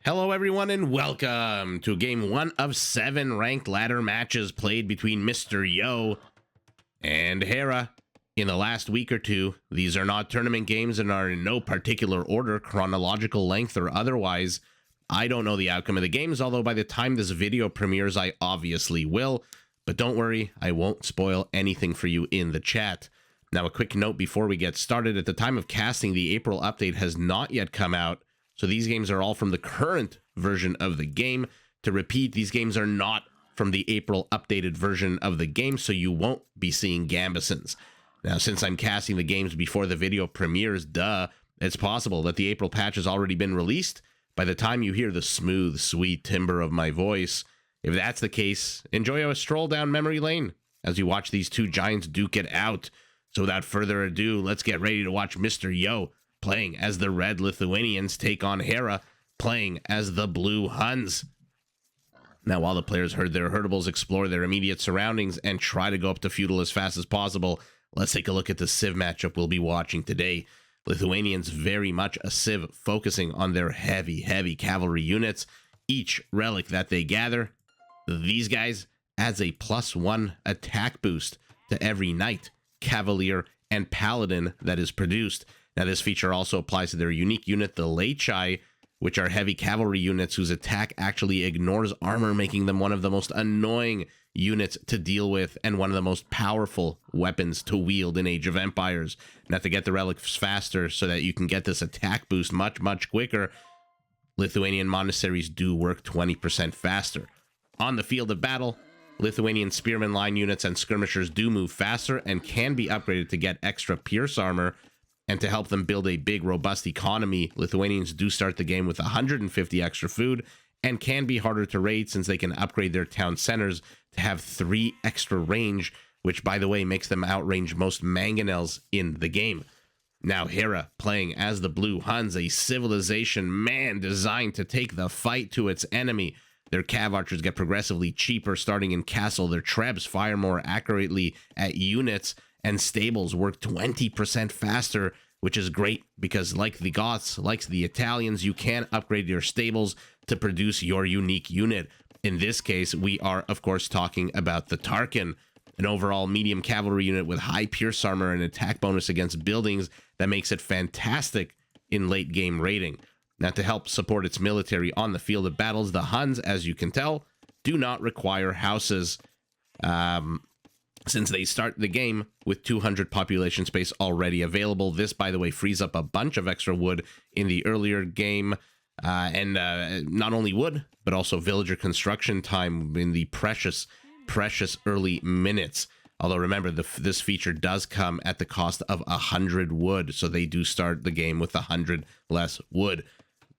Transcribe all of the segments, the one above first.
Hello everyone and welcome to game 1 of 7 ranked ladder matches played between Mr. Yo and Hera in the last week or two. These are not tournament games and are in no particular order, chronological length or otherwise. I don't know the outcome of the games, although by the time this video premieres I obviously will. But don't worry, I won't spoil anything for you in the chat. Now a quick note before we get started. At the time of casting, the April update has not yet come out. So these games are all from the current version of the game. To repeat, these games are not from the April updated version of the game, so you won't be seeing Gambesons. Now, since I'm casting the games before the video premieres, it's possible that the April patch has already been released by the time you hear the smooth, sweet timbre of my voice. If that's the case, enjoy a stroll down memory lane as you watch these two giants duke it out. So without further ado, let's get ready to watch Mr. Yo playing as the red Lithuanians take on Hera, playing as the blue Huns. Now, while the players herd their herdables, explore their immediate surroundings, and try to go up to feudal as fast as possible, let's take a look at the Civ matchup we'll be watching today. Lithuanians very much a Civ, focusing on their heavy cavalry units. Each relic that they gather, these guys, adds a +1 attack boost to every knight, cavalier, and paladin that is produced. Now, this feature also applies to their unique unit, the Lechai, which are heavy cavalry units whose attack actually ignores armor, making them one of the most annoying units to deal with and one of the most powerful weapons to wield in Age of Empires. Now, to get the relics faster so that you can get this attack boost much quicker, Lithuanian monasteries do work 20% faster. On the field of battle, Lithuanian spearman line units and skirmishers do move faster and can be upgraded to get extra pierce armor. And to help them build a big, robust economy, Lithuanians do start the game with 150 extra food and can be harder to raid since they can upgrade their town centers to have 3 extra range, which, by the way, makes them outrange most mangonels in the game. Now, Hera, playing as the blue Huns, a civilization man designed to take the fight to its enemy. Their cav archers get progressively cheaper starting in castle. Their trebs fire more accurately at units, and stables work 20% faster, which is great because, like the Goths, like the Italians, you can upgrade your stables to produce your unique unit. In this case, we are, of course, talking about the Tarkin, an overall medium cavalry unit with high pierce armor and attack bonus against buildings that makes it fantastic in late game raiding. Now, to help support its military on the field of battles, the Huns, as you can tell, do not require houses, since they start the game with 200 population space already available. This, by the way, frees up a bunch of extra wood in the earlier game, and not only wood, but also villager construction time in the precious early minutes. Although remember, this feature does come at the cost of 100 wood, so they do start the game with 100 less wood.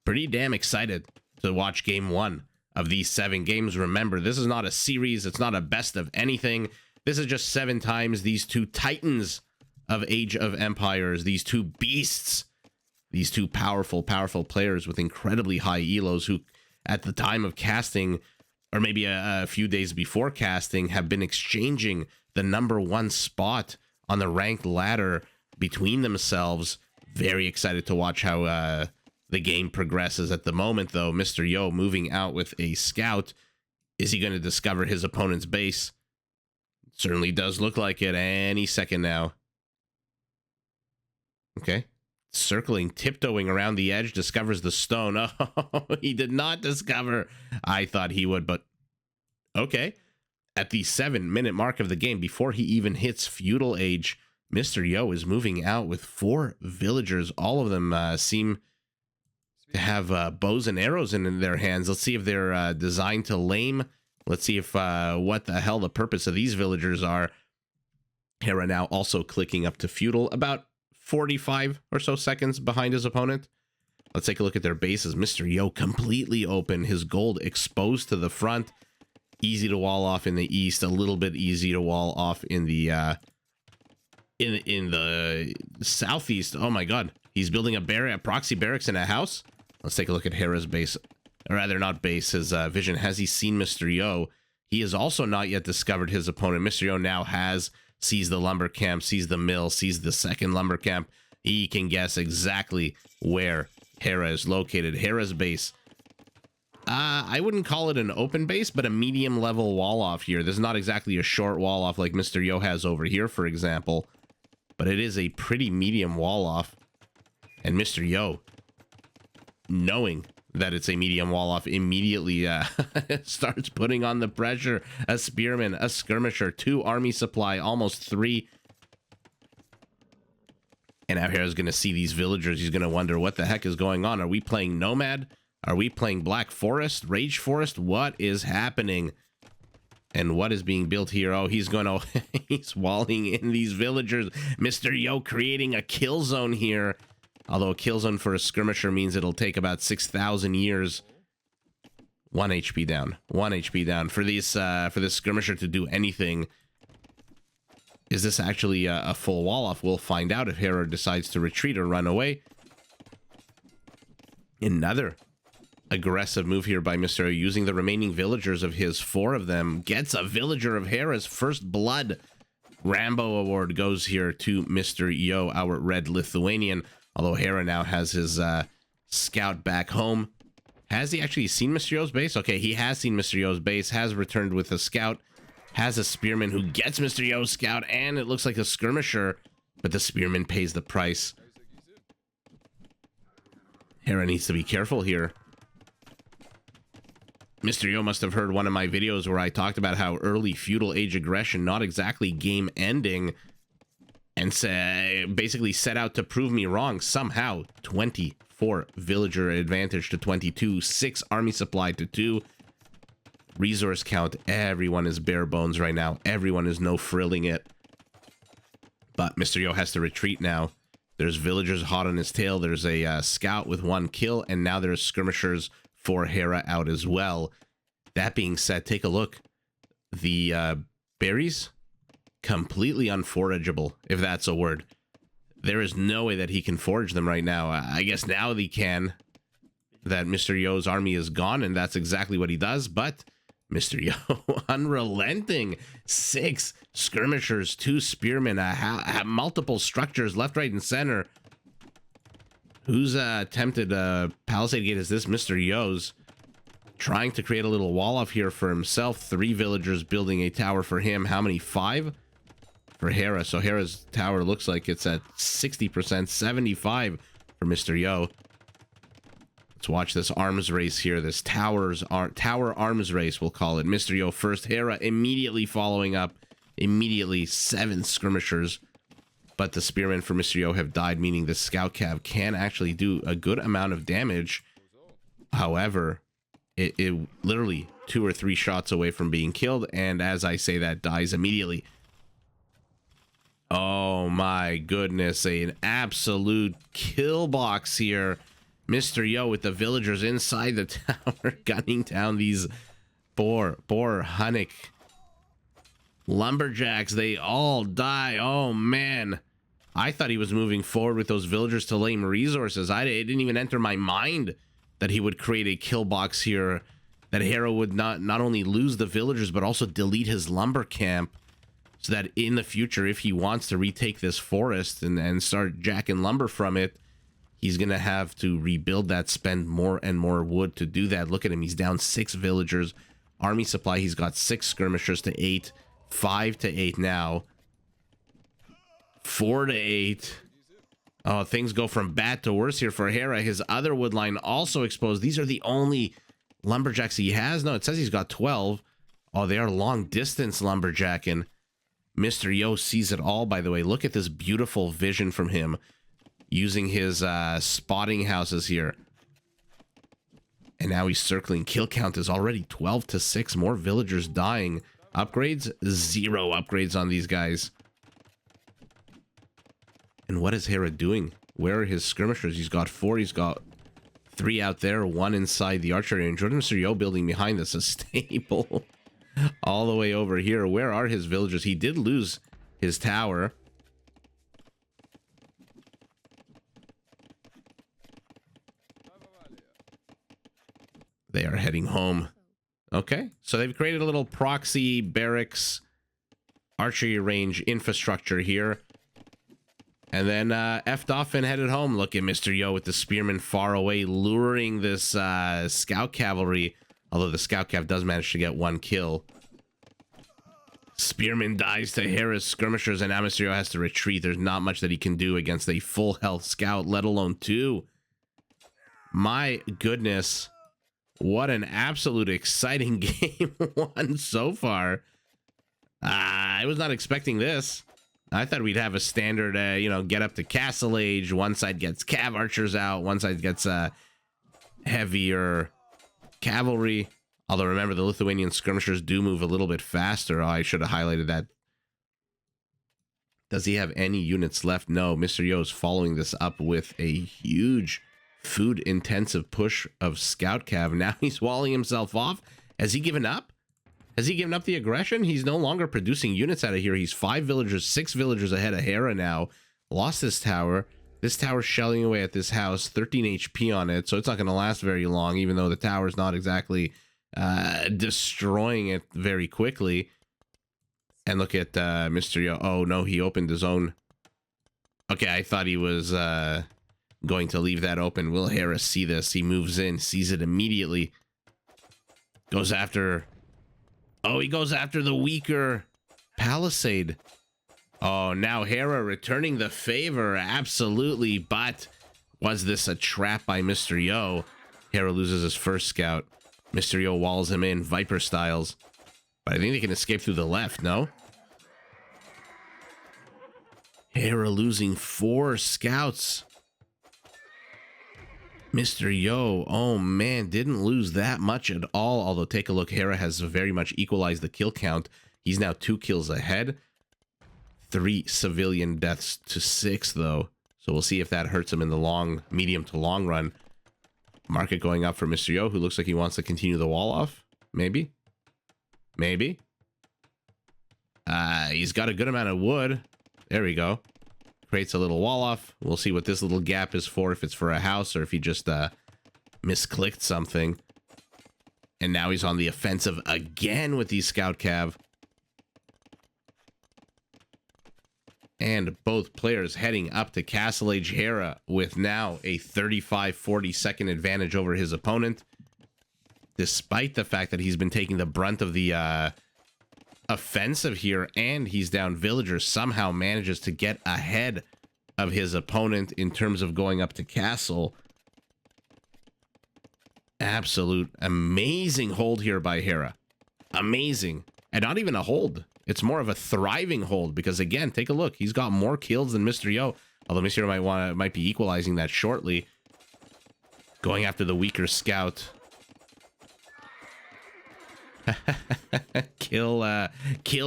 Pretty damn excited to watch game 1 of these 7 games. Remember, this is not a series, it's not a best of anything. This is just 7 times these two titans of Age of Empires, these two beasts, these two powerful players with incredibly high elos who, at the time of casting, or maybe a few days before casting, have been exchanging the #1 spot on the ranked ladder between themselves. Very excited to watch how the game progresses. At the moment, though, Mr. Yo moving out with a scout. Is he going to discover his opponent's base? Certainly does look like it any second now. Okay. Circling, tiptoeing around the edge, discovers the stone. Oh, he did not discover. I thought he would, but okay. At the 7-minute mark of the game, before he even hits feudal age, Mr. Yo is moving out with 4 villagers. All of them seem to have bows and arrows in their hands. Let's see if they're designed to lame. Let's see if what the hell the purpose of these villagers are. Hera now also clicking up to feudal, about 45 or so seconds behind his opponent. Let's take a look at their bases. Mr. Yo completely open, his gold exposed to the front. Easy to wall off in the east, a little bit easy to wall off in the in the southeast. Oh my god, he's building a proxy barracks in a house. Let's take a look at Hera's base. Or rather, not base, his vision. Has he seen Mr. Yo? He has also not yet discovered his opponent. Mr. Yo now sees the lumber camp, sees the mill, sees the second lumber camp. He can guess exactly where Hera is located. Hera's base I wouldn't call it an open base, but a medium level wall off here. This is not exactly a short wall off like Mr. Yo has over here, for example, but it is a pretty medium wall off. And Mr. Yo, knowing that it's a medium wall off, immediately starts putting on the pressure. A spearman, a skirmisher, 2 army supply, almost 3. And now Hera's going to see these villagers. He's going to wonder what the heck is going on. Are we playing Nomad? Are we playing Black Forest? Rage Forest? What is happening? And what is being built here? Oh, he's going to... he's walling in these villagers. Mr. Yo creating a kill zone here. Although a kill zone for a skirmisher means it'll take about 6,000 years. 1 HP down. 1 HP down. For this skirmisher to do anything... Is this actually a full wall off? We'll find out if Hera decides to retreat or run away. Another aggressive move here by Mr. Yo, using the remaining villagers of his. 4 of them. Gets a villager of Hera's first blood. Rambo award goes here to Mr. Yo, our red Lithuanian. Although Hera now has his scout back home. Has he actually seen Mr. Yo's base? Okay, he has seen Mr. Yo's base. Has returned with a scout. Has a spearman who gets Mr. Yo's scout, and it looks like a skirmisher, but the spearman pays the price. Hera needs to be careful here. Mr. Yo must have heard one of my videos where I talked about how early feudal age aggression, not exactly game ending, and basically set out to prove me wrong. Somehow, 24 villager advantage to 22, 6 army supply to 2. Resource count, everyone is bare bones right now. Everyone is no frilling it. But Mr. Yo has to retreat now. There's villagers hot on his tail. There's a scout with 1 kill, and now there's skirmishers for Hera out as well. That being said, take a look. The berries, completely unforageable, if that's a word. There is no way that he can forage them right now. I guess now he can. That Mr. Yo's army is gone, and that's exactly what he does, but... Mr. Yo, unrelenting. 6 skirmishers, 2 spearmen, multiple structures left, right, and center. Whose attempted palisade gate is this? Mr. Yo's. Trying to create a little wall off here for himself. 3 villagers building a tower for him. How many? 5 for Hera. So Hera's tower looks like it's at 60%, 75 for Mr. Yo. Let's watch this arms race here. This tower arms race, we'll call it. Mr. Yo first. Hera immediately following up. Immediately 7 skirmishers. But the spearmen for Mr. Yo have died, meaning the scout cav can actually do a good amount of damage. However, it literally 2 or 3 shots away from being killed. And as I say that, dies immediately. Oh my goodness. An absolute kill box here. Mr. Yo with the villagers inside the tower gunning down these poor Hunnic lumberjacks. They all die. Oh man, I thought he was moving forward with those villagers to lay resources. It didn't even enter my mind that he would create a kill box here, that Hera would not only lose the villagers but also delete his lumber camp, so that in the future, if he wants to retake this forest and start jacking lumber from it, he's going to have to rebuild that, spend more and more wood to do that. Look at him. He's down 6 villagers. Army supply, he's got 6 skirmishers to 8. 5 to 8 now. 4 to 8. Oh, things go from bad to worse here for Hera. His other wood line also exposed. These are the only lumberjacks he has. No, it says he's got 12. Oh, they are long distance lumberjacking. Mr. Yo sees it all, by the way. Look at this beautiful vision from him, using his spotting houses here. And now he's circling. Kill count is already 12 to 6. More villagers dying. Upgrades? 0 upgrades on these guys. And what is Hera doing? Where are his skirmishers? He's got 4. He's got 3 out there. 1 inside the archery range. What is Mr. Yo building behind this? A stable. All the way over here. Where are his villagers? He did lose his tower. They are heading home. Okay, so they've created a little proxy barracks archery range infrastructure here. And then effed off and headed home. Look at Mr. Yo with the spearman far away, luring this scout cavalry. Although the scout cav does manage to get one kill. Spearman dies to Hera's skirmishers, and now Mr. Yo has to retreat. There's not much that he can do against a full health scout, let alone two. My goodness. What an absolute exciting game one so far. I was not expecting this. I thought we'd have a standard, get up to castle age. One side gets cav archers out. One side gets heavier cavalry. Although, remember, the Lithuanian skirmishers do move a little bit faster. Oh, I should have highlighted that. Does he have any units left? No. Mr. Yo is following this up with a huge food-intensive push of scout cav. Now he's walling himself off. Has he given up? Has he given up the aggression? He's no longer producing units out of here. He's 5 villagers, 6 villagers ahead of Hera now. Lost this tower. This tower's shelling away at this house. 13 HP on it, so it's not going to last very long, even though the tower's not exactly destroying it very quickly. And look at Mr. Yo. Oh, no, he opened his own. Okay, I thought he was going to leave that open. Will Hera see this? He moves in, sees it immediately. Goes after... Oh, he goes after the weaker palisade. Oh, now Hera returning the favor. Absolutely. But was this a trap by Mr. Yo? Hera loses his first scout. Mr. Yo walls him in, Viper styles. But I think they can escape through the left, no? Hera losing 4 scouts. Mr. Yo, oh man, didn't lose that much at all. Although, take a look, Hera has very much equalized the kill count. He's now 2 kills ahead. 3 civilian deaths to 6, though. So we'll see if that hurts him in the medium to long run. Market going up for Mr. Yo, who looks like he wants to continue the wall off. Maybe. Maybe. He's got a good amount of wood. There we go. Creates a little wall off. We'll see what this little gap is for, if it's for a house or if he just misclicked something. And now he's on the offensive again with these scout cav. And both players heading up to Castle Age. Hera with now a 35-40 second advantage over his opponent. Despite the fact that he's been taking the brunt of the offensive here, and he's down villagers, somehow manages to get ahead of his opponent in terms of going up to castle. Absolute amazing hold here by Hera. Amazing. And not even a hold. It's more of a thriving hold, because again, take a look. He's got more kills than Mr. Yo. Although Mr. Yo might be equalizing that shortly. Going after the weaker scout. Kill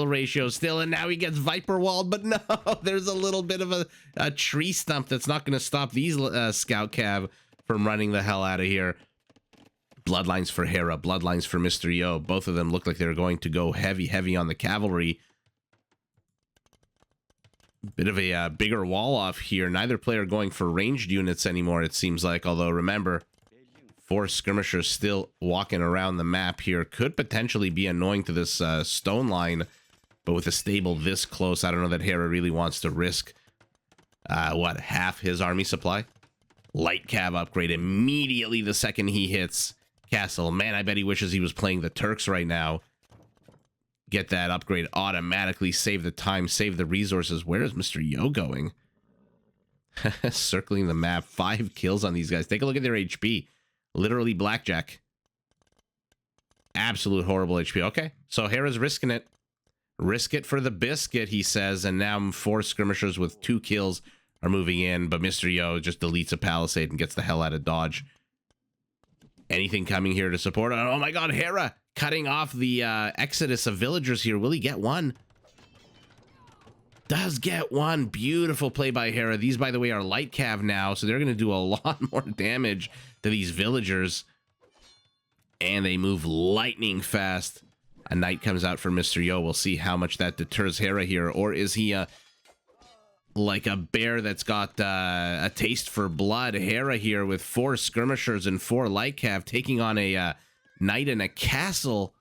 ratio still, and now he gets Viper walled, but no, there's a little bit of a tree stump that's not going to stop these scout cav from running the hell out of here. Bloodlines for Hera, bloodlines for Mr. Yo. Both of them look like they're going to go heavy on the cavalry. Bit of a bigger wall off here. Neither player going for ranged units anymore, it seems like, although remember, 4 skirmishers still walking around the map here. Could potentially be annoying to this stone line, but with a stable this close, I don't know that Hera really wants to risk, half his army supply? Light cav upgrade immediately the second he hits castle. Man, I bet he wishes he was playing the Turks right now. Get that upgrade automatically, save the time, save the resources. Where is Mr. Yo going? Circling the map. 5 kills on these guys. Take a look at their HP. Literally blackjack. Absolute horrible HP. Okay, so Hera's risking it. Risk it for the biscuit, he says. And now 4 skirmishers with 2 kills are moving in. But Mr. Yo just deletes a palisade and gets the hell out of dodge. Anything coming here to support? Oh my god, Hera cutting off the exodus of villagers here. Will he get one? Does get one. Beautiful play by Hera. These, by the way, are light cav now, so they're going to do a lot more damage to these villagers. And they move lightning fast. A knight comes out for Mr. Yo. We'll see how much that deters Hera here. Or is he like a bear that's got a taste for blood? Hera here with 4 skirmishers and 4 light cav taking on a knight in a castle.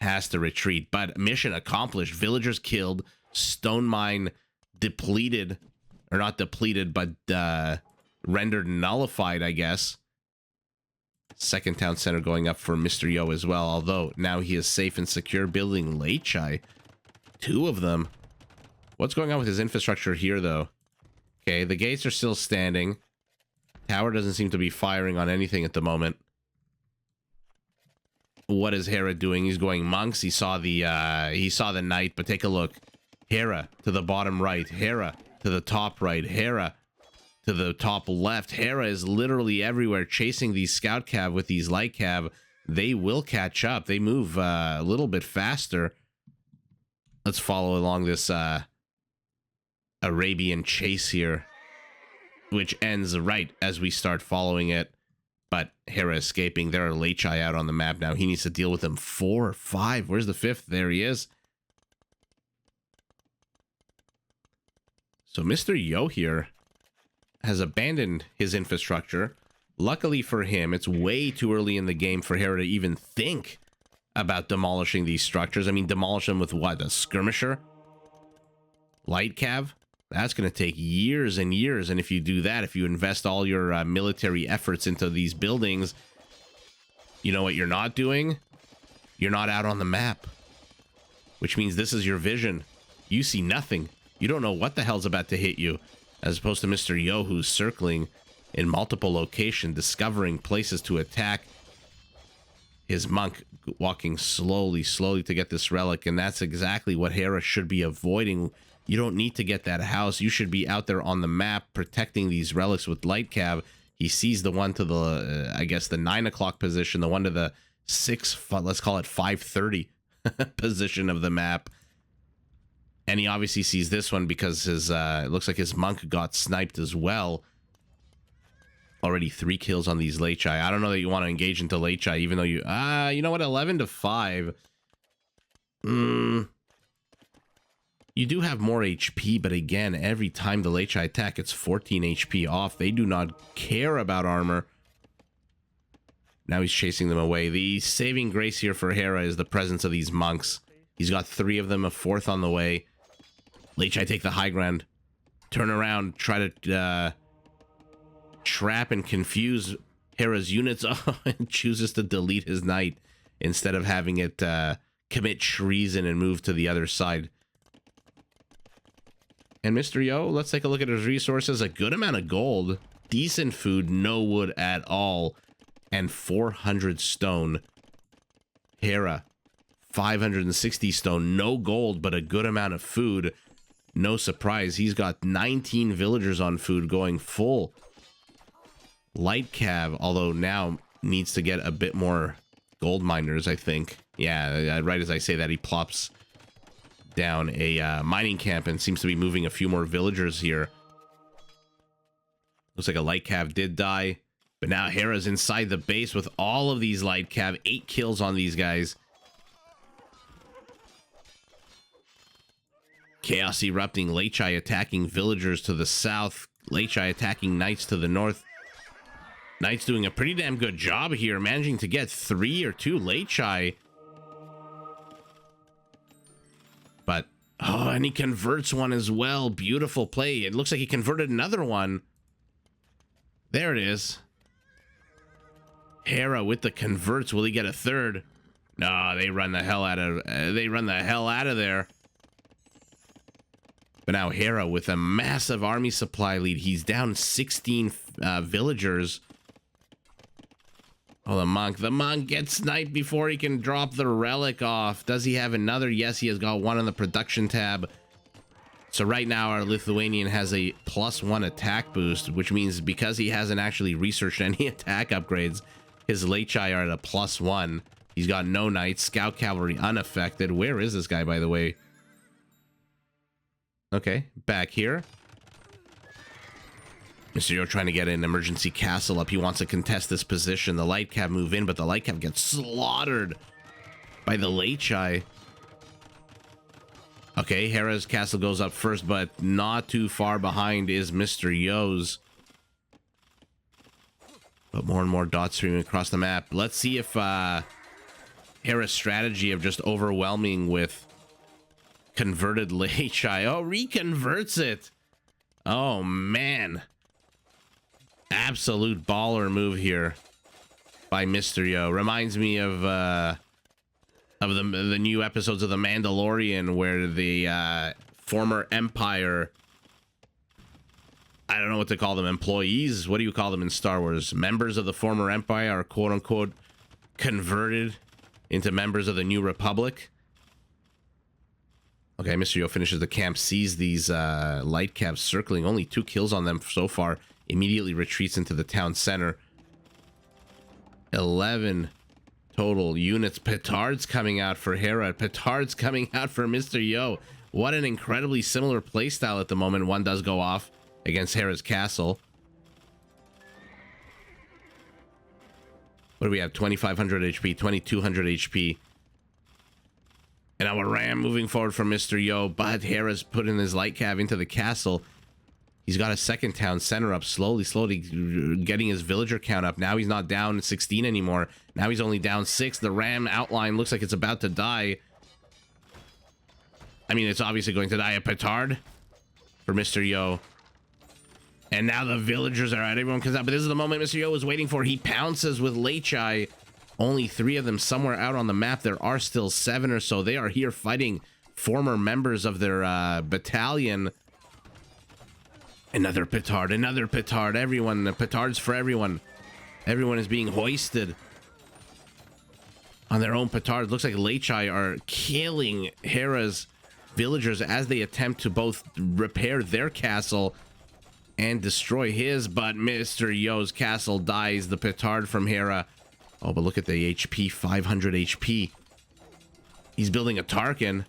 Has to retreat, but mission accomplished. Villagers killed. Stone mine depleted, or not depleted, but rendered nullified, I guess. Second town center going up for Mr. Yo as well, although now he is safe and secure building Lechai. 2 of them. What's going on with his infrastructure here, though? Okay, the gates are still standing. Tower doesn't seem to be firing on anything at the moment. What is Hera doing? He's going monks. He saw the knight, but take a look. Hera to the bottom right. Hera to the top right. Hera to the top left. Hera is literally everywhere chasing these scout cav with these light cav. They will catch up. They move a little bit faster. Let's follow along this Arabian chase here, which ends right as we start following it. But Hera escaping. There are Lechai out on the map now. He needs to deal with them. 4 or 5. Where's the 5th? There he is. So Mr. Yo here has abandoned his infrastructure. Luckily for him, it's way too early in the game for Hera to even think about demolishing these structures. I mean, demolish them with what? A skirmisher? Light cav? That's going to take years and years. And if you do that, if you invest all your military efforts into these buildings, you know what you're not doing? You're not out on the map. Which means this is your vision. You see nothing. You don't know what the hell's about to hit you. As opposed to Mr. Yo, who's circling in multiple locations, discovering places to attack. His monk walking slowly to get this relic. And that's exactly what Hera should be avoiding. You don't need to get that house. You should be out there on the map protecting these relics with light cav. He sees the one to the, I guess, the 9 o'clock position, the one to the 6, let's call it 5:30 position of the map. And he obviously sees this one because his, it looks like his monk got sniped as well. Already 3 kills on these Lechai. I don't know that you want to engage into Lechai, even though you, you know what, 11-5. You do have more HP, but again, every time the Lechai attack, it's 14 HP off. They do not care about armor. Now he's chasing them away. The saving grace here for Hera is the presence of these monks. He's got 3 of them, a 4th on the way. Lechai take the high ground. Turn around, try to trap and confuse Hera's units. Oh, and chooses to delete his knight instead of having it commit treason and move to the other side. And Mr. Yo, let's take a look at his resources. A good amount of gold, decent food, no wood at all, and 400 stone. Hera, 560 stone, no gold, but a good amount of food. No surprise, he's got 19 villagers on food going full. Light cav, although now needs to get a bit more gold miners, I think. Yeah, right as I say that, he plops down a mining camp and seems to be moving a few more villagers here. Looks like a light cav did die, but now Hera's inside the base with all of these light cav. 8 kills on these guys. Chaos erupting. Lechai attacking villagers to the south. Lechai attacking knights to the north. Knights doing a pretty damn good job here, managing to get 3 or 2 Lechai. But, oh, and he converts one as well. Beautiful play. It looks like he converted another one. There it is. Hera with the converts. Will he get a 3rd? No, they run the hell out of there. But now Hera with a massive army supply lead. He's down 16 villagers. Oh, the monk gets sniped before he can drop the relic off. Does he have another? Yes, he has got one on the production tab. So right now our Lithuanian has a +1 attack boost, which means because he hasn't actually researched any attack upgrades, his Lechai are at a +1. He's got no knights, scout cavalry unaffected. Where is this guy, by the way? Okay, back here. Mr. Yo trying to get an emergency castle up. He wants to contest this position. The light cav move in, but the light cav gets slaughtered by the Lechai. Okay, Hera's castle goes up first, but not too far behind is Mr. Yo's. But more and more dots streaming across the map. Let's see if Hera's strategy of just overwhelming with converted Lechai. Oh, reconverts it. Oh, man. Absolute baller move here by Mr. Yo. Reminds me of the new episodes of The Mandalorian where the former Empire, I don't know what to call them, employees, what do you call them in Star Wars? Members of the former Empire are quote-unquote converted into members of the New Republic. Okay, Mr. Yo finishes the camp, sees these light caps circling, only 2 kills on them so far, immediately retreats into the town center. 11 total units. Petards coming out for Hera. Petards coming out for Mr. Yo. What an incredibly similar playstyle at the moment. One does go off against Hera's castle. What do we have? 2,500 HP, 2,200 HP. And our ram moving forward from Mr. Yo, but Hera's putting his light cav into the castle. He's got a second town center up, slowly getting his villager count up. Now he's not down 16 anymore. Now he's only down 6. The ram outline looks like it's about to die. I mean, it's obviously going to die. A petard for Mr. Yo. And now the villagers are out. Everyone comes out, but this is the moment Mr. Yo was waiting for. He pounces with Lechai. Only 3 of them somewhere out on the map. There are still 7 or so. They are here fighting former members of their battalion. Another petard, another petard. Everyone, the petards for everyone. Everyone is being hoisted on their own petards. Looks like Lechai are killing Hera's villagers as they attempt to both repair their castle and destroy his, but Mr. Yo's castle dies. The petard from Hera. Oh, but look at the HP, 500 HP. He's building a Tarkin.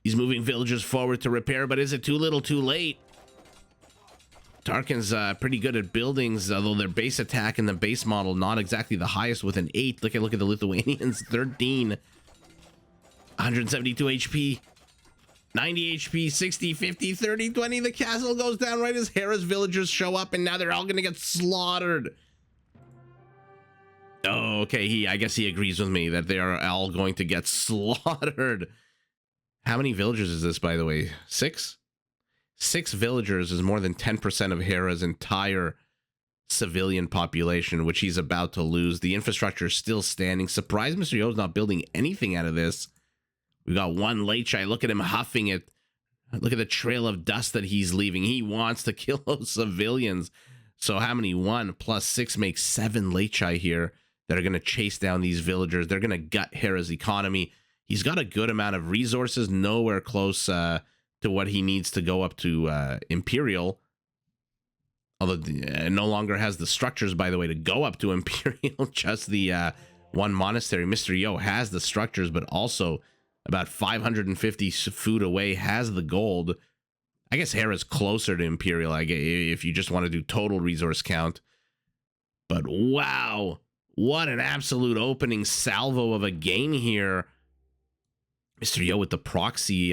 He's moving villagers forward to repair, but is it too little too late? Tarkin's pretty good at buildings, although their base attack and the base model not exactly the highest with an 8. Look at the Lithuanians, 13. 172 HP. 90 HP, 60, 50, 30, 20. The castle goes down right as Hera's villagers show up, and now they're all going to get slaughtered. Oh, okay. I guess he agrees with me that they are all going to get slaughtered. How many villagers is this, by the way? 6? 6 villagers is more than 10% of Hera's entire civilian population, which he's about to lose. The infrastructure is still standing. Surprised Mr. Yo's not building anything out of this. We got one Lechai. Look at him huffing it. Look at the trail of dust that he's leaving. He wants to kill those civilians. So how many? 1 plus 6 makes 7 Lechai here that are going to chase down these villagers. They're going to gut Hera's economy. He's got a good amount of resources, nowhere close to what he needs to go up to Imperial. Although no longer has the structures, by the way, to go up to Imperial. Just the one monastery. Mr. Yo has the structures, but also about 550 food away, has the gold. I guess Hera's closer to Imperial, if you just want to do total resource count. But wow, what an absolute opening salvo of a game here. Mr. Yo with the proxy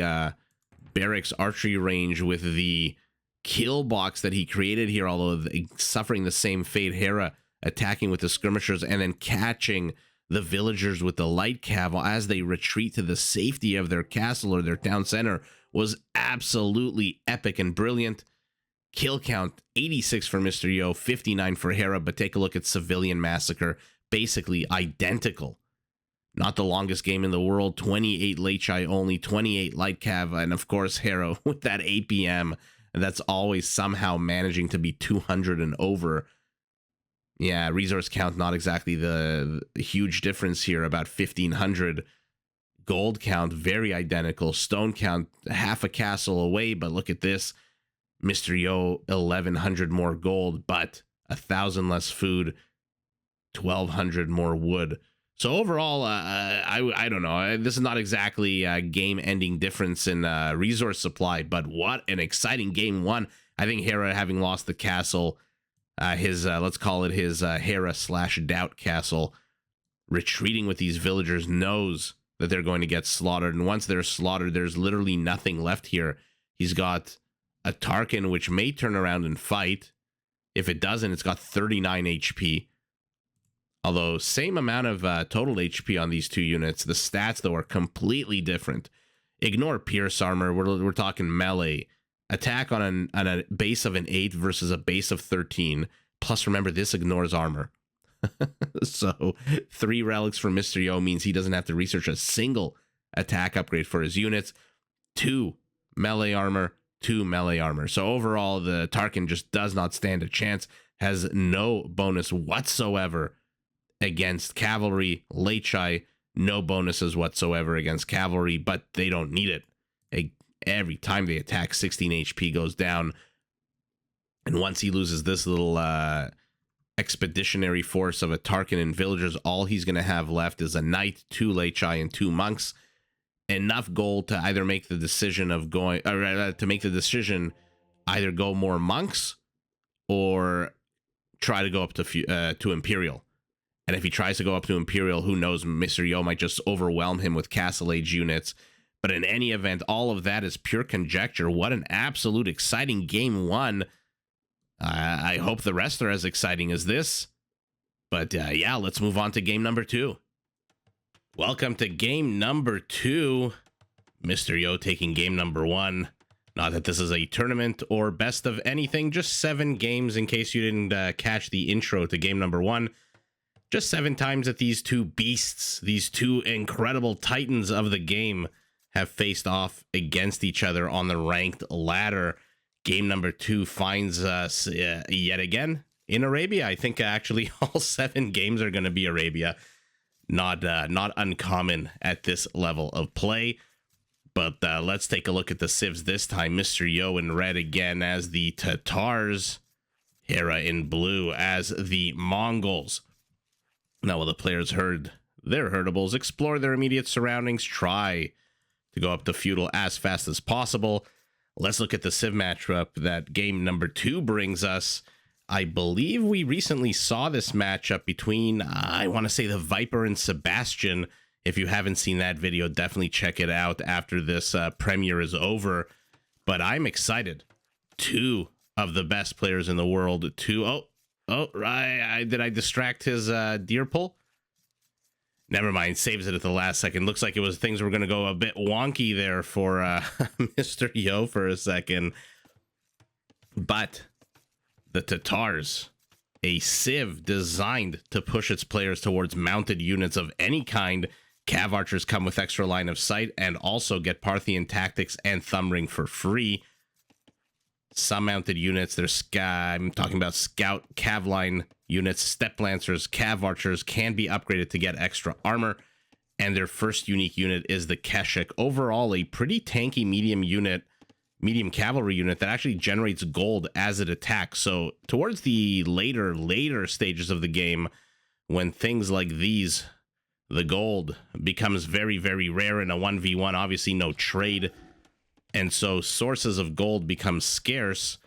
barracks archery range with the kill box that he created here, although suffering the same fate. Hera attacking with the skirmishers and then catching the villagers with the light cav as they retreat to the safety of their castle or their town center was absolutely epic and brilliant. Kill count 86 for Mr. Yo, 59 for Hera, but take a look at civilian massacre, basically identical. Not the longest game in the world, 28 Lechai only, 28 light cav, and of course Hera with that APM, and that's always somehow managing to be 200 and over. Yeah, resource count, not exactly the huge difference here, about 1,500. Gold count, very identical. Stone count, half a castle away, but look at this. Mr. Yo, 1,100 more gold, but 1,000 less food, 1,200 more wood. So overall, I don't know. This is not exactly a game-ending difference in resource supply, but what an exciting game one. I think Hera, having lost the castle, let's call it his Hera/Doubt castle, retreating with these villagers, knows that they're going to get slaughtered. And once they're slaughtered, there's literally nothing left here. He's got a Tarkin, which may turn around and fight. If it doesn't, it's got 39 HP. Although, same amount of total HP on these two units. The stats, though, are completely different. Ignore Pierce Armor. We're talking melee. attack on a base of an 8 versus a base of 13. Plus, remember, this ignores armor. So 3 relics for Mr. Yo means he doesn't have to research a single attack upgrade for his units. 2 melee armor, 2 melee armor. So overall, the Tarkin just does not stand a chance, has no bonus whatsoever against cavalry. Lechai, no bonuses whatsoever against cavalry, but they don't need it. Every time they attack, 16 HP goes down. And once he loses this little expeditionary force of a Tarkin and villagers, all he's going to have left is a knight, 2 Lechai, and 2 monks. Enough gold to either make the decision of going, or to make the decision, either go more monks or try to go up to Imperial. And if he tries to go up to Imperial, who knows, Mr. Yo might just overwhelm him with Castle Age units. But in any event, all of that is pure conjecture. What an absolute exciting game 1. I hope the rest are as exciting as this. But yeah, let's move on to game number 2. Welcome to game number 2. Mr. Yo taking game number 1. Not that this is a tournament or best of anything, just 7 games in case you didn't catch the intro to game number 1. Just 7 times that these 2 beasts, these 2 incredible titans of the game, have faced off against each other on the ranked ladder. Game number 2 finds us yet again in Arabia. I think actually all 7 games are going to be Arabia. Not uncommon at this level of play. But let's take a look at the civs this time. Mr. Yo in red again as the Tatars. Hera in blue as the Mongols. Now, while the players herd their herdables, explore their immediate surroundings, try to go up to feudal as fast as possible. Let's look at the civ matchup that game number 2 brings us. I believe we recently saw this matchup between, I want to say, the Viper and Sebastian. If you haven't seen that video, definitely check it out after this premiere is over. But I'm excited. 2 of the best players in the world. 2. Right. Did I distract his deer pull? Never mind, saves it at the last second. Looks like it was things were going to go a bit wonky there for Mr. Yo for a second. But the Tatars, a civ designed to push its players towards mounted units of any kind. Cav archers come with extra line of sight and also get Parthian tactics and thumb ring for free. Some mounted units, I'm talking about scout, cav line units, step lancers, cav archers can be upgraded to get extra armor. And their first unique unit is the Keshik. Overall, a pretty tanky medium cavalry unit that actually generates gold as it attacks. So towards the later stages of the game, when things like these, the gold becomes very, very rare in a 1v1, obviously no trade. And so sources of gold become scarce.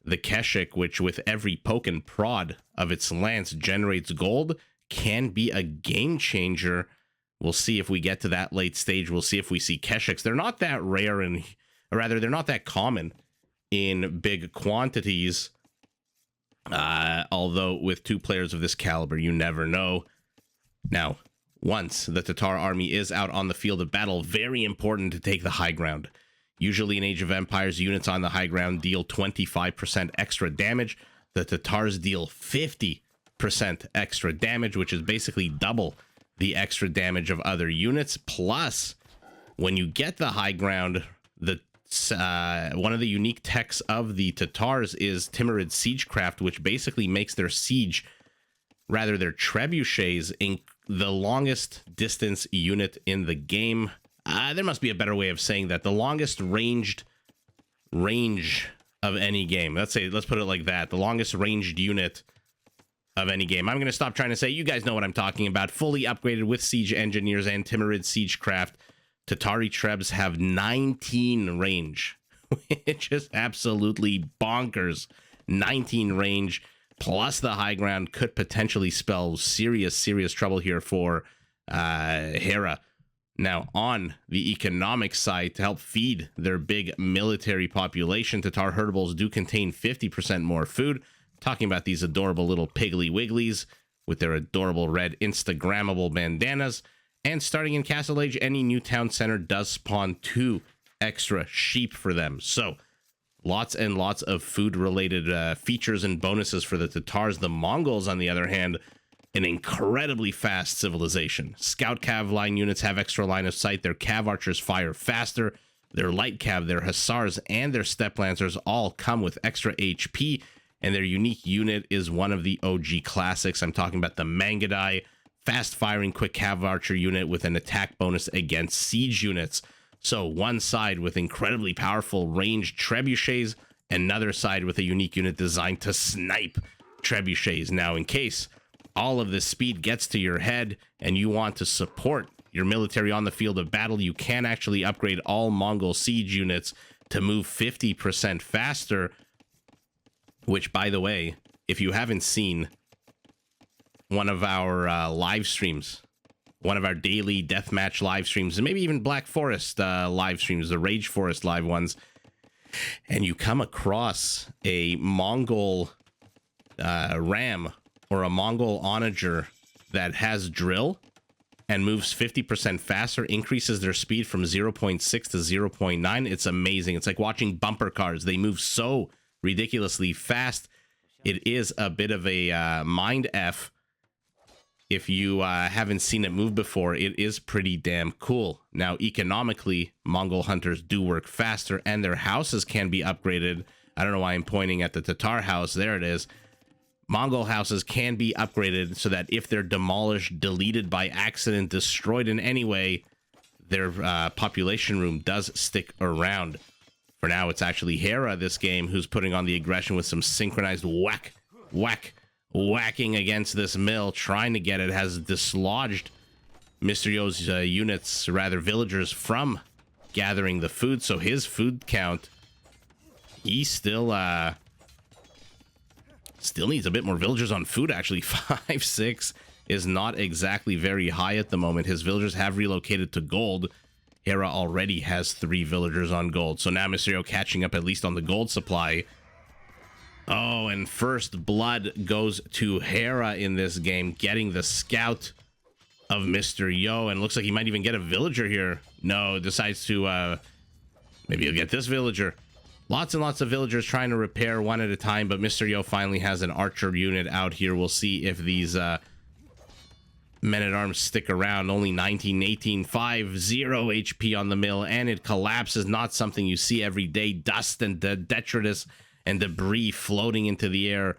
The Keshik, which with every poke and prod of its lance generates gold, can be a game changer. We'll see if we get to that late stage. We'll see if we see Keshiks. They're not that rare, or rather, they're not that common in big quantities. Although with 2 players of this caliber, you never know. Now, once the Tatar army is out on the field of battle, very important to take the high ground. Usually in Age of Empires, units on the high ground deal 25% extra damage. The Tatars deal 50% extra damage, which is basically double the extra damage of other units. Plus, when you get the high ground, one of the unique techs of the Tatars is Timurid Siegecraft, which basically makes their their trebuchets in the longest distance unit in the game. There must be a better way of saying that. The longest range of any game. Let's put it like that. The longest ranged unit of any game. I'm going to stop trying to say, you guys know what I'm talking about. Fully upgraded with siege engineers and Timurid Siegecraft. Tatari Trebs have 19 range, which is absolutely bonkers. 19 range plus the high ground could potentially spell serious trouble here for Hera. Now, on the economic side, to help feed their big military population, Tatar herdables do contain 50% more food. Talking about these adorable little Piggly Wigglies with their adorable red Instagrammable bandanas. And starting in Castle Age, any new town center does spawn 2 extra sheep for them. So, Lots and lots of food-related features and bonuses for the Tatars. The Mongols, on the other hand, an incredibly fast civilization. Scout cav line units have extra line of sight. Their cav archers fire faster. Their light cav, their hussars, and their steppe lancers all come with extra HP. And their unique unit is one of the OG classics. I'm talking about the Mangadai, fast-firing quick cav archer unit with an attack bonus against siege units. So one side with incredibly powerful ranged trebuchets, another side with a unique unit designed to snipe trebuchets. Now, in case all of this speed gets to your head and you want to support your military on the field of battle, you can actually upgrade all Mongol siege units to move 50% faster, which, by the way, if you haven't seen one of our live streams, one of our daily deathmatch live streams, and maybe even Black Forest live streams, the Rage Forest live ones, and you come across a Mongol ram or a Mongol onager that has drill and moves 50% faster, increases their speed from 0.6 to 0.9, it's amazing. It's like watching bumper cars. They move so ridiculously fast. It is a bit of a mind F. If you haven't seen it move before, it is pretty damn cool. Now, economically, Mongol hunters do work faster, and their houses can be upgraded. I don't know why I'm pointing at the Tatar house. There it is. Mongol houses can be upgraded so that if they're demolished, deleted by accident, destroyed in any way, their population room does stick around. For now, it's actually Hera this game who's putting on the aggression with some synchronized whacking against this mill, trying to get it. Has dislodged Mr. Yo's units, rather villagers, from gathering the food. So his food count, he still needs a bit more villagers on food, actually. 5, 6 is not exactly very high at the moment. His villagers have relocated to gold. Hera already has 3 villagers on gold. So now Mr. Yo catching up at least on the gold supply. Oh, and first blood goes to Hera in this game, getting the scout of Mr. Yo, and looks like he might even get a villager here. No, decides to, maybe he'll get this villager. Lots and lots of villagers trying to repair one at a time, but Mr. Yo finally has an archer unit out here. We'll see if these men-at-arms stick around. Only 19, 18, 5, 0 HP on the mill, and it collapses. Not something you see every day. Dust and detritus and debris floating into the air.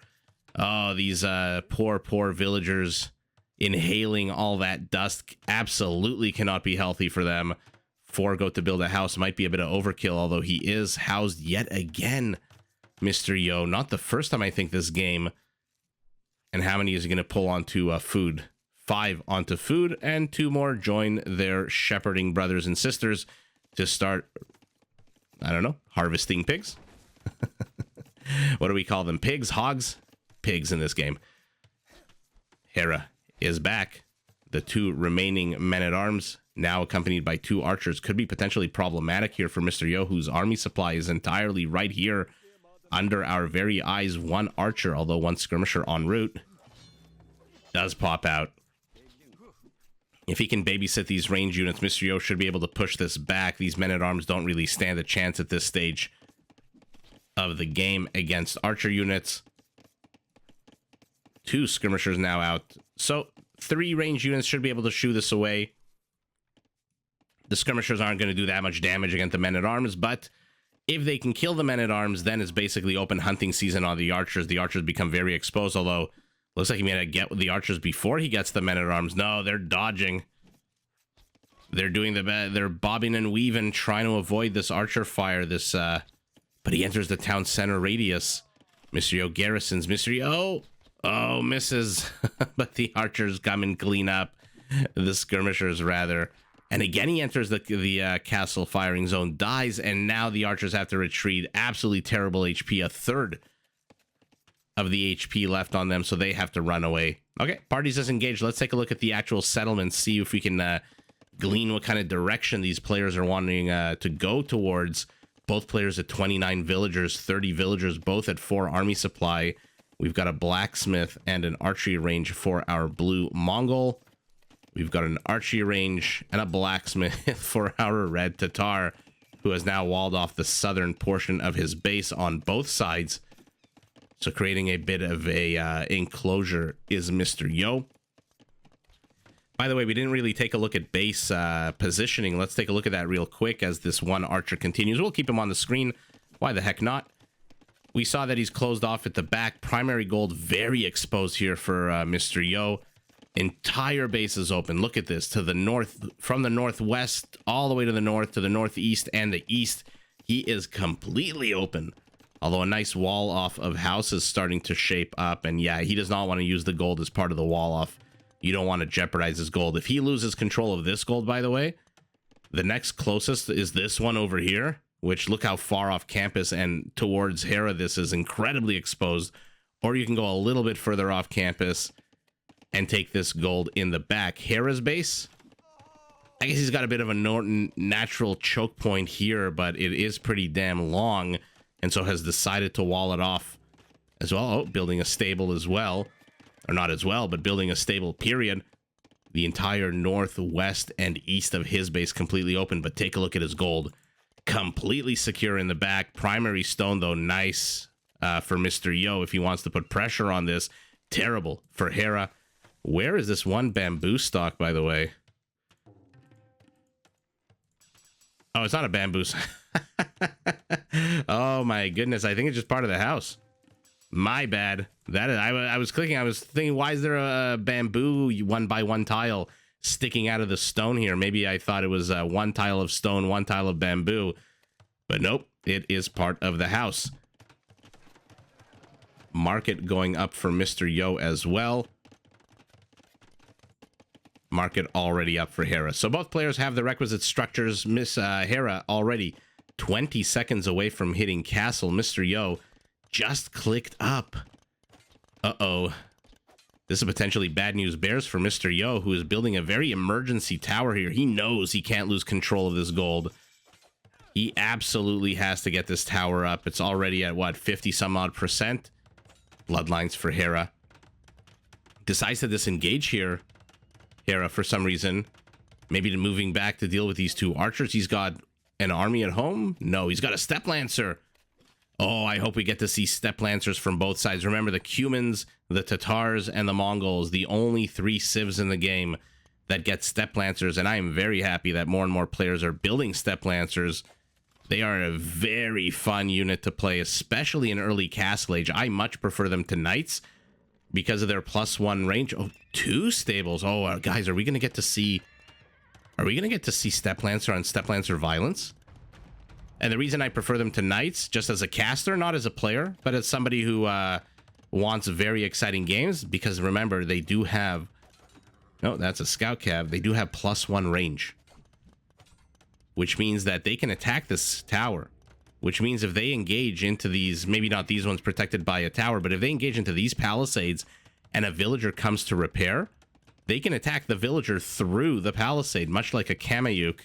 Oh, these poor villagers inhaling all that dust absolutely cannot be healthy for them. Forego to build a house might be a bit of overkill, although he is housed yet again, Mr. Yo. Not the first time, I think, this game. And how many is he going to pull onto food? 5 onto food, and 2 more join their shepherding brothers and sisters to start, I don't know, harvesting pigs? What do we call them? Pigs? Hogs? Pigs in this game. Hera is back. The 2 remaining men-at-arms, now accompanied by 2 archers, could be potentially problematic here for Mr. Yo, whose army supply is entirely right here under our very eyes. 1 archer, although 1 skirmisher en route, does pop out. If he can babysit these range units, Mr. Yo should be able to push this back. These men-at-arms don't really stand a chance at this stage of the game against archer units. 2 skirmishers now out. So 3 range units should be able to shoo this away. The skirmishers aren't going to do that much damage against the men-at-arms, but if they can kill the men-at-arms, then it's basically open hunting season on the archers. The archers become very exposed, although looks like he may get the archers before he gets the men-at-arms. No, they're dodging. They're doing they're bobbing and weaving, trying to avoid this archer fire. But he enters the town center radius. Mr. Yo garrisons. Mr. Yo, oh, misses. But the archers come and clean up. The skirmishers, rather. And again, he enters the castle firing zone, dies, and now the archers have to retreat. Absolutely terrible HP. 1/3 of the HP left on them, so they have to run away. Okay, parties disengaged. Let's take a look at the actual settlements, see if we can glean what kind of direction these players are wanting to go towards. Both players at 29 villagers, 30 villagers, both at 4 army supply. We've got a blacksmith and an archery range for our blue Mongol. We've got an archery range and a blacksmith for our red Tatar. who has now walled off the southern portion of his base on both sides. So creating a bit of a enclosure is Mr. Yo. By the way, we didn't really take a look at base positioning. Let's take a look at that real quick as this one archer continues. We'll keep him on the screen. Why the heck not? We saw that he's closed off at the back. Primary gold very exposed here for Mr. Yo. Entire base is open. Look at this. To the north, from the northwest all the way to the north, to the northeast and the east. He is completely open. Although a nice wall off of houses starting to shape up. And yeah, he does not want to use the gold as part of the wall off. You don't want to jeopardize his gold. If he loses control of this gold, by the way, the next closest is this one over here, which look how far off campus and towards Hera this is incredibly exposed. Or you can go a little bit further off campus and take this gold in the back. Hera's base, I guess he's got a bit of a natural choke point here, but it is pretty damn long, and so has decided to wall it off as well. Oh, building a stable as well. Or not as well, but building a stable, period. The entire northwest and east of his base completely open, but take a look at his gold. Completely secure in the back. Primary stone, though, nice for Mr. Yo if he wants to put pressure on this. Terrible for Hera. Where is this one bamboo stock, by the way? Oh, it's not a bamboo. Oh, my goodness. I think it's just part of the house. My bad. That is, I was clicking. I was thinking, why is there a bamboo 1x1 tile sticking out of the stone here? Maybe I thought it was one tile of stone, one tile of bamboo. But nope, it is part of the house. Market going up for Mr. Yo as well. Market already up for Hera. So both players have the requisite structures. Miss Hera already 20 seconds away from hitting castle. Mr. Yo just clicked up. Uh-oh. This is potentially bad news bears for Mr. Yo, who is building a very emergency tower here. He knows he can't lose control of this gold. He absolutely has to get this tower up. It's already at, what, 50 some odd %? Bloodlines for Hera. Decides to disengage here. Hera, for some reason. Maybe to moving back to deal with these two archers. He's got an army at home? No, he's got a step lancer. Oh, I hope we get to see step lancers from both sides. Remember, the Cumans, the Tatars, and the Mongols, the only 3 civs in the game that get step lancers, and I am very happy that more and more players are building step lancers. They are a very fun unit to play, especially in early Castle Age. I much prefer them to Knights because of their +1 range. Oh, 2 stables. Oh, guys, are we going to get to see... Are we going to get to see step lancer on step lancer violence? And the reason I prefer them to Knights, just as a caster, not as a player, but as somebody who wants very exciting games, because remember, they do have... No, that's a scout cav. They do have +1 range. Which means that they can attack this tower. Which means if they engage into these, maybe not these ones protected by a tower, but if they engage into these palisades and a villager comes to repair, they can attack the villager through the palisade, much like a Kamayuk.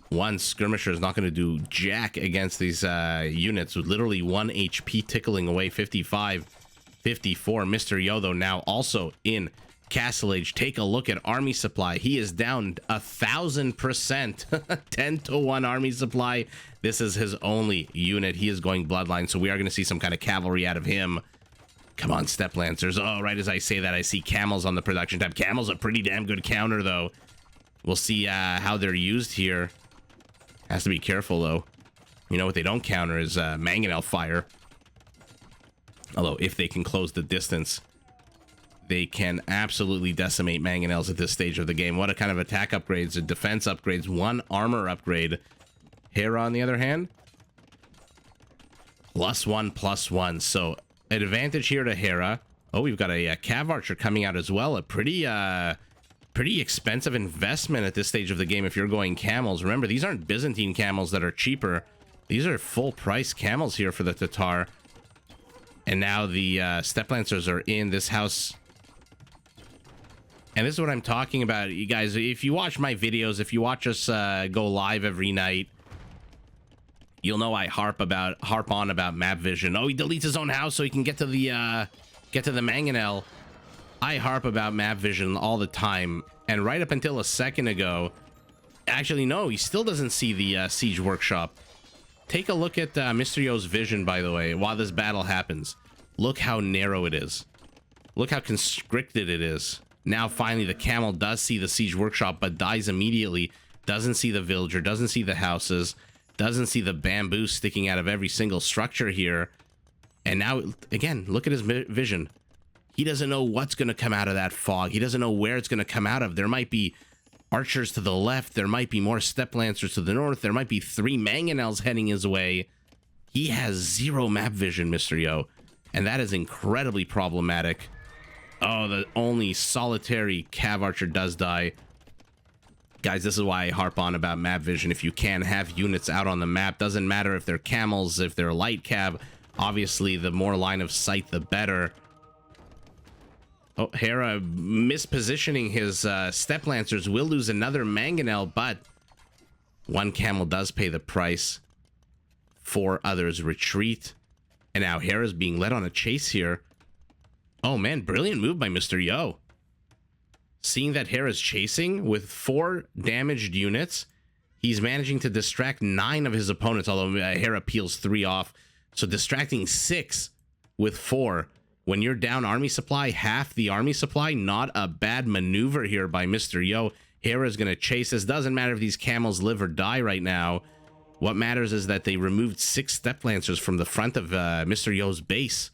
One skirmisher is not going to do jack against these units with literally 1 HP tickling away. 55, 54. Mr. Yo, though, now also in Castle Age. Take a look at army supply. He is down 1,000%. 10-to-1 army supply. This is his only unit. He is going bloodline, so we are going to see some kind of cavalry out of him. Come on, step lancers. Oh, right as I say that, I see camels on the production tab. Camel's a pretty damn good counter, though. We'll see how they're used here. Has to be careful, though. You know what they don't counter is mangonel fire. Although, if they can close the distance, they can absolutely decimate mangonels at this stage of the game. What a kind of attack upgrades, defense upgrades, 1 armor upgrade. Hera, on the other hand, +1/+1. So, an advantage here to Hera. Oh, we've got a cav archer coming out as well. A pretty expensive investment at this stage of the game if you're going camels. Remember, these aren't Byzantine camels that are cheaper. These are full price camels here for the Tatar. And now the step lancers are in this house. And this is what I'm talking about, you guys. If you watch my videos, if you watch us go live every night, you'll know I harp on about map vision. Oh, he deletes his own house so he can get to the mangonel. I harp about map vision all the time, and right up until a second ago, Actually, no, he still doesn't see the siege workshop. Take a look at Mr. Yo's vision, by the way, while this battle happens. Look how narrow it is. Look how constricted it is. Now, finally, the camel does see the siege workshop, but dies immediately. Doesn't see the villager, doesn't see the houses, doesn't see the bamboo sticking out of every single structure here. And now, again, look at his vision. He doesn't know what's going to come out of that fog. He doesn't know where it's going to come out of. There might be archers to the left. There might be more steppe lancers to the north. There might be 3 mangonels heading his way. He has 0 map vision, Mr. Yo. And that is incredibly problematic. Oh, the only solitary cav archer does die. Guys, this is why I harp on about map vision. If you can have units out on the map, doesn't matter if they're camels, if they're light cav. Obviously, the more line of sight, the better. Oh, Hera mispositioning his steppe lancers will lose another mangonel, but 1 camel does pay the price. 4 others retreat. And now Hera's being led on a chase here. Oh man, brilliant move by Mr. Yo. Seeing that Hera's chasing with 4 damaged units, he's managing to distract 9 of his opponents, although Hera peels 3 off. So distracting 6 with 4. When you're down army supply, half the army supply, not a bad maneuver here by Mr. Yo. Hera's going to chase this. Doesn't matter if these camels live or die right now. What matters is that they removed 6 steppe lancers from the front of Mr. Yo's base.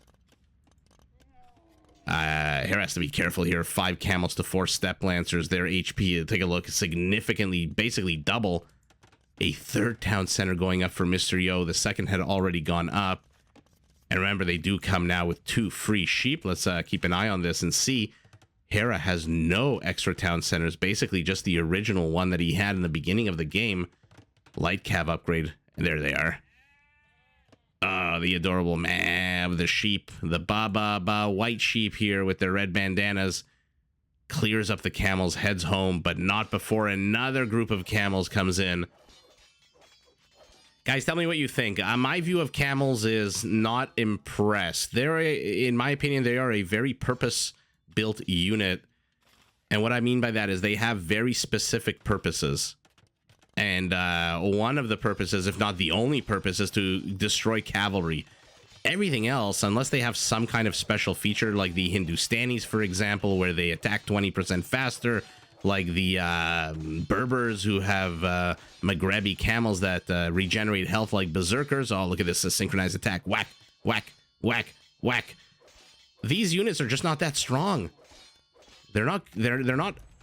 Hera has to be careful here. 5 camels to 4 steppe lancers. Their HP, take a look, significantly, basically double. A 3rd town center going up for Mr. Yo. The 2nd had already gone up. And remember, they do come now with 2 free sheep. Let's keep an eye on this and see. Hera has no extra town centers. Basically just the original one that he had in the beginning of the game. Light cav upgrade. And there they are. Oh, the adorable man, the sheep, the ba white sheep here with their red bandanas, clears up the camels, heads home, but not before another group of camels comes in. Guys, tell me what you think. My view of camels is not impressed. In my opinion, they are a very purpose-built unit. And what I mean by that is they have very specific purposes. And one of the purposes, if not the only purpose, is to destroy cavalry. Everything else, unless they have some kind of special feature, like the Hindustanis, for example, where they attack 20% faster, like the Berbers, who have Maghrebi camels that regenerate health like berserkers. Oh, look at this, a synchronized attack. Whack, whack, whack, whack. These units are just not that strong. They're not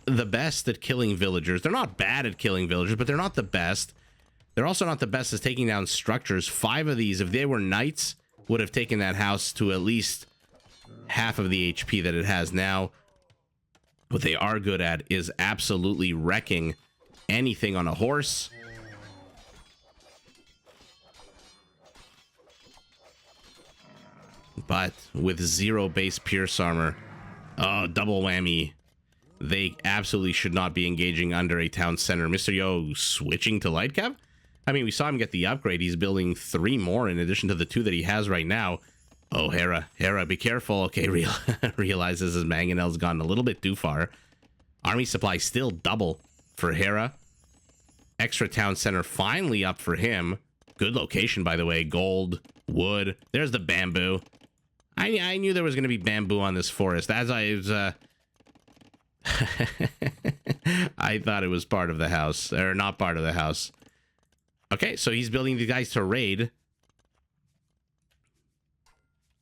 the best at killing villagers. They're not bad at killing villagers, but they're not the best. They're also not the best at taking down structures. 5 of these, if they were knights, would have taken that house to at least half of the HP that it has now. What they are good at is absolutely wrecking anything on a horse. But with 0 base pierce armor, oh, double whammy. They absolutely should not be engaging under a town center. Mr. Yo switching to light cav? I mean, we saw him get the upgrade. He's building 3 more in addition to the 2 that he has right now. Oh, Hera, be careful. Okay, realizes his mangonel's gone a little bit too far. Army supply still double for Hera. Extra town center finally up for him. Good location, by the way. Gold, wood. There's the bamboo. I knew there was going to be bamboo on this forest. As I was... I thought it was part of the house. Or not part of the house. Okay, so he's building the guys to raid.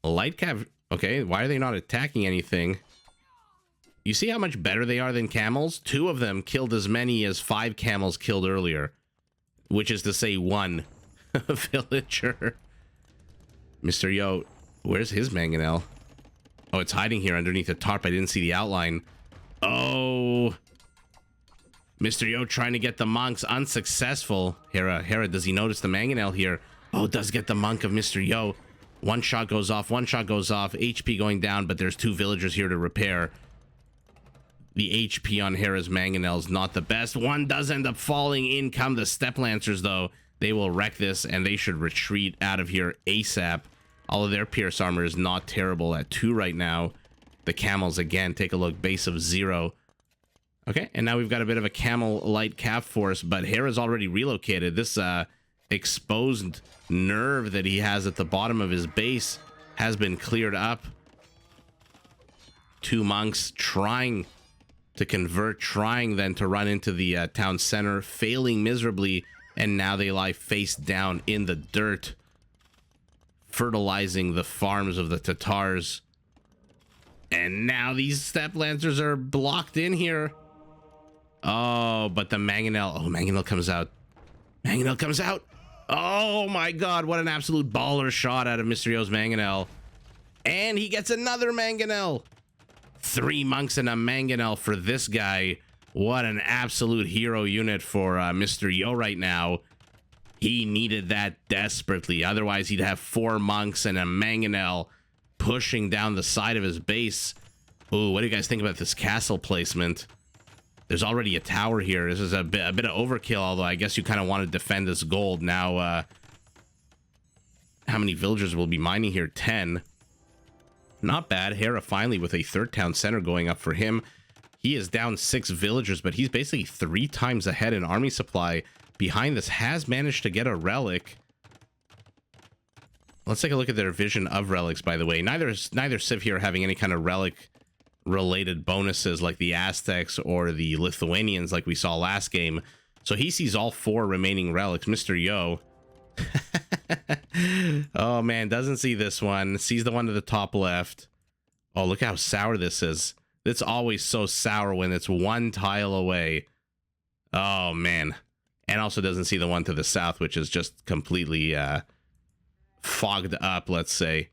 Light cav... Okay, why are they not attacking anything? You see how much better they are than camels? 2 of them killed as many as 5 camels killed earlier. Which is to say 1 villager. Mr. Yo, where's his mangonel? Oh, it's hiding here underneath a tarp. I didn't see the outline. Oh... Mr. Yo trying to get the monks, unsuccessful. Hera, does he notice the mangonel here? Oh, does get the monk of Mr. Yo. 1 shot goes off, 1 shot goes off. HP going down, but there's 2 villagers here to repair. The HP on Hera's mangonel is not the best. 1 does end up falling. In come the steppe lancers, though. They will wreck this, and they should retreat out of here ASAP. All of their pierce armor is not terrible at 2 right now. The camels, again, take a look, base of 0. Okay, and now we've got a bit of a camel light cav force, but Hera's already relocated. This exposed nerve that he has at the bottom of his base has been cleared up. 2 monks trying to convert, trying then to run into the town center, failing miserably, and now they lie face down in the dirt, fertilizing the farms of the Tatars. And now these steppe lancers are blocked in here. Oh, but the mangonel. Oh, mangonel comes out. Mangonel comes out. Oh my god, what an absolute baller shot out of Mr. Yo's mangonel. And he gets another mangonel. 3 monks and a mangonel for this guy. What an absolute hero unit for Mr. Yo right now. He needed that desperately. Otherwise, he'd have 4 monks and a mangonel pushing down the side of his base. Ooh, what do you guys think about this castle placement? There's already a tower here. This is a bit of overkill, although I guess you kind of want to defend this gold. Now, how many villagers will be mining here? 10. Not bad. Hera finally with a 3rd town center going up for him. He is down 6 villagers, but he's basically 3 times ahead in army supply. Behind this has managed to get a relic. Let's take a look at their vision of relics, by the way. Neither civ here having any kind of relic related bonuses like the Aztecs or the Lithuanians like we saw last game. So he sees all 4 remaining relics. Mr. Yo. Oh man, doesn't see this one. Sees the one to the top left. Oh, look how sour this is. It's always so sour when it's 1 tile away. Oh man. And also doesn't see the one to the south, which is just completely fogged up, let's say.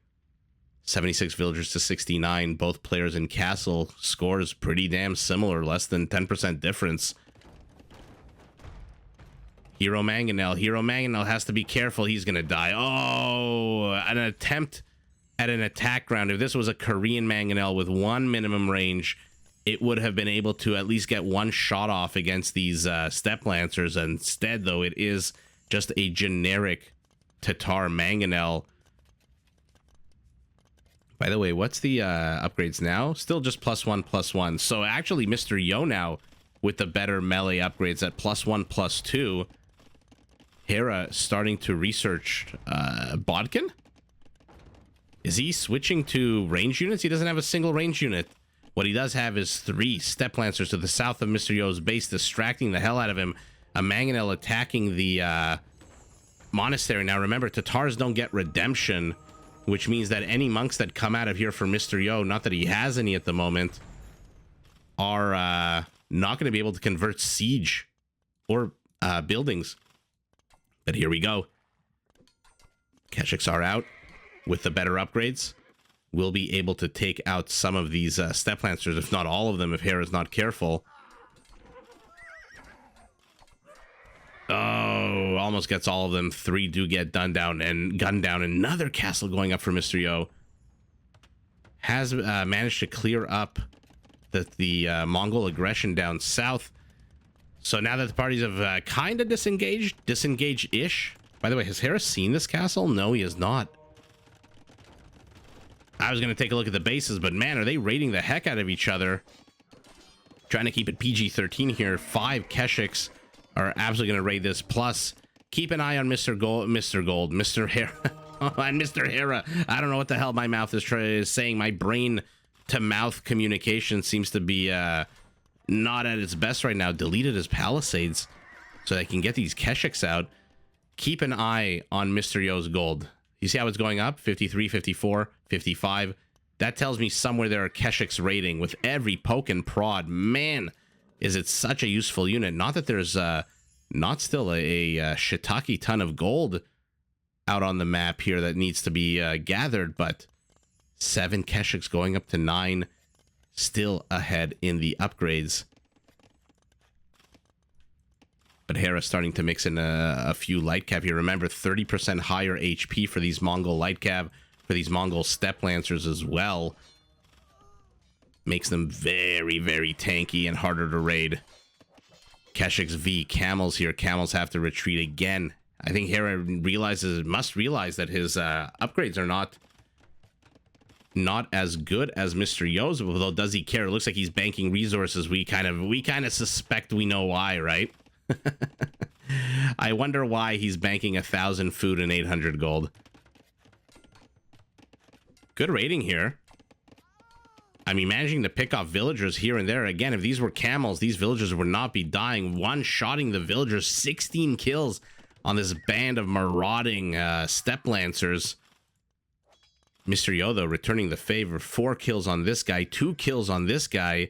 76 villagers to 69. Both players in castle scores pretty damn similar, less than 10% difference. Hero Mangonel. Hero Mangonel has to be careful. He's going to die. Oh, an attempt at an attack round. If this was a Korean Mangonel with 1 minimum range, it would have been able to at least get 1 shot off against these steppe lancers. Instead, though, it is just a generic Tatar Mangonel. By the way, what's the upgrades now? Still just +1/+1. So actually, Mr. Yo now with the better melee upgrades at +1/+2. Hera starting to research Bodkin? Is he switching to range units? He doesn't have a single range unit. What he does have is 3 steppe lancers to the south of Mr. Yo's base, distracting the hell out of him. A mangonel attacking the monastery. Now remember, Tatars don't get redemption, which means that any monks that come out of here for Mr. Yo, not that he has any at the moment, are not going to be able to convert siege or buildings. But here we go. Keshiks are out with the better upgrades. We'll be able to take out some of these steppe lancers, if not all of them, if Hera's not careful. Oh, almost gets all of them. 3 do get gunned down. Another castle going up for Mr. Yo. Has managed to clear up the Mongol aggression down south. So now that the parties have kind of disengaged-ish. By the way, has Hera seen this castle? No, he has not. I was going to take a look at the bases, but man, are they raiding the heck out of each other. Trying to keep it PG-13 here. 5 Keshiks are absolutely going to raid this. Plus, keep an eye on Mr. Hera. And Mr. Hera. I don't know what the hell my mouth is saying. My brain-to-mouth communication seems to be not at its best right now. Deleted his palisades so they can get these Keshiks out. Keep an eye on Mr. Yo's gold. You see how it's going up? 53, 54, 55. That tells me somewhere there are Keshiks raiding with every poke and prod. Man, is it such a useful unit. Not that there's not still a shiitake ton of gold out on the map here that needs to be gathered, but 7 Keshiks going up to 9. Still ahead in the upgrades. But Hera starting to mix in a few light cav here. Remember, 30% higher HP for these Mongol light cav, for these Mongol steppe lancers as well. Makes them very, very tanky and harder to raid. Keshiks V, camels here. Camels have to retreat again. I think Hera must realize that his upgrades are not not as good as Mr. Yo's, although does he care? It looks like he's banking resources. We kind of suspect we know why, right? I wonder why he's banking 1,000 food and 800 gold. Good rating here. I mean, managing to pick off villagers here and there. Again, if these were camels, these villagers would not be dying. One-shotting the villagers, 16 kills on this band of marauding steppe lancers. Mr. Yo, though, returning the favor. 4 kills on this guy, 2 kills on this guy,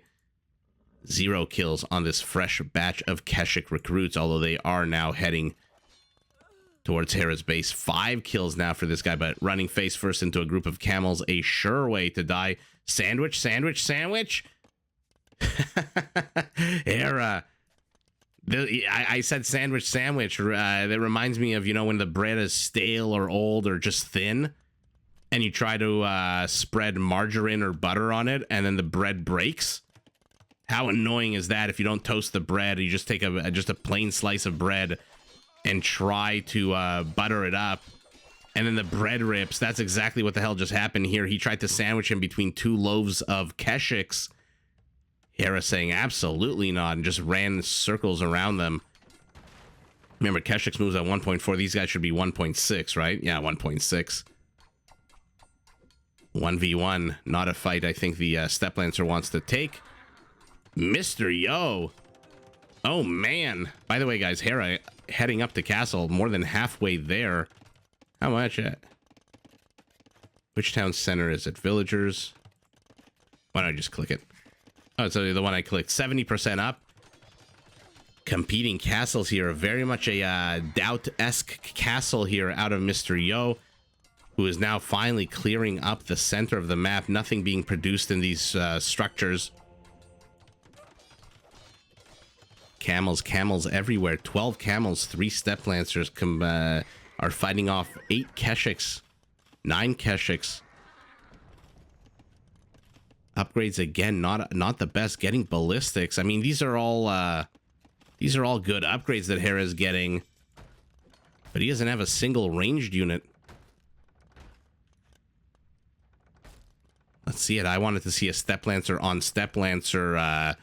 0 kills on this fresh batch of Keshik recruits, although they are now heading towards Hera's base. 5 kills now for this guy, but running face first into a group of camels, a sure way to die. Sandwich, sandwich, sandwich. Hera. I said sandwich, sandwich. That reminds me of, you know, when the bread is stale or old or just thin, and you try to spread margarine or butter on it, and then the bread breaks. How annoying is that if you don't toast the bread? You just take just a plain slice of bread and try to butter it up, and then the bread rips. That's exactly what the hell just happened here. He tried to sandwich him between 2 loaves of keshiks. Hera saying absolutely not, and just ran circles around them. Remember, keshiks moves at 1.4. These guys should be 1.6, right? Yeah, 1.6. 1v1, not a fight I think the Steppe Lancer wants to take. Mr. Yo. Oh, man. By the way, guys, Hera heading up to castle, more than halfway there. How much at? Which town center is it? Villagers. Why don't I just click it? Oh, it's the one I clicked. 70% up. Competing castles here. Very much a Doubt-esque castle here out of Mr. Yo, who is now finally clearing up the center of the map. Nothing being produced in these structures. Camels, camels everywhere. 12 camels, 3 steppe lancers are fighting off 8 keshiks, 9 keshiks. Upgrades again, not the best. Getting ballistics. I mean, these are all good upgrades that Hera's getting, but he doesn't have a single ranged unit. Let's see it. I wanted to see a steppe lancer on steppe lancer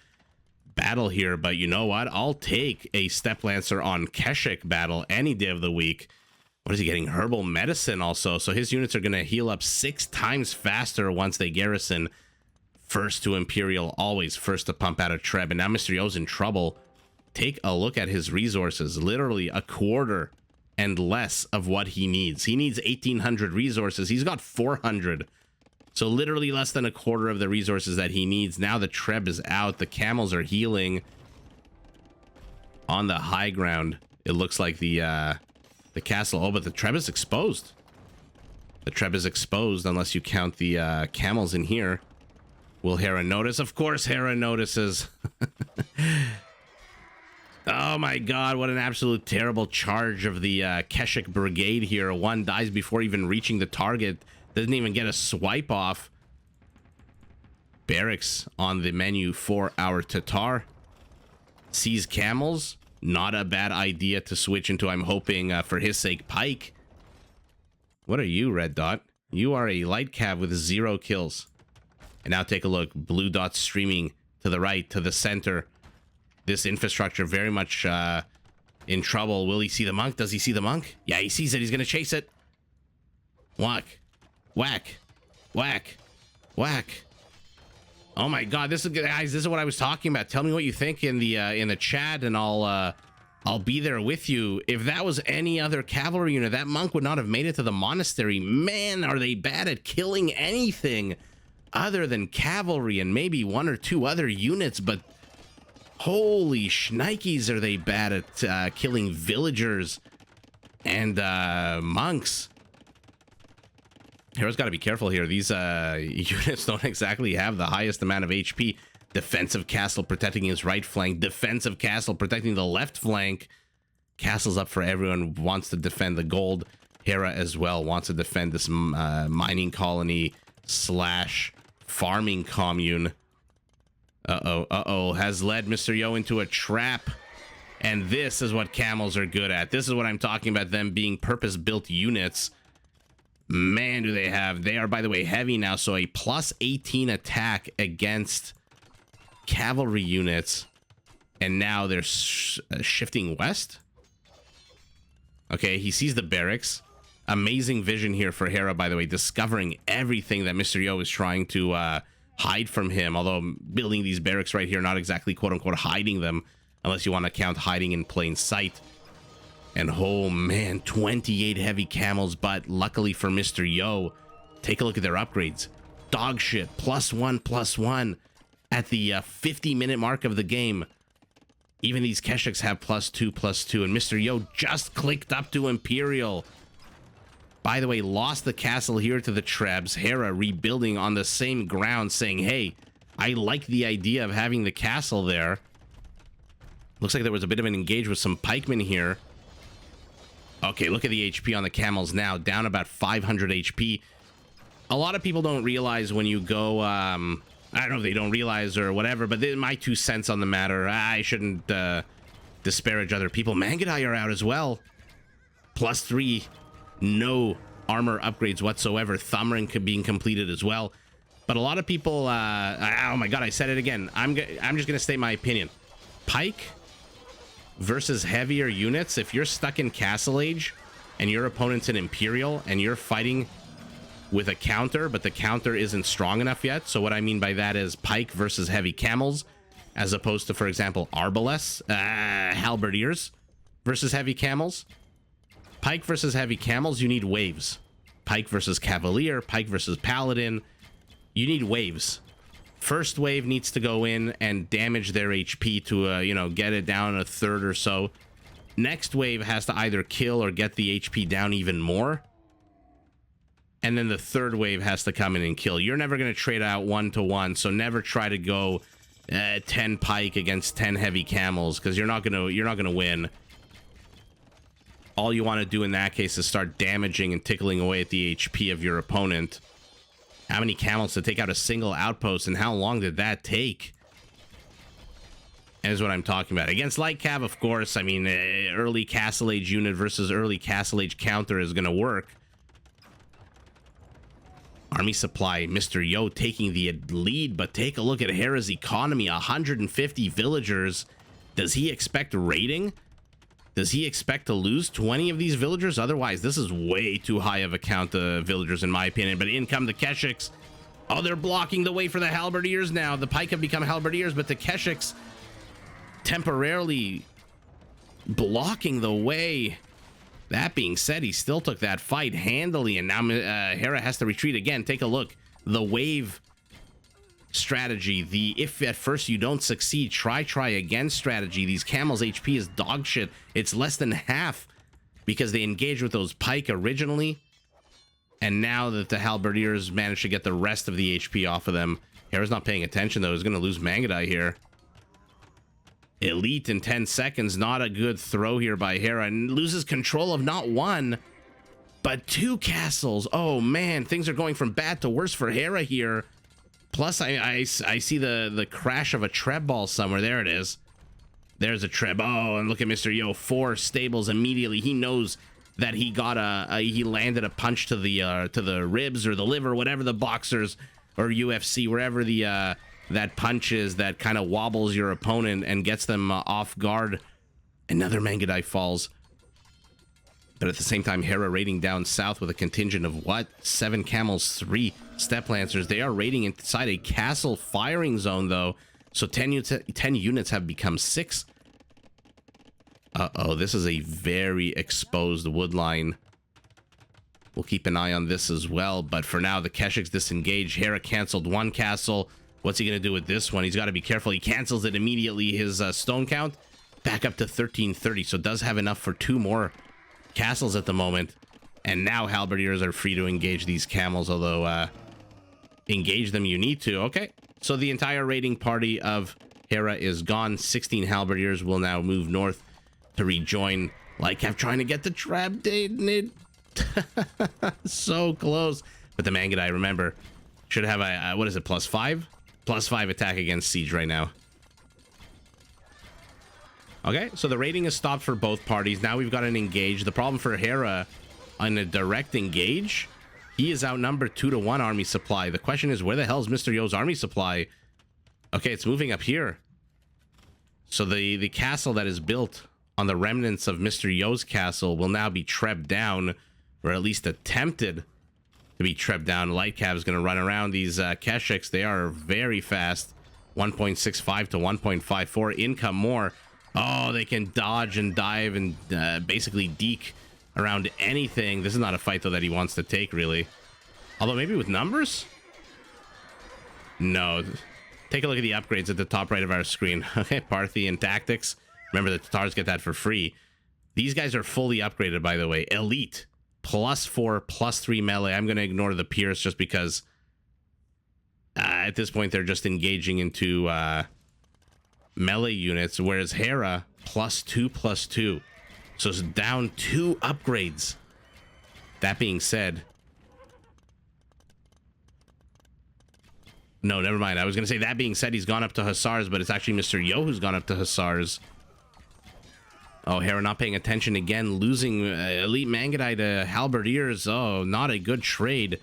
battle here, but you know what? I'll take a steppe lancer on Keshik battle any day of the week. What is he getting? Herbal medicine also. So his units are going to heal up 6 times faster once they garrison. First to Imperial, always first to pump out a Treb. And now Mr. Yo's in trouble. Take a look at his resources. Literally a quarter and less of what he needs. He needs 1,800 resources. He's got 400. So literally less than a quarter of the resources that he needs. Now the Treb is out. The camels are healing. On the high ground, it looks like the castle. Oh, but the Treb is exposed. The Treb is exposed unless you count the camels in here. Will Hera notice? Of course Hera notices. Oh my god, what an absolute terrible charge of the Keshik Brigade here. One dies before even reaching the target. Doesn't even get a swipe off. Barracks on the menu for our Tatar. Sees camels. Not a bad idea to switch into, I'm hoping, for his sake, pike. What are you, Red Dot? You are a light cav with 0 kills. And now take a look. Blue dots streaming to the right, to the center. This infrastructure very much in trouble. Will he see the monk? Does he see the monk? Yeah, he sees it. He's going to chase it. Whack. Whack. Whack. Whack. Oh my god, this is, guys, this is what I was talking about. Tell me what you think in the chat, and I'll be there with you. If that was any other cavalry unit, that monk would not have made it to the monastery. Man, are they bad at killing anything other than cavalry and maybe 1 or 2 other units, but holy shnikes, are they bad at killing villagers and monks. Hera's got to be careful here. These units don't exactly have the highest amount of HP. Defensive castle protecting his right flank. Defensive castle protecting the left flank. Castle's up for everyone. Wants to defend the gold. Hera as well wants to defend this mining colony / farming commune. Uh-oh. Has led Mr. Yo into a trap. And this is what camels are good at. This is what I'm talking about, them being purpose-built units. Man, do they have. They are, by the way, heavy now, so a plus 18 attack against cavalry units. And now they're shifting west. Okay, he sees the barracks. Amazing vision here for Hera, by the way, discovering everything that Mr. Yo is trying to hide from him. Although building these barracks right here, not exactly quote-unquote hiding them, unless you want to count hiding in plain sight. And oh man, 28 heavy camels, but luckily for Mr. Yo, take a look at their upgrades. Dog shit, +1/+1 at the 50-minute mark of the game. Even these Keshiks have +2/+2, and Mr. Yo just clicked up to Imperial. By the way, lost the castle here to the Trebs. Hera rebuilding on the same ground, saying, hey, I like the idea of having the castle there. Looks like there was a bit of an engage with some pikemen here. Okay, look at the HP on the camels now, down about 500 HP. A lot of people don't realize when you go, I don't know if they don't realize or whatever, but my 2 cents on the matter. I shouldn't disparage other people. Mangudai are out as well. +3, no armor upgrades whatsoever. Thumbring being completed as well. But a lot of people, oh my god, I said it again. I'm just going to state my opinion. Pike versus heavier units, if you're stuck in Castle Age and your opponent's an Imperial and you're fighting with a counter, but the counter isn't strong enough yet. So what I mean by that is pike versus heavy camels, as opposed to, for example, arbalest, halberdiers versus heavy camels. Pike versus heavy camels, you need waves. Pike versus cavalier, pike versus paladin, you need waves. First wave needs to go in and damage their HP to, you know, get it down a third or so. Next wave has to either kill or get the HP down even more. And then the third wave has to come in and kill. You're never going to trade out 1-to-1, so never try to go 10 pike against 10 heavy camels, because you're not gonna win. All you want to do in that case is start damaging and tickling away at the HP of your opponent. How many camels to take out a single outpost, and how long did that take? And is what I'm talking about. Against light cav, of course, I mean, early Castle Age unit versus early Castle Age counter is going to work. Army supply, Mr. Yo taking the lead, but take a look at Hera's economy. 150 villagers. Does he expect raiding? Does he expect to lose 20 of these villagers? Otherwise, this is way too high of a count of villagers, in my opinion. But in come the Keshiks. Oh, they're blocking the way for the halberdiers now. The pike have become halberdiers, but the Keshiks temporarily blocking the way. That being said, he still took that fight handily, and now Hera has to retreat again. Take a look. The wave strategy, the if at first you don't succeed, try again strategy. These camels HP is dog shit. It's less than half because they engaged with those pike originally, and now that the halberdiers managed to get the rest of the HP off of them. Hera's not paying attention though. He's going to lose Mangudai here. Elite in 10 seconds. Not a good throw here by Hera, and loses control of not one but 2 castles. Oh man, things are going from bad to worse for Hera here. Plus, I see the crash of a Treb ball somewhere. There it is. There's a Treb. Oh, and look at Mr. Yo. 4 stables immediately. He knows that he got he landed a punch to the ribs or the liver, whatever the boxers or UFC, wherever the that punch is that kind of wobbles your opponent and gets them off guard. Another Mangudai falls. But at the same time, Hera raiding down south with a contingent of what? 7 camels, 3 step lancers. They are raiding inside a castle firing zone, though. So 10 units have become 6. Uh-oh, this is a very exposed wood line. We'll keep an eye on this as well. But for now, the Keshiks disengage. Hera canceled 1 castle. What's he going to do with this one? He's got to be careful. He cancels it immediately. His stone count back up to 1330. So does have enough for 2 more castles at the moment. And now halberdiers are free to engage these camels, although engage them you need to. Okay, so the entire raiding party of Hera is gone. 16 halberdiers will now move north to rejoin Lycav, trying to get the trap date. So close. But the Mangudai, remember, should have a what is it, +5? +5 attack against siege right now. Okay, so the raiding has stopped for both parties. Now we've got an engage. The problem for Hera on a direct engage, He is outnumbered 2-1 army supply. The question is, where the hell is Mr. Yo's army supply? Okay, it's moving up here. So the castle that is built on the remnants of Mr. Yo's castle will now be trebbed down, or at least attempted to be trebbed down. Light Cav is going to run around these Keshiks. They are very fast. 1.65 to 1.54. Income more. Oh, they can dodge and dive and basically deke around anything. This is not a fight, though, that he wants to take, really. Although maybe with numbers? No. Take a look at the upgrades at the top right of our screen. Okay, Parthian tactics. Remember, the Tatars get that for free. These guys are fully upgraded, by the way. Elite. +4, +3 melee. I'm going to ignore the Pierce just because at this point they're just engaging into melee units, whereas Hera +2/+2. So it's down 2 upgrades. That being said, no, never mind. I was going to say that being said, he's gone up to Hussars, but it's actually Mr. Yo who's gone up to Hussars. Oh, Hera not paying attention again, losing Elite Mangudai to Halberdiers. Oh, not a good trade.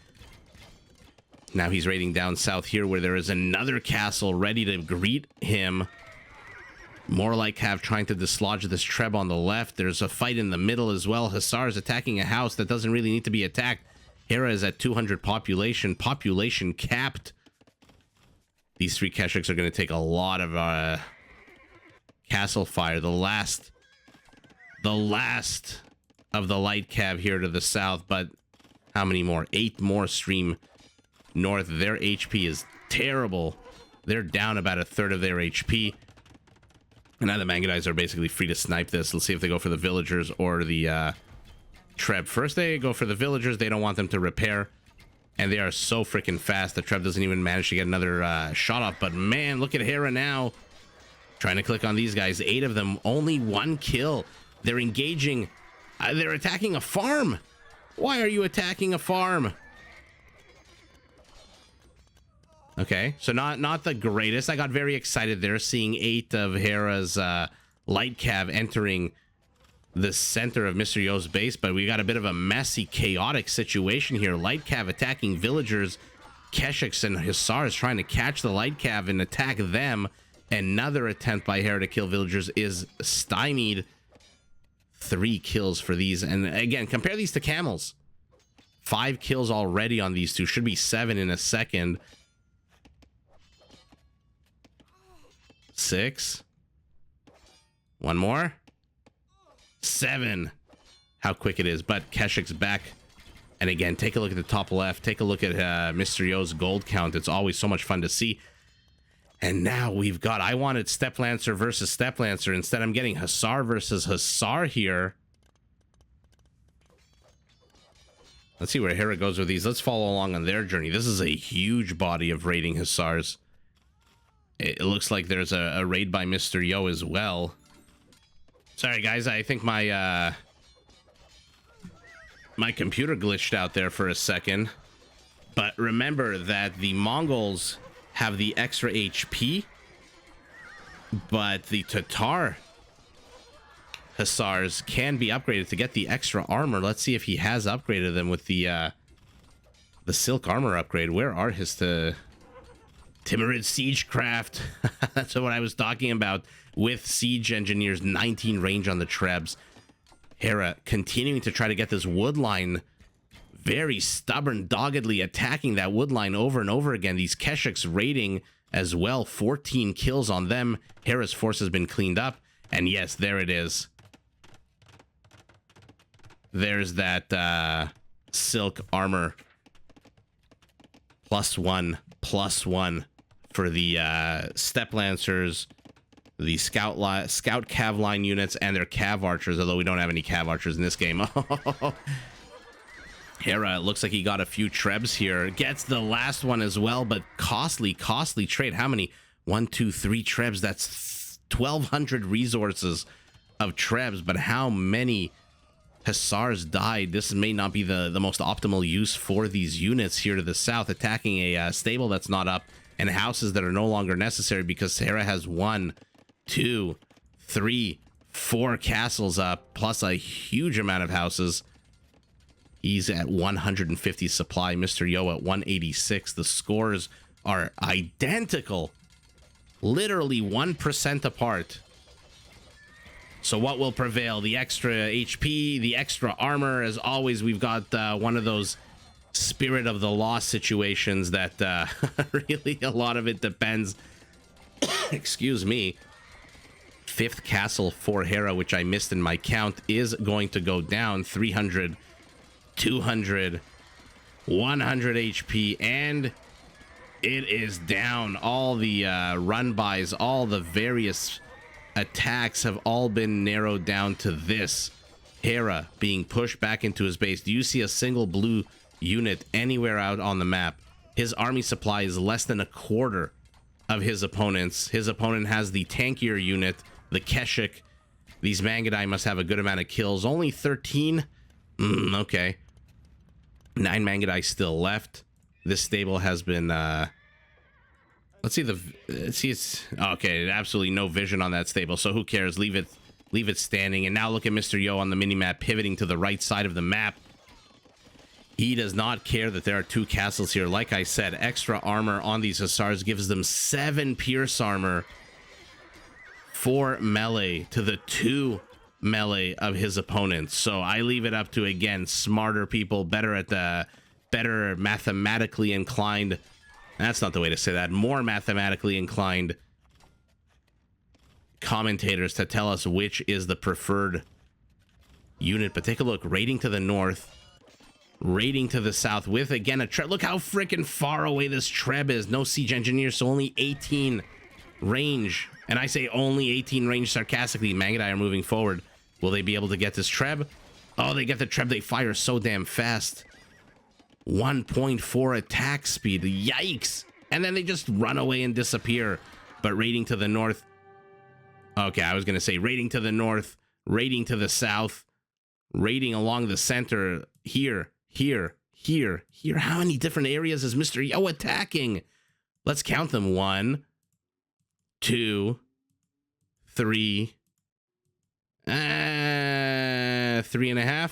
Now he's raiding down south here where there is another castle ready to greet him. More like trying to dislodge this Treb on the left. There's a fight in the middle as well. Hussars attacking a house that doesn't really need to be attacked. Hera is at 200 population. Population capped. These 3 Keshiks are going to take a lot of castle fire. The last of the light cav here to the south, but how many more? 8 more stream north. Their HP is terrible. They're down about a third of their HP. And now the Mangudais are basically free to snipe this. Let's see if they go for the villagers or the Treb. First, they go for the villagers. They don't want them to repair. And they are so freaking fast. The Treb doesn't even manage to get another shot off. But man, look at Hera now. Trying to click on these guys. 8 of them. Only 1 kill. They're engaging. They're attacking a farm. Why are you attacking a farm? Okay, so not the greatest. I got very excited there seeing 8 of Hera's light cav entering the center of Mr. Yo's base, but we got a bit of a messy, chaotic situation here. Light cav attacking villagers, Keshiks and Hussars trying to catch the light cav and attack them. Another attempt by Hera to kill villagers is stymied. 3 kills for these, and again, compare these to camels. 5 kills already on these two. Should be 7 in a second. 6. 1 more. 7. How quick it is. But Keshik's back. And again, take a look at the top left. Take a look at Mr. Yo's gold count. It's always so much fun to see. And now we've got, I wanted Step Lancer versus Step Lancer. Instead, I'm getting Hussar versus Hussar here. Let's see where Hera goes with these. Let's follow along on their journey. This is a huge body of raiding Hussars. It looks like there's a raid by Mr. Yo as well. Sorry, guys. I think my my computer glitched out there for a second. But remember that the Mongols have the extra HP, but the Tatar Hussars can be upgraded to get the extra armor. Let's see if he has upgraded them with the silk armor upgrade. Where are his Timorid Siegecraft? That's what I was talking about with Siege Engineers, 19 range on the Trebs. Hera continuing to try to get this wood line. Very stubborn, doggedly attacking that wood line over and over again. These Keshiks raiding as well. 14 kills on them. Hera's force has been cleaned up. And yes, there it is. There's that silk armor. +1/+1 for the Step Lancers, the Scout Cav line units, and their Cav Archers, although we don't have any Cav Archers in this game. Hera, it looks like he got a few Trebs here. Gets the last one as well, but costly trade. How many? 1, 2, 3 Trebs. That's 1,200 resources of Trebs, but how many Hussars died? This may not be the most optimal use for these units here to the south, attacking a stable that's not up and houses that are no longer necessary because Hera has 1, 2, 3, 4 castles up, plus a huge amount of houses. He's at 150 supply. Mr. Yo at 186. The scores are identical. Literally 1% apart. So what will prevail? The extra HP, the extra armor. As always, we've got one of those spirit of the lost situations that really a lot of it depends. Excuse me. 5th castle for Hera, which I missed in my count, is going to go down. 300, 200, 100 HP, and it is down. All the run-bys, all the various attacks have all been narrowed down to this. Hera being pushed back into his base. Do you see a single blue unit anywhere out on the map? His army supply is less than a quarter of his opponent's. His opponent has the tankier unit, the Keshik. These Mangudai must have a good amount of kills. Only 13? Okay. 9 Mangudai still left. This stable has been... let's see it's... Okay, absolutely no vision on that stable, so who cares? Leave it standing. And now look at Mr. Yo on the minimap pivoting to the right side of the map. He does not care that there are 2 castles here. Like I said, extra armor on these Hussars gives them 7 pierce armor, 4 melee to the 2 melee of his opponents. So I leave it up to, again, smarter people, better mathematically inclined. That's not the way to say that. More mathematically inclined commentators to tell us which is the preferred unit. But take a look. Raiding to the north, raiding to the south with, again, a Treb. Look how freaking far away this Treb is. No siege engineers, so only 18 range. And I say only 18 range sarcastically. Mangudai are moving forward. Will they be able to get this Treb? Oh, they get the Treb. They fire so damn fast. 1.4 attack speed. Yikes. And then they just run away and disappear. But raiding to the north. Okay, I was going to say raiding to the north, raiding to the south, raiding along the center. Here. How many different areas is Mr. Yo attacking? Let's count them. 1, 2, 3, 3.5.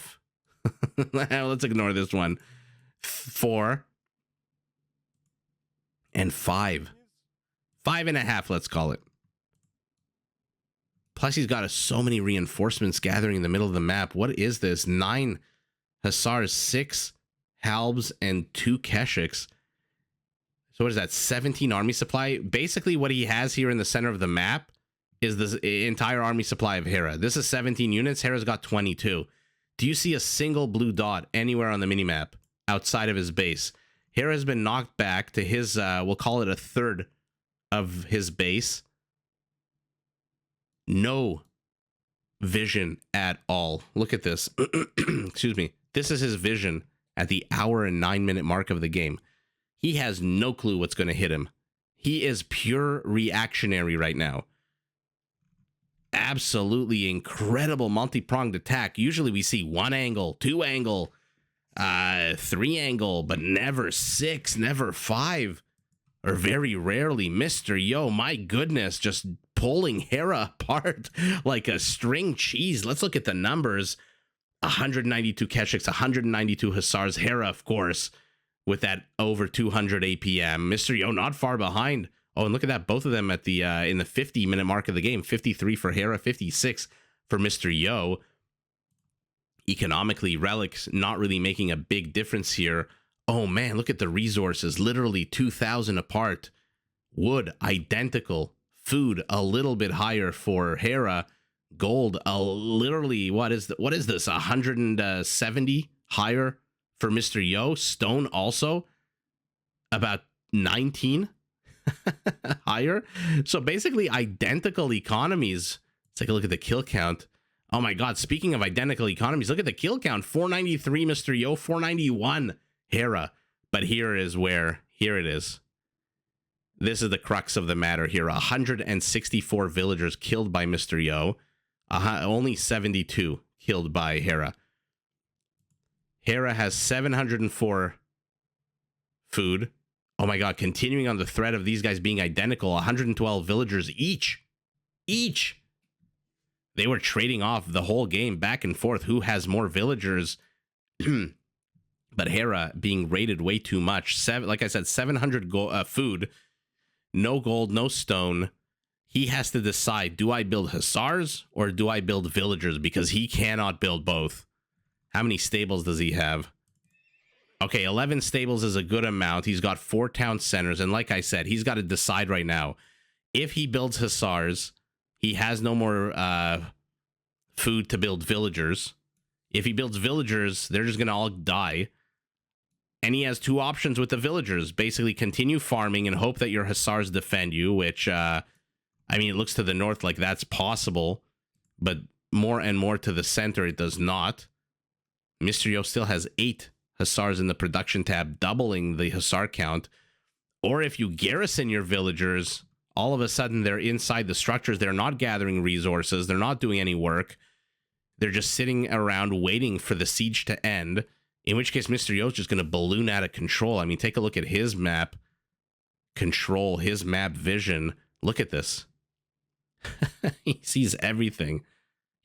Let's ignore this one. 4 and 5. 5.5, let's call it. Plus he's got so many reinforcements gathering in the middle of the map. What is this? 9 Hussars, 6 Halbs, and 2 Keshiks. So what is that? 17 army supply. Basically what he has here in the center of the map is the entire army supply of Hera. This is 17 units. Hera's got 22. Do you see a single blue dot anywhere on the minimap outside of his base? Hera has been knocked back to his, we'll call it a third of his base. No vision at all. Look at this. Excuse me. This is his vision at the hour and 9-minute mark of the game. He has no clue what's going to hit him. He is pure reactionary right now. Absolutely incredible multi-pronged attack. Usually we see 1 angle, 2 angle, 3 angle, but never 6, never 5, or very rarely Mr. Yo. My goodness, just pulling Hera apart like a string cheese. Let's look at the numbers. 192 Keshiks, 192 Hussars. Hera, of course, with that over 200 APM. Mr. Yo not far behind. Oh, and look at that. Both of them at the in the 50-minute mark of the game. 53 for Hera, 56 for Mr. Yo. Economically, Relics not really making a big difference here. Oh, man, look at the resources. Literally 2,000 apart. Wood, identical. Food, a little bit higher for Hera. Gold, literally, what is this? 170 higher for Mr. Yo. Stone also about 19 higher. So basically identical economies. Let's take a look at the kill count. Oh my god, speaking of identical economies, look at the kill count. 493 Mr. Yo, 491 Hera. But here it is. This is the crux of the matter here. 164 villagers killed by Mr. Yo. Only 72 killed by Hera. Hera has 704 food. Oh my god, continuing on the thread of these guys being identical, 112 villagers each. They were trading off the whole game back and forth. Who has more villagers? But Hera being raided way too much. Like I said, 700 food, no gold, no stone. He has to decide, do I build hussars or do I build villagers? Because he cannot build both. How many stables does he have? Okay, 11 stables is a good amount. He's got 4 town centers. And like I said, he's got to decide right now. If he builds hussars, he has no more food to build villagers. If he builds villagers, they're just going to all die. And he has 2 options with the villagers. Basically, continue farming and hope that your hussars defend you, which, I mean, it looks to the north like that's possible. But more and more to the center, it does not. Mr. Yo still has 8 hussars in the production tab, doubling the hussar count. Or if you garrison your villagers, all of a sudden they're inside the structures. They're not gathering resources. They're not doing any work. They're just sitting around waiting for the siege to end. In which case, Mr. Yo's just going to balloon out of control. I mean, take a look at his map control, his map vision. Look at this. He sees everything.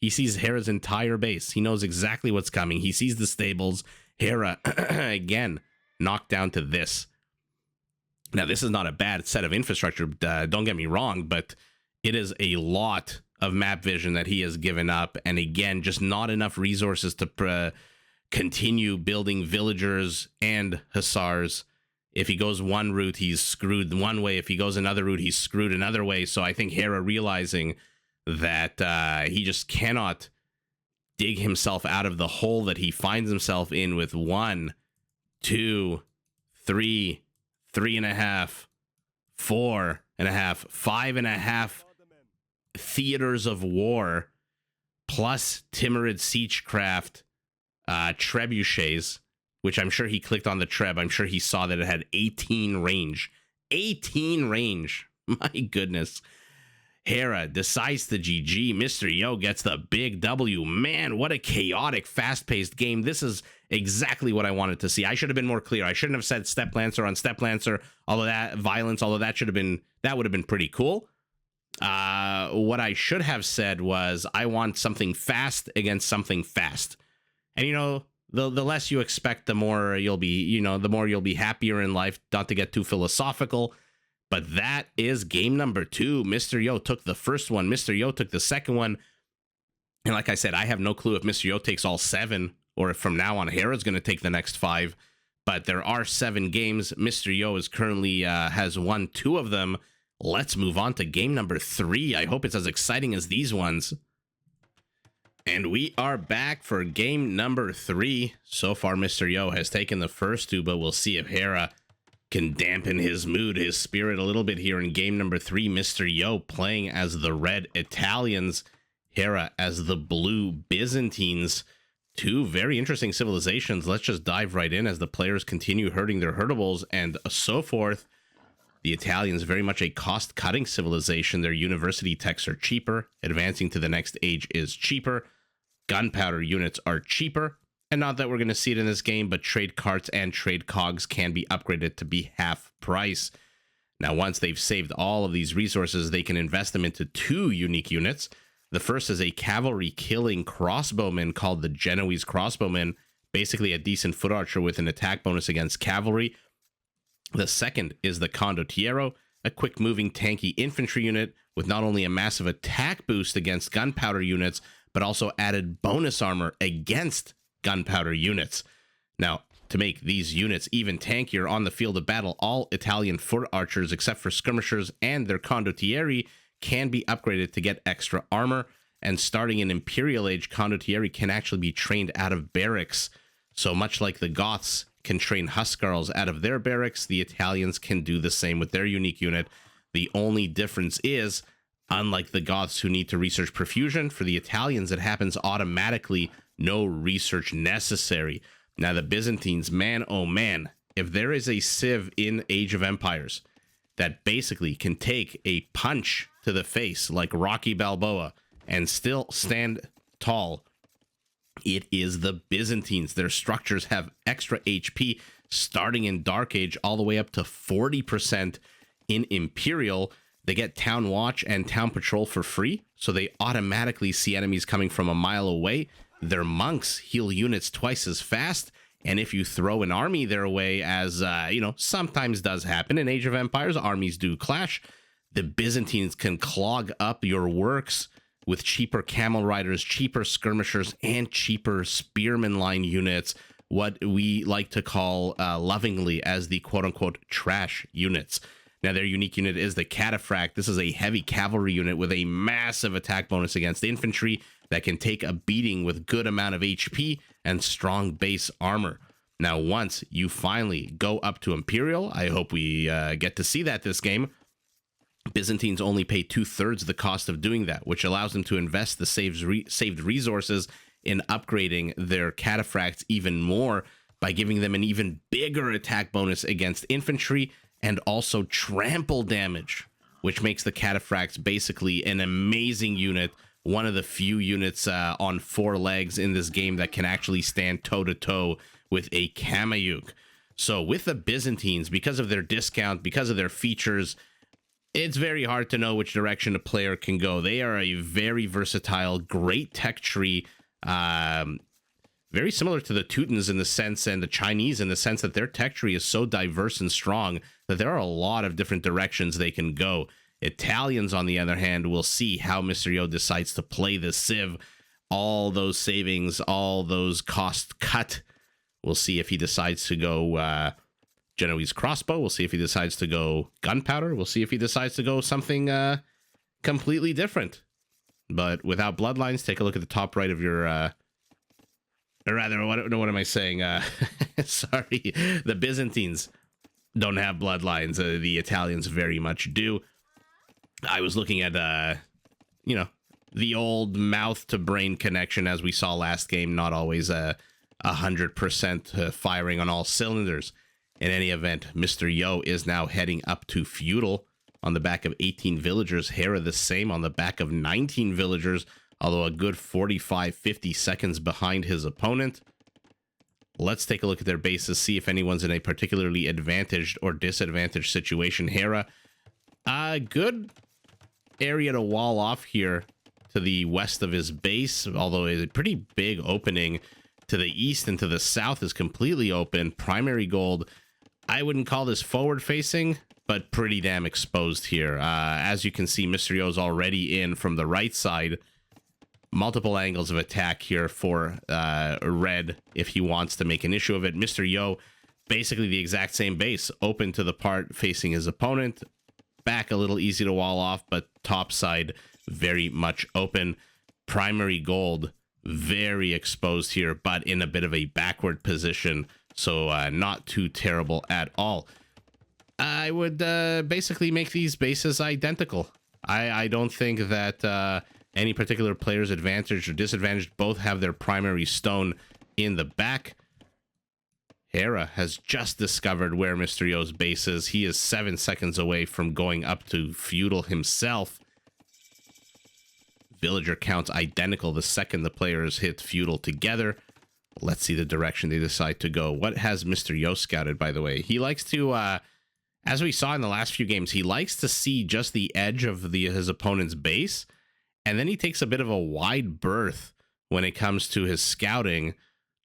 He sees Hera's entire base. He knows exactly what's coming. He sees the stables. Hera, again, knocked down to this. Now, this is not a bad set of infrastructure. Don't get me wrong, but it is a lot of map vision that he has given up. And again, just not enough resources to continue building villagers and hussars. If he goes one route, he's screwed one way. If he goes another route, he's screwed another way. So I think Hera realizing that he just cannot dig himself out of the hole that he finds himself in with 1, 2, 3, 3.5, 4.5, 5.5 theaters of war, plus Timurid siegecraft trebuchets, which I'm sure he clicked on the treb. I'm sure he saw that it had 18 range. 18 range. My goodness. Hera decides to GG. Mr. Yo gets the big W. Man, what a chaotic, fast-paced game. This is exactly what I wanted to see. I should have been more clear. I shouldn't have said Step Lancer on Step Lancer. All of that violence, all of that should have been, that would have been pretty cool. What I should have said was, I want something fast against something fast. And, you know, the less you expect, the more you'll be, you know, the more you'll be happier in life, not to get too philosophical. But that is game number 2. Mr. Yo took the first one. Mr. Yo took the second one. And like I said, I have no clue if Mr. Yo takes all 7 or if from now on Hera's going to take the next 5. But there are 7 games. Mr. Yo is currently has won 2 of them. Let's move on to game number 3. I hope it's as exciting as these ones. And we are back for game number 3. So far, Mr. Yo has taken the first 2, but we'll see if Hera can dampen his mood, his spirit a little bit here in game number 3. Mr. Yo playing as the red Italians, Hera as the blue Byzantines. 2 very interesting civilizations. Let's just dive right in as the players continue herding their herdables and so forth. The Italians, very much a cost-cutting civilization. Their university techs are cheaper. Advancing to the next age is cheaper. Gunpowder units are cheaper. And not that we're going to see it in this game, but trade carts and trade cogs can be upgraded to be half price. Now, once they've saved all of these resources, they can invest them into 2 unique units. The first is a cavalry killing crossbowman called the Genoese crossbowman, basically a decent foot archer with an attack bonus against cavalry. The second is the condottiero, a quick moving tanky infantry unit with not only a massive attack boost against gunpowder units, but also added bonus armor against gunpowder units. Now, to make these units even tankier on the field of battle, all Italian foot archers, except for skirmishers and their condottieri, can be upgraded to get extra armor. And starting in Imperial Age, condottieri can actually be trained out of barracks. So much like the Goths can train Huskarls out of their barracks, the Italians can do the same with their unique unit. The only difference is, unlike the Goths who need to research perfusion, for the Italians it happens automatically. No research necessary. Now, the Byzantines, man, oh man, if there is a civ in Age of Empires that basically can take a punch to the face like Rocky Balboa and still stand tall, it is the Byzantines. Their structures have extra HP starting in Dark Age all the way up to 40% in Imperial. They get Town Watch and Town Patrol for free, so they automatically see enemies coming from a mile away. Their monks heal units twice as fast, And if you throw an army their way, as sometimes does happen in Age of Empires, armies do clash. The Byzantines can clog up your works with cheaper camel riders, cheaper skirmishers, and cheaper spearman line units, what we like to call lovingly as the quote-unquote trash units. Now, their unique unit is the Cataphract. This is a heavy cavalry unit with a massive attack bonus against infantry that can take a beating with good amount of HP and strong base armor. Now, once you finally go up to Imperial, I hope we get to see that this game, Byzantines only pay 2/3 the cost of doing that, which allows them to invest the saved resources in upgrading their Cataphracts even more by giving them an even bigger attack bonus against infantry and also trample damage, which makes the Cataphracts basically an amazing unit, one of the few units on 4 legs in this game that can actually stand toe-to-toe with a Kamayuk. So with the Byzantines, because of their discount, because of their features, it's very hard to know which direction a player can go. They are a very versatile, great tech tree, very similar to the Teutons in the sense, and the Chinese in the sense that their tech tree is so diverse and strong that there are a lot of different directions they can go. Italians, on the other hand, will see how Mr. Yo decides to play the Civ. All those savings, all those costs cut. We'll see if he decides to go Genoese crossbow. We'll see if he decides to go gunpowder. We'll see if he decides to go something completely different. But without bloodlines, take a look at the top right of your... or rather, what am I saying? Sorry, the Byzantines don't have bloodlines. The Italians very much do. I was looking at, the old mouth-to-brain connection, as we saw last game, not always 100% firing on all cylinders. In any event, Mr. Yo is now heading up to feudal on the back of 18 villagers. Hera the same on the back of 19 villagers, although a good 45-50 seconds behind his opponent. Let's take a look at their bases, see if anyone's in a particularly advantaged or disadvantaged situation. Hera, a good area to wall off here to the west of his base, although a pretty big opening to the east and to the south is completely open. Primary gold, I wouldn't call this forward facing, but pretty damn exposed here. As you can see, Mr. Yo's already in from the right side. Multiple angles of attack here for red if he wants to make an issue of it. Mr. Yo, basically the exact same base, open to the part facing his opponent. Back a little easy to wall off, but top side very much open. Primary gold, very exposed here, but in a bit of a backward position, so not too terrible at all. I would basically make these bases identical. I don't think that any particular player's advantage or disadvantage. Both have their primary stone in the back. Hera has just discovered where Mr. Yo's base is. He is 7 seconds away from going up to feudal himself. Villager counts identical the second the players hit feudal together. Let's see the direction they decide to go. What has Mr. Yo scouted, by the way? He likes to, as we saw in the last few games, he likes to see just the edge of his opponent's base, and then he takes a bit of a wide berth when it comes to his scouting.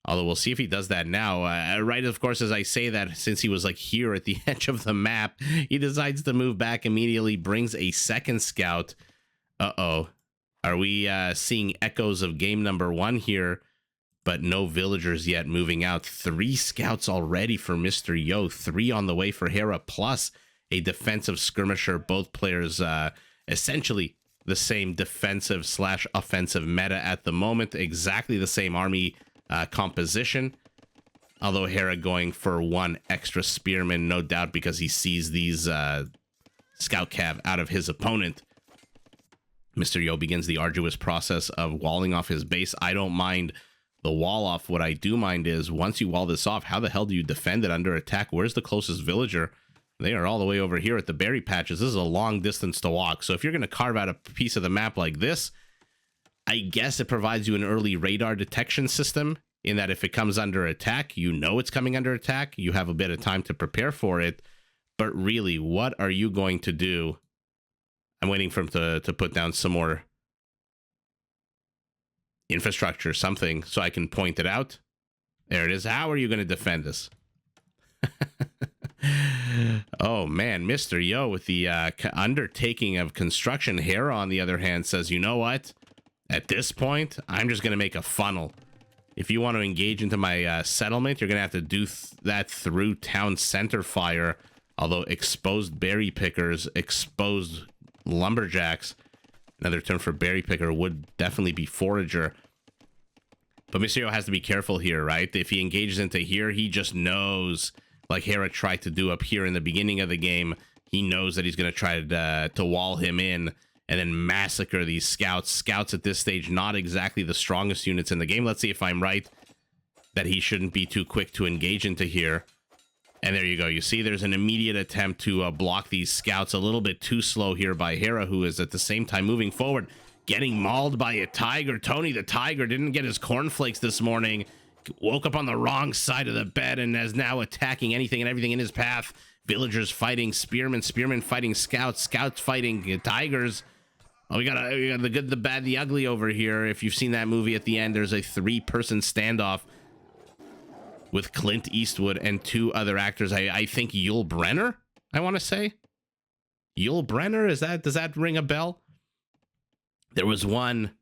Although we'll see if he does that now. Right, of course, as I say that, since he was like here at the edge of the map, he decides to move back immediately, brings a second scout. Uh-oh. Are we seeing echoes of game number 1 here? But no villagers yet moving out. 3 scouts already for Mr. Yo. 3 on the way for Hera, plus a defensive skirmisher. Both players essentially the same defensive / offensive meta at the moment. Exactly the same army composition. Although Hera going for 1 extra spearman, no doubt, because he sees these scout cav out of his opponent. Mr. Yo begins the arduous process of walling off his base. I don't mind the wall off. What I do mind is, once you wall this off, how the hell do you defend it under attack? Where's the closest villager? They are all the way over here at the berry patches. This is a long distance to walk. So if you're going to carve out a piece of the map like this, I guess it provides you an early radar detection system, in that if it comes under attack, you know it's coming under attack. You have a bit of time to prepare for it. But really, what are you going to do? I'm waiting for him to put down some more infrastructure, something, so I can point it out. There it is. How are you going to defend this? Oh, man. Mr. Yo with the undertaking of construction. Hera, on the other hand, says, you know what? At this point, I'm just going to make a funnel. If you want to engage into my settlement, you're going to have to do that through town center fire. Although exposed berry pickers, exposed lumberjacks, another term for berry picker would definitely be forager. But Mysterio has to be careful here, right? If he engages into here, he just knows, like Hera tried to do up here in the beginning of the game, he knows that he's going to try to wall him in and then massacre these scouts. Scouts at this stage, not exactly the strongest units in the game. Let's see if I'm right that he shouldn't be too quick to engage into here. And there you go. You see there's an immediate attempt to block these scouts. A little bit too slow here by Hera, who is at the same time moving forward, getting mauled by a tiger. Tony the tiger didn't get his cornflakes this morning. Woke up on the wrong side of the bed and is now attacking anything and everything in his path. Villagers fighting spearmen, spearmen fighting scouts, scouts fighting tigers. Oh, we got the good, the bad, the ugly over here. If you've seen that movie, at the end, there's a 3-person standoff with Clint Eastwood and 2 other actors. I think Yul Brynner, I want to say. Yul Brynner, does that ring a bell? There was one,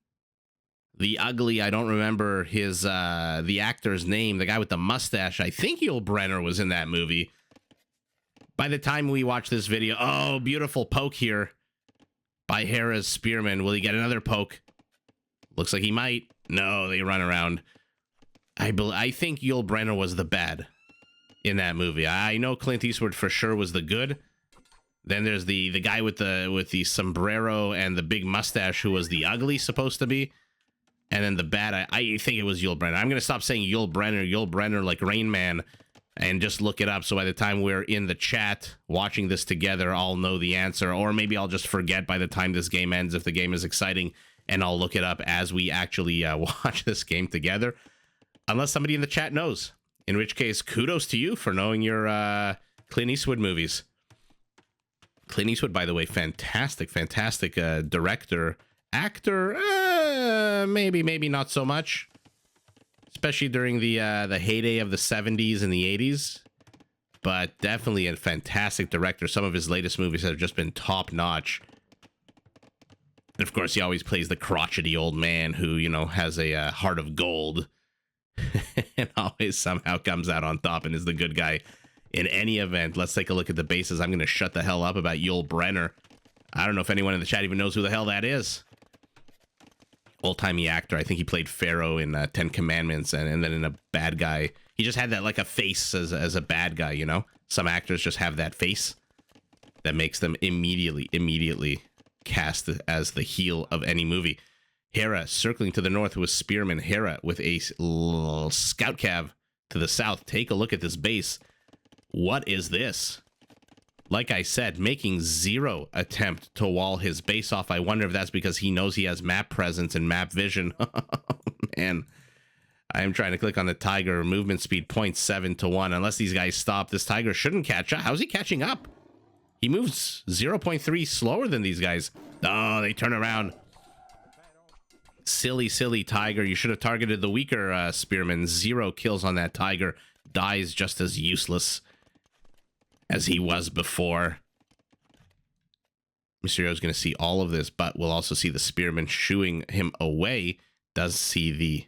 the ugly, I don't remember his the actor's name, the guy with the mustache. I think Yul Brynner was in that movie. By the time we watch this video, oh, beautiful poke here by Hera's spearman. Will he get another poke? Looks like he might. No, they run around. I think Yul Brynner was the bad in that movie. I know Clint Eastwood for sure was the good. Then there's the guy with the sombrero and the big mustache who was the ugly supposed to be. And then the bad, I think it was Yul Brynner. I'm going to stop saying Yul Brynner like Rain Man, and just look it up. So by the time we're in the chat watching this together, I'll know the answer. Or maybe I'll just forget by the time this game ends if the game is exciting, and I'll look it up as we actually watch this game together. Unless somebody in the chat knows. In which case, kudos to you for knowing your Clint Eastwood movies. Clint Eastwood, by the way, fantastic director. Actor, maybe not so much. Especially during the heyday of the 70s and the 80s. But definitely a fantastic director. Some of his latest movies have just been top-notch. And of course, he always plays the crotchety old man who, you know, has a heart of gold. And always somehow comes out on top and is the good guy in any event. Let's take a look at the bases. I'm going to shut the hell up about Yul Brynner. I don't know if anyone in the chat even knows who the hell that is. Old-timey actor. I think he played Pharaoh in 10 Commandments and then in a bad guy. He just had that like a face as a bad guy, you know? Some actors just have that face that makes them immediately cast as the heel of any movie. Hera circling to the north with spearmen. Hera with a scout cav to the south. Take a look at this base. What is this? Like I said, making zero attempt to wall his base off. I wonder if that's because he knows he has map presence and map vision. Man, I am trying to click on the tiger. Movement speed 0.7 to 1. Unless these guys stop, this tiger shouldn't catch up. How's he catching up? He moves 0.3 slower than these guys. Oh, they turn around. Silly tiger. You should have targeted the weaker spearman. 0 kills on that tiger. Dies just as useless as he was before. Mysterio's going to see all of this, but we'll also see the spearman shooing him away. Does see the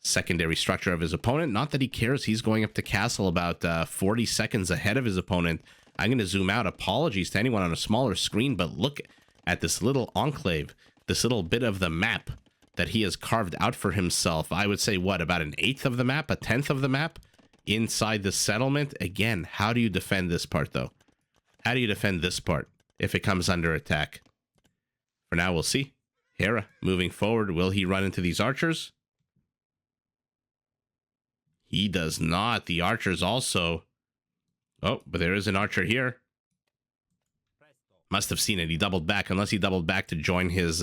secondary structure of his opponent. Not that he cares. He's going up to castle about 40 seconds ahead of his opponent. I'm going to zoom out. Apologies to anyone on a smaller screen, but look at this little enclave, this little bit of the map that he has carved out for himself. I would say, what, about an 1/8 of the map, a 10th of the map inside the settlement? Again, how do you defend this part, though? How do you defend this part if it comes under attack? For now, we'll see. Hera moving forward. Will he run into these archers? He does not. The archers also. Oh, but there is an archer here. Must have seen it. He doubled back, unless he doubled back to join his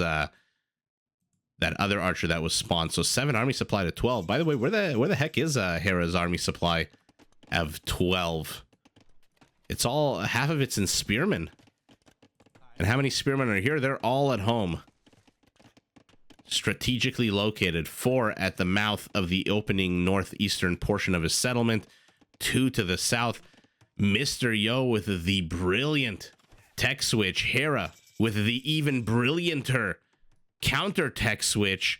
that other archer that was spawned. So 7 army supply to 12. By the way, where the heck is Hera's army supply of 12? It's all, half of it's in spearmen. And how many spearmen are here? They're all at home. strategically located, 4 at the mouth of the opening northeastern portion of his settlement, 2 to the south. Mr. Yo with the brilliant tech switch, Hera with the even brillianter counter tech switch.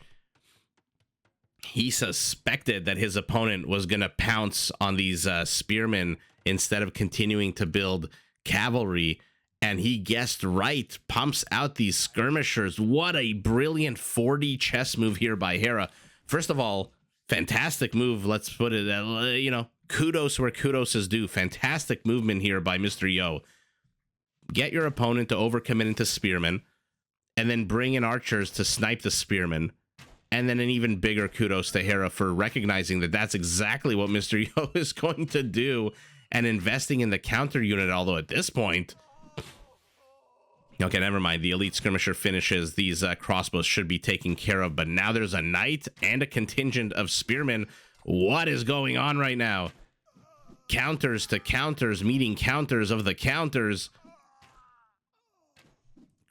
He suspected that his opponent was going to pounce on these spearmen instead of continuing to build cavalry, and he guessed right. Pumps out these skirmishers. What a brilliant 4D chess move here by Hera. First of all, fantastic move. Let's put it, kudos where kudos is due. Fantastic movement here by Mr. Yo. Get your opponent to overcommit into spearmen, and then bring in archers to snipe the spearmen. And then an even bigger kudos to Hera for recognizing that that's exactly what Mr. Yo is going to do and investing in the counter unit. Although at this point, okay, never mind. The elite skirmisher finishes. These crossbows should be taken care of. But now there's a knight and a contingent of spearmen. What is going on right now? Counters to counters, meeting counters of the counters.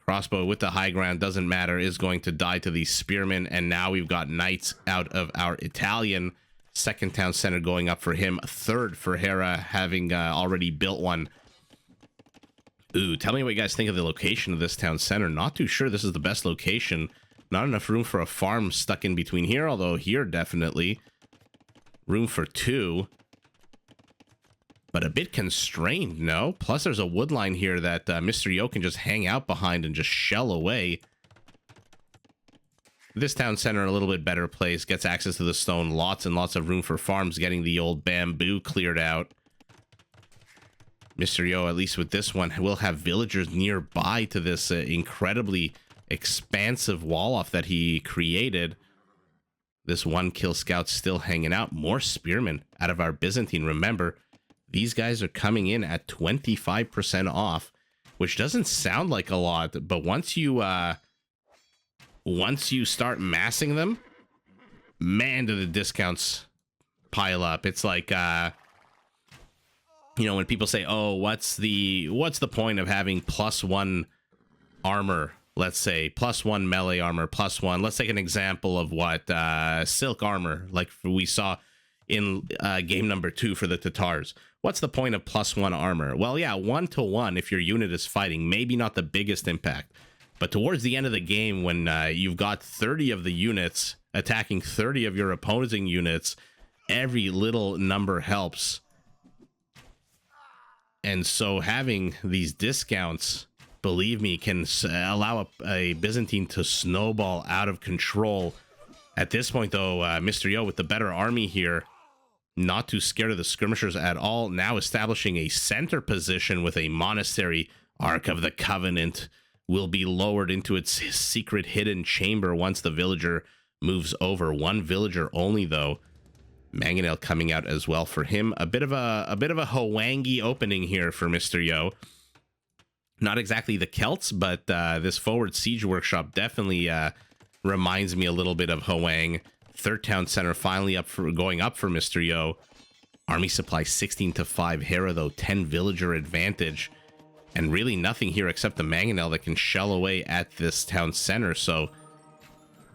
Crossbow with the high ground, doesn't matter, is going to die to these spearmen. And now we've got knights out of our Italian. Second town center going up for him. Third for Hera, having already built one. Ooh, tell me what you guys think of the location of this town center. Not too sure this is the best location. Not enough room for a farm stuck in between here, although here definitely room for 2. But a bit constrained, no? Plus there's a wood line here that Mr. Yo can just hang out behind and just shell away. This town center a little bit better place. Gets access to the stone. Lots and lots of room for farms. Getting the old bamboo cleared out. Mr. Yo, at least with this one, will have villagers nearby to this incredibly expansive wall off that he created. This one kill scout still hanging out. More spearmen out of our Byzantine. Remember, these guys are coming in at 25% off, which doesn't sound like a lot, but once you start massing them, man, do the discounts pile up. It's like when people say, "Oh, what's the point of having +1 armor?" Let's say +1 melee armor, +1. Let's take an example of what silk armor, like we saw in game number 2 for the Tatars. What's the point of +1 armor? Well, yeah, 1-to-1 if your unit is fighting, maybe not the biggest impact. But towards the end of the game, when you've got 30 of the units attacking 30 of your opposing units, every little number helps. And so having these discounts, believe me, can allow a Byzantine to snowball out of control. At this point, though, Mr. Yo with the better army here, not too scared of the skirmishers at all. Now establishing a center position with a monastery. Ark of the Covenant will be lowered into its secret hidden chamber once the villager moves over. One villager only, though. Mangonel coming out as well for him. A bit of a Hwangi opening here for Mr. Yo. Not exactly the Celts, but this forward siege workshop definitely reminds me a little bit of Hwang. Third town center finally going up for Mr. Yo. Army supply 16-5. Hera, though, 10 villager advantage. And really nothing here except the Mangonel that can shell away at this town center. So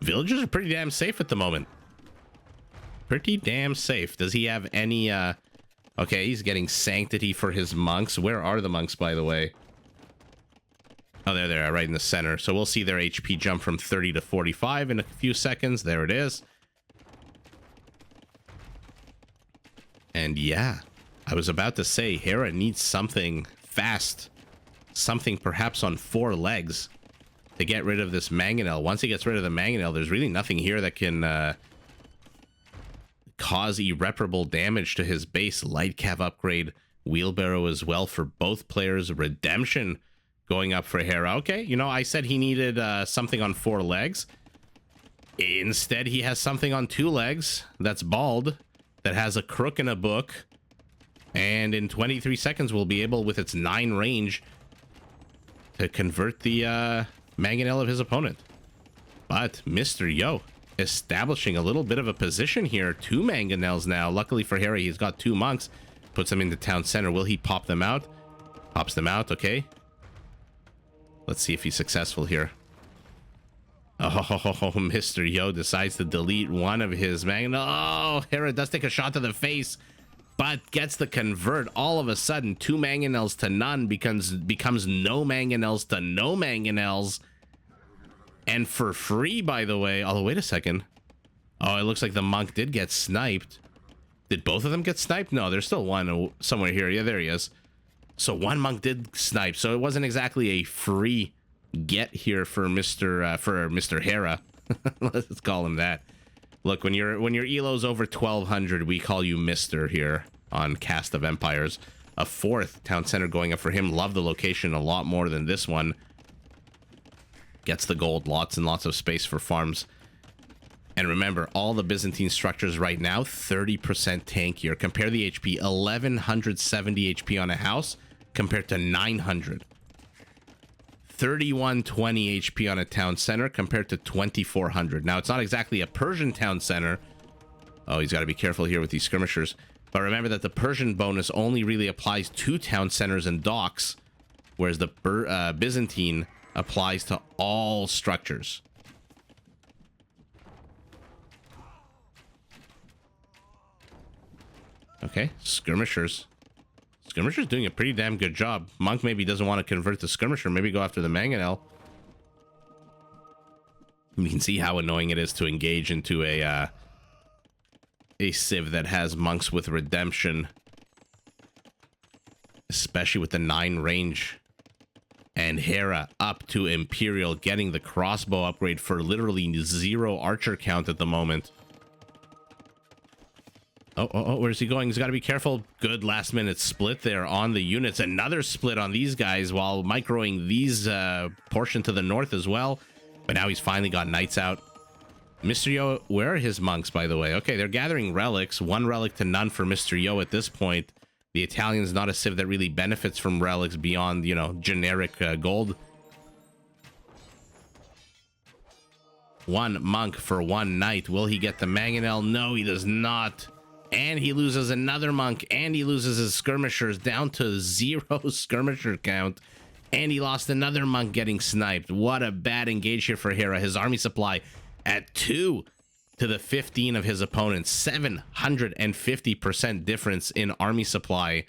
villagers are pretty damn safe at the moment. Pretty damn safe. Does he have any... Okay, he's getting sanctity for his monks. Where are the monks, by the way? Oh, there they are, right in the center. So we'll see their HP jump from 30 to 45 in a few seconds. There it is. And yeah, I was about to say, Hera needs something fast. Something perhaps on 4 legs to get rid of this Mangonel. Once he gets rid of the Mangonel, there's really nothing here that can cause irreparable damage to his base. Light cav upgrade, wheelbarrow as well for both players. Redemption going up for Hera. Okay, I said he needed something on 4 legs. Instead, he has something on 2 legs that's bald, that has a crook in a book, and in 23 seconds will be able, with its 9 range, to convert the Mangonel of his opponent. But Mr. Yo establishing a little bit of a position here. 2 Mangonels now. Luckily for Hera, he's got 2 monks. Puts them in the town center. Will he pop them out? Pops them out, okay. Let's see if he's successful here. Oh, Mr. Yo decides to delete one of his mangonels. Oh, Hera does take a shot to the face, but gets the convert. All of a sudden, 2 mangonels to none becomes no mangonels to no mangonels. And for free, by the way. Oh, wait a second. Oh, it looks like the monk did get sniped. Did both of them get sniped? No, there's still one somewhere here. Yeah, there he is. So one monk did snipe. So it wasn't exactly a free get here for Mr. Hera. Let's call him that. Look, when your elo's over 1200, we call you Mr. here on Cast of Empires. A 4th town center going up for him. Love the location a lot more than this one. Gets the gold, lots and lots of space for farms. And remember, all the Byzantine structures right now, 30% tankier. Compare the HP, 1170 HP on a house compared to 900. 3120 HP on a town center compared to 2400. Now, it's not exactly a Persian town center. Oh, he's got to be careful here with these skirmishers. But remember that the Persian bonus only really applies to town centers and docks, whereas the Byzantine applies to all structures. Okay, skirmishers. Skirmisher's doing a pretty damn good job. Monk maybe doesn't want to convert the skirmisher. Maybe go after the mangonel. You can see how annoying it is to engage into a civ that has monks with redemption. Especially with the 9 range. And Hera up to Imperial, getting the crossbow upgrade for literally 0 archer count at the moment. Oh, where's he going? He's got to be careful. Good last minute split there on the units. Another split on these guys while microing these portion to the north as well. But now he's finally got knights out. Mr. Yo, where are his monks, by the way? Okay, they're gathering relics. 1 relic to none for Mr. Yo at this point. The Italian's not a civ that really benefits from relics beyond, you know, generic gold. 1 monk for 1 knight. Will he get the mangonel? No, he does not. And he loses another monk, and he loses his skirmishers down to 0 skirmisher count. And he lost another monk getting sniped. What a bad engage here for Hera. His army supply at 2 to the 15 of his opponents. 750% difference in army supply.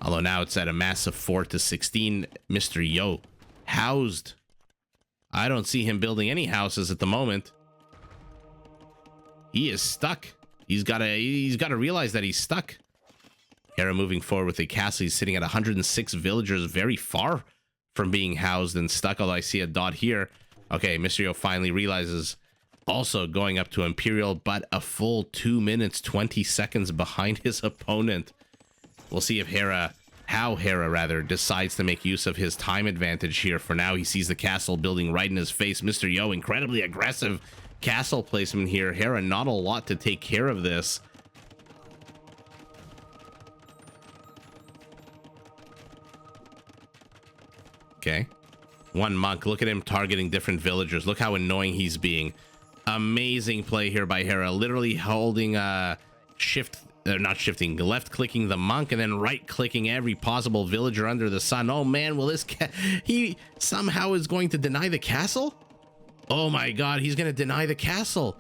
Although now it's at a massive 4 to 16. Mr. Yo, housed. I don't see him building any houses at the moment. He is stuck. He's got to realize that he's stuck. Hera moving forward with a castle. He's sitting at 106 villagers, very far from being housed and stuck, although I see a dot here. Okay, Mr. Yo finally realizes, also going up to Imperial, but a full 2 minutes, 20 seconds behind his opponent. We'll see if how Hera decides to make use of his time advantage here. For now, he sees the castle building right in his face. Mr. Yo, incredibly aggressive castle placement here. Hera, not a lot to take care of this. Okay. 1 monk. Look at him targeting different villagers. Look how annoying he's being. Amazing play here by Hera. Literally holding not shifting, left clicking the monk and then right clicking every possible villager under the sun. Oh man, will this he somehow is going to deny the castle? Oh my god, he's going to deny the castle.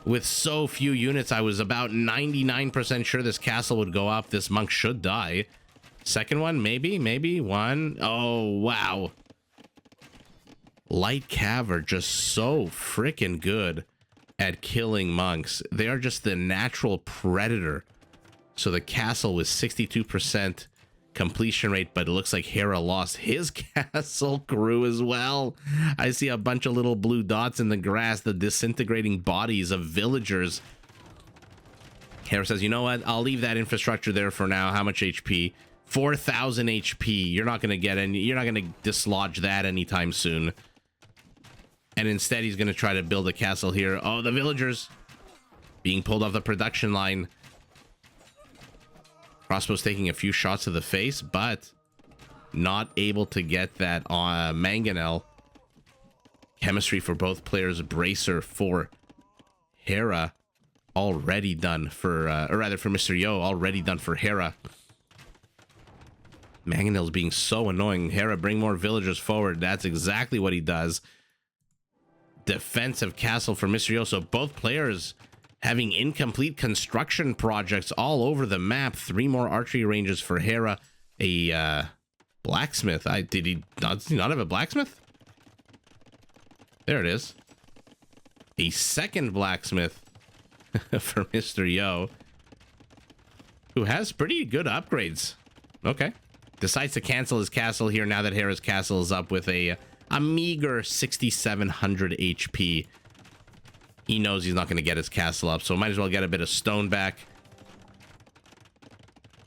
With so few units, I was about 99% sure this castle would go up. This monk should die. Second one, maybe 1. Oh, wow. Light cav are just so freaking good at killing monks. They are just the natural predator. So the castle was 62% completion rate, but it looks like Hera lost his castle crew as well. I see a bunch of little blue dots in the grass, the disintegrating bodies of villagers. Hera says, you know what? I'll leave that infrastructure there for now. How much HP? 4,000 HP. You're not going to get any, you're not going to dislodge that anytime soon. And instead, he's going to try to build a castle here. Oh, the villagers being pulled off the production line. Crossbow's taking a few shots to the face, but not able to get that mangonel. Chemistry for both players. Bracer for Hera. Already done for, or rather for Mr. Yo, already done for Hera. Mangonel's being so annoying. Hera, bring more villagers forward. That's exactly what he does. defensive castle for Mr. Yo. So both players having incomplete construction projects all over the map. 3 more archery ranges for Hera. A blacksmith. Does he not have a blacksmith? There it is. A second blacksmith for Mr. Yo, who has pretty good upgrades. Okay. Decides to cancel his castle here now that Hera's castle is up with a meager 6,700 HP. He knows he's not going to get his castle up, so might as well get a bit of stone back.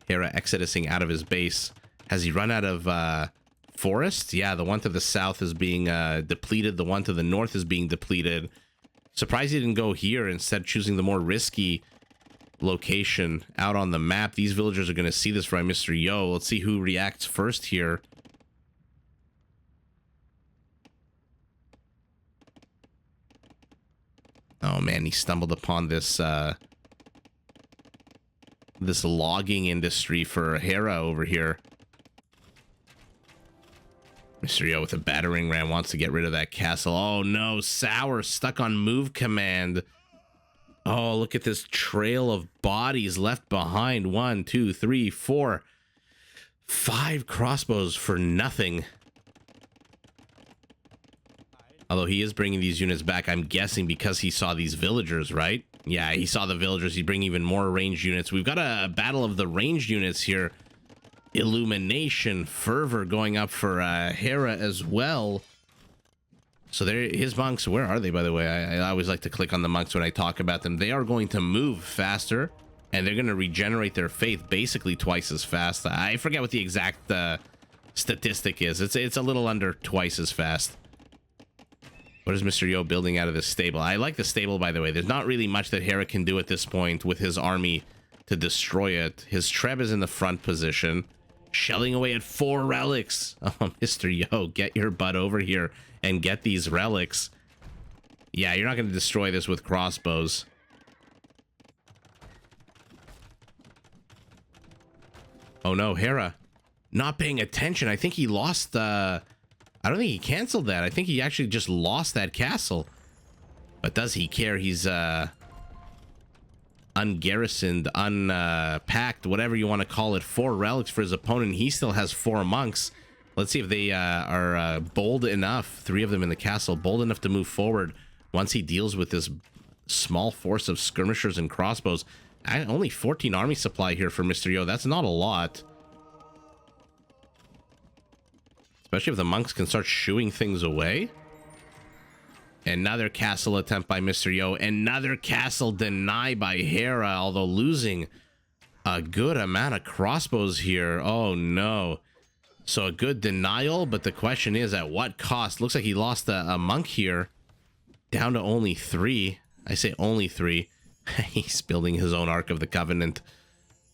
Hera exodusing out of his base. Has he run out of forests? Yeah, the one to the south is being depleted. The one to the north is being depleted. Surprised he didn't go here, instead choosing the more risky location out on the map. These villagers are going to see this from Mr. Yo. Let's see who reacts first here. Oh man, he stumbled upon this this logging industry for Hera over here. Mr. Yo with a battering ram wants to get rid of that castle. Oh no, Sour stuck on move command. Oh, look at this trail of bodies left behind. 1, 2, 3, 4, 5 crossbows for nothing. Although he is bringing these units back, I'm guessing because he saw these villagers, right? Yeah, he saw the villagers. He'd bring even more ranged units. We've got a battle of the ranged units here. Illumination, Fervor going up for Hera as well. So there, his monks, where are they, by the way? I always like to click on the monks when I talk about them. They are going to move faster, and they're going to regenerate their faith basically twice as fast. I forget what the exact statistic is. It's a little under twice as fast. What is Mr. Yo building out of this stable? I like the stable, by the way. There's not really much that Hera can do at this point with his army to destroy it. His Treb is in the front position, shelling away at 4 relics. Oh, Mr. Yo, get your butt over here and get these relics. Yeah, you're not going to destroy this with crossbows. Oh no, Hera not paying attention. I think he lost I don't think he canceled that. I think he actually just lost that castle. But does he care? He's ungarrisoned, unpacked, whatever you want to call it. 4 relics for his opponent. He still has 4 monks. Let's see if they are bold enough, 3 of them in the castle, bold enough to move forward once he deals with this small force of skirmishers and crossbows. Only 14 army supply here for Mr. Yo. That's not a lot. Especially if the monks can start shooing things away. Another castle attempt by Mr. Yo. Another castle deny by Hera, although losing a good amount of crossbows here. Oh no. So a good denial, but the question is at what cost? Looks like he lost a monk here. Down to only 3. I say only 3. He's building his own Ark of the Covenant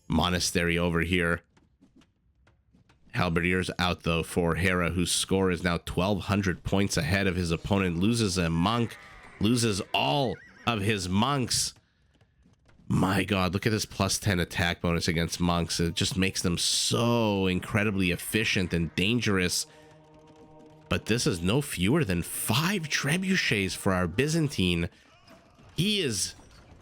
monastery over here. Halberdiers out though for Hera, whose score is now 1,200 points ahead of his opponent. Loses a monk, loses all of his monks. My god, look at this plus 10 attack bonus against monks. It just makes them so incredibly efficient and dangerous. But this is no fewer than 5 trebuchets for our Byzantine. He is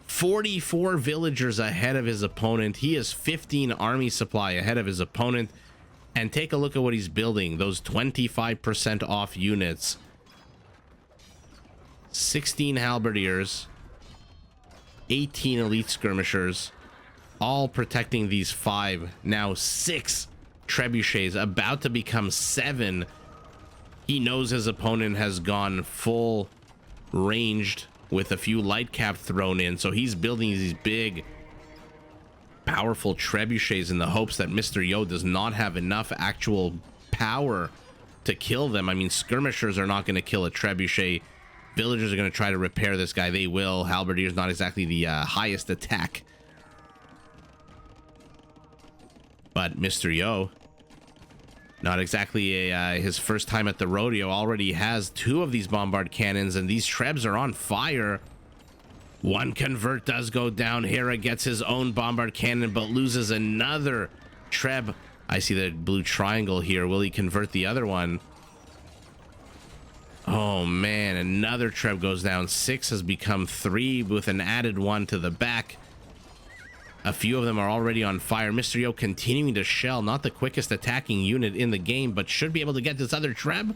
44 villagers ahead of his opponent. He is 15 army supply ahead of his opponent. And take a look at what he's building. Those 25% off units. 16 halberdiers. 18 elite skirmishers. All protecting these 5. Now 6 trebuchets. About to become 7. He knows his opponent has gone full ranged with a few light cap thrown in. So he's building these big, powerful trebuchets in the hopes that Mr. Yo does not have enough actual power to kill them. I mean, skirmishers are not going to kill a trebuchet. Villagers are going to try to repair this guy. They will. Halberdier's not exactly the highest attack. But Mr. Yo, not exactly his first time at the rodeo, already has 2 of these bombard cannons, and these trebs are on fire. 1 convert does go down. Hera gets his own bombard cannon, but loses another treb. I see the blue triangle here. Will he convert the other one? Oh man, another Treb goes down. 6 has become 3 with an added 1 to the back. A few of them are already on fire. Mr. Yo continuing to shell. Not the quickest attacking unit in the game, but should be able to get this other Treb.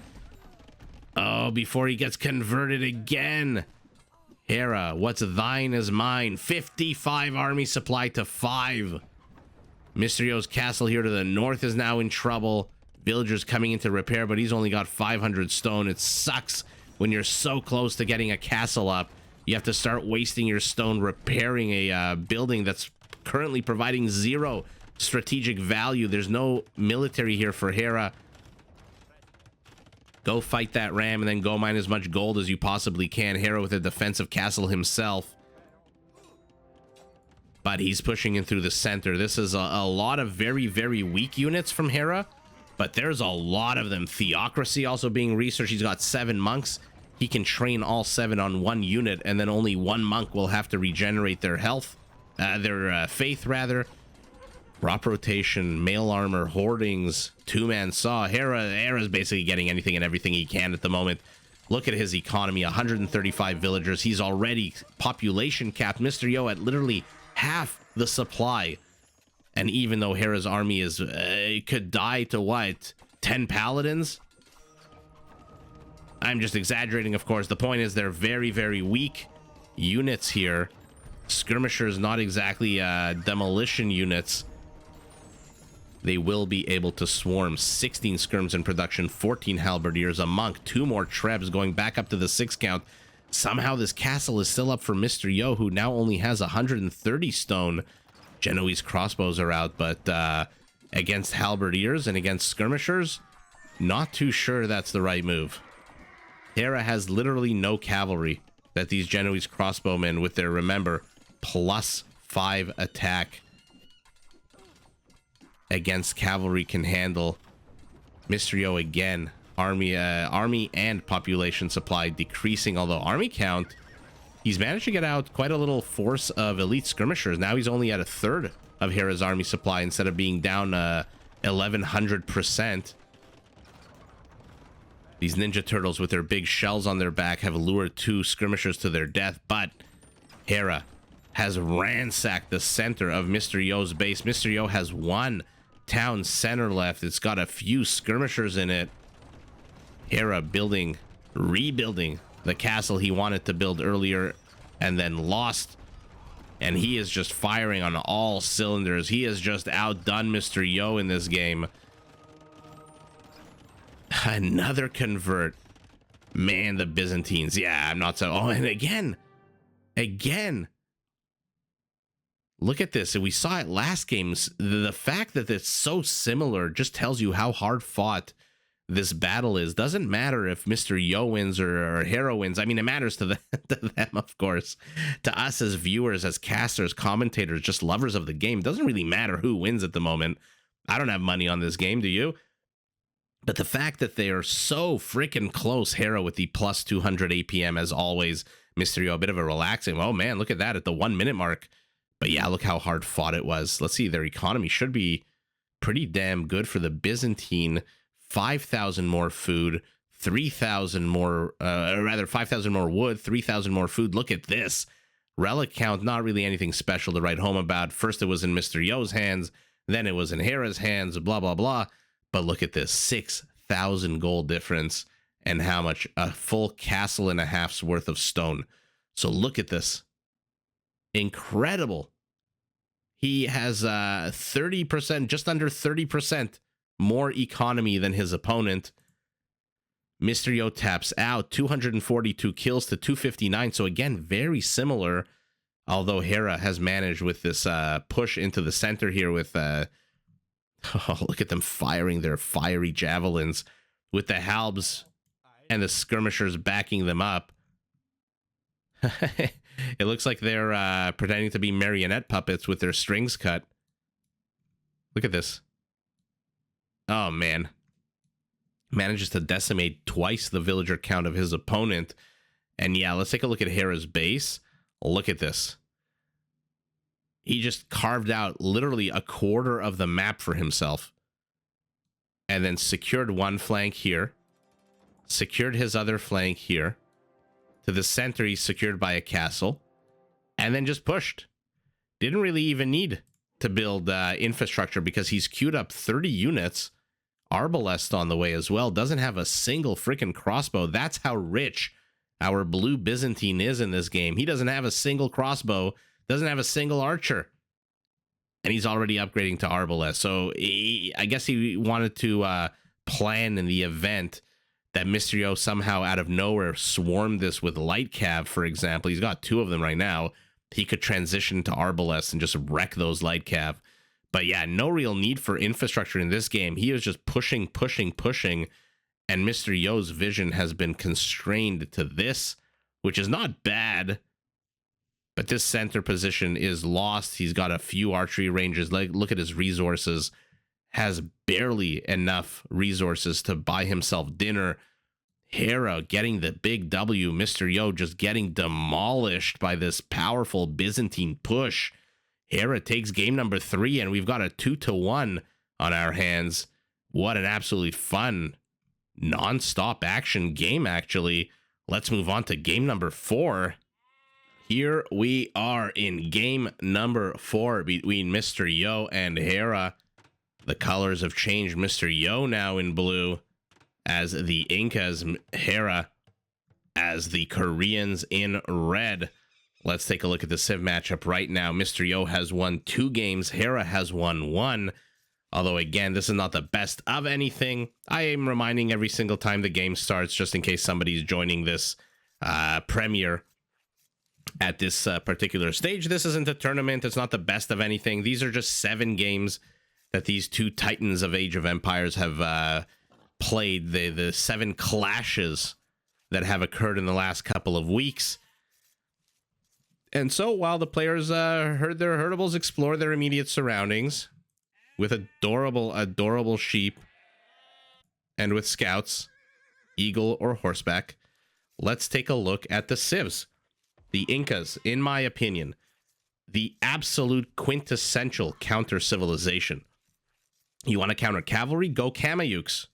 Oh, before he gets converted again. Hera, what's thine is mine. 55 army supply to 5. Mr. Yo's castle here to the north is now in trouble. Villagers coming into repair, but he's only got 500 stone. It sucks when you're so close to getting a castle up. You have to start wasting your stone repairing a building that's currently providing 0 strategic value. There's no military here for Hera. Go fight that ram and then go mine as much gold as you possibly can. Hera with a defensive castle himself. But he's pushing in through the center. This is a lot of very, very weak units from Hera. But there's a lot of them. Theocracy also being researched. He's got 7 monks. He can train all 7 on 1 unit. And then only 1 monk will have to regenerate their health. Their faith, rather. Crop rotation, mail armor, hoardings, 2-man saw. Hera's basically getting anything and everything he can at the moment. Look at his economy, 135 villagers. He's already population capped. Mr. Yo at literally half the supply. And even though Hera's army is could die to what? 10 paladins? I'm just exaggerating, of course. The point is they're very, very weak units here. Skirmishers, not exactly demolition units. They will be able to swarm. 16 skirms in production, 14 halberdiers, a monk, 2 more trebs going back up to the 6 count. Somehow this castle is still up for Mr. Yo, who now only has 130 stone. Genoese crossbows are out, but against halberdiers and against skirmishers, not too sure that's the right move. Hera has literally no cavalry that these Genoese crossbowmen with their, remember, +5 attack against cavalry can handle. Mr. Yo again, army and population supply decreasing, although army count, he's managed to get out quite a little force of elite skirmishers. Now he's only at 1/3 of Hera's army supply instead of being down 1100%. These ninja turtles with their big shells on their back have lured 2 skirmishers to their death, but Hera has ransacked the center of Mr. Yo's base. Mr. Yo has 1 town center left. It's got a few skirmishers in it. Hera rebuilding the castle he wanted to build earlier and then lost. And he is just firing on all cylinders. He has just outdone Mr. Yo in this game. Another convert. Man, the Byzantines. Yeah, I'm not so... Oh, and again. Look at this. We saw it last games. The fact that it's so similar just tells you how hard fought this battle is. Doesn't matter if Mr. Yo wins or Hera wins. I mean, it matters to them, of course. To us as viewers, as casters, commentators, just lovers of the game, it doesn't really matter who wins at the moment. I don't have money on this game, do you? But the fact that they are so freaking close, Hera with the +200 APM as always, Mr. Yo, a bit of a relaxing. Oh man, look at that at the 1 minute mark. But yeah, look how hard fought it was. Let's see, their economy should be pretty damn good for the Byzantine. 5,000 more food, 3,000 more, rather 5,000 more wood, 3,000 more food. Look at this. Relic count, not really anything special to write home about. First it was in Mr. Yo's hands, then it was in Hera's hands, blah, blah, blah. But look at this, 6,000 gold difference and how much? A full castle and a half's worth of stone. So look at this. Incredible. He has 30%, just under 30% more economy than his opponent. Mr. Yo taps out, 242 kills to 259. So again, very similar. Although Hera has managed with this push into the center here with... oh, look at them firing their fiery javelins with the halbs and the skirmishers backing them up. It looks like they're pretending to be marionette puppets with their strings cut. Look at this. Oh, man. Manages to decimate twice the villager count of his opponent. And yeah, let's take a look at Hera's base. Look at this. He just carved out literally 1/4 of the map for himself. And then secured one flank here. secured his other flank here. To the center, he's secured by a castle, and then just pushed. Didn't really even need to build infrastructure because he's queued up 30 units. Arbalest on the way as well. Doesn't have a single freaking crossbow. That's how rich our blue Byzantine is in this game. He doesn't have a single crossbow, doesn't have a single archer, and he's already upgrading to Arbalest. So I guess he wanted to plan in the event that Mysterio somehow out of nowhere swarmed this with light cav, for example. He's got 2 of them right now. He could transition to Arbalest and just wreck those light cav. But yeah, no real need for infrastructure in this game. He is just pushing, and Mr. Yo's vision has been constrained to this, which is not bad. But this center position is lost. He's got a few archery ranges. Like, look at his resources. Has barely enough resources to buy himself dinner. Hera getting the big W. Mr. Yo just getting demolished by this powerful Byzantine push. Hera takes game number 3, and we've got a 2-1 on our hands. What an absolutely fun, non-stop action game, actually. Let's move on to game number 4. Here we are in game number 4 between Mr. Yo and Hera. The colors have changed. Mr. Yo now in blue as the Incas, Hera as the Koreans in red. Let's take a look at the Civ matchup right now. Mr. Yo has won 2 games. Hera has won 1. Although, again, this is not the best of anything. I am reminding every single time the game starts, just in case somebody's joining this premiere at this particular stage. This isn't a tournament. It's not the best of anything. These are just 7 games that these 2 titans of Age of Empires have played. The 7 clashes that have occurred in the last couple of weeks. And so while the players heard their herdables explore their immediate surroundings with adorable sheep and with scouts, eagle or horseback, let's take a look at the civs. The Incas, in my opinion, the absolute quintessential counter-civilization. You want to counter cavalry? Go Kamayuks.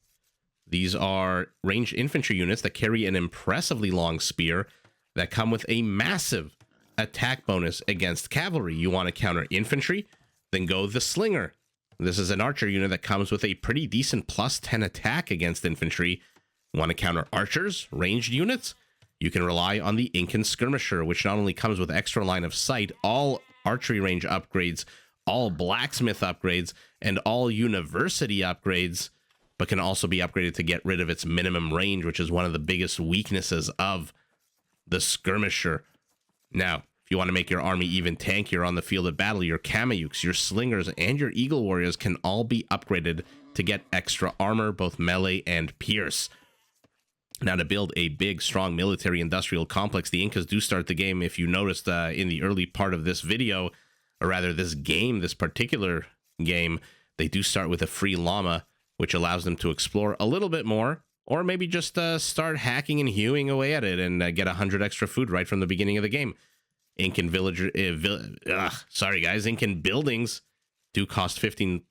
These are ranged infantry units that carry an impressively long spear that come with a massive attack bonus against cavalry. You want to counter infantry? Then go the Slinger. This is an archer unit that comes with a pretty decent +10 attack against infantry. You want to counter archers, ranged units? You can rely on the Incan Skirmisher, which not only comes with extra line of sight, all archery range upgrades, all blacksmith upgrades, and all university upgrades, but can also be upgraded to get rid of its minimum range, which is one of the biggest weaknesses of the Skirmisher. Now, if you want to make your army even tankier on the field of battle, your Kamayuks, your Slingers, and your Eagle Warriors can all be upgraded to get extra armor, both melee and pierce. Now, to build a big, strong military-industrial complex, the Incas do start the game, if you noticed in the early part of this video, or rather this game, this particular game, they do start with a free llama, which allows them to explore a little bit more, or maybe just start hacking and hewing away at it and get 100 extra food right from the beginning of the game. Incan Incan buildings do cost 15%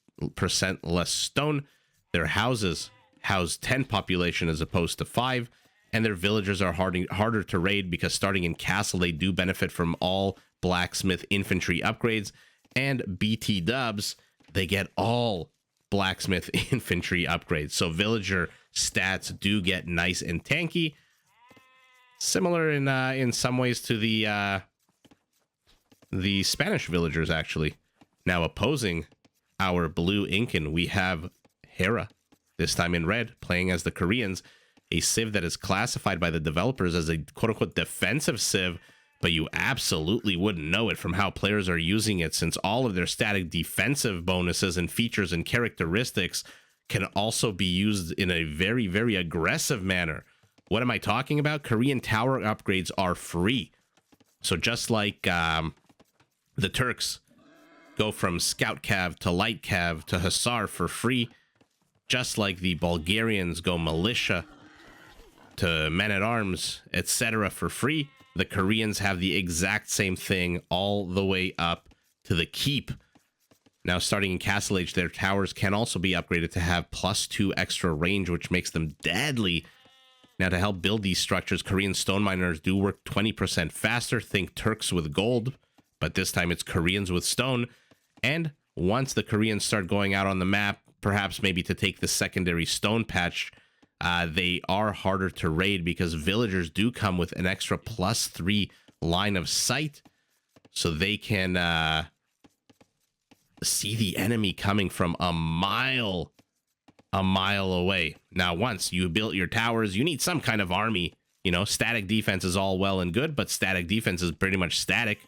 less stone. Their houses house 10 population as opposed to 5, and their villagers are harder to raid because starting in castle, they do benefit from all blacksmith infantry upgrades, and BT dubs, they get all blacksmith infantry upgrades. So villager stats do get nice and tanky, similar in some ways to the Spanish villagers, actually. Now, opposing our blue Incan, we have Hera, this time in red, playing as the Koreans, a civ that is classified by the developers as a quote-unquote defensive civ, but you absolutely wouldn't know it from how players are using it, since all of their static defensive bonuses and features and characteristics can also be used in a very, very aggressive manner. What am I talking about? Korean tower upgrades are free. So just like the Turks go from Scout Cav to Light Cav to Hussar for free, just like the Bulgarians go Militia to Men-at-Arms, etc. for free, the Koreans have the exact same thing all the way up to the Keep. Now, starting in Castle Age, their towers can also be upgraded to have +2 extra range, which makes them deadly Now, to help build these structures, Korean stone miners do work 20% faster. Think Turks with gold, but this time it's Koreans with stone. And once the Koreans start going out on the map, perhaps maybe to take the secondary stone patch, they are harder to raid because villagers do come with an extra +3 line of sight, so they can see the enemy coming from a mile away. Now, once you built your towers, you need some kind of army. You know, static defense is all well and good, but static defense is pretty much static.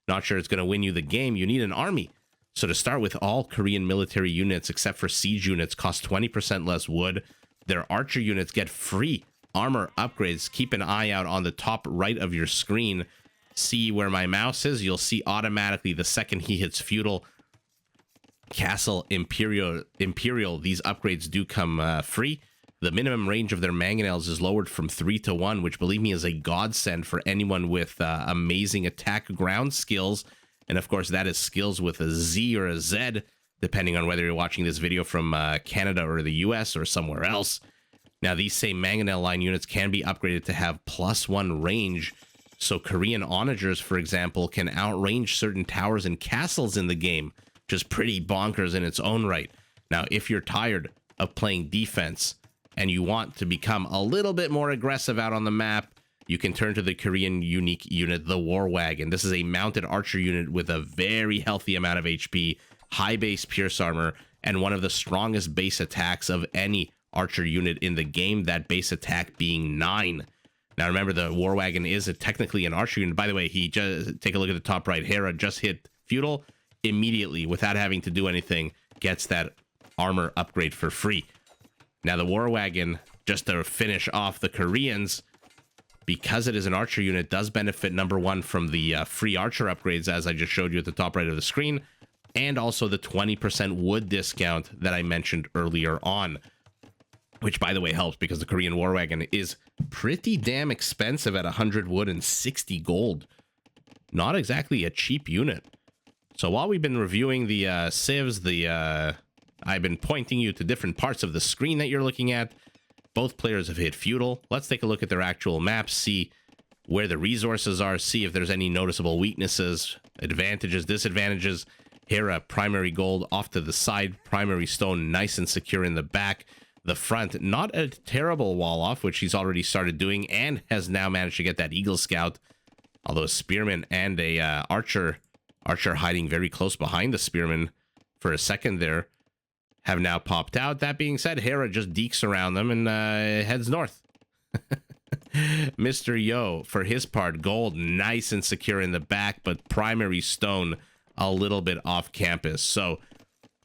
Not sure it's going to win you the game. You need an army. So to start with, all Korean military units, except for siege units, cost 20% less wood. Their archer units get free armor upgrades. Keep an eye out on the top right of your screen. See where my mouse is. You'll see automatically the second he hits feudal, castle, imperial, these upgrades do come free. The minimum range of their mangonels is lowered from 3 to 1, which, believe me, is a godsend for anyone with amazing attack ground skills. And of course, that is skills with a Z or a Z, depending on whether you're watching this video from Canada or the US or somewhere else. Now, these same mangonel line units can be upgraded to have +1 range. So Korean onagers, for example, can outrange certain towers and castles in the game, which is pretty bonkers in its own right. Now, if you're tired of playing defense and you want to become a little bit more aggressive out on the map, you can turn to the Korean unique unit, the War Wagon. This is a mounted archer unit with a very healthy amount of HP, high base pierce armor, and one of the strongest base attacks of any archer unit in the game, that base attack being 9. Now, remember, the War Wagon is technically an archer unit. By the way, he just, take a look at the top right, Hera just hit feudal immediately without having to do anything, gets that armor upgrade for free. Now, the War Wagon, just to finish off the Koreans, because it is an archer unit, does benefit, number one, from the free archer upgrades, as I just showed you at the top right of the screen, and also the 20% wood discount that I mentioned earlier on, which, by the way, helps because the Korean War Wagon is pretty damn expensive at 100 wood and 60 gold. Not exactly a cheap unit. So while we've been reviewing the civs, I've been pointing you to different parts of the screen that you're looking at. Both players have hit feudal. Let's take a look at their actual maps, see where the resources are, see if there's any noticeable weaknesses, advantages, disadvantages. Hera, primary gold off to the side, primary stone nice and secure in the back. The front, not a terrible wall off, which he's already started doing and has now managed to get that Eagle Scout. Although a spearman and a archer hiding very close behind the spearman for a second there, have now popped out. That being said, Hera just dekes around them and heads north. Mr. Yo, for his part, gold nice and secure in the back, but primary stone a little bit off campus. So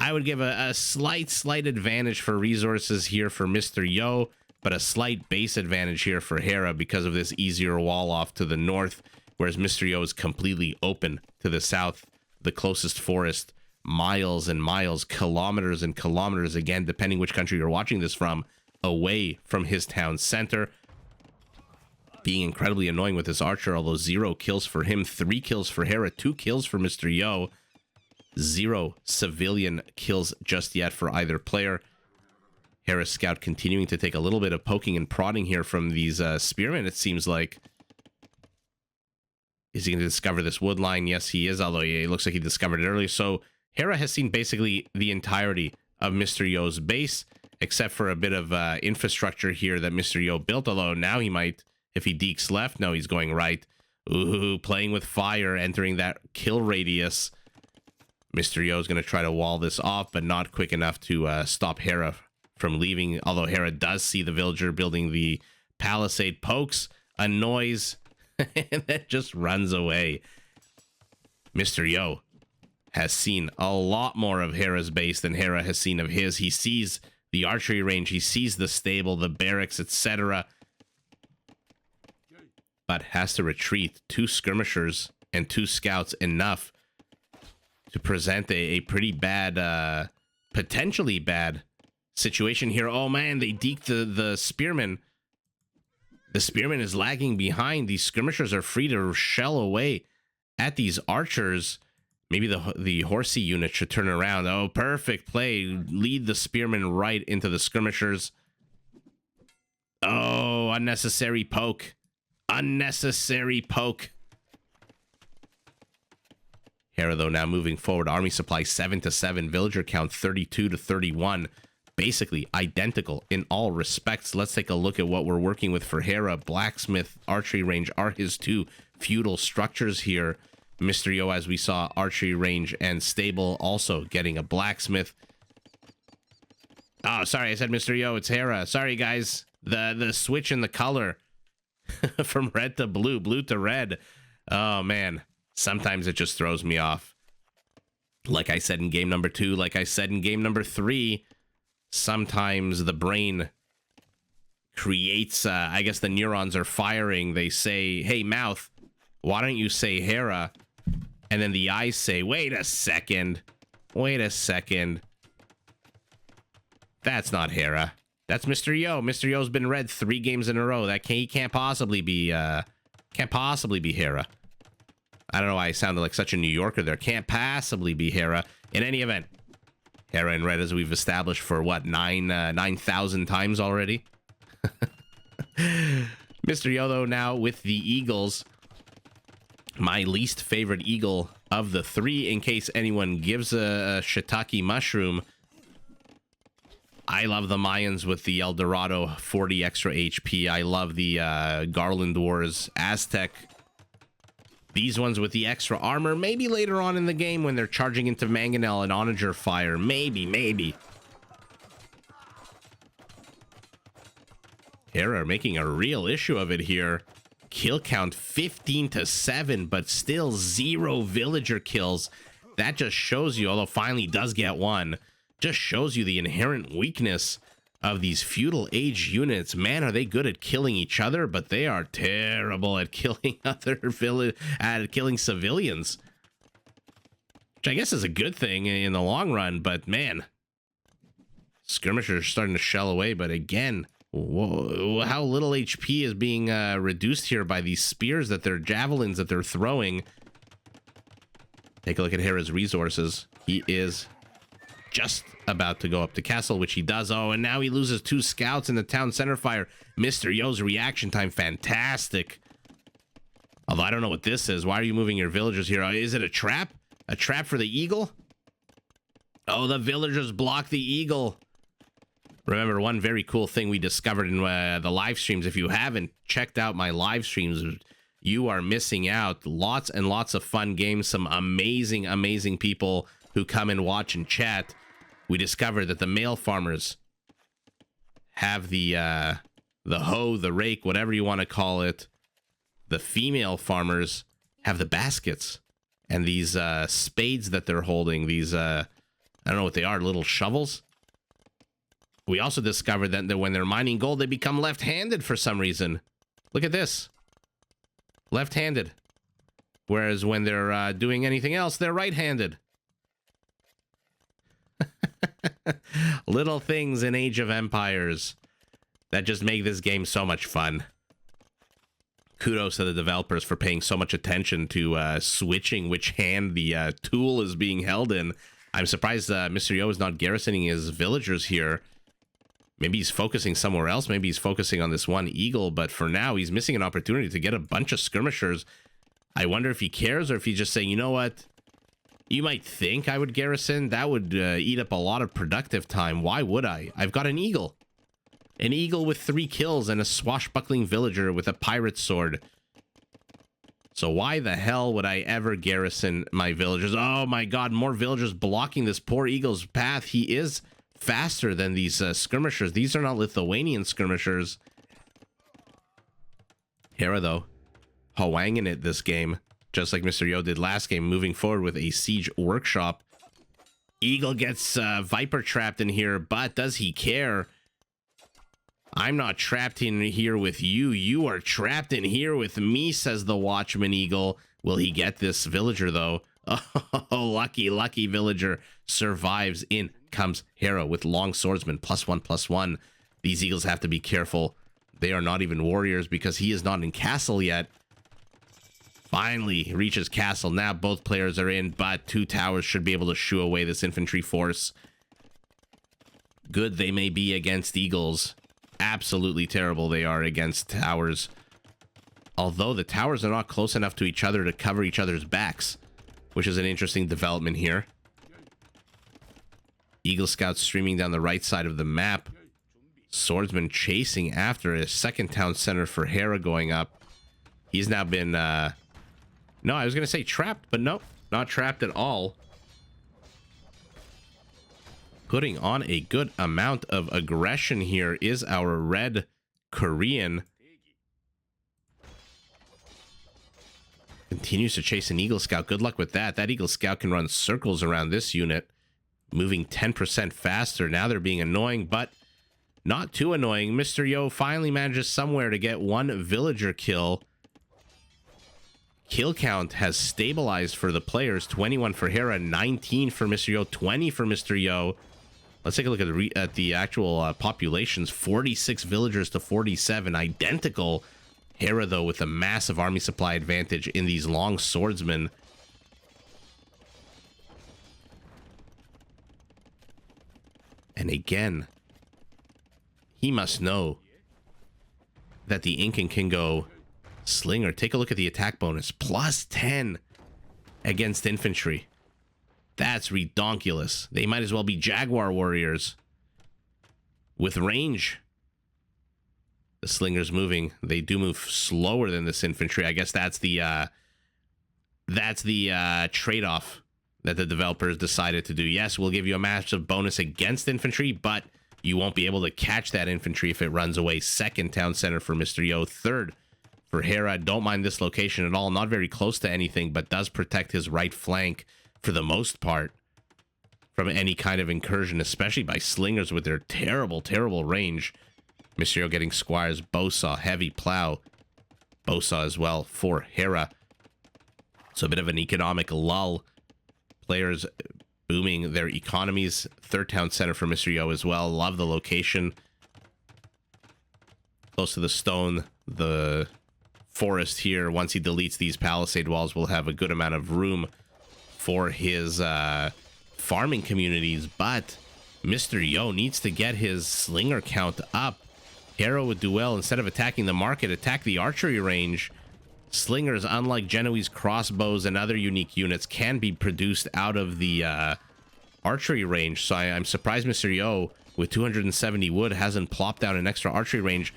I would give a slight advantage for resources here for Mr. Yo, but a slight base advantage here for Hera because of this easier wall off to the north, whereas Mr. Yo is completely open to the south, the closest forest, miles and miles, kilometers and kilometers, again, depending which country you're watching this from, away from his town center. Being incredibly annoying with this archer, although 0 kills for him, 3 kills for Hera, 2 kills for Mr. Yo. 0 civilian kills just yet for either player. Hera's scout continuing to take a little bit of poking and prodding here from these spearmen, it seems like. Is he going to discover this wood line? Yes, he is, although it looks like he discovered it earlier. So Hera has seen basically the entirety of Mr. Yo's base, except for a bit of infrastructure here that Mr. Yo built, although now he might, if he dekes left, no, he's going right. Ooh, playing with fire, entering that kill radius. Mr. Yo is going to try to wall this off, but not quick enough to stop Hera from leaving, although Hera does see the villager building the palisade, pokes, annoys, and then just runs away. Mr. Yo has seen a lot more of Hera's base than Hera has seen of his. He sees the archery range, he sees the stable, the barracks, etc., but has to retreat. 2 skirmishers and 2 scouts enough to present a pretty bad, potentially bad situation here. Oh man, they deked the spearman. The spearman is lagging behind. These skirmishers are free to shell away at these archers. Maybe the horsey unit should turn around. Oh, perfect play. Lead the spearman right into the skirmishers. Oh, unnecessary poke. Unnecessary poke. Hera, though, now moving forward. Army supply 7-7. Villager count 32-31. Basically identical in all respects. Let's take a look at what we're working with for Hera. Blacksmith, archery range are his two feudal structures here. Mr. Yo, as we saw, archery range and stable, also getting a blacksmith. Oh, sorry, I said Mr. Yo, it's Hera. Sorry, guys. The switch in the color from red to blue, blue to red. Oh, man. Sometimes it just throws me off. Like I said in game number 2, like I said in game number 3, sometimes the brain creates, I guess the neurons are firing. They say, hey, mouth, why don't you say Hera? And then the eyes say, wait a second. Wait a second. That's not Hera. That's Mr. Yo. Mr. Yo's been red 3 games in a row. He can't possibly be Hera. I don't know why I sounded like such a New Yorker there. Can't possibly be Hera. In any event, Hera in red, as we've established for what, 9,000 times already. Mr. Yodo now with the Eagles. My least favorite eagle of the 3, in case anyone gives a shiitake mushroom. I love the Mayans with the El Dorado 40 extra HP. I love the Garland Wars Aztec. These ones with the extra armor, maybe later on in the game when they're charging into Mangonel and Onager fire. Maybe. Hera making a real issue of it here. Kill count 15-7, but still 0 villager kills. That just shows you, although finally does get one, just shows you the inherent weakness of these feudal age units. Man, are they good at killing each other, but they are terrible at killing killing civilians. Which I guess is a good thing in the long run, but man, skirmishers are starting to shell away. But again, whoa, how little HP is being reduced here by these spears javelins that they're throwing. Take a look at Hera's resources. He is just about to go up to castle, which he does. Oh, and now he loses 2 scouts in the town center fire. Mr. Yo's reaction time, fantastic. Although I don't know what this is. Why are you moving your villagers here? Is it a trap? A trap for the eagle? Oh, the villagers block the eagle. Remember, one very cool thing we discovered in the live streams. If you haven't checked out my live streams, you are missing out. Lots and lots of fun games. Some amazing people who come and watch and chat. We discovered that the male farmers have the hoe, the rake, whatever you want to call it. The female farmers have the baskets and these spades that they're holding. These, I don't know what they are, little shovels. We also discovered that when they're mining gold, they become left-handed for some reason. Look at this. Left-handed. Whereas when they're doing anything else, they're right-handed. Little things in Age of Empires that just make this game so much fun. Kudos to the developers for paying so much attention to switching which hand the tool is being held in. I'm surprised Mr. Yo is not garrisoning his villagers here. Maybe he's focusing somewhere else. Maybe he's focusing on this one eagle, but for now, he's missing an opportunity to get a bunch of skirmishers. I wonder if he cares or if he's just saying, you know what? You might think I would garrison. That would eat up a lot of productive time. Why would I? I've got an eagle. An eagle with 3 kills and a swashbuckling villager with a pirate sword. So why the hell would I ever garrison my villagers? Oh my god, more villagers blocking this poor eagle's path. He is faster than these skirmishers. These are not Lithuanian skirmishers. Hera, though, hawanging it this game. Just like Mr. Yo did last game, moving forward with a siege workshop. Eagle gets Viper trapped in here, but does he care? I'm not trapped in here with you. You are trapped in here with me, says the Watchman Eagle. Will he get this villager, though? Oh, lucky villager survives. In comes Hera with long swordsman, +1/+1. These eagles have to be careful. They are not even warriors because he is not in castle yet. Finally reaches castle. Now both players are in, but 2 towers should be able to shoo away this infantry force. Good they may be against eagles. absolutely terrible they are against towers. Although the towers are not close enough to each other to cover each other's backs, which is an interesting development here. Eagle Scouts streaming down the right side of the map. Swordsman chasing after a second town center for Hera going up. He's now been, no, I was going to say trapped, but no, not trapped at all. Putting on a good amount of aggression here is our red Korean. Continues to chase an Eagle Scout. Good luck with that. That Eagle Scout can run circles around this unit, moving 10% faster. Now they're being annoying, but not too annoying. Mr. Yo finally manages somewhere to get one villager kill. Kill count has stabilized for the players. 21 for Hera, 19 for Mr. Yo, 20 for Mr. Yo. Let's take a look at the actual populations. 46 villagers to 47, identical. Hera, though, with a massive army supply advantage in these long swordsmen. And again, he must know that the Incan can go slinger. Take a look at the attack bonus. Plus 10 against infantry. That's redonkulous. They might as well be Jaguar warriors. With range. The slingers moving. They do move slower than this infantry. I guess that's the trade-off that the developers decided to do. Yes, we'll give you a massive bonus against infantry, but you won't be able to catch that infantry if it runs away. Second town center for Mr. Yo. Third for Hera. Don't mind this location at all. Not very close to anything, but does protect his right flank for the most part from any kind of incursion, especially by slingers with their terrible, terrible range. Mr. Yo getting squires, bowsaw, heavy plow, bowsaw as well for Hera. So a bit of an economic lull. Players booming their economies. Third town center for Mr. Yo as well. Love the location. Close to the stone, the forest here. Once he deletes these palisade walls, will have a good amount of room for his farming communities. But Mr. Yo needs to get his slinger count up. Hera would do well, instead of attacking the market, attack the archery range. Slingers, unlike Genoese crossbows and other unique units, can be produced out of the archery range. So I'm surprised Mr. Yo, with 270 wood, hasn't plopped down an extra archery range.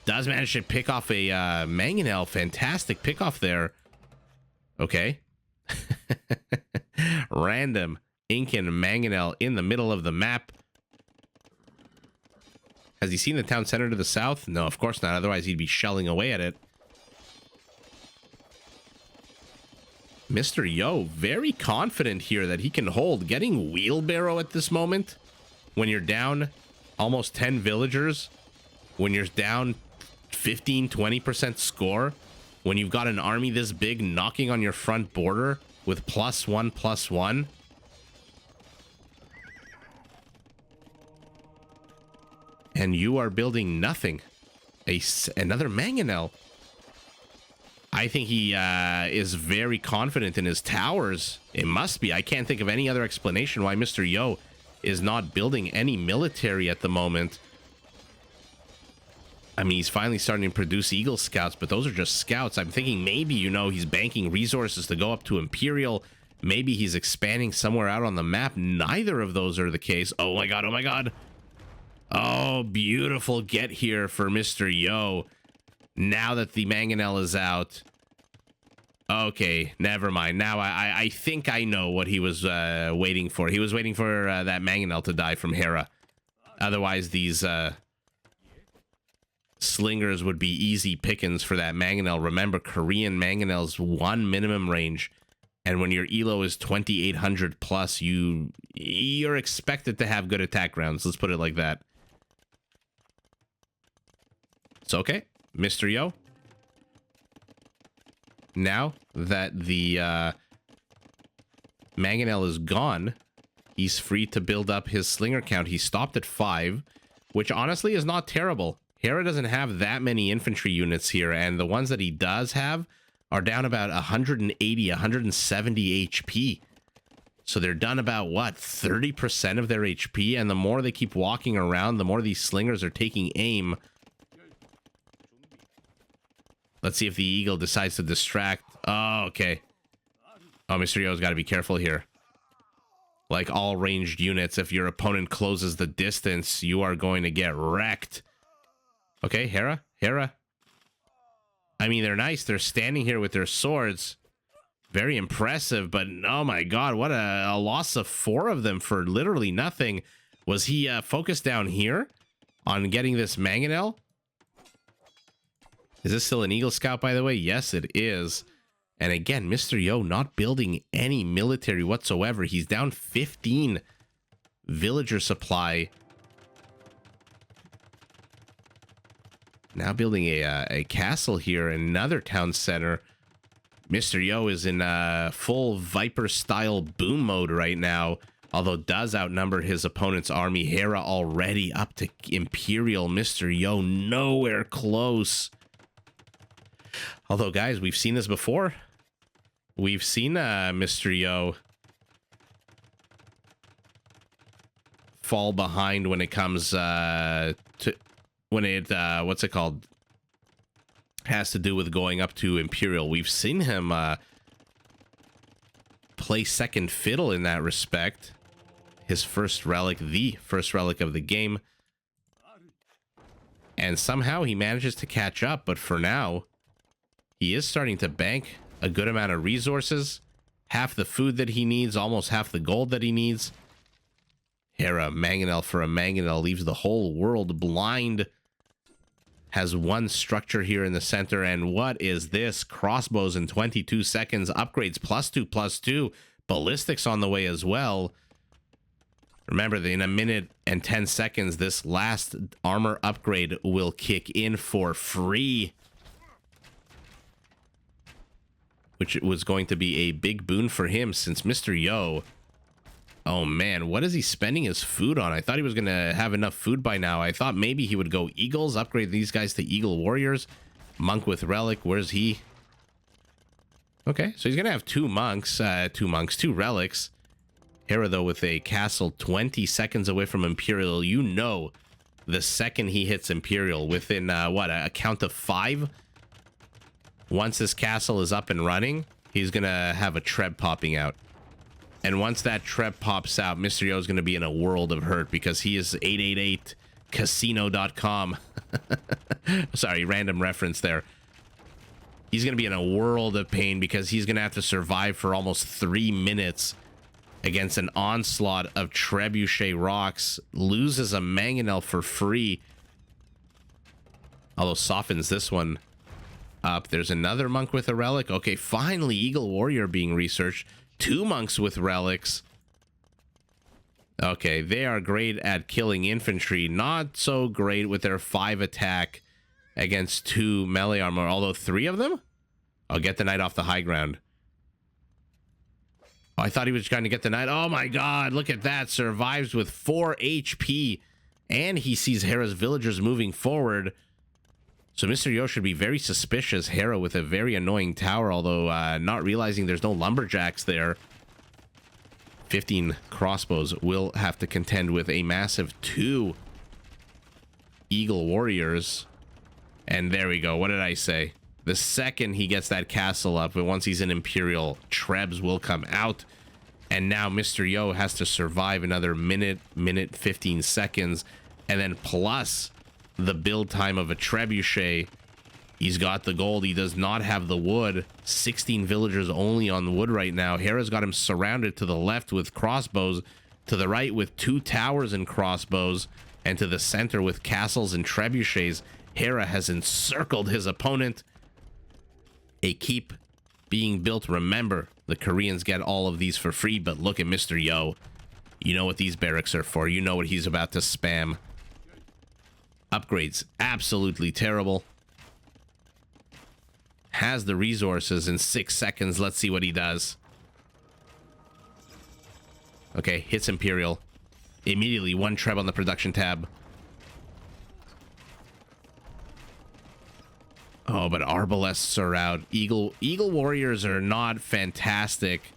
Does manage to pick off a mangonel. Fantastic pickoff there. Okay. Random Incan mangonel in the middle of the map. Has he seen the town center to the south? No, of course not. Otherwise, he'd be shelling away at it. Mr. Yo, very confident here that he can hold. Getting wheelbarrow at this moment, when you're down almost 10 villagers, when you're down 15-20% score, when you've got an army this big knocking on your front border with +1/+1. And you are building nothing. Another mangonel. I think he is very confident in his towers. It must be. I can't think of any other explanation why Mr. Yo is not building any military at the moment. I mean, he's finally starting to produce Eagle Scouts, but those are just scouts. I'm thinking maybe, you know, he's banking resources to go up to Imperial. Maybe he's expanding somewhere out on the map. Neither of those are the case. Oh my god, oh my god. Oh, beautiful get here for Mr. Yo. Now that the mangonel is out. Okay, never mind. Now I think I know what he was waiting for. He was waiting for that mangonel to die from Hera. Otherwise, these slingers would be easy pickings for that mangonel. Remember, Korean mangonel's 1 minimum range. And when your Elo is 2,800 plus, you're expected to have good attack rounds. Let's put it like that. It's okay, Mr. Yo. Now that the mangonel is gone, he's free to build up his slinger count. He stopped at 5, which honestly is not terrible. Hera doesn't have that many infantry units here, and the ones that he does have are down about 180, 170 HP. So they're done about, what, 30% of their HP? And the more they keep walking around, the more these slingers are taking aim. Let's see if the eagle decides to distract. Oh, okay. Oh, Mr. Yo's got to be careful here. Like all ranged units, if your opponent closes the distance, you are going to get wrecked. Okay, Hera. I mean, they're nice. They're standing here with their swords. Very impressive, but oh my god, what a loss of 4 of them for literally nothing. Was he focused down here on getting this mangonel? Is this still an Eagle Scout, by the way? Yes, it is. And again, Mr. Yo not building any military whatsoever. He's down 15 villager supply. Now building a castle here, another town center. Mr. Yo is in full Viper-style boom mode right now, although does outnumber his opponent's army. Hera already up to Imperial. Mr. Yo nowhere close. Although, guys, we've seen this before. We've seen Mr. Yo fall behind when it comes to... when it, what's it called? Has to do with going up to Imperial. We've seen him play second fiddle in that respect. His first relic, the first relic of the game. And somehow he manages to catch up, but for now, he is starting to bank a good amount of resources. Half the food that he needs, almost half the gold that he needs. Hera, mangonel for a mangonel, leaves the whole world blind. Has one structure here in the center, and what is this? Crossbows in 22 seconds, upgrades +2/+2, ballistics on the way as well. Remember that in a minute and 10 seconds, this last armor upgrade will kick in for free, which was going to be a big boon for him since Mr. Yo... Oh man, what is he spending his food on? I thought he was going to have enough food by now. I thought maybe he would go Eagles, upgrade these guys to Eagle Warriors. Monk with Relic, where's he? Okay, so he's going to have 2 monks, 2 relics. Hera, though, with a castle 20 seconds away from Imperial. You know, the second he hits Imperial, within, what, a count of 5? Once this castle is up and running, he's going to have a Treb popping out. And once that Treb pops out, Mr. Yo is going to be in a world of hurt because he is 888casino.com. Sorry, random reference there. He's going to be in a world of pain because he's going to have to survive for almost 3 minutes against an onslaught of Trebuchet rocks. Loses a mangonel for free. Although softens this one up. There's another monk with a relic. Okay, finally, Eagle Warrior being researched. 2 monks with relics. Okay, they are great at killing infantry. Not so great with their 5 attack against 2 melee armor. Although 3 of them? I'll get the knight off the high ground. Oh, I thought he was trying to get the knight. Oh my god, look at that. Survives with 4 HP. And he sees Hera's villagers moving forward. So Mr. Yo should be very suspicious. Hera with a very annoying tower, although not realizing there's no lumberjacks there. 15 crossbows will have to contend with a massive 2 Eagle Warriors. And there we go. What did I say? The second he gets that castle up, but once he's in Imperial, Trebs will come out. And now Mr. Yo has to survive another minute 15 seconds. And then plus... the build time of a Trebuchet. He's got the gold. He does not have the wood. 16 villagers only on the wood right now. Hera's got him surrounded to the left with crossbows, to the right with 2 towers and crossbows, and to the center with castles and trebuchets. Hera has encircled his opponent. A keep being built. Remember, the Koreans get all of these for free, but look at Mr. Yo. You know what these barracks are for. You know what he's about to spam. Upgrades, absolutely terrible. Has the resources in 6 seconds. Let's see what he does. Okay, hits Imperial. Immediately, 1 Treb on the production tab. Oh, but Arbalests are out. Eagle Warriors are not fantastic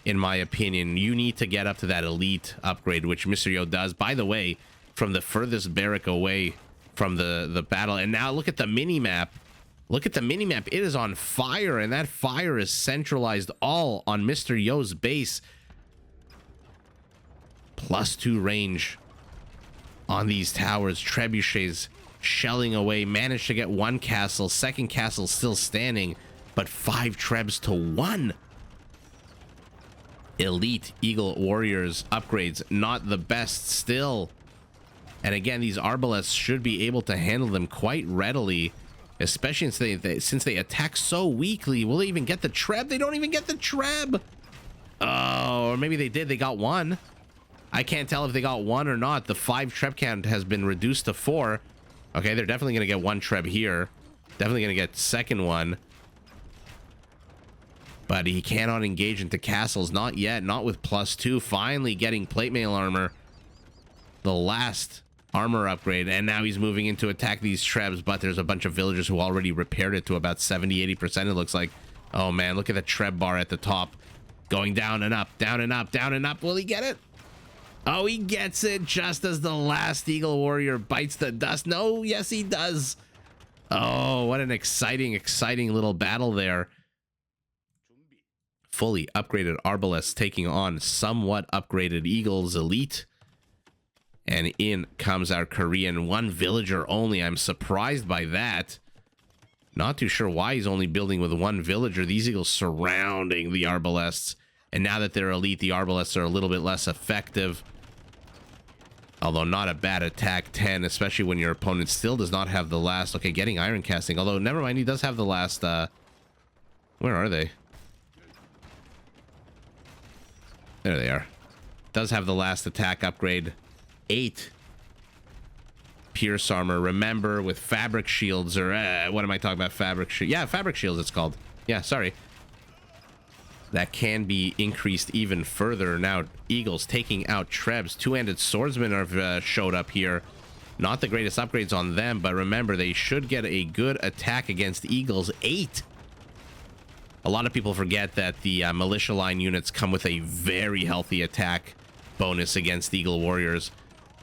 in my opinion. You need to get up to that elite upgrade, which Mr. Yo does. By the way, from the furthest barrack away from the battle. And now look at the mini-map. Look at the mini-map. It is on fire, and that fire is centralized all on Mr. Yo's base. +2 range on these towers. Trebuchets shelling away. Managed to get one castle. Second castle still standing, but 5 trebs to 1. Elite Eagle Warriors upgrades, not the best still. And again, these Arbaleths should be able to handle them quite readily, especially since they attack so weakly. Will they even get the treb? They don't even get the treb. Oh, or maybe they did. They got 1. I can't tell if they got 1 or not. The 5 treb count has been reduced to 4. Okay, they're definitely going to get 1 treb here. Definitely going to get second one. But he cannot engage into castles. Not yet. Not with +2. Finally getting plate mail armor. The last armor upgrade. And now he's moving in to attack these trebs. But there's a bunch of villagers who already repaired it to about 70-80%, it looks like. Oh, man. Look at the treb bar at the top. Going down and up. Down and up. Down and up. Will he get it? Oh, he gets it just as the last Eagle Warrior bites the dust. No, yes, he does. Oh, what an exciting, exciting little battle there. Fully upgraded Arbaleths taking on somewhat upgraded Eagles Elite. And in comes our Korean. 1 villager only. I'm surprised by that. Not too sure why he's only building with 1 villager. These Eagles surrounding the Arbaleths. And now that they're elite, the Arbaleths are a little bit less effective. Although not a bad attack. 10, especially when your opponent still does not have the last. Okay, getting iron casting. Although, never mind, he does have the last. Where are they? There they are. Does have the last attack upgrade. 8 pierce armor. Remember, with fabric shields, or what am I talking about? Fabric shield. Yeah, fabric shields it's called. Yeah, sorry. That can be increased even further. Now, Eagles taking out Trebs. 2-handed swordsmen have showed up here. Not the greatest upgrades on them, but remember, they should get a good attack against Eagles. 8. A lot of people forget that the militia line units come with a very healthy attack bonus against Eagle Warriors.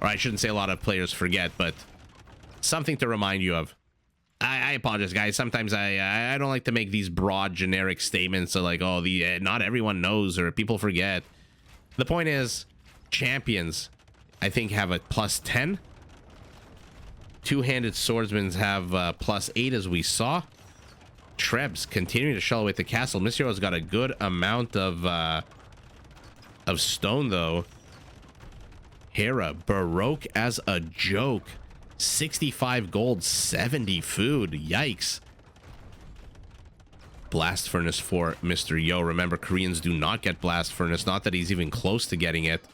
Or I shouldn't say a lot of players forget, but something to remind you of. I apologize, guys. Sometimes I don't like to make these broad, generic statements. So like, oh, not everyone knows or people forget. The point is, champions, I think, have a +10. 2-handed swordsmen have +8, as we saw. Trebs continuing to shell away at the castle. Mr. has got a good amount of stone, though. Hera, Baroque as a joke. 65 gold, 70 food. Yikes. Blast furnace for Mr. Yo. Remember, Koreans do not get blast furnace. Not that he's even close to getting it.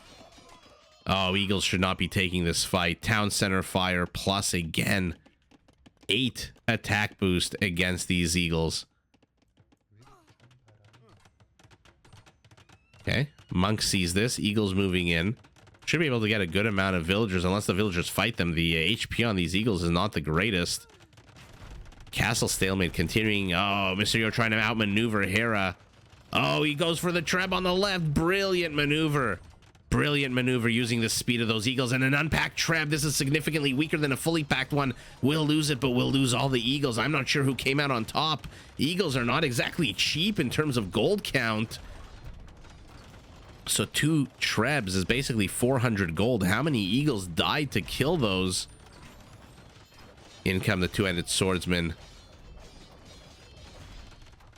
Oh, Eagles should not be taking this fight. Town center fire plus again. 8 attack boost against these Eagles. Okay. Monk sees this. Eagles moving in. Should be able to get a good amount of villagers, unless the villagers fight them. The HP on these Eagles is not the greatest. Castle stalemate continuing. Oh, Mr. Yo trying to outmaneuver Hera. Oh, he goes for the treb on the left. Brilliant maneuver. Brilliant maneuver using the speed of those Eagles. And an unpacked treb. This is significantly weaker than a fully packed one. We'll lose it, but we'll lose all the Eagles. I'm not sure who came out on top. Eagles are not exactly cheap in terms of gold count. So 2 trebs is basically 400 gold. How many Eagles died to kill those? In come the 2-handed swordsman.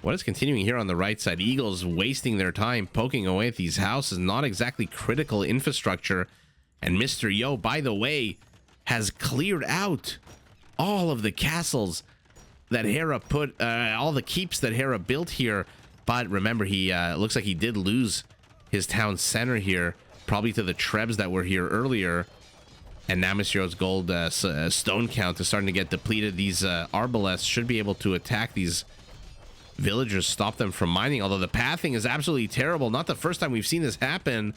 What is continuing here on the right side? Eagles wasting their time poking away at these houses. Not exactly critical infrastructure. And Mr. Yo, by the way, has cleared out all of the castles that Hera put, all the keeps that Hera built here. But remember, he looks like he did lose his town center here, probably to the trebs that were here earlier. And now Mr. Yo's gold stone count is starting to get depleted. These Arbaleths should be able to attack these villagers, stop them from mining, although the pathing is absolutely terrible. Not the first time we've seen this happen.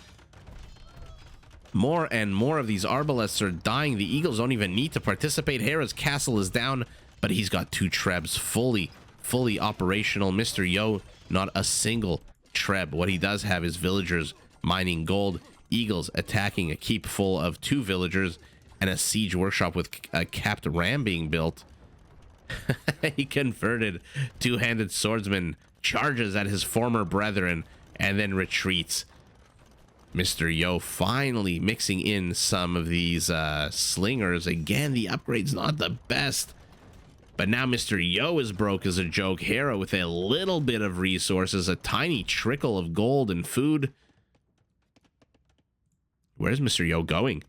More and more of these Arbaleths are dying. The Eagles don't even need to participate. Hera's castle is down, but he's got 2 trebs fully operational. Mr. Yo, not a single Treb. What he does have is villagers mining gold, eagles attacking a keep full of 2 villagers, and a siege workshop with a capped ram being built. He converted 2-handed swordsman, charges at his former brethren, and then retreats. Mr. Yo finally mixing in some of these slingers. Again, the upgrade's not the best. But now Mr. Yo is broke as a joke. Hera with a little bit of resources, a tiny trickle of gold and food. Where's Mr. Yo going?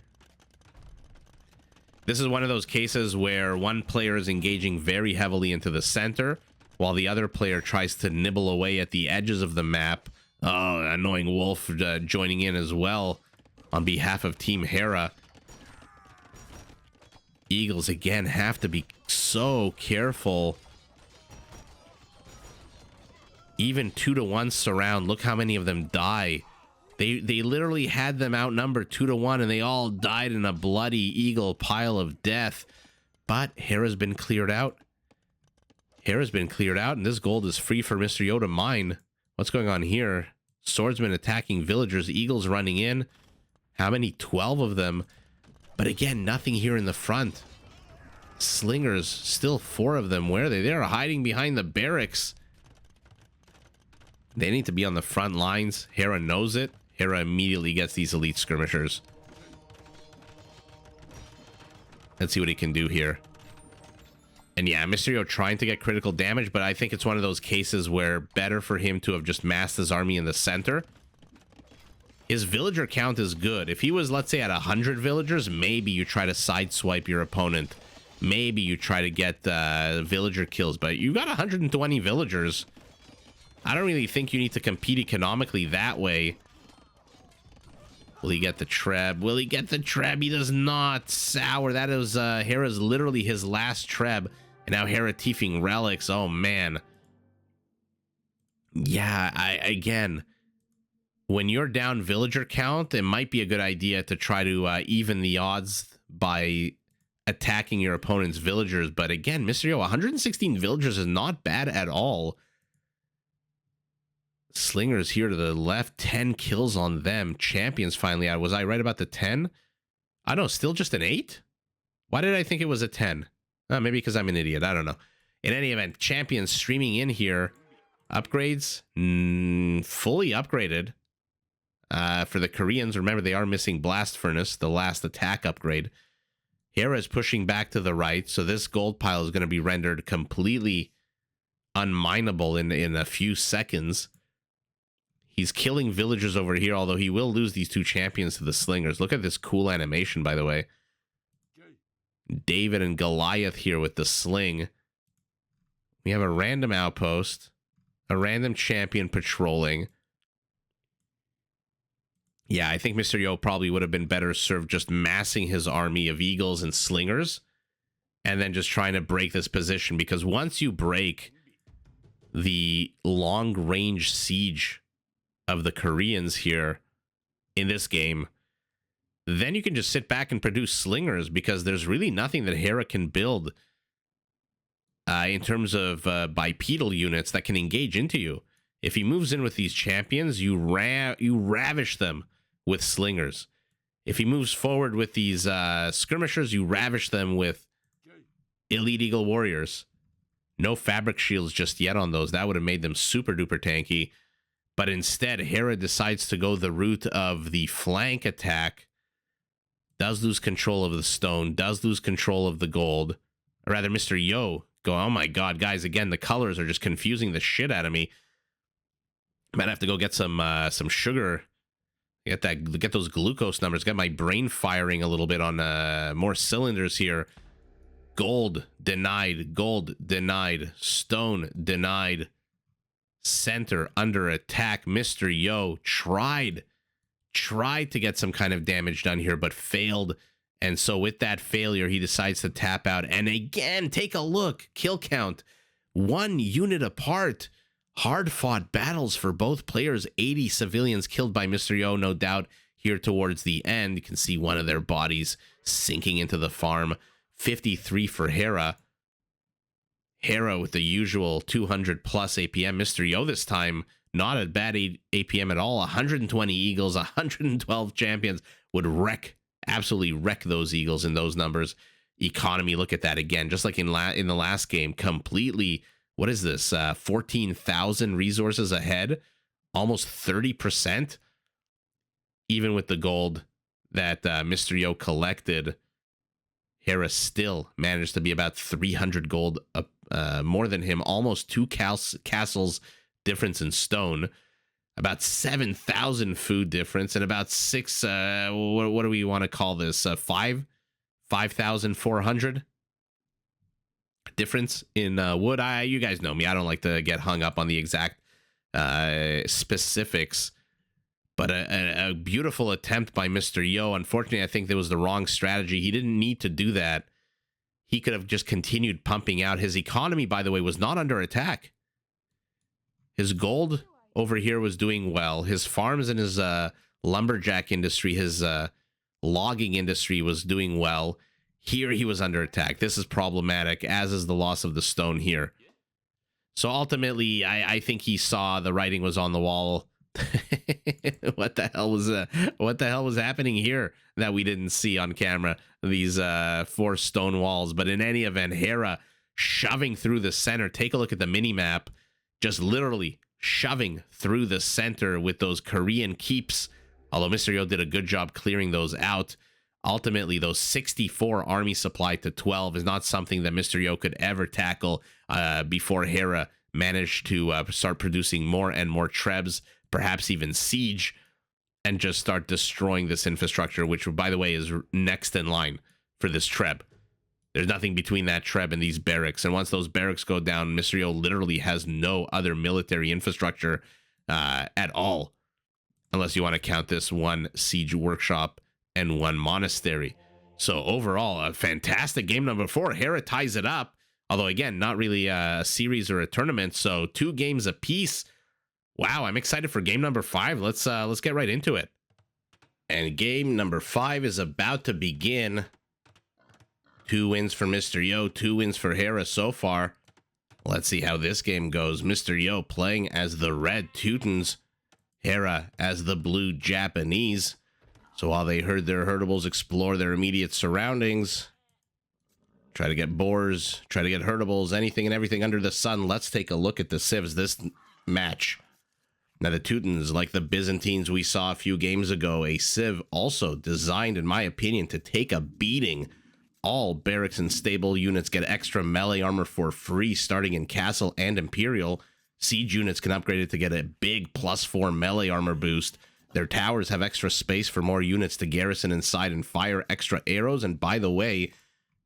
This is one of those cases where one player is engaging very heavily into the center, while the other player tries to nibble away at the edges of the map. Oh, annoying wolf joining in as well on behalf of Team Hera. Eagles again have to be so careful. Even 2-to-1 surround. Look how many of them die. They literally had them outnumbered 2-to-1, and they all died in a bloody eagle pile of death. But Hera's been cleared out. Hera's been cleared out, and this gold is free for Mr. Yo to mine. What's going on here? Swordsmen attacking villagers, eagles running in. How many? 12 of them. But again, nothing here in the front. Slingers, still 4 of them. Where are they? They're hiding behind the barracks. They need to be on the front lines. Hera knows it. Hera immediately gets these elite skirmishers. Let's see what he can do here. And yeah, Mr. Yo trying to get critical damage, but I think it's one of those cases where better for him to have just massed his army in the center. His villager count is good. If he was, let's say, at 100 villagers, maybe you try to sideswipe your opponent. Maybe you try to get villager kills, but you got 120 villagers. I don't really think you need to compete economically that way. Will he get the Treb? Will he get the Treb? He does not. Sour. That is Hera's literally his last Treb. And now Hera tiefing relics. Oh, man. Yeah, again, when you're down villager count, it might be a good idea to try to even the odds by attacking your opponent's villagers. But again, Mr. Yo, 116 villagers is not bad at all. Slingers here to the left, 10 kills on them. Champions finally out. Was I right about the 10? I don't know, still just an 8? Why did I think it was a 10? Maybe because I'm an idiot. I don't know. In any event, champions streaming in here. Upgrades, fully upgraded. For the Koreans, remember they are missing Blast Furnace, the last attack upgrade. Hera is pushing back to the right, so this gold pile is going to be rendered completely unmineable in a few seconds. He's killing villagers over here, although he will lose these 2 champions to the slingers. Look at this cool animation, by the way. David and Goliath here with the sling. We have a random outpost, a random champion patrolling. Yeah, I think Mr. Yo probably would have been better served just massing his army of eagles and slingers and then just trying to break this position, because once you break the long-range siege of the Koreans here in this game, then you can just sit back and produce slingers, because there's really nothing that Hera can build in terms of bipedal units that can engage into you. If he moves in with these champions, you ravish them with slingers. If he moves forward with these skirmishers, you ravish them with elite eagle warriors. No fabric shields just yet on those. That would have made them super duper tanky. But instead, Hera decides to go the route of the flank attack. Does lose control of the stone. Does lose control of the gold. Or rather, Mr. Yo go, oh my god, guys, again, the colors are just confusing the shit out of me. Might have to go get some sugar. Get those glucose numbers. Get my brain firing a little bit on more cylinders here. Gold denied. Gold denied. Stone denied. Center under attack. Mr. Yo tried to get some kind of damage done here, but failed. And so with that failure, he decides to tap out. And again, take a look. Kill count. 1 unit apart. Hard-fought battles for both players. 80 civilians killed by Mr. Yo, no doubt, here towards the end. You can see one of their bodies sinking into the farm. 53 for Hera. Hera with the usual 200 plus APM. Mr. Yo this time not a bad APM at all. 120 Eagles, 112 champions would absolutely wreck those Eagles in those numbers. Economy, look at that again, just like in the last game, completely. What is this? 14,000 resources ahead, almost 30%. Even with the gold that Mr. Yo collected, Hera still managed to be about 300 gold more than him, almost 2 castles difference in stone, about 7,000 food difference, and about 6, what do we want to call this? 5,400 difference in wood. You guys know me. I don't like to get hung up on the exact specifics. But a beautiful attempt by Mr. Yo. Unfortunately, I think there was the wrong strategy. He didn't need to do that. He could have just continued pumping out. His economy, by the way, was not under attack. His gold over here was doing well. His farms and his lumberjack industry, his logging industry was doing well. Here he was under attack. This is problematic, as is the loss of the stone here. So ultimately, I think he saw the writing was on the wall. What the hell was happening here that we didn't see on camera? These 4 stone walls. But in any event, Hera shoving through the center. Take a look at the mini map. Just literally shoving through the center with those Korean keeps. Although Mr. Yo did a good job clearing those out. Ultimately, those 64 army supply to 12 is not something that Mr. Yo could ever tackle before Hera managed to start producing more and more trebs, perhaps even siege, and just start destroying this infrastructure, which, by the way, is next in line for this treb. There's nothing between that treb and these barracks, and once those barracks go down, Mr. Yo literally has no other military infrastructure at all, unless you want to count this 1 siege workshop and 1 monastery. So overall, a fantastic game number 4. Hera ties it up, although again, not really a series or a tournament, so 2 games apiece. Wow, I'm excited for game number 5. Let's get right into it. And game number 5 is about to begin. 2 wins for Mr. Yo, 2 wins for Hera so far. Let's see how this game goes. Mr. Yo playing as the red Teutons, Hera as the blue Japanese. So while they herd their herdables, explore their immediate surroundings, try to get boars, try to get herdables, anything and everything under the sun. Let's take a look at the civs this match. Now, the Teutons, like the Byzantines we saw a few games ago, a civ also designed, in my opinion, to take a beating. All barracks and stable units get extra melee armor for free, starting in Castle and Imperial. Siege units can upgrade it to get a big +4 melee armor boost. Their towers have extra space for more units to garrison inside and fire extra arrows. And by the way,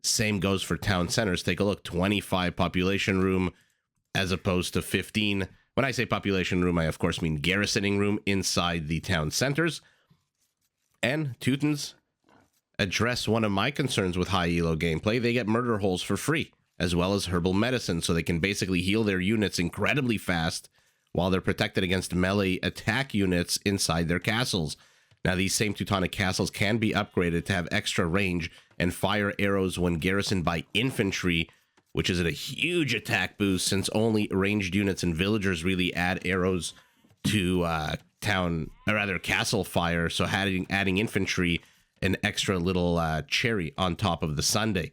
same goes for town centers. Take a look, 25 population room as opposed to 15. When I say population room, I of course mean garrisoning room inside the town centers. And Teutons address one of my concerns with high elo gameplay. They get murder holes for free, as well as herbal medicine, so they can basically heal their units incredibly fast while they're protected against melee attack units inside their castles. Now, these same Teutonic castles can be upgraded to have extra range and fire arrows when garrisoned by infantry, which is a huge attack boost since only ranged units and villagers really add arrows to castle fire. So adding infantry an extra little cherry on top of the sundae.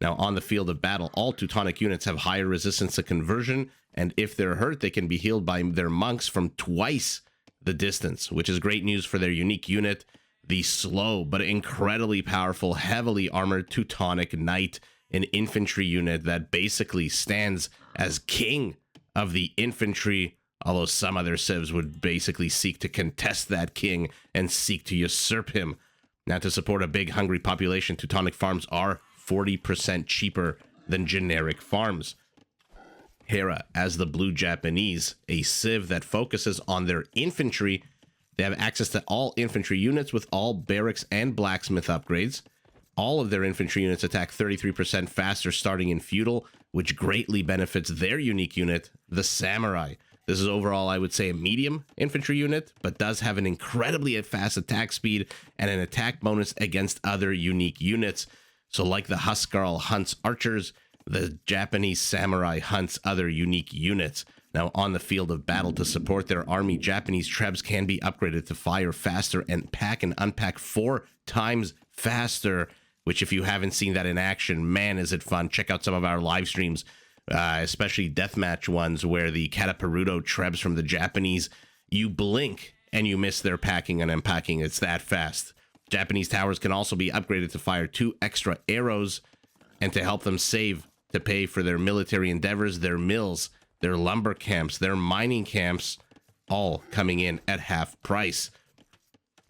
Now, on the field of battle, all Teutonic units have higher resistance to conversion, and if they're hurt, they can be healed by their monks from twice the distance, which is great news for their unique unit, the slow but incredibly powerful, heavily armored Teutonic Knight, an infantry unit that basically stands as king of the infantry, although some other civs would basically seek to contest that king and seek to usurp him. Now, to support a big, hungry population, Teutonic farms are 40% cheaper than generic farms. Hera as the blue Japanese, a civ that focuses on their infantry. They have access to all infantry units with all barracks and blacksmith upgrades. All of their infantry units attack 33% faster starting in feudal, which greatly benefits their unique unit, the samurai. This is overall, I would say, a medium infantry unit, but does have an incredibly fast attack speed and an attack bonus against other unique units. So like the Huskarl hunts archers, the Japanese samurai hunts other unique units. Now, on the field of battle to support their army, Japanese trebs can be upgraded to fire faster and pack and unpack 4 times faster, which if you haven't seen that in action, man, is it fun. Check out some of our live streams, especially deathmatch ones where the Kataparuto trebs from the Japanese, you blink and you miss their packing and unpacking. It's that fast. Japanese towers can also be upgraded to fire 2 extra arrows and to help them save to pay for their military endeavors, their mills, their lumber camps, their mining camps, all coming in at half price.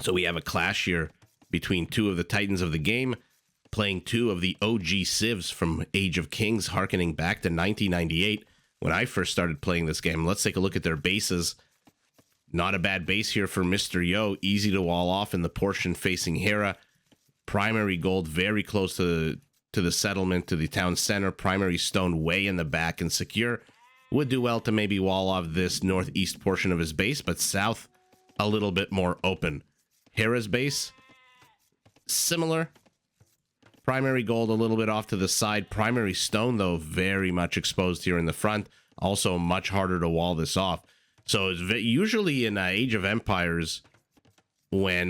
So we have a clash here between 2 of the titans of the game, playing 2 of the OG civs from Age of Kings, harkening back to 1998 when I first started playing this game. Let's take a look at their bases. Not a bad base here for Mr. Yo. Easy to wall off in the portion facing Hera. Primary gold very close to the settlement, to the town center. Primary stone way in the back and secure. Would do well to maybe wall off this northeast portion of his base, but south a little bit more open. Hera's base, similar. Primary gold a little bit off to the side. Primary stone, though, very much exposed here in the front. Also much harder to wall this off. So it's usually in Age of Empires, when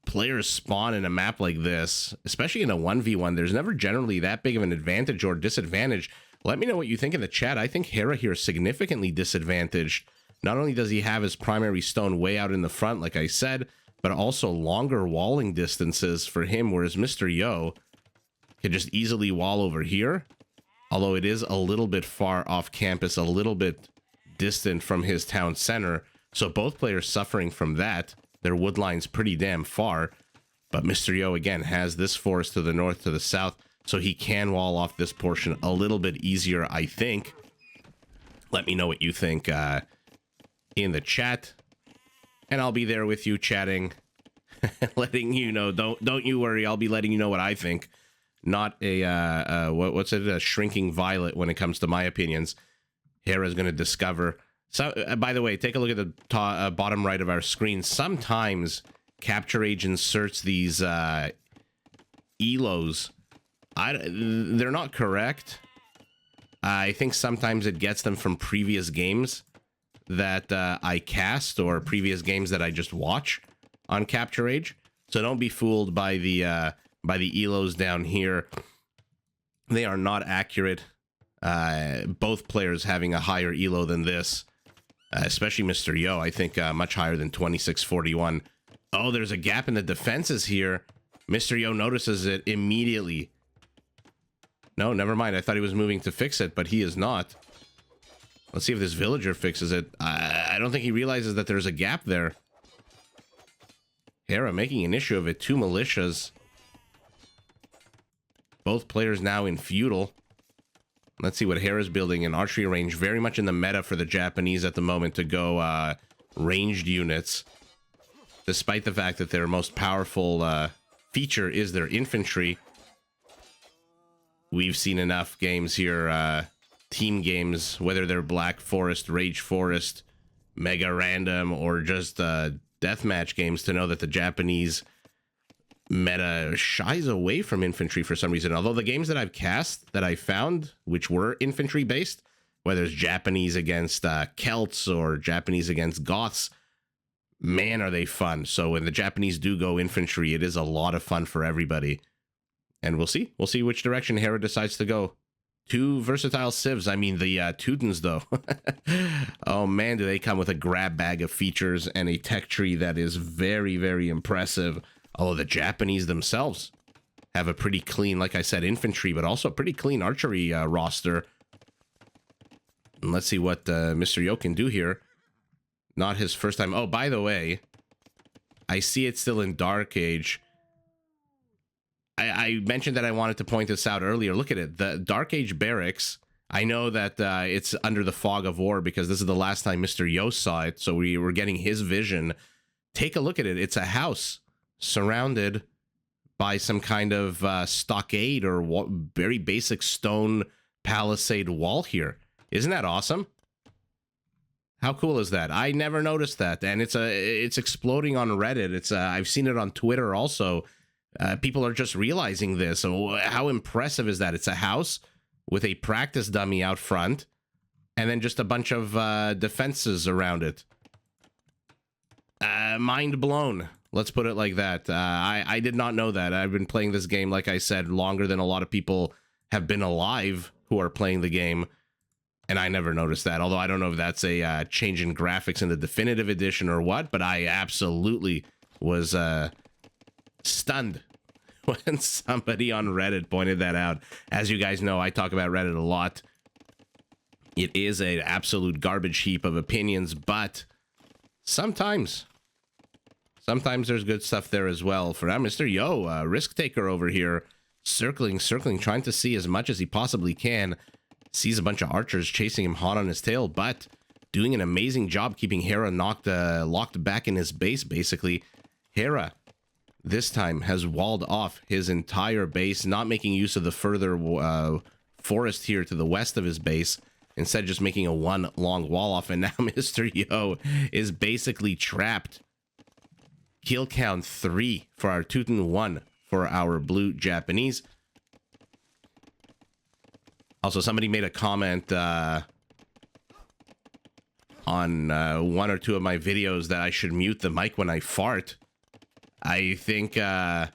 players spawn in a map like this, especially in a 1v1, there's never generally that big of an advantage or disadvantage. Let me know what you think in the chat. I think Hera here is significantly disadvantaged. Not only does he have his primary stone way out in the front, like I said, but also longer walling distances for him, whereas Mr. Yo can just easily wall over here, although it is a little bit far off campus, a little bit distant from his town center. So both players suffering from that. Their wood line's pretty damn far, but Mr. Yo again has this forest to the north, to the south, so he can wall off this portion a little bit easier, I think. Let me know what you think in the chat, and I'll be there with you chatting, letting you know. Don't you worry, I'll be letting you know what I think. Not a what's it, a shrinking violet when it comes to my opinions. Hera's going to discover. So, by the way, take a look at the bottom right of our screen. Sometimes Capture Age inserts these Elos. They're not correct. I think sometimes it gets them from previous games that I cast, or previous games that I just watch on Capture Age. So don't be fooled by the Elos down here. They are not accurate. Both players having a higher elo than this, especially Mr. Yo, I think much higher than 2641. Oh, there's a gap in the defenses here. Mr. Yo notices it immediately. No, never mind. I thought he was moving to fix it, but he is not. Let's see if this villager fixes it. I don't think he realizes that there's a gap there. Hera making an issue of it. 2 militias. Both players now in feudal. Let's see what Hera's building. In archery range, very much in the meta for the Japanese at the moment to go ranged units, despite the fact that their most powerful feature is their infantry. We've seen enough games here, team games, whether they're Black Forest, Rage Forest, Mega Random, or just deathmatch games, to know that the Japanese meta shies away from infantry for some reason. Although the games that I've cast, that I found, which were infantry based, whether it's Japanese against Celts or Japanese against Goths, man, are they fun. So when the Japanese do go infantry, it is a lot of fun for everybody. And we'll see which direction Hera decides to go. 2 versatile civs. I mean, the Teutons, though. Oh man, do they come with a grab bag of features and a tech tree that is very, very impressive. Although the Japanese themselves have a pretty clean, like I said, infantry, but also a pretty clean archery roster. And let's see what Mr. Yo can do here. Not his first time. Oh, by the way, I see it still in Dark Age. I mentioned that I wanted to point this out earlier. Look at it. The Dark Age barracks. I know that it's under the fog of war because this is the last time Mr. Yo saw it. So we were getting his vision. Take a look at it. It's a house surrounded by some kind of stockade or very basic stone palisade wall here. Isn't that awesome? How cool is that? I never noticed that, and it's exploding on Reddit. It's I've seen it on Twitter also. People are just realizing this. So how impressive is that? It's a house with a practice dummy out front, and then just a bunch of defenses around it. Mind blown. Let's put it like that. I did not know that. I've been playing this game, like I said, longer than a lot of people have been alive who are playing the game, and I never noticed that. Although I don't know if that's a change in graphics in the definitive edition or what, but I absolutely was stunned when somebody on Reddit pointed that out. As you guys know, I talk about Reddit a lot. It is an absolute garbage heap of opinions, but sometimes there's good stuff there as well. For now, Mr. Yo, risk taker over here, circling, trying to see as much as he possibly can. Sees a bunch of archers chasing him hot on his tail, but doing an amazing job keeping Hera locked back in his base, basically. Hera, this time, has walled off his entire base, not making use of the further forest here to the west of his base. Instead, just making a one long wall off, and now Mr. Yo is basically trapped. Kill count 3 for our Teuton, 1 for our blue Japanese. Also, somebody made a comment on one or two of my videos that I should mute the mic when I fart. I think my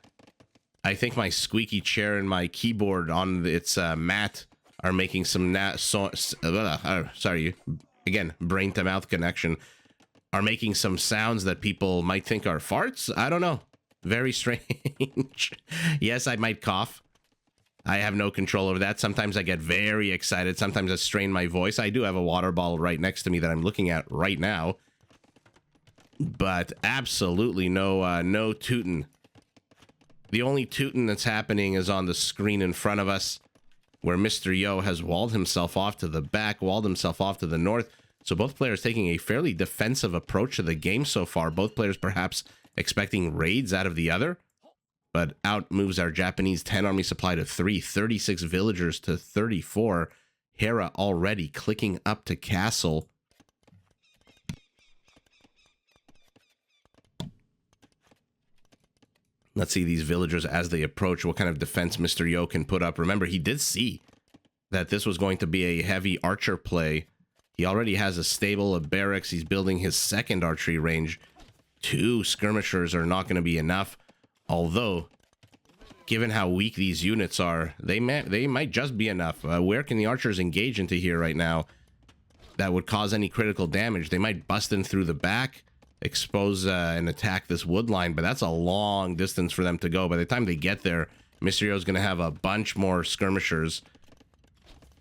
squeaky chair and my keyboard on its mat are making some sorry, again, brain to mouth connection, are making some sounds that people might think are farts. I don't know. Very strange. Yes, I might cough. I have no control over that. Sometimes I get very excited. Sometimes I strain my voice. I do have a water bottle right next to me that I'm looking at right now. But absolutely no Teuton. The only Teuton that's happening is on the screen in front of us, where Mr. Yo has walled himself off to the back, walled himself off to the north. So both players taking a fairly defensive approach to the game so far. Both players perhaps expecting raids out of the other, but out moves our Japanese 10 army supply to 3, 36 villagers to 34. Hera already clicking up to castle. Let's see these villagers as they approach, what kind of defense Mr. Yo can put up. Remember, he did see that this was going to be a heavy archer play. He already has a stable, a barracks. He's building his second archery range. 2 skirmishers are not going to be enough. Although, given how weak these units are, they might just be enough. Where can the archers engage into here right now that would cause any critical damage? They might bust in through the back, expose and attack this wood line, but that's a long distance for them to go. By the time they get there, Mr. Yo is going to have a bunch more skirmishers.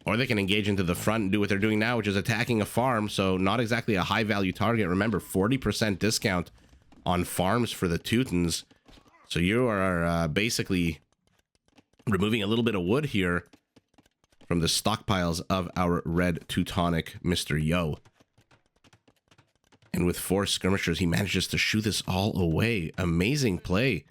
Or they can engage into the front and do what they're doing now, which is attacking a farm. So not exactly a high-value target. Remember, 40% discount on farms for the Teutons. So you are basically removing a little bit of wood here from the stockpiles of our red Teutonic Mr. Yo. And with 4 skirmishers, he manages to shoo this all away. Amazing play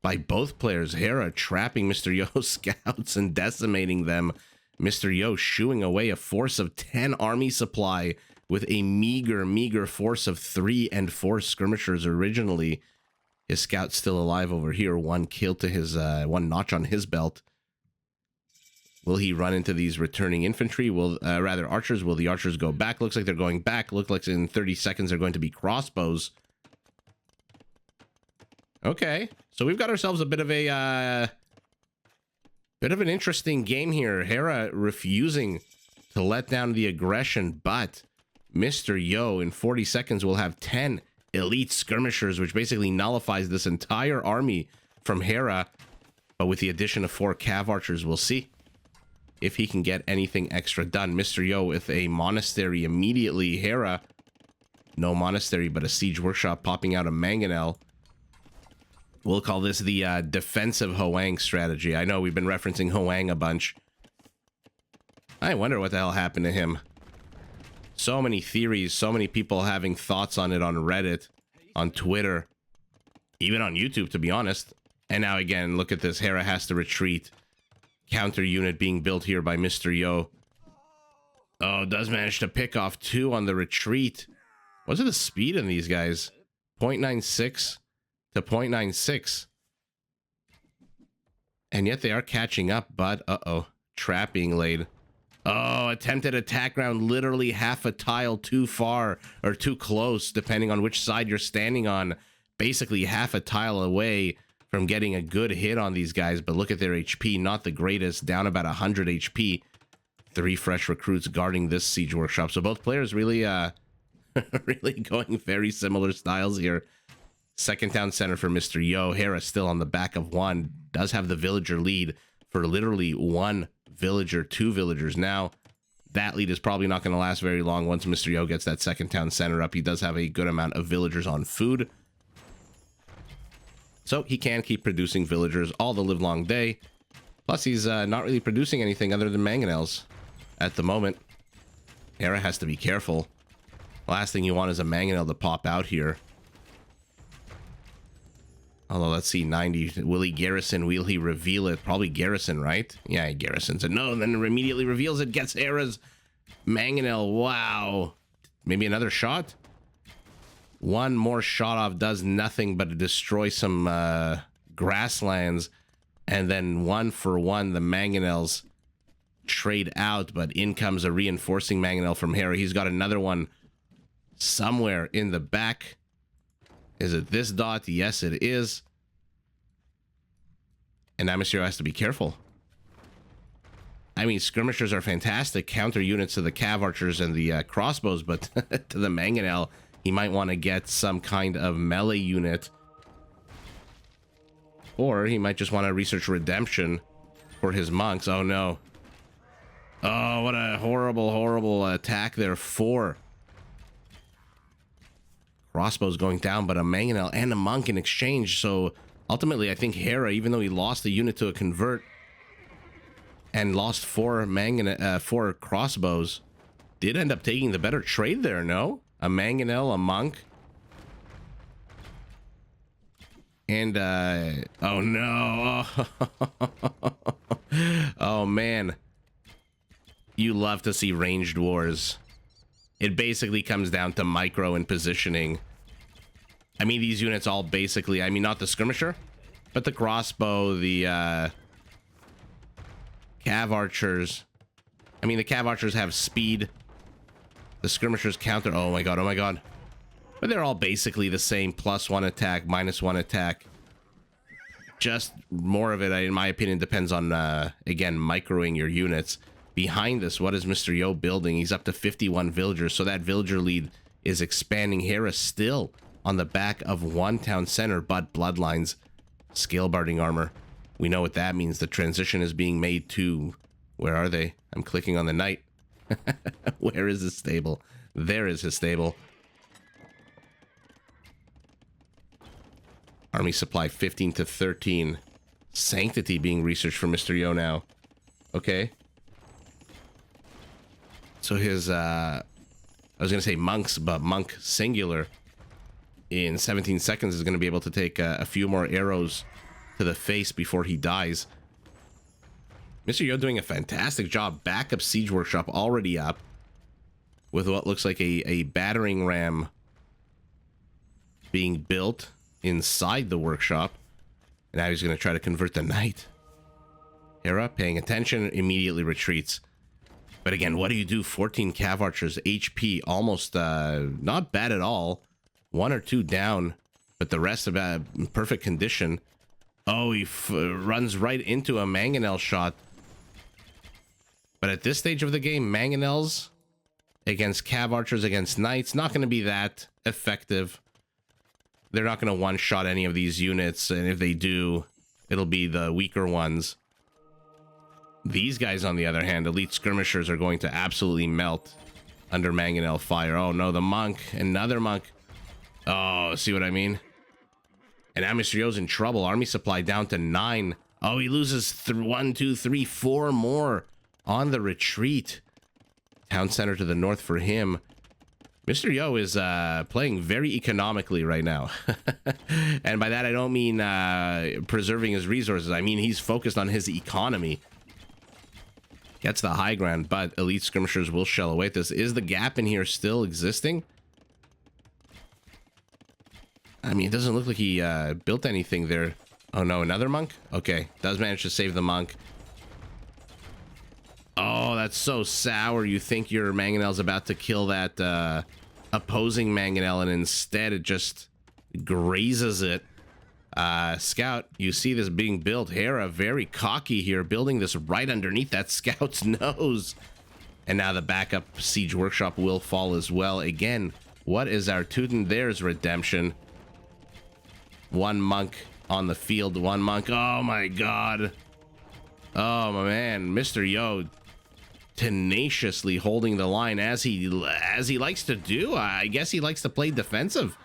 by both players. Hera trapping Mr. Yo's scouts and decimating them. Mr. Yo shooing away a force of 10 army supply with a meager force of 3 and 4 skirmishers originally. His scout's still alive over here. 1 kill to his, 1 notch on his belt. Will he run into these returning infantry? Rather archers? Will the archers go back? Looks like they're going back. Looks like in 30 seconds they're going to be crossbows. Okay, so we've got ourselves a bit of an interesting game here. Hera refusing to let down the aggression, but Mr. Yo in 40 seconds will have 10 elite skirmishers, which basically nullifies this entire army from Hera. But with the addition of 4 cav archers, we'll see if he can get anything extra done. Mr. Yo with a monastery immediately. Hera, no monastery, but a siege workshop popping out of Mangonel. We'll call this the defensive Hoang strategy. I know we've been referencing Hoang a bunch. I wonder what the hell happened to him. So many theories, so many people having thoughts on it on Reddit, on Twitter, even on YouTube, to be honest. And now again, look at this. Hera has to retreat. Counter unit being built here by Mr. Yo. Oh, does manage to pick off 2 on the retreat. What's the speed in these guys? 0.96 to 0.96. And yet they are catching up, but uh-oh. Trap being laid. Oh, attempted attack round, literally half a tile too far or too close, depending on which side you're standing on. Basically half a tile away from getting a good hit on these guys. But look at their HP, not the greatest, down about 100 HP. 3 fresh recruits guarding this siege workshop. So both players really, really going very similar styles here. Second town center for Mr. Yo. Hera still on the back of 1. Does have the villager lead for literally 1 villager, 2 villagers. Now, that lead is probably not going to last very long once Mr. Yo gets that second town center up. He does have a good amount of villagers on food, so he can keep producing villagers all the livelong day. Plus, he's not really producing anything other than mangonels at the moment. Hera has to be careful. Last thing you want is a mangonel to pop out here. Although, let's see, 90. Will he garrison? Will he reveal it? Probably garrison, right? Yeah, he garrisons it. No, then immediately reveals it. Gets Hera's mangonel. Wow. Maybe another shot? One more shot off does nothing but destroy some grasslands. And then 1 for 1, the mangonels trade out. But in comes a reinforcing mangonel from Hera. He's got another one somewhere in the back. Is it this dot? Yes, it is. And now Monsieur has to be careful. I mean, skirmishers are fantastic counter units to the cav archers and the crossbows, but to the mangonel, he might want to get some kind of melee unit. Or he might just want to research redemption for his monks. Oh, no. Oh, what a horrible, horrible attack there. 4. Crossbows going down, but a mangonel and a monk in exchange. So ultimately, I think Hera, even though he lost the unit to a convert and lost 4 crossbows, did end up taking the better trade there, no? A mangonel, a monk. And, oh no. Oh man. You love to see ranged wars. It basically comes down to micro and positioning. I mean, these units all basically, I mean, not the skirmisher, but the crossbow, the cav archers. I mean, the cav archers have speed. The skirmishers counter. Oh my god, oh my god. But they're all basically the same. +1 attack, -1 attack. Just more of it, in my opinion, depends on, again, microing your units. Behind this, what is Mr. Yo building? He's up to 51 villagers, so that villager lead is expanding. Hera still on the back of 1 town center, but bloodlines, scale barding armor. We know what that means. The transition is being made to... Where are they? I'm clicking on the knight. Where is his stable? There is his stable. Army supply 15 to 13. Sanctity being researched for Mr. Yo now. Okay. So his, I was going to say monks, but monk singular in 17 seconds is going to be able to take a few more arrows to the face before he dies. Mr. Yo doing a fantastic job. Backup siege workshop already up with what looks like a battering ram being built inside the workshop. And now he's going to try to convert the knight. Hera, paying attention, immediately retreats. But again, what do you do? 14 cav archers, HP, almost not bad at all. 1 or 2 down, but the rest of perfect condition. Oh, he runs right into a mangonel shot. But at this stage of the game, mangonels against cav archers, against knights, not going to be that effective. They're not going to one-shot any of these units, and if they do, it'll be the weaker ones. These guys, on the other hand, elite skirmishers, are going to absolutely melt under mangonel fire. Oh no, the monk, another monk. Oh, see what I mean? And Mr. Yo's in trouble. Army supply down to 9. Oh, he loses 1, 2, 3, 4 more on the retreat. Town center to the north for him. Mr. Yo is playing very economically right now. And by that, I don't mean preserving his resources. I mean, he's focused on his economy. Gets the high ground, but elite skirmishers will shell away at this. Is the gap in here still existing? I mean, it doesn't look like he built anything there. Oh no, another monk? Okay, does manage to save the monk. Oh, it's so sour. You think your Mangonel's about to kill that opposing Mangonel, and instead it just grazes it. Scout, you see this being built. Hera, very cocky here, building this right underneath that Scout's nose. And now the backup siege workshop will fall as well. Again, what is our Teuton? There's redemption. One monk on the field, one monk. Oh my god. Oh my man, Mr. Yo tenaciously holding the line as he likes to do. I guess he likes to play defensive.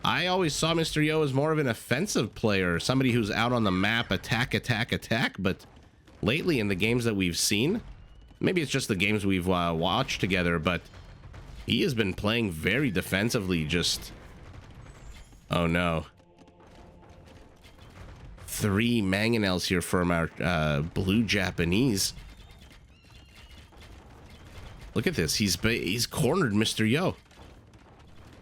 I always saw Mr. Yo as more of an offensive player, somebody who's out on the map, attack, but lately in the games that we've seen, maybe it's just the games we've watched together, but he has been playing very defensively. Just, oh no. 3 Mangonels here from our blue Japanese. Look at this. He's cornered Mr. Yo.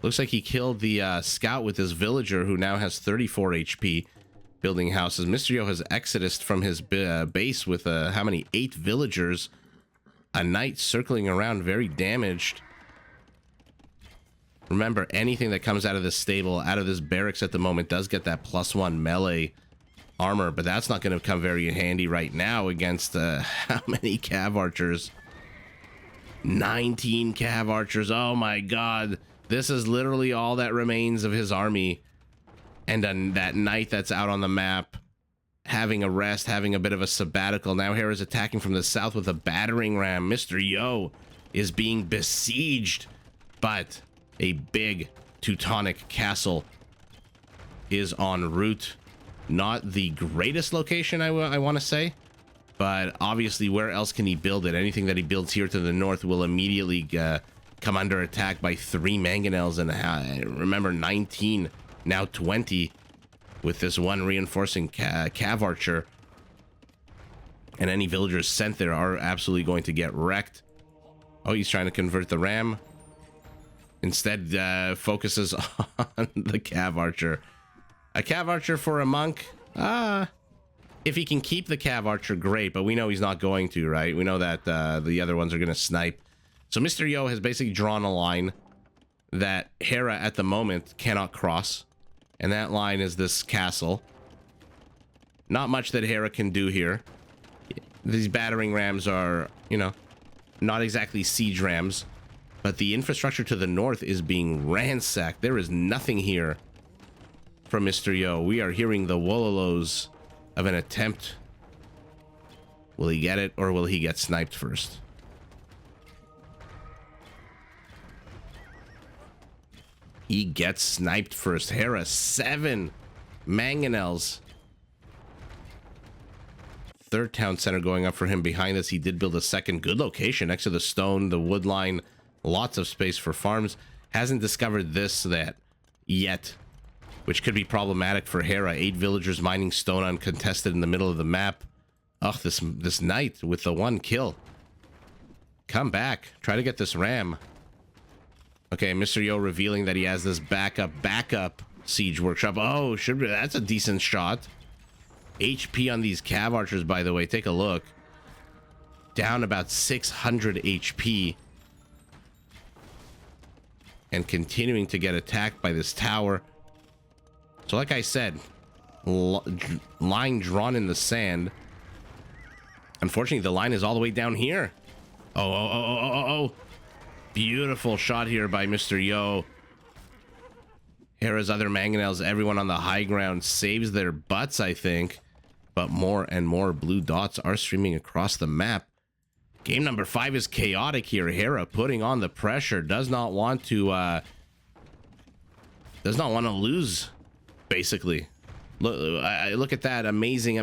Looks like he killed the scout with his villager, who now has 34 HP, building houses. Mr. Yo has exodused from his base with how many? 8 villagers. A knight circling around, very damaged. Remember, anything that comes out of this stable, out of this barracks at the moment, does get that +1 melee armor, but that's not going to come very handy right now against how many cav archers? 19 cav archers. Oh my god. This is literally all that remains of his army. And then that knight that's out on the map, having a rest, having a bit of a sabbatical. Now Hera's attacking from the south with a battering ram. Mr. Yo is being besieged, but a big Teutonic castle is en route. Not the greatest location, I want to say, but obviously where else can he build it? Anything that he builds here to the north will immediately come under attack by 3 Mangonels, and remember, 19, now 20, with this one reinforcing cav archer. And any villagers sent there are absolutely going to get wrecked. Oh, he's trying to convert the ram. Instead, focuses on the cav archer. A cav archer for a monk? If he can keep the cav archer, great, but we know he's not going to, right? We know that the other ones are going to snipe. So Mr. Yo has basically drawn a line that Hera at the moment cannot cross. And that line is this castle. Not much that Hera can do here. These battering rams are, you know, not exactly siege rams. But the infrastructure to the north is being ransacked. There is nothing here from Mr. Yo. We are hearing the wololos of an attempt. Will he get it, or will he get sniped first? He gets sniped first. Hera, 7 Mangonels. Third town center going up for him. Behind us, he did build a second. Good location next to the stone, the wood line. Lots of space for farms. Hasn't discovered this yet, which could be problematic for Hera. 8 villagers mining stone uncontested in the middle of the map. Ugh, this knight with the 1 kill. Come back. Try to get this ram. Okay, Mr. Yo revealing that he has this backup siege workshop. Oh, that's a decent shot. HP on these cav archers, by the way. Take a look. Down about 600 HP. And continuing to get attacked by this tower. So like I said, line drawn in the sand. Unfortunately, the line is all the way down here. Oh. Beautiful shot here by Mr. Yo. Hera's other Mangonels, everyone on the high ground saves their butts, I think. But more and more blue dots are streaming across the map. Game number 5 is chaotic here. Hera putting on the pressure. Does not want to lose, basically. Look at that. Amazing.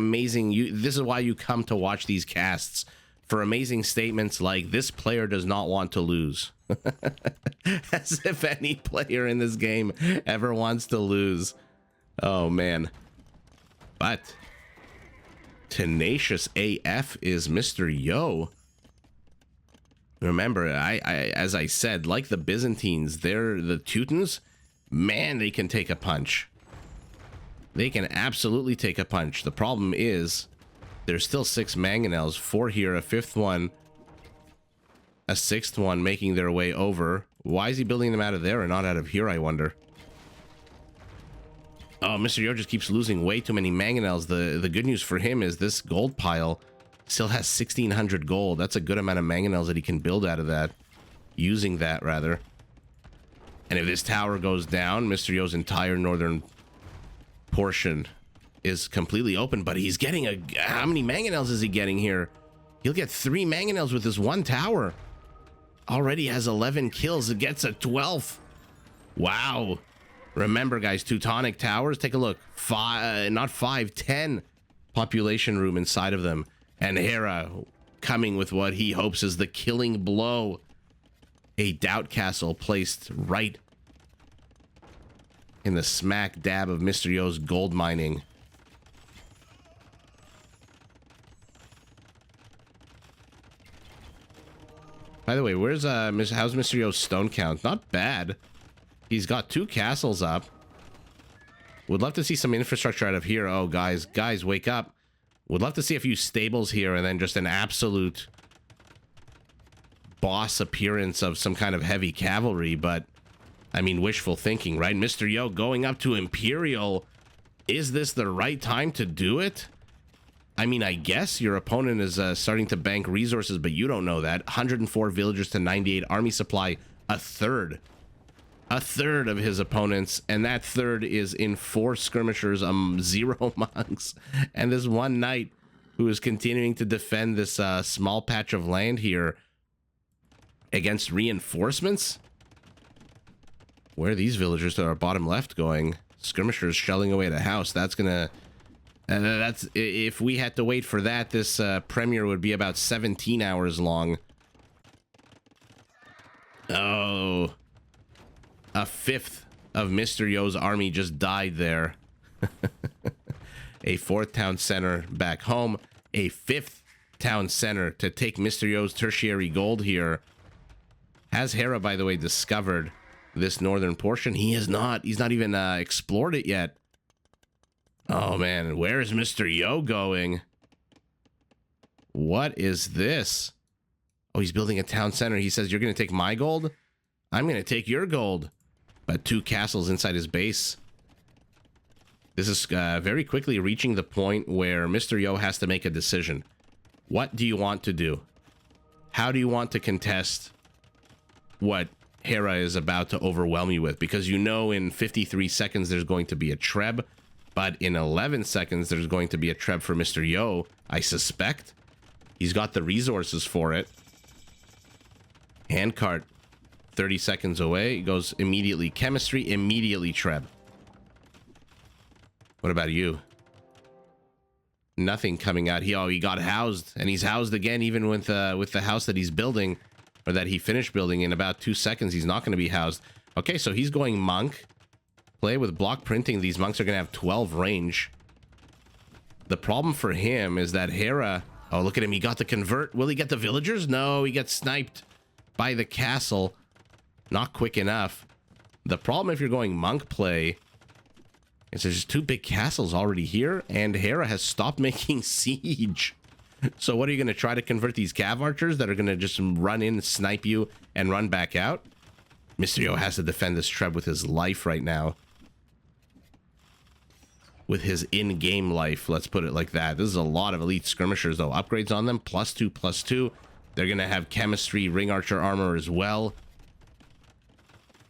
This is why you come to watch these casts. For amazing statements like, this player does not want to lose. As if any player in this game ever wants to lose. Oh, man. But tenacious AF is Mr. Yo. Remember, as I said, like the Byzantines, the Teutons, man, they can take a punch. They can absolutely take a punch. The problem is there's still 6 Mangonels, 4 here, a 5th one a sixth one making their way over. Why is he building them out of there and not out of here, I wonder? Oh, Mr. Yo just keeps losing way too many mangonels. The good news for him is this gold pile still has 1,600 gold. That's a good amount of mangonels that he can build out of that. Using that, rather. And if this tower goes down, Mr. Yo's entire northern portion is completely open. But he's getting a... How many mangonels is he getting here? He'll get 3 mangonels with this one tower. Already has 11 kills. It gets a 12th. Wow. Remember, guys, Teutonic towers, take a look. 10 population room inside of them. And Hera coming with what he hopes is the killing blow. A doubt castle placed right in the smack dab of Mr. Yo's gold mining. By the way, how's Mr. Yo's stone count? Not bad. He's got 2 castles up. Would love to see some infrastructure out of here. Oh, guys, wake up. Would love to see a few stables here and then just an absolute boss appearance of some kind of heavy cavalry. But, I mean, wishful thinking, right? Mr. Yo going up to Imperial. Is this the right time to do it? I mean, I guess your opponent is starting to bank resources, but you don't know that. 104 villagers to 98 army supply, a third of his opponents, and that third is in 4 skirmishers, 0 monks, and this one knight who is continuing to defend this small patch of land here against reinforcements. Where are these villagers to our bottom left going? Skirmishers shelling away at a house. That's gonna... that's if we had to wait for that, this premiere would be about 17 hours long. Oh... A 5th of Mr. Yo's army just died there. A 4th town center back home. A 5th town center to take Mr. Yo's tertiary gold here. Has Hera, by the way, discovered this northern portion? He has not. He's not even explored it yet. Oh, man. Where is Mr. Yo going? What is this? Oh, he's building a town center. He says, you're going to take my gold? I'm going to take your gold. But 2 castles inside his base. This is very quickly reaching the point where Mr. Yo has to make a decision. What do you want to do? How do you want to contest what Hera is about to overwhelm you with? Because you know in 53 seconds there's going to be a treb, but in 11 seconds there's going to be a treb for Mr. Yo, I suspect. He's got the resources for it. Handcart. 30 seconds away. It goes immediately chemistry, immediately treb. What about you? Nothing coming out. He got housed, and he's housed again, even with the house that he's building, or that he finished building. In about 2 seconds, he's not going to be housed. Okay, so he's going monk. Play with block printing. These monks are going to have 12 range. The problem for him is that Hera... Oh, look at him. He got the convert. Will he get the villagers? No, he gets sniped by the castle. Not quick enough. The problem if you're going monk play is there's just 2 big castles already here, and Hera has stopped making siege. So what are you going to try to convert these cav archers that are going to just run in, snipe you, and run back out? Mr. Yo has to defend this treb with his life right now. With his in-game life, let's put it like that. This is a lot of elite skirmishers, though. Upgrades on them, +2/+2. They're going to have chemistry, ring archer armor as well.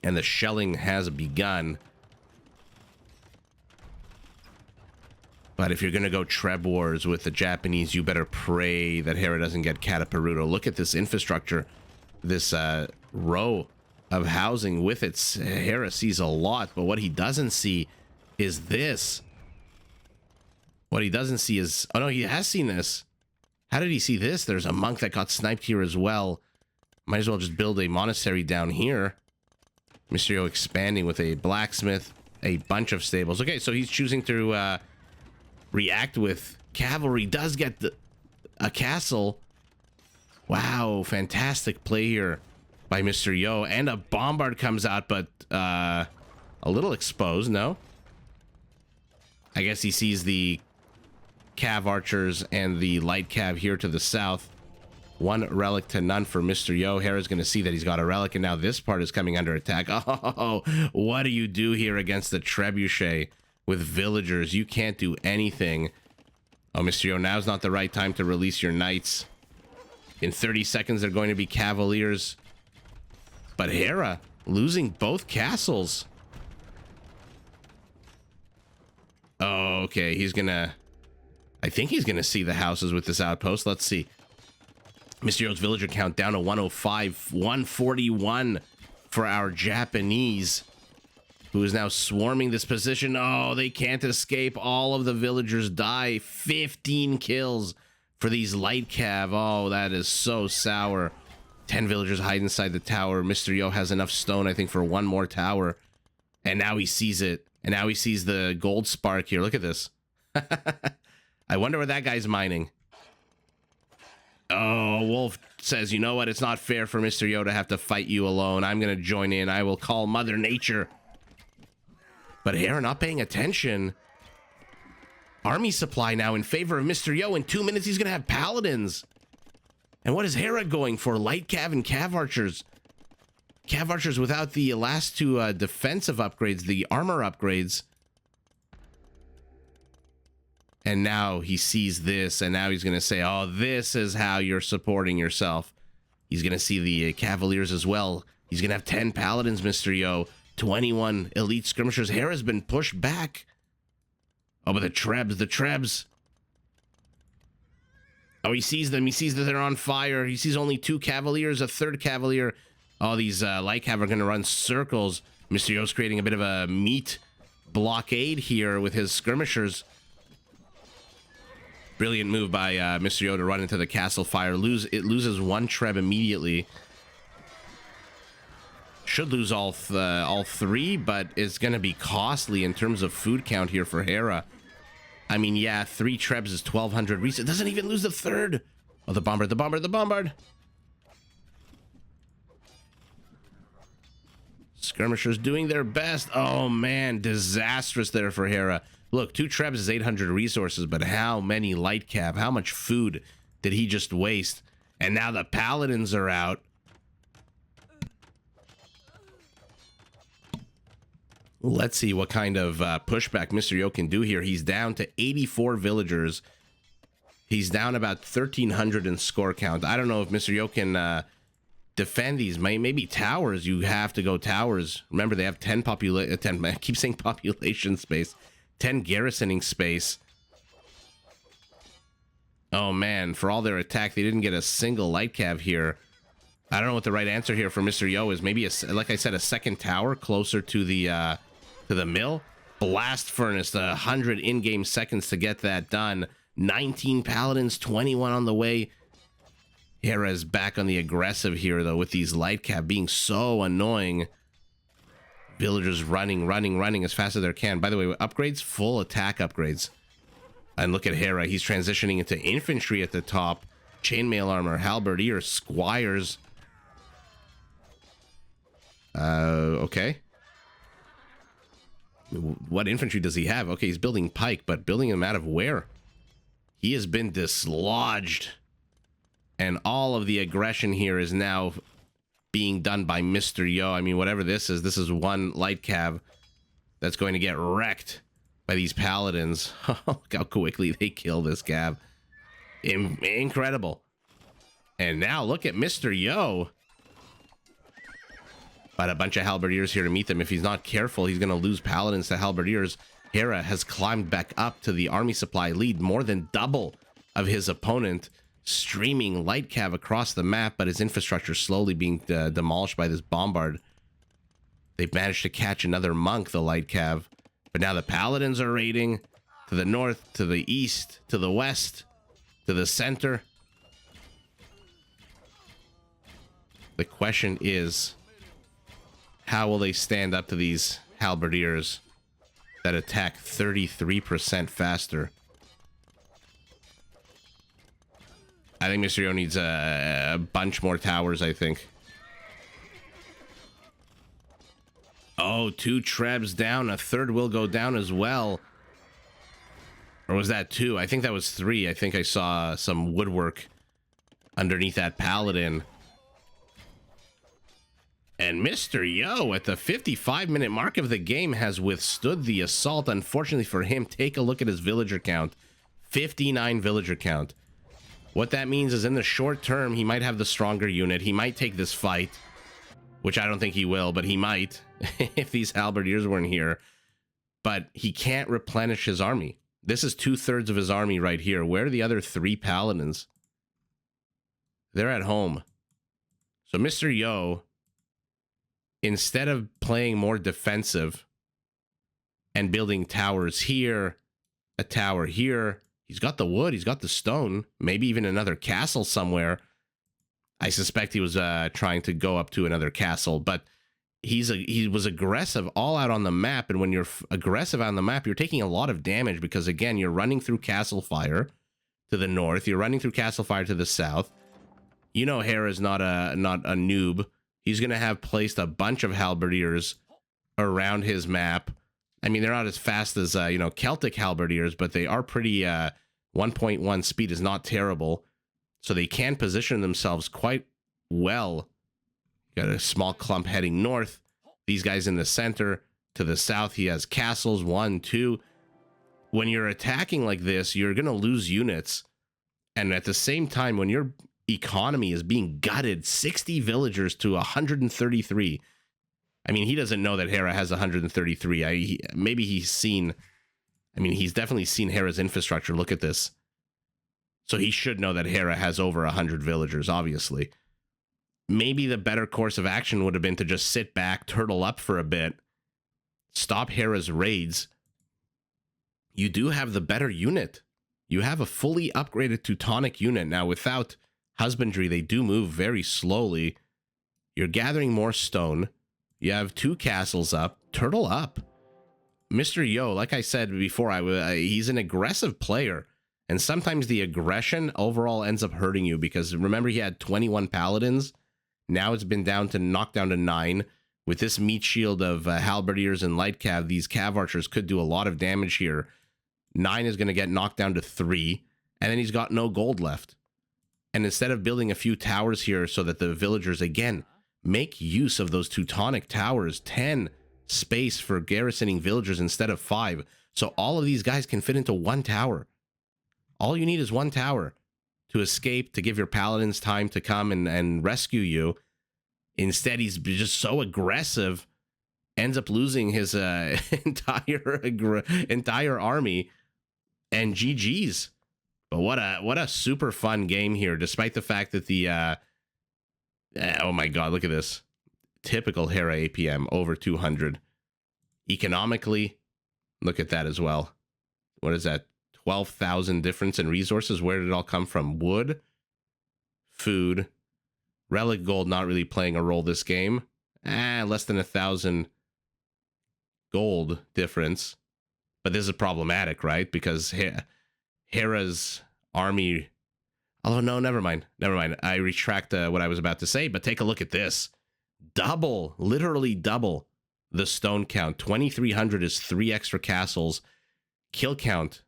And the shelling has begun. But if you're going to go Treb Wars with the Japanese, you better pray that Hera doesn't get Kataparuto. Look at this infrastructure. This row of housing with its... Hera sees a lot, but what he doesn't see is this. What he doesn't see is... Oh, no, he has seen this. How did he see this? There's a monk that got sniped here as well. Might as well just build a monastery down here. Mr. Yo expanding with a blacksmith, a bunch of stables. Okay, so he's choosing to react with cavalry. Does get a castle. Wow, fantastic play here by Mr. Yo. And a bombard comes out, but a little exposed, no? I guess he sees the cav archers and the light cav here to the south. 1 relic to none for Mr. Yo. Hera's going to see that he's got a relic, and now this part is coming under attack. Oh, what do you do here against the trebuchet with villagers? You can't do anything. Oh, Mr. Yo, now's not the right time to release your knights. In 30 seconds, they're going to be cavaliers. But Hera losing both castles. Oh, okay. He's going to... I think he's going to see the houses with this outpost. Let's see. Mr. Yo's villager count down to 105. 141 for our Japanese, who is now swarming this position. Oh, they can't escape. All of the villagers die. 15 kills for these light cav. Oh, that is so sour. 10 villagers hide inside the tower. Mr. Yo has enough stone, I think, for 1 more tower. And now he sees it. And now he sees the gold spark here. Look at this. I wonder where that guy's mining. Oh, Wolf says, you know what? It's not fair for Mr. Yo to have to fight you alone. I'm going to join in. I will call Mother Nature. But Hera not paying attention. Army supply now in favor of Mr. Yo. In 2 minutes, he's going to have paladins. And what is Hera going for? Light cav and cav archers. Cav archers without the last 2 defensive upgrades, the armor upgrades. And now he sees this, and now he's going to say, oh, this is how you're supporting yourself. He's going to see the cavaliers as well. He's going to have 10 paladins, Mr. Yo. 21 elite skirmishers. Hera's been pushed back. Oh, but the Trebs. Oh, he sees them. He sees that they're on fire. He sees only 2 cavaliers, a 3rd cavalier. Oh, these light cav are going to run circles. Mr. Yo's creating a bit of a meat blockade here with his skirmishers. Brilliant move by Mr. Yo to run into the castle fire. It loses 1 Treb immediately. Should lose all 3, but it's going to be costly in terms of food count here for Hera. I mean, yeah, 3 Trebs is 1,200 reset. Doesn't even lose the 3rd. Oh, the bombard. Skirmishers doing their best. Oh, man, disastrous there for Hera. Look, 2 Trebs is 800 resources, but how many light cav? How much food did he just waste? And now the paladins are out. Let's see what kind of pushback Mr. Yo can do here. He's down to 84 villagers. He's down about 1,300 in score count. I don't know if Mr. Yo can defend these. Maybe towers. You have to go towers. Remember, they have 10 I keep saying population space. 10 garrisoning space. Oh, man. For all their attack, they didn't get a single light cav here. I don't know what the right answer here for Mr. Yo is. Maybe, like I said, a 2nd tower closer to the mill. Blast furnace, 100 in-game seconds to get that done. 19 paladins, 21 on the way. Hera is back on the aggressive here, though, with these light cav being so annoying. Villagers running as fast as they can. By the way, upgrades, full attack upgrades. And look at Hera. He's transitioning into infantry at the top. Chainmail armor, halberdier, squires. Okay. What infantry does he have? Okay, he's building pike, but building them out of where? He has been dislodged. And all of the aggression here is now being done by Mr. Yo. I mean, whatever this is 1 light cav that's going to get wrecked by these paladins. Look how quickly they kill this cav. Incredible. And now look at Mr. Yo. But a bunch of halberdiers here to meet them. If he's not careful, he's going to lose paladins to halberdiers. Hera has climbed back up to the army supply lead, more than double of his opponent. Streaming light cav across the map, but his infrastructure slowly being demolished by this bombard. They've managed to catch another monk, the light cav. But now the paladins are raiding to the north, to the east, to the west, to the center. The question is, how will they stand up to these halberdiers that attack 33% faster? I think Mr. Yo needs a bunch more towers, I think. Oh, 2 Trebs down. A 3rd will go down as well. Or was that 2? I think that was 3. I think I saw some woodwork underneath that paladin. And Mr. Yo, at the 55-minute mark of the game, has withstood the assault. Unfortunately for him, take a look at his villager count. 59 villager count. What that means is in the short term, he might have the stronger unit. He might take this fight, which I don't think he will, but he might if these halberdiers weren't here. But he can't replenish his army. This is 2/3 of his army right here. Where are the other 3 paladins? They're at home. So Mr. Yo, instead of playing more defensive and building towers here, a tower here, he's got the wood, he's got the stone, maybe even another castle somewhere. I suspect he was trying to go up to another castle, but he was aggressive all out on the map. And when you're aggressive on the map, you're taking a lot of damage because, again, you're running through castle fire to the north, you're running through castle fire to the south. You know, Hera's not a noob. He's going to have placed a bunch of halberdiers around his map. I mean, they're not as fast as, Celtic halberdiers, but they are pretty, 1.1 speed is not terrible. So they can position themselves quite well. Got a small clump heading north. These guys in the center. To the south, he has castles, 1, 2. When you're attacking like this, you're going to lose units. And at the same time, when your economy is being gutted, 60 villagers to 133. I mean, he doesn't know that Hera has 133. Maybe he's seen... I mean, he's definitely seen Hera's infrastructure. Look at this. So he should know that Hera has over 100 villagers, obviously. Maybe the better course of action would have been to just sit back, turtle up for a bit, stop Hera's raids. You do have the better unit. You have a fully upgraded Teutonic unit. Now, without husbandry, they do move very slowly. You're gathering more stone. You have 2 castles up. Turtle up. Mr. Yo, like I said before, he's an aggressive player. And sometimes the aggression overall ends up hurting you because remember he had 21 paladins. Now it's been knocked down to 9. With this meat shield of halberdiers and light cav, these cav archers could do a lot of damage here. 9 is going to get knocked down to 3. And then he's got no gold left. And instead of building a few towers here so that the villagers, again, make use of those Teutonic towers, 10 space for garrisoning villagers instead of 5. So all of these guys can fit into 1 tower. All you need is 1 tower to escape, to give your paladins time to come and rescue you. Instead, he's just so aggressive, ends up losing his entire army, and GG's. But what a super fun game here, despite the fact that the oh my god, look at this. Typical Hera APM, over 200. Economically, look at that as well. What is that? 12,000 difference in resources. Where did it all come from? Wood, food, relic gold not really playing a role this game. Less than 1,000 gold difference. But this is problematic, right? Because Hera's army... Oh, no, never mind. I retract what I was about to say, but take a look at this. Double, literally double the stone count. 2,300 is 3 extra castles. Kill count,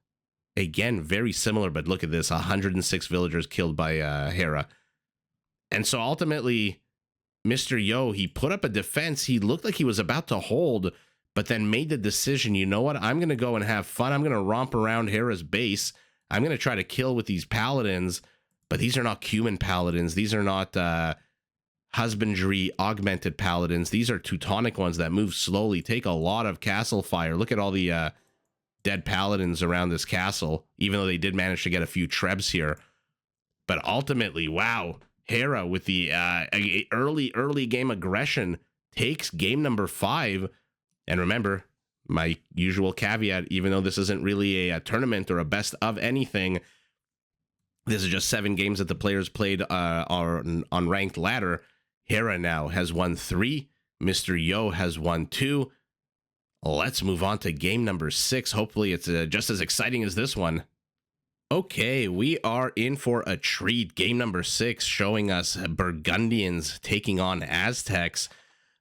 again, very similar, but look at this. 106 villagers killed by Hera. And so ultimately, Mr. Yo, he put up a defense. He looked like he was about to hold, but then made the decision, you know what? I'm going to go and have fun. I'm going to romp around Hera's base. I'm going to try to kill with these paladins, but these are not cumin paladins. These are not husbandry augmented paladins. These are Teutonic ones that move slowly, take a lot of castle fire. Look at all the dead paladins around this castle, even though they did manage to get a few trebs here. But ultimately, wow, Hera with the early game aggression takes game number 5. And remember, my usual caveat, even though this isn't really a tournament or a best of anything, this is just 7 games that the players played on ranked ladder. Hera now has won 3. Mr. Yo has won 2. Let's move on to game number 6. Hopefully it's just as exciting as this one. Okay, we are in for a treat. Game number 6 showing us Burgundians taking on Aztecs.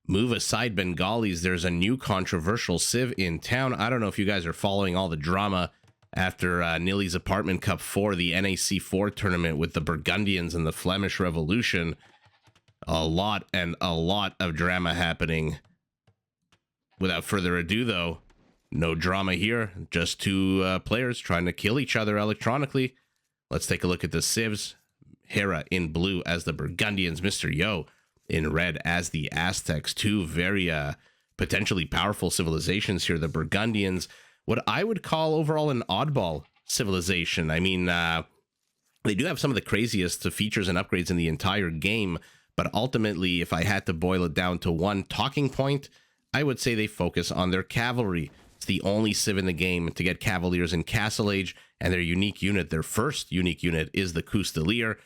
Move aside Bengalis, there's a new controversial civ in town. I don't know if you guys are following all the drama after Nilly's Apartment Cup 4, the NAC 4 tournament with the Burgundians and the Flemish Revolution. A lot of drama happening. Without further ado, though, no drama here. Just two players trying to kill each other electronically. Let's take a look at the civs. Hera in blue as the Burgundians, Mr. Yo in red as the Aztecs. Two very potentially powerful civilizations here. The Burgundians, what I would call overall an oddball civilization. I mean, they do have some of the craziest features and upgrades in the entire game, but ultimately, if I had to boil it down to one talking point, I would say they focus on their cavalry. It's the only civ in the game to get cavaliers in Castle Age, and their unique unit, their first unique unit, is the Custelier,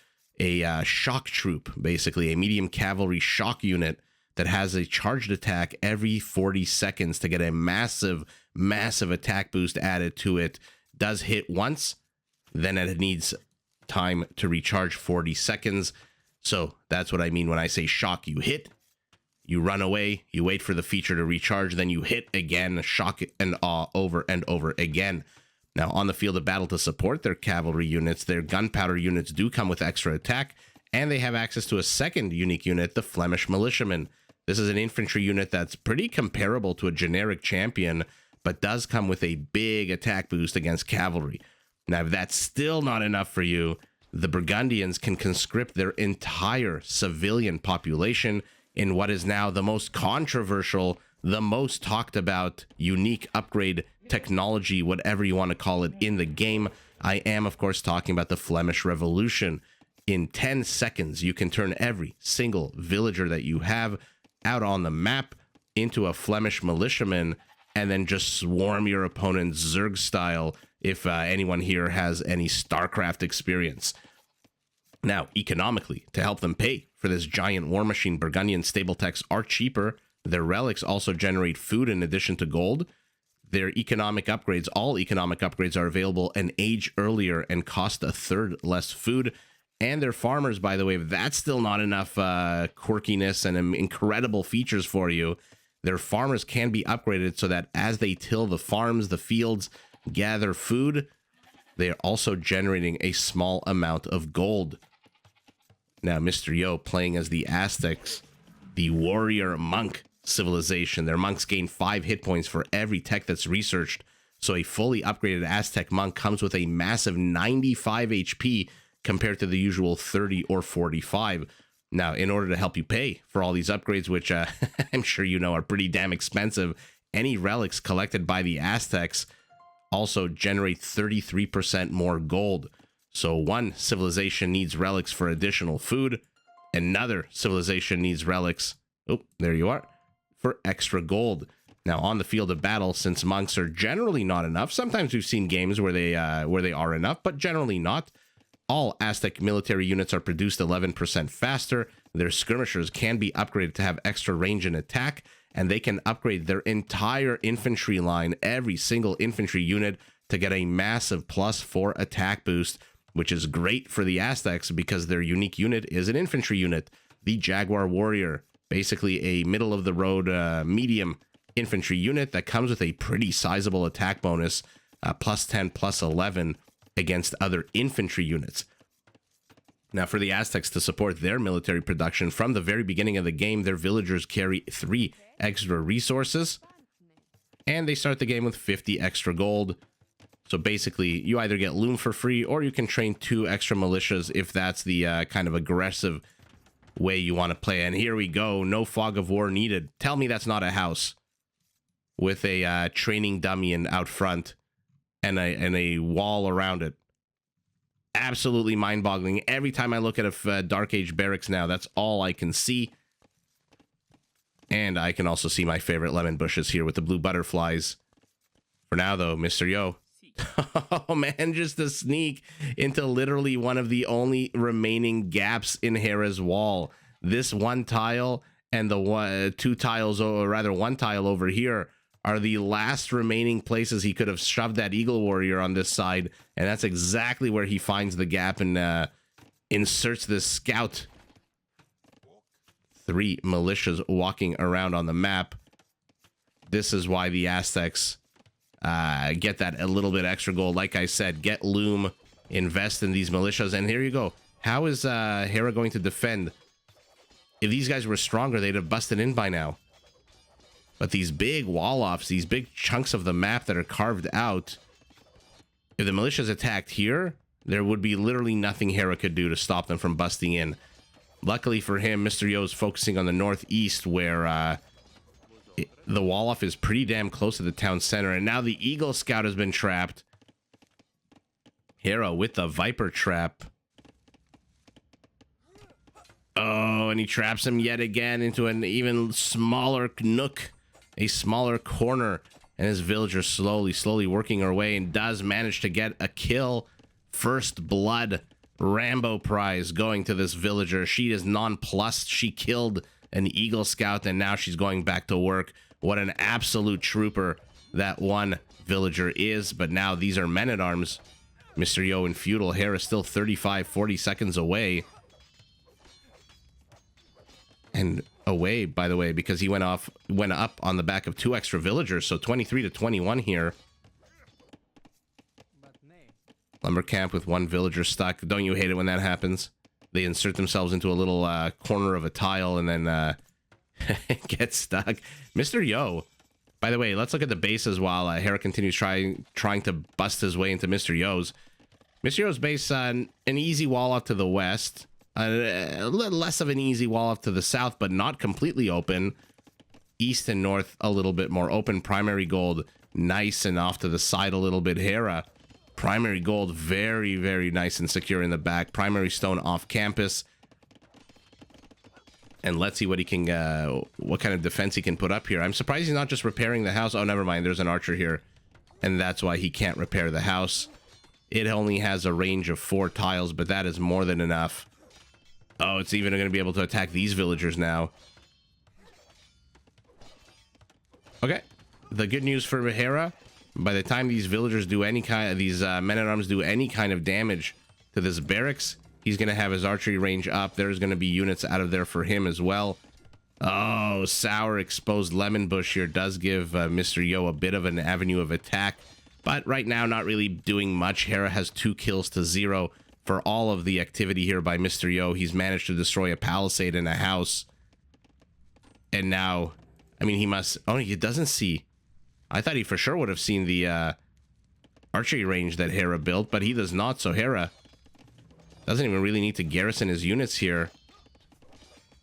a shock troop, basically a medium cavalry shock unit that has a charged attack every 40 seconds to get a massive attack boost added to it. Does hit once, then it needs time to recharge 40 seconds. So that's what I mean when I say shock. You hit, you run away, you wait for the feature to recharge, then you hit again, shock and awe over and over again. Now, on the field of battle to support their cavalry units, their gunpowder units do come with extra attack, and they have access to a second unique unit, the Flemish Militiamen. This is an infantry unit that's pretty comparable to a generic champion, but does come with a big attack boost against cavalry. Now, if that's still not enough for you, the Burgundians can conscript their entire civilian population in what is now the most controversial, the most talked about unique upgrade technology, whatever you want to call it, in the game. I am, of course, talking about the Flemish Revolution. In 10 seconds, you can turn every single villager that you have out on the map into a Flemish militiaman and then just swarm your opponent Zerg style, if anyone here has any StarCraft experience. Now, economically, to help them pay for this giant war machine, Burgundian stable techs are cheaper. Their relics also generate food in addition to gold. Their economic upgrades, all economic upgrades, are available an age earlier and cost a third less food. And their farmers, by the way, if that's still not enough quirkiness and incredible features for you, their farmers can be upgraded so that as they till the farms, the fields, gather food, they are also generating a small amount of gold. Now, Mr. Yo playing as the Aztecs, the warrior monk civilization. Their monks gain 5 hit points for every tech that's researched. So a fully upgraded Aztec monk comes with a massive 95 HP compared to the usual 30 or 45. Now, in order to help you pay for all these upgrades, which I'm sure you know are pretty damn expensive, any relics collected by the Aztecs also generate 33% more gold. So one civilization needs relics for additional food. Another civilization needs relics, oh, there you are, for extra gold. Now, on the field of battle, since monks are generally not enough, sometimes we've seen games where they are enough, but generally not. All Aztec military units are produced 11% faster. Their skirmishers can be upgraded to have extra range and attack, and they can upgrade their entire infantry line, every single infantry unit, to get a massive +4 attack boost, which is great for the Aztecs because their unique unit is an infantry unit, the Jaguar Warrior, basically a middle-of-the-road medium infantry unit that comes with a pretty sizable attack bonus, +10, +11, against other infantry units. Now, for the Aztecs to support their military production, from the very beginning of the game, their villagers carry 3 extra resources, and they start the game with 50 extra gold. So basically, you either get loom for free, or you can train 2 extra militias if that's the kind of aggressive way you want to play. And here we go, no fog of war needed. Tell me that's not a house with a training dummy out front and a wall around it. Absolutely mind-boggling. Every time I look at a Dark Age barracks now, that's all I can see. And I can also see my favorite lemon bushes here with the blue butterflies. For now, though, Mr. Yo. Oh, man, just a sneak into literally one of the only remaining gaps in Hera's wall. This one tile and the 2 tiles, or rather 1 tile over here, are the last remaining places he could have shoved that Eagle Warrior on this side, and that's exactly where he finds the gap and inserts this scout. 3 militias walking around on the map. This is why the Aztecs get that a little bit extra gold. Like I said, get loom, invest in these militias, and here you go. How is Hera going to defend? If these guys were stronger, they'd have busted in by now. But these big wall-offs, these big chunks of the map that are carved out, if the militias attacked here, there would be literally nothing Hera could do to stop them from busting in. Luckily for him, Mr. Yo is focusing on the northeast, where the wall-off is pretty damn close to the town center. And now the Eagle Scout has been trapped. Hera with the Viper trap. Oh, and he traps him yet again into an even smaller nook, a smaller corner. And his villager slowly working her way, and does manage to get a kill. First blood Rambo prize going to this villager. She is nonplussed. She killed an Eagle Scout, and now she's going back to work. What an absolute trooper that one villager is. But now these are men-at-arms. Mr. Yo and Feudal. Hera still 35-40 seconds away. And away, by the way, because he went up on the back of 2 extra villagers. So 23-21 here. Lumber camp with 1 villager stuck. Don't you hate it when that happens? They insert themselves into a little corner of a tile and then get stuck. Mr. Yo, by the way, let's look at the bases while Hera continues trying to bust his way into Mr. Yo's. Mr. Yo's base, an easy wall up to the west. A little less of an easy wall up to the south, but not completely open. East and north, a little bit more open. Primary gold, nice and off to the side a little bit. Hera, primary gold, very nice and secure in the back. Primary stone off campus. And let's see what he can, what kind of defense he can put up here. I'm surprised he's not just repairing the house. Oh, never mind. There's an archer here. And that's why he can't repair the house. It only has a range of 4 tiles, but that is more than enough. Oh, it's even going to be able to attack these villagers now. Okay. The good news for Hera, by the time these villagers do any kind of, these men-at-arms do any kind of damage to this barracks, he's going to have his archery range up. There's going to be units out of there for him as well. Oh, sour exposed lemon bush here does give Mr. Yo a bit of an avenue of attack. But right now, not really doing much. Hera has 2 kills to 0. For all of the activity here by Mr. Yo, he's managed to destroy a palisade and a house. And now, I mean, he must... Oh, he doesn't see... I thought he for sure would have seen the archery range that Hera built, but he does not. So Hera doesn't even really need to garrison his units here.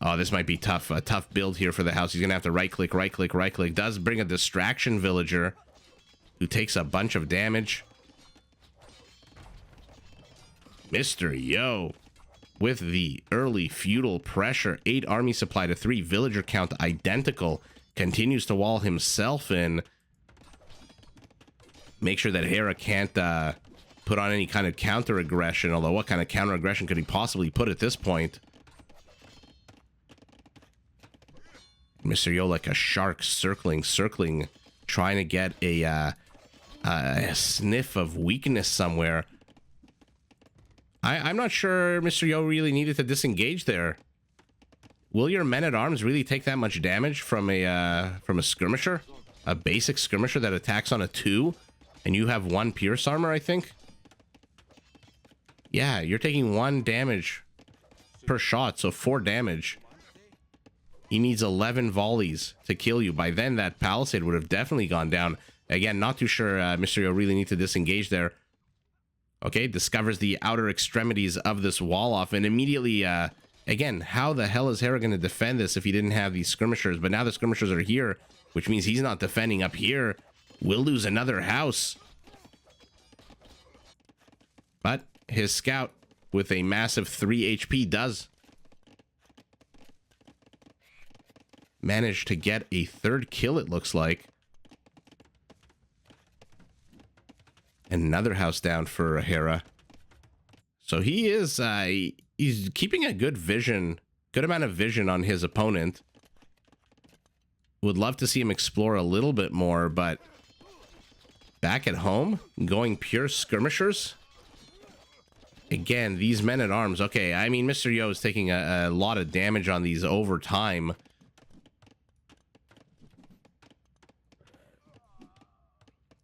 Oh, this might be tough. A tough build here for the house. He's going to have to right-click, right-click, right-click. Does bring a distraction villager who takes a bunch of damage. Mr. Yo with the early feudal pressure. 8 army supply to 3. Villager count identical. Continues to wall himself in. Make sure that Hera can't put on any kind of counter aggression. Although what kind of counter aggression could he possibly put at this point? Mr. Yo like a shark circling, trying to get a sniff of weakness somewhere. I'm not sure Mr. Yo really needed to disengage there. Will your men-at-arms really take that much damage from a skirmisher? A basic skirmisher that attacks on a 2? And you have 1 pierce armor, I think? Yeah, you're taking 1 damage per shot, so 4 damage. He needs 11 volleys to kill you. By then, that palisade would have definitely gone down. Again, not too sure Mr. Yo really needs to disengage there. Okay, discovers the outer extremities of this wall off, and immediately, again, how the hell is Hera going to defend this if he didn't have these skirmishers? But now the skirmishers are here, which means he's not defending up here. We'll lose another house. But his scout, with a massive 3 HP, does manage to get a 3rd kill, it looks like. Another house down for Hera. So he is he's keeping a good amount of vision on his opponent. Would love to see him explore a little bit more, but back at home, going pure skirmishers. Again, these men-at-arms. Okay, I mean, Mr. Yo is taking a lot of damage on these over time.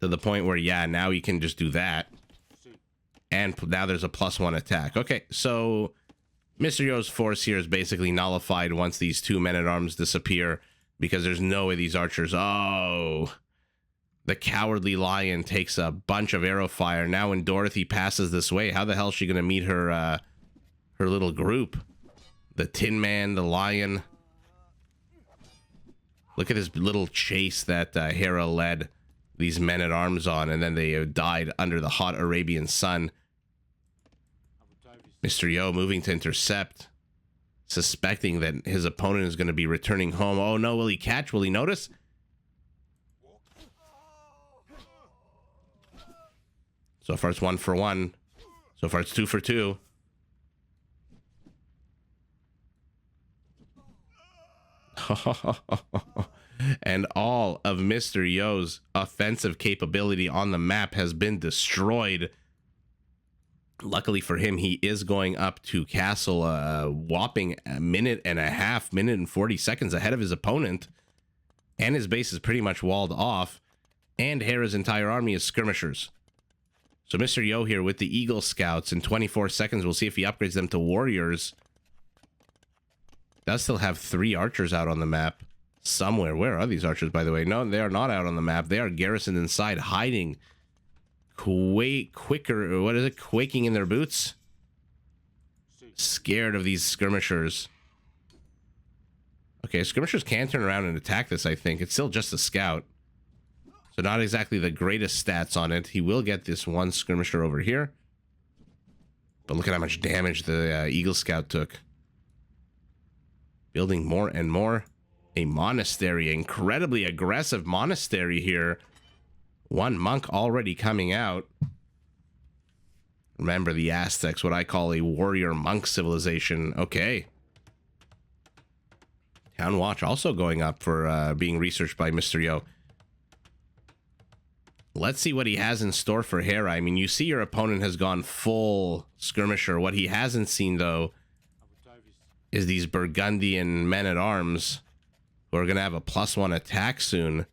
to the point where, yeah, now he can just do that. And now there's a +1 attack. Okay, so Mr. Yo's force here is basically nullified once these 2 men-at-arms disappear, because there's no way these archers... Oh, the Cowardly Lion takes a bunch of arrow fire. Now when Dorothy passes this way, how the hell is she going to meet her her little group? The Tin Man, the Lion. Look at this little chase that Hera led these men-at-arms on, and then they died under the hot Arabian sun. Mr. Yo moving to intercept, suspecting that his opponent is going to be returning home. Oh no, will he catch? Will he notice? So far it's 1 for 1. So far it's 2 for 2. And all of Mr. Yo's offensive capability on the map has been destroyed. Luckily for him, he is going up to castle a whopping minute and 40 seconds ahead of his opponent. And his base is pretty much walled off. And Hera's entire army is skirmishers. So Mr. Yo here with the Eagle Scouts in 24 seconds. We'll see if he upgrades them to warriors. Does still have 3 archers out on the map somewhere. Where are these archers, by the way? No, they are not out on the map. They are garrisoned inside, hiding. Quaking in their boots? Scared of these skirmishers. Okay, skirmishers can turn around and attack this, I think. It's still just a scout. So not exactly the greatest stats on it. He will get this 1 skirmisher over here. But look at how much damage the Eagle Scout took. Building more and more. A monastery, incredibly aggressive monastery here. 1 monk already coming out. Remember the Aztecs, what I call a warrior monk civilization. Okay. Town Watch also going up for being researched by Mr. Yo. Let's see what he has in store for Hera. I mean, you see your opponent has gone full skirmisher. What he hasn't seen, though, is these Burgundian men-at-arms who are going to have a +1 attack soon.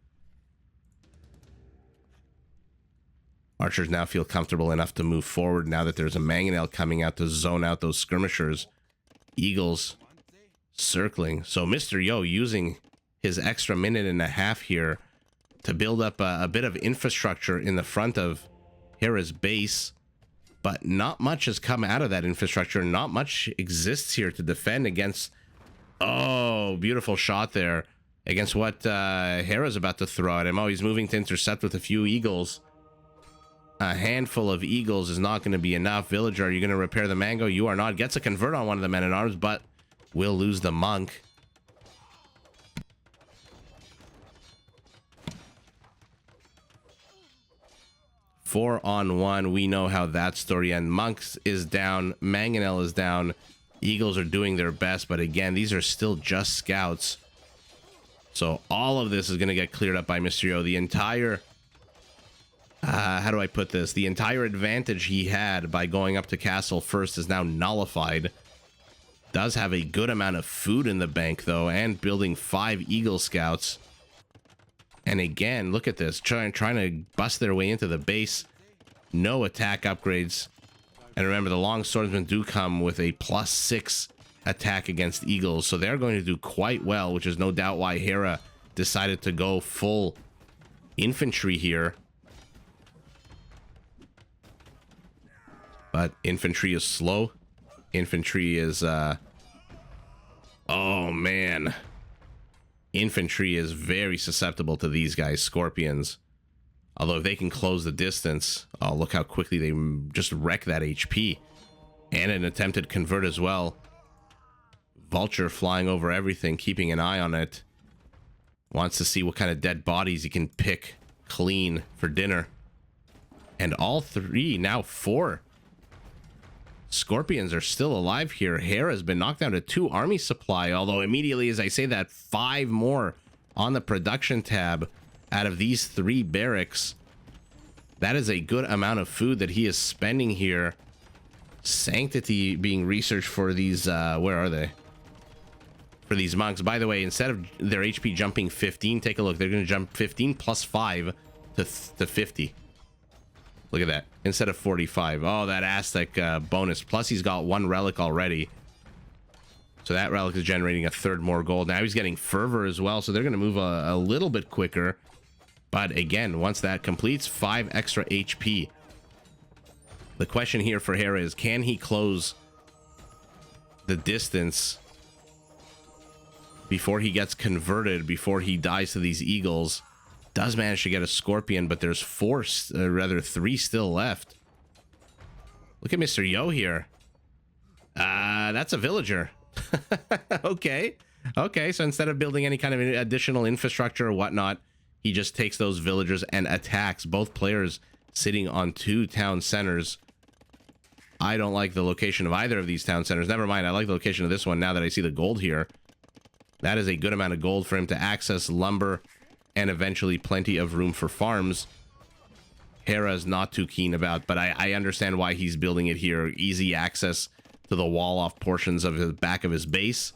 Archers now feel comfortable enough to move forward now that there's a mangonel coming out to zone out those skirmishers. Eagles circling. So Mr. Yo using his extra minute and a half here to build up a bit of infrastructure in the front of Hera's base. But not much has come out of that infrastructure. Not much exists here to defend against... Oh, beautiful shot there. Against what Hera's about to throw at him. Oh, he's moving to intercept with a few eagles. A handful of eagles is not going to be enough. Villager, are you going to repair the mango? You are not. Gets a convert on one of the men-at-arms, but will lose the monk. Four on one. We know how that story ends. Monks is down. Mangonel is down. Eagles are doing their best, but again, these are still just scouts. So all of this is going to get cleared up by Mr. Yo. The entire... how do I put this? The entire advantage he had by going up to castle first is now nullified. Does have a good amount of food in the bank, though, and building 5 Eagle Scouts. And again, look at this. Trying to bust their way into the base. No attack upgrades. And remember, the long swordsmen do come with a +6 attack against eagles. So they're going to do quite well, which is no doubt why Hera decided to go full infantry here. But infantry is slow. Infantry is, oh man. Infantry is very susceptible to these guys, scorpions. Although if they can close the distance, oh, look how quickly they just wreck that HP. And an attempted convert as well. Vulture flying over everything, keeping an eye on it. Wants to see what kind of dead bodies he can pick clean for dinner. And all 3, now 4 Scorpions are still alive here. Hera's been knocked down to 2 army supply, although immediately as I say that, 5 more on the production tab out of these 3 barracks. That is a good amount of food that he is spending here. Sanctity being researched for these, where are they? For these monks. By the way, instead of their HP jumping 15, take a look. They're going to jump 15 plus 5 to 50. Look at that. Instead of 45. Oh, that Aztec bonus. Plus, he's got one relic already. So that relic is generating a third more gold. Now he's getting fervor as well. So they're going to move a little bit quicker. But again, once that completes, 5 extra HP. The question here for Hera is, can he close the distance before he gets converted, before he dies to these eagles? Does manage to get a scorpion, but there's 3 still left. Look at Mr. Yo here. That's a villager. Okay. So instead of building any kind of additional infrastructure or whatnot, he just takes those villagers and attacks. Both players sitting on 2 town centers. I don't like the location of either of these town centers. Never mind, I like the location of this one now that I see the gold here. That is a good amount of gold for him to access lumber and eventually plenty of room for farms. Hera's not too keen about, but I understand why he's building it here. Easy access to the wall-off portions of the back of his base.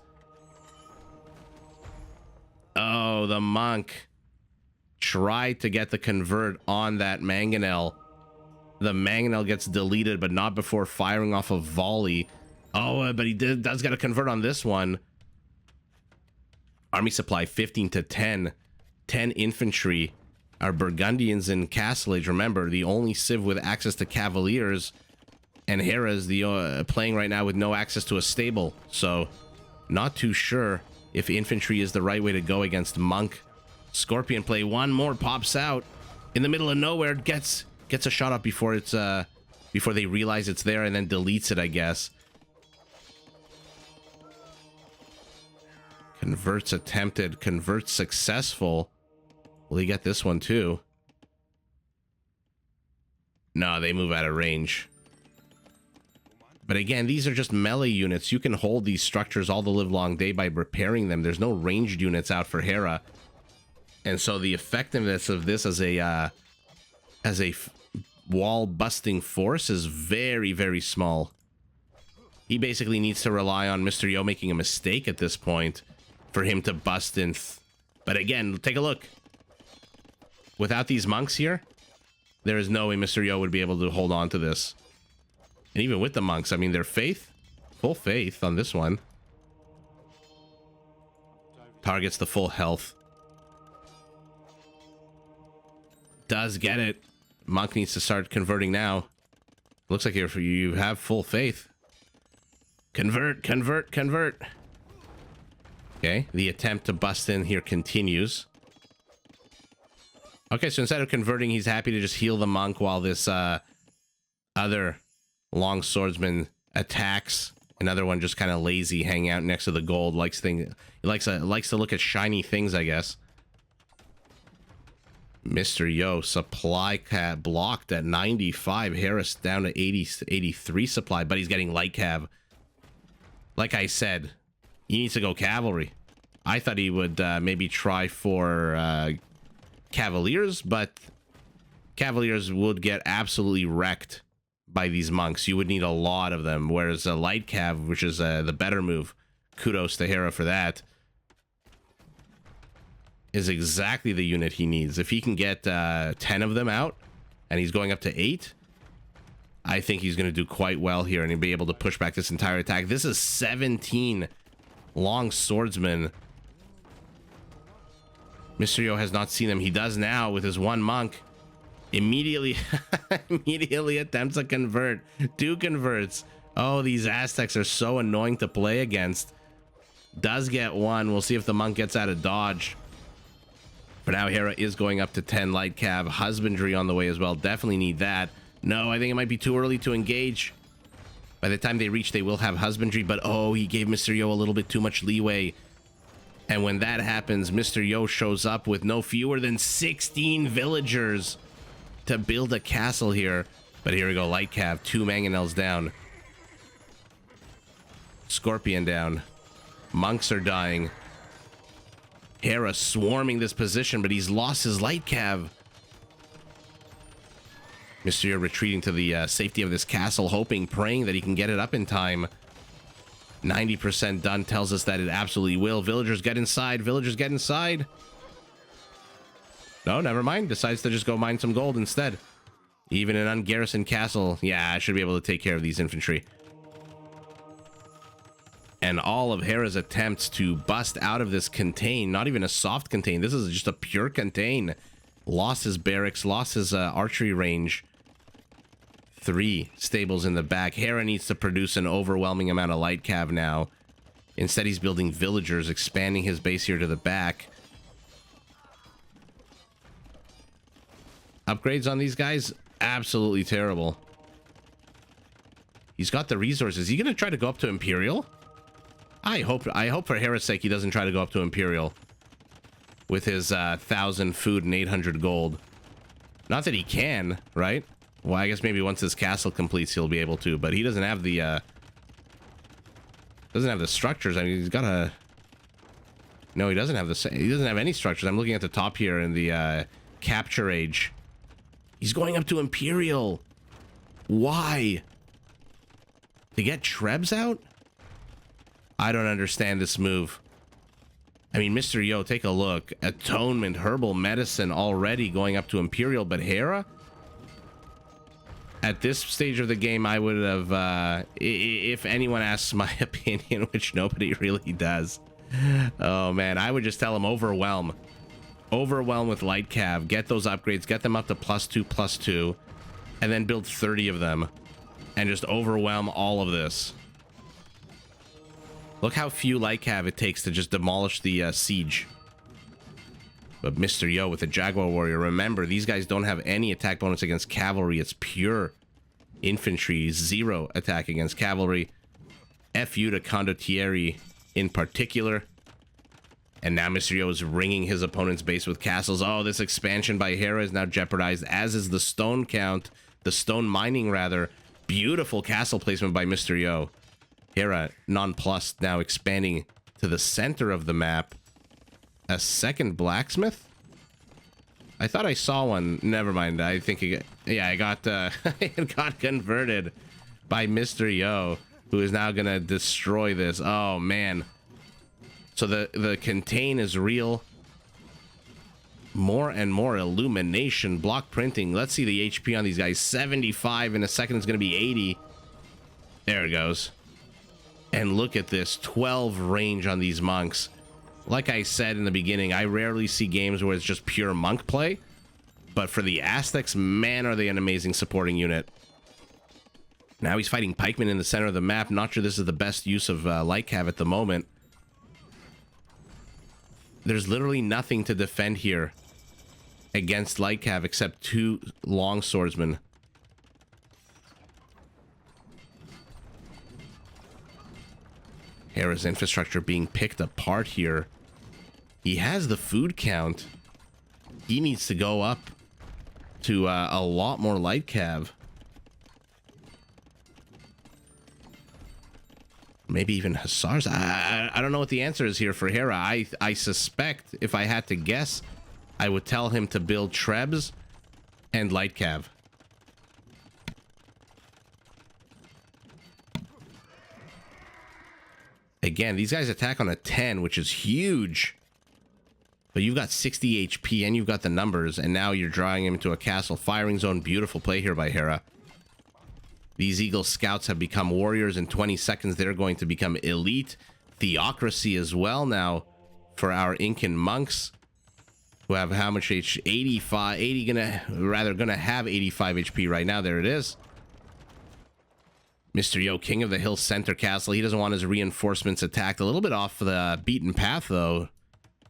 Oh, the monk tried to get the convert on that mangonel. The mangonel gets deleted, but not before firing off a volley. Oh, but he does get a convert on this one. Army supply 15 to 10. 10 infantry. Our Burgundians in Castle Age, remember, the only civ with access to cavaliers. And Hera's the playing right now with no access to a stable. So, not too sure if infantry is the right way to go against monk. Scorpion play, one more pops out in the middle of nowhere, gets a shot up before it's before they realize it's there, and then deletes it, I guess. Converts attempted, converts successful. Will he get this one too? No, they move out of range. But again, these are just melee units. You can hold these structures all the live long day by repairing them. There's no ranged units out for Hera. And so the effectiveness of this as a wall busting force is very, very small. He basically needs to rely on Mr. Yo making a mistake at this point for him to bust in. But again, take a look. Without these monks here, there is no way Mr. Yo would be able to hold on to this. And even with the monks, I mean, their faith, full faith on this one. Targets the full health. Does get it. Monk needs to start converting now. Looks like you have full faith. Convert, convert, convert. Okay, the attempt to bust in here continues. Okay, so instead of converting, he's happy to just heal the monk while this other long swordsman attacks. Another one just kind of lazy, hanging out next to the gold. He likes to look at shiny things, I guess. Mr. Yo, supply cap blocked at 95. Harris down to 83 supply, but he's getting light cav. Like I said, he needs to go cavalry. I thought he would maybe try for cavaliers, but cavaliers would get absolutely wrecked by these monks. You would need a lot of them, whereas a light cav, which is the better move, kudos to Hera for that, is exactly the unit he needs. If he can get 10 of them out, and he's going up to 8, I think he's going to do quite well here, and he'll be able to push back this entire attack. This is 17 long swordsmen. Mr. Yo has not seen them. He does now with his one monk. Immediately attempts to convert. 2 converts. Oh, these Aztecs are so annoying to play against. Does get one. We'll see if the monk gets out of dodge. For now, Hera is going up to 10 light cav. Husbandry on the way as well. Definitely need that. No, I think it might be too early to engage. By the time they reach, they will have husbandry. But, oh, he gave Mr. Yo a little bit too much leeway. And when that happens, Mr. Yo shows up with no fewer than 16 villagers to build a castle here. But here we go. Light cav. 2 mangonels down. Scorpion down. Monks are dying. Hera swarming this position, but he's lost his light cav. Mr. Yo retreating to the safety of this castle, hoping, praying that he can get it up in time. 90% done tells us that it absolutely will. Villagers get inside. Villagers get inside. No, never mind. Decides to just go mine some gold instead. Even an ungarrisoned castle. Yeah, I should be able to take care of these infantry. And all of Hera's attempts to bust out of this contain, not even a soft contain, this is just a pure contain. Lost his barracks, lost his archery range. 3 stables in the back. Hera needs to produce an overwhelming amount of light cav now. Instead, he's building villagers, expanding his base here to the back. Upgrades on these guys? Absolutely terrible. He's got the resources. Is he going to try to go up to Imperial? I hope for Hera's sake he doesn't try to go up to Imperial with his 1,000 food and 800 gold. Not that he can, right? Well, I guess maybe once his castle completes he'll be able to, but he doesn't have the structures. I mean, he's got a... No, he doesn't have he doesn't have any structures. I'm looking at the top here in the capture age. He's going up to Imperial. Why? To get Trebs out? I don't understand this move. I mean, Mr. Yo, take a look. Atonement, herbal medicine already going up to Imperial, but Hera? At this stage of the game, I would have, if anyone asks my opinion, which nobody really does. Oh, man, I would just tell him overwhelm. Overwhelm with light cav. Get those upgrades, get them up to +2/+2, and then build 30 of them. And just overwhelm all of this. Look how few light cav it takes to just demolish the siege. But Mr. Yo with the Jaguar Warrior, remember, these guys don't have any attack bonus against cavalry. It's pure infantry, 0 attack against cavalry. FU to Condottieri in particular. And now Mr. Yo is ringing his opponent's base with castles. Oh, this expansion by Hera is now jeopardized, as is the stone count. The stone mining, rather. Beautiful castle placement by Mr. Yo. Hera, nonplussed, now expanding to the center of the map. A second blacksmith? I thought I saw one. Never mind. I think I got it got converted by Mr. Yo, who is now gonna destroy this. Oh man. So the contain is real. More and more illumination, block printing. Let's see the HP on these guys. 75 in a second. It's gonna be 80. There it goes. And look at this, 12 range on these monks. Like I said in the beginning, I rarely see games where it's just pure monk play. But for the Aztecs, man, are they an amazing supporting unit. Now he's fighting pikemen in the center of the map. Not sure this is the best use of light cav at the moment. There's literally nothing to defend here against light cav except 2 long swordsmen. Hera's infrastructure being picked apart here. He has the food count. He needs to go up to a lot more light cav. Maybe even hussars. I don't know what the answer is here for Hera. I suspect, if I had to guess, I would tell him to build Trebs and light cav. Again, these guys attack on a 10, which is huge. But you've got 60 HP and you've got the numbers, and now you're drawing him into a castle firing zone. Beautiful play here by Hera. These Eagle Scouts have become warriors. In 20 seconds, they're going to become elite. Theocracy as well now for our Incan monks, who have how much HP? 85, 80, gonna have 85 HP right now. There it is. Mr. Yo, King of the Hill Center Castle. He doesn't want his reinforcements attacked. A little bit off the beaten path, though.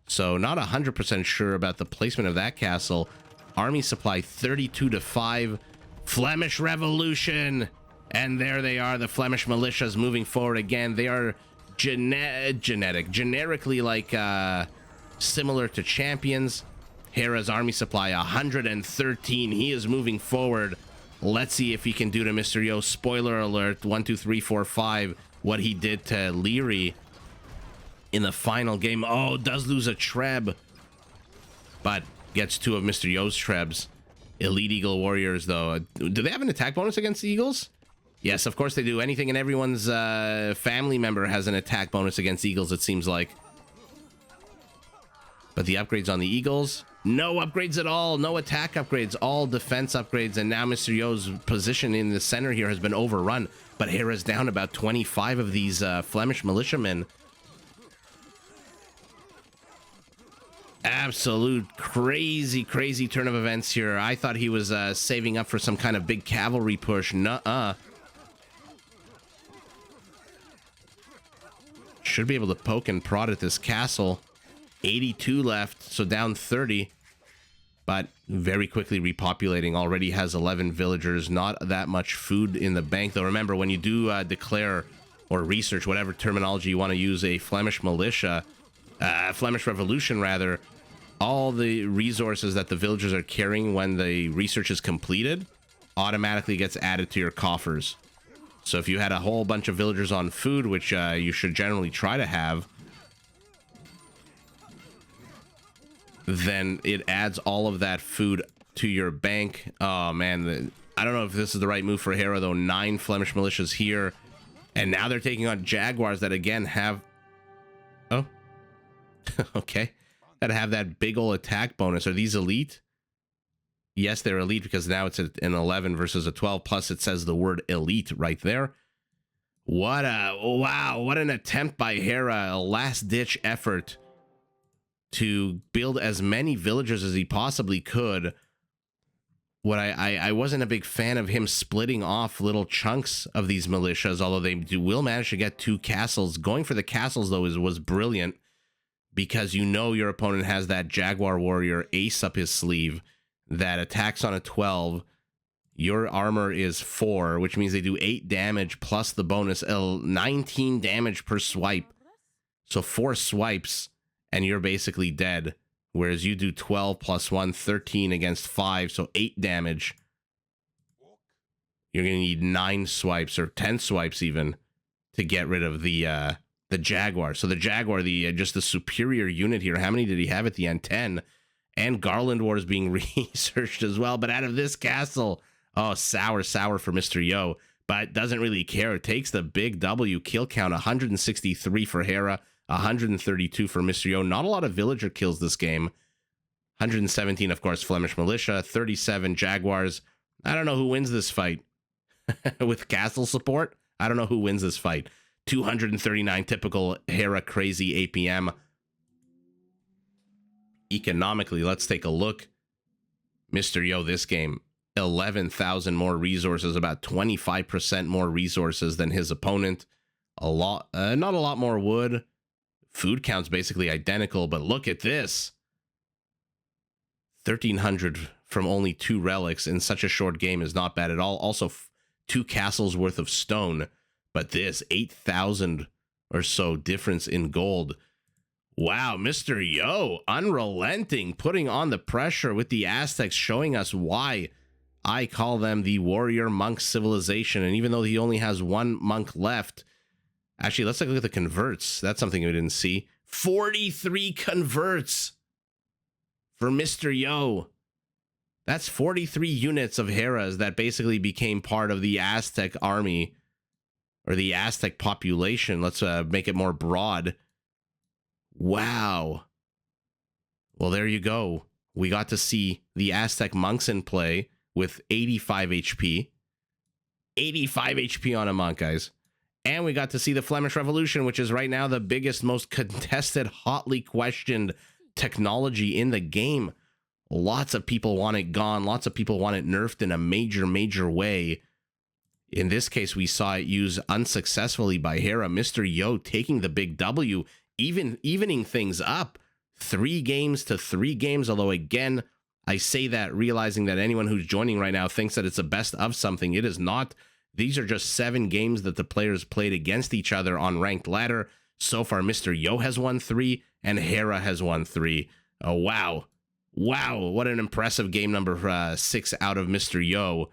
So not 100% sure about the placement of that castle. Army supply 32-5. Flemish Revolution. And there they are, the Flemish militias moving forward again. They are generically like similar to champions. Hera's army supply 113. He is moving forward. Let's see if he can do to Mr. Yo. Spoiler alert, 1, 2, 3, 4, 5, what he did to Leary in the final game. Oh, does lose a Treb, but gets 2 of Mr. Yo's Trebs. Elite Eagle Warriors, though. Do they have an attack bonus against Eagles? Yes, of course they do. Anything and everyone's family member has an attack bonus against Eagles, it seems like. But the upgrades on the Eagles, no upgrades at all. No attack upgrades, all defense upgrades. And now Mr. Yo's position in the center here has been overrun. But Hera's down about 25 of these Flemish militiamen. Absolute crazy turn of events here. I thought he was saving up for some kind of big cavalry push. Nuh-uh. Should be able to poke and prod at this castle. 82 left, so down 30. But very quickly repopulating. Already has 11 villagers. Not that much food in the bank, though. Remember, when you do declare or research, whatever terminology you want to use, a Flemish militia, Flemish Revolution, rather, all the resources that the villagers are carrying when the research is completed automatically gets added to your coffers. So if you had a whole bunch of villagers on food, which you should generally try to have, then it adds all of that food to your bank. Oh man, I don't know if this is the right move for Hera, though. 9 Flemish militias here, and now they're taking on Jaguars that again have, oh okay, that have that big old attack bonus. Are these elite? Yes, they're elite, because now it's an 11 versus a 12, plus it says the word elite right there. What a, wow, what an attempt by Hera, a last-ditch effort to build as many villagers as he possibly could. What I wasn't a big fan of him splitting off little chunks of these militias, although they will manage to get 2 castles. Going for the castles, though, was brilliant, because you know your opponent has that Jaguar warrior ace up his sleeve that attacks on a 12. Your armor is 4, which means they do 8 damage plus the bonus, 19 damage per swipe. So 4 swipes and you're basically dead, whereas you do 12 plus 1, 13 against 5, so 8 damage. You're going to need 9 swipes or 10 swipes even to get rid of the Jaguar. So the Jaguar, just the superior unit here. How many did he have at the end? 10. And Garland Wars being researched as well. But out of this castle, oh, sour for Mr. Yo. But doesn't really care. It takes the big W. Kill count, 163 for Hera, 132 for Mr. Yo. Not a lot of villager kills this game. 117, of course, Flemish Militia, 37 Jaguars. I don't know who wins this fight. With castle support, I don't know who wins this fight. 239 typical Hera crazy APM. Economically, let's take a look. Mr. Yo, this game, 11,000 more resources, about 25% more resources than his opponent. A lot, not a lot more wood. Food count's basically identical, but look at this. 1,300 from only 2 relics in such a short game is not bad at all. Also, 2 castles worth of stone. But this 8,000 or so difference in gold. Wow, Mr. Yo, unrelenting, putting on the pressure with the Aztecs, showing us why I call them the warrior monk civilization. And even though he only has 1 monk left, actually, let's take a look at the converts. That's something we didn't see. 43 converts for Mr. Yo. That's 43 units of Heras that basically became part of the Aztec army, or the Aztec population. Let's make it more broad. Wow. Well, there you go. We got to see the Aztec monks in play with 85 HP. 85 HP on a monk, guys. And we got to see the Flemish Revolution, which is right now the biggest, most contested, hotly questioned technology in the game. Lots of people want it gone. Lots of people want it nerfed in a major way. In this case, we saw it used unsuccessfully by Hera. Mr. Yo taking the big W, evening things up. 3 games to 3 games, although again, I say that realizing that anyone who's joining right now thinks that it's a best of something. It is not. These are just 7 games that the players played against each other on ranked ladder. So far, Mr. Yo has won 3 and Hera has won 3. Oh, wow. Wow, what an impressive game number 6 out of Mr. Yo.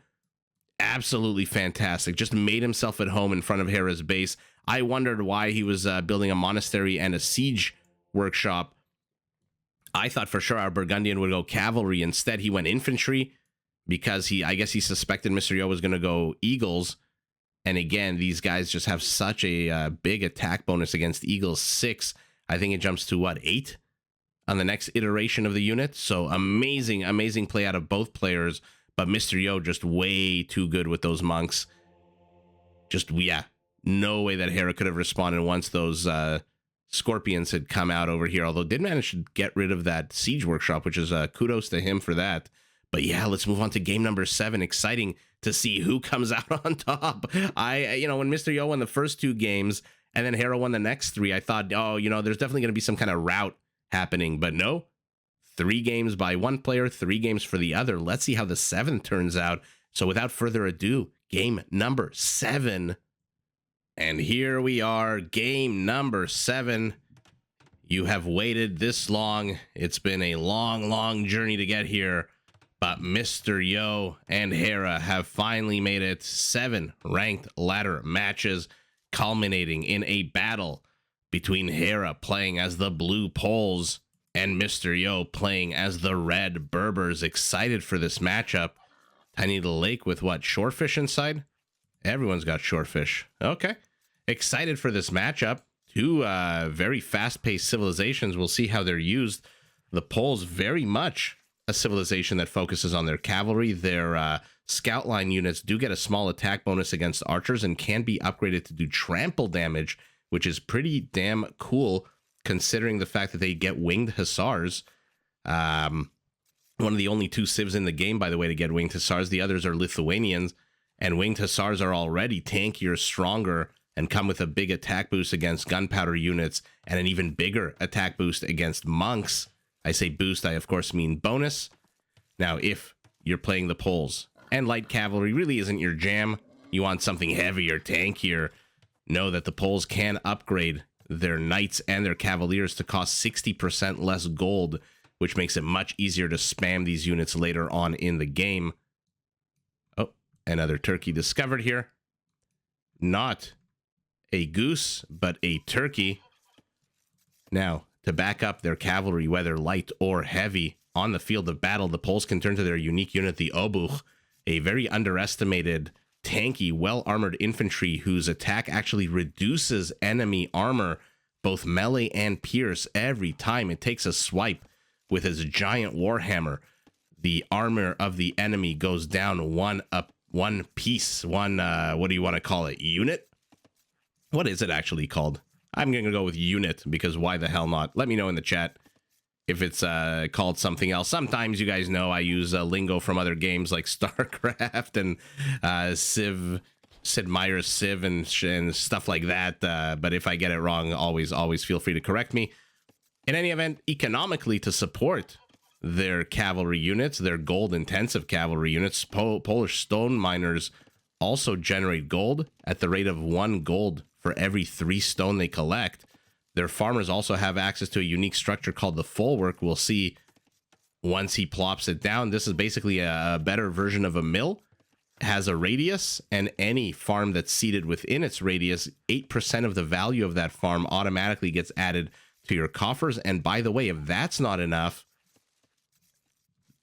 Absolutely fantastic. Just made himself at home in front of Hera's base. I wondered why he was building a monastery and a siege workshop. I thought for sure our Burgundian would go cavalry. Instead, he went infantry because I guess he suspected Mr. Yo was going to go eagles. And again, these guys just have such a big attack bonus against eagles. 6. I think it jumps to what, 8? on the next iteration of the unit. So amazing, amazing play out of both players. But Mr. Yo just way too good with those monks. Just, yeah, no way that Hera could have responded once those scorpions had come out over here. Although did manage to get rid of that siege workshop, which is kudos to him for that. But yeah, let's move on to game number 7. Exciting to see who comes out on top. When Mr. Yo won the first 2 games and then Hera won the next 3, I thought, oh, there's definitely going to be some kind of rout happening. But no, 3 games by one player, 3 games for the other. Let's see how the 7th turns out. So without further ado, game number 7. And here we are, game number 7. You have waited this long. It's been a long, long journey to get here. But Mr. Yo and Hera have finally made it 7 ranked ladder matches, culminating in a battle between Hera playing as the blue Poles and Mr. Yo playing as the red Berbers. Excited for this matchup. Tiny little lake with what, shorefish inside? Everyone's got shorefish. Okay. Excited for this matchup. 2 very fast-paced civilizations. We'll see how they're used. The Poles very much a civilization that focuses on their cavalry. Their scout line units do get a small attack bonus against archers and can be upgraded to do trample damage, which is pretty damn cool considering the fact that they get winged hussars. One of the only 2 civs in the game, by the way, to get winged hussars. The others are Lithuanians, and winged hussars are already tankier, stronger, and come with a big attack boost against gunpowder units and an even bigger attack boost against monks. I say boost, I of course mean bonus. Now, if you're playing the Poles and light cavalry really isn't your jam, you want something heavier, tankier, know that the Poles can upgrade their knights and their cavaliers to cost 60% less gold, which makes it much easier to spam these units later on in the game. Oh, another turkey discovered here. Not a goose, but a turkey. Now, to back up their cavalry, whether light or heavy, on the field of battle, the Poles can turn to their unique unit, the Obuch, a very underestimated, tanky, well-armored infantry whose attack actually reduces enemy armor, both melee and pierce, every time it takes a swipe with his giant warhammer. The armor of the enemy goes down one piece, what do you want to call it, unit? What is it actually called? I'm going to go with unit, because why the hell not? Let me know in the chat if it's called something else. Sometimes you guys know I use lingo from other games like StarCraft and Civ, Sid Meier's Civ and stuff like that. But if I get it wrong, always feel free to correct me. In any event, economically, to support their cavalry units, their gold-intensive cavalry units, Polish stone miners also generate gold at the rate of 1 gold for every 3 stone they collect. Their farmers also have access to a unique structure called the Folwark. We'll see once he plops it down. This is basically a better version of a mill. It has a radius, and any farm that's seated within its radius, 8% of the value of that farm automatically gets added to your coffers. And by the way, if that's not enough,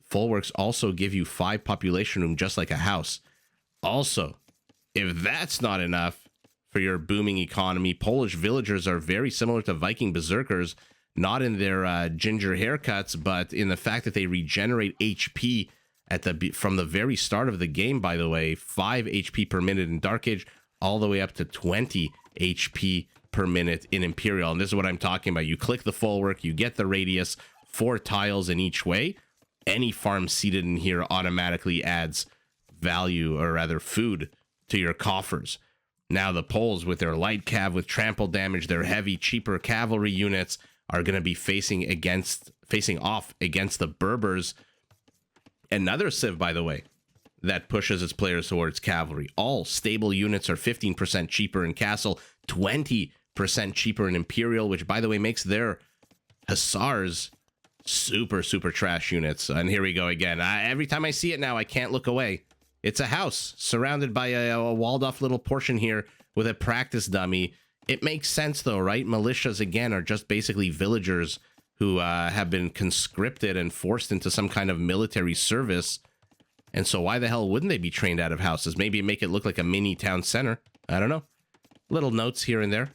Folwarks also give you 5 population room, just like a house. Also, if that's not enough for your booming economy, Polish villagers are very similar to Viking berserkers, not in their ginger haircuts, but in the fact that they regenerate HP from the very start of the game, by the way. 5 HP per minute in Dark Age, all the way up to 20 HP per minute in Imperial. And this is what I'm talking about. You click the Folwark, you get the radius, 4 tiles in each way. Any farm seated in here automatically adds value, or rather food, to your coffers. Now the Poles, with their light cav with trample damage, their heavy, cheaper cavalry units, are going to be facing off against the Berbers. Another civ, by the way, that pushes its players towards cavalry. All stable units are 15% cheaper in Castle, 20% cheaper in Imperial, which, by the way, makes their hussars super trash units. And here we go again. Every time I see it now, I can't look away. It's a house surrounded by a walled off little portion here with a practice dummy. It makes sense though, right? Militias, again, are just basically villagers who have been conscripted and forced into some kind of military service. And so why the hell wouldn't they be trained out of houses? Maybe make it look like a mini town center. I don't know. Little notes here and there.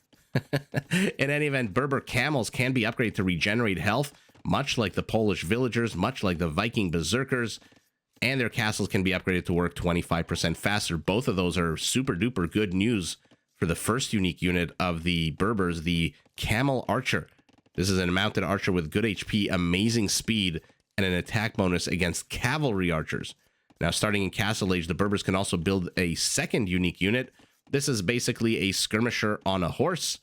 In any event, Berber camels can be upgraded to regenerate health much like the Polish villagers, much like the Viking berserkers, and their castles can be upgraded to work 25% faster. Both of those are super duper good news for the first unique unit of the Berbers, the Camel Archer. This is a mounted archer with good HP, amazing speed, and an attack bonus against cavalry archers. Now, starting in Castle Age, the Berbers can also build a second unique unit. This is basically a skirmisher on a horse,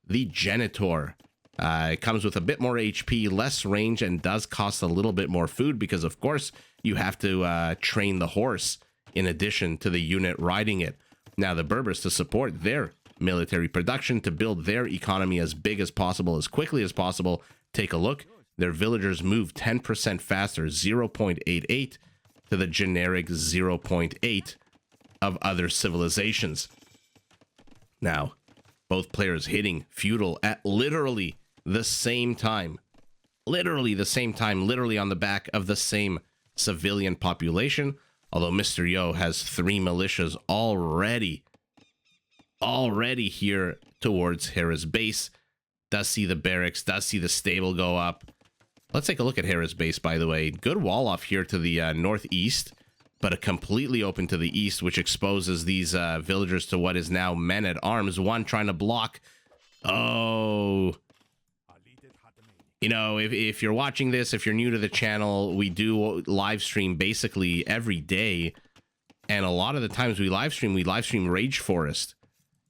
the Genitor. It comes with a bit more HP, less range, and does cost a little bit more food because, of course, you have to train the horse in addition to the unit riding it. Now, the Berbers, to support their military production, to build their economy as big as possible, as quickly as possible, take a look. Their villagers move 10% faster, 0.88, to the generic 0.8 of other civilizations. Now, both players hitting feudal at literally the same time. Literally on the back of the same civilian population. Although Mr. Yo has 3 militias already here towards Hera's base. Does see the barracks, does see the stable go up. Let's take a look at Hera's base, by the way. Good wall off here to the northeast, but a completely open to the east, which exposes these villagers to what is now men-at-arms. One trying to block. Oh. You know, if you're watching this, if you're new to the channel, we do live stream basically every day. And a lot of the times we live stream Rage Forest.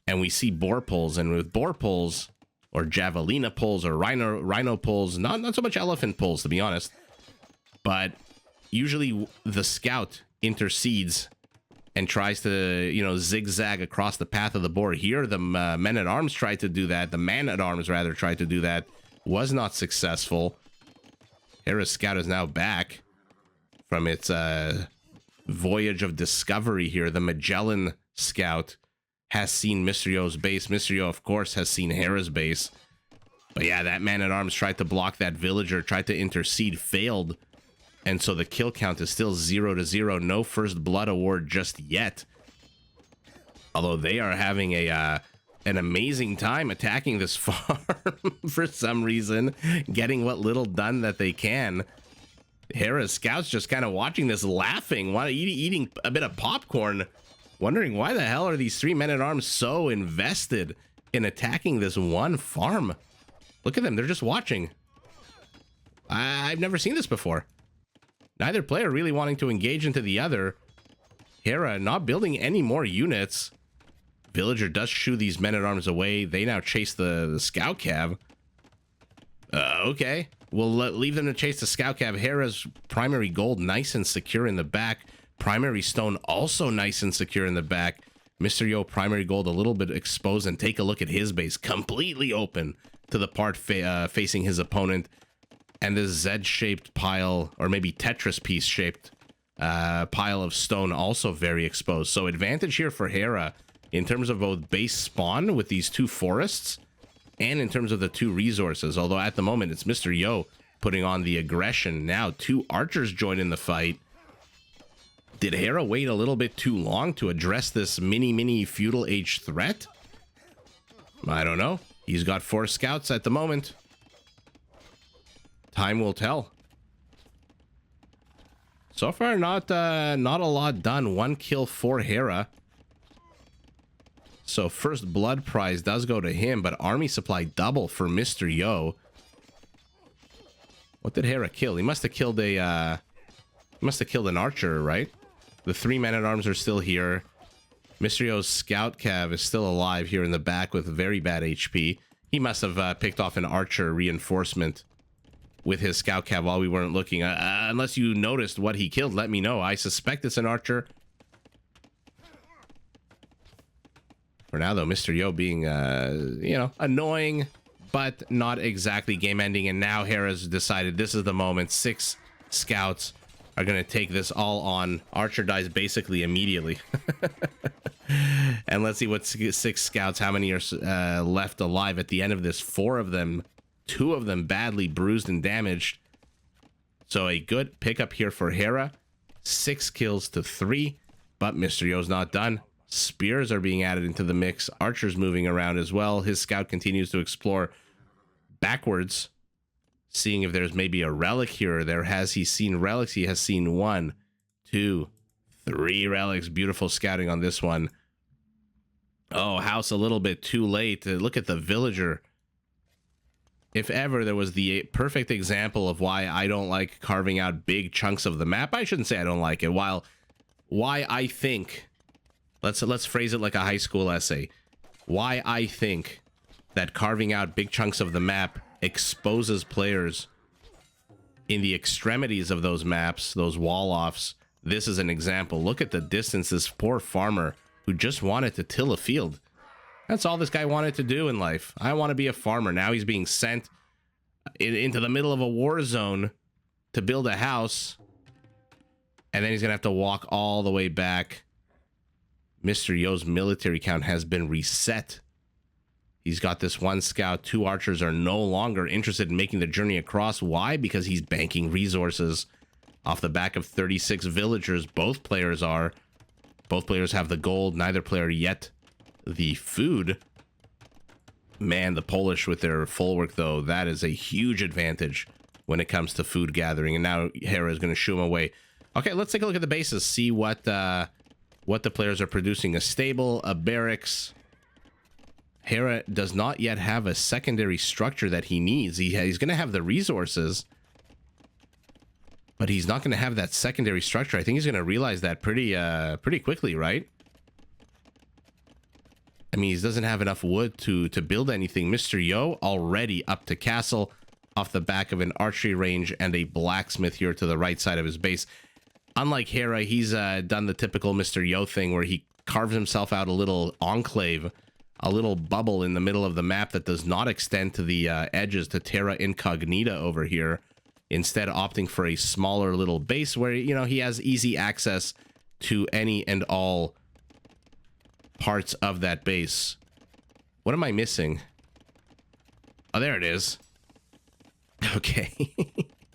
And we see boar pulls. And with boar pulls, or javelina pulls, or rhino pulls, not so much elephant pulls, to be honest. But usually the scout intercedes and tries to, you know, zigzag across the path of the boar. Here, the men-at-arms tried to do that. The man-at-arms, rather, tried to do that. Was not successful. Hera's scout is now back from its voyage of discovery here. The Magellan scout has seen Mr. Yo's base. Mr. Yo, of course, has seen Hera's base. But yeah, that man-at-arms tried to block that villager, tried to intercede, failed. And so the kill count is still 0-0. No first blood award just yet. Although they are having an amazing time attacking this farm for some reason, getting what little done that they can. Hera's scouts just kind of watching this, laughing, eating a bit of popcorn, wondering why the hell are these 3 men-at-arms so invested in attacking this one farm. Look at them, they're just watching. I've never seen this before. Neither player really wanting to engage into the other. Hera not building any more units. Villager does shoo these men-at-arms away. They now chase the scout cav. Okay. We'll leave them to chase the scout cav. Hera's primary gold nice and secure in the back. Primary stone also nice and secure in the back. Mr. Yo, primary gold a little bit exposed. And take a look at his base. Completely open to the part facing his opponent. And this Z-shaped pile, or maybe Tetris piece-shaped pile of stone also very exposed. So advantage here for Hera in terms of both base spawn with these 2 forests and in terms of the 2 resources. Although at the moment it's Mr. Yo putting on the aggression. Now 2 archers join in the fight. Did Hera wait a little bit too long to address this mini feudal age threat? I don't know. He's got 4 scouts at the moment. Time will tell. So far, not a lot done. 1 kill for Hera. So first blood prize does go to him, but army supply double for Mr. Yo. What did Hera kill? He must have killed an archer, right? The 3 men-at-arms are still here. Mr. Yo's scout cav is still alive here in the back with very bad HP. He must have picked off an archer reinforcement with his scout cav while we weren't looking. Unless you noticed what he killed, let me know. I suspect it's an archer. For now, though, Mr. Yo being, you know, annoying, but not exactly game-ending. And now Hera's decided this is the moment. 6 scouts are going to take this all on. Archer dies basically immediately. And let's see what 6 scouts, how many are left alive at the end of this. 4 of them, 2 of them badly bruised and damaged. So a good pickup here for Hera. 6 kills to 3, but Mr. Yo's not done. Spears are being added into the mix. Archers moving around as well. His scout continues to explore backwards seeing if there's maybe a relic here or there. Has he seen relics? He has seen 1, 2, 3 relics. Beautiful scouting on this one. Oh, house a little bit too late. Look at the villager. If ever there was the perfect example of why I don't like carving out big chunks of the map, I shouldn't say I don't like it. Why I think, let's phrase it like a high school essay. Why I think that carving out big chunks of the map exposes players in the extremities of those maps, those wall-offs. This is an example. Look at the distance this poor farmer who just wanted to till a field. That's all this guy wanted to do in life. I want to be a farmer. Now he's being sent into the middle of a war zone to build a house. And then he's going to have to walk all the way back. Mr. Yo's military count has been reset. He's got this 1 scout. 2 archers are no longer interested in making the journey across. Why? Because he's banking resources off the back of 36 villagers. Both players are. Both players have the gold. Neither player yet the food. Man, the Polish with their full work, though, that is a huge advantage when it comes to food gathering. And now Hera is going to shoo him away. Okay, let's take a look at the bases. See what the players are producing. A stable, a barracks. Hera does not yet have a secondary structure that he needs. He's going to have the resources, but he's not going to have that secondary structure. I think he's going to realize that pretty quickly, right? I mean, he doesn't have enough wood to build anything. Mr. Yo already up to castle off the back of an archery range and a blacksmith here to the right side of his base. Unlike Hera, he's done the typical Mr. Yo thing where he carves himself out a little enclave, a little bubble in the middle of the map that does not extend to the edges to terra incognita over here. Instead, opting for a smaller little base where, you know, he has easy access to any and all parts of that base. What am I missing? Oh, there it is. Okay.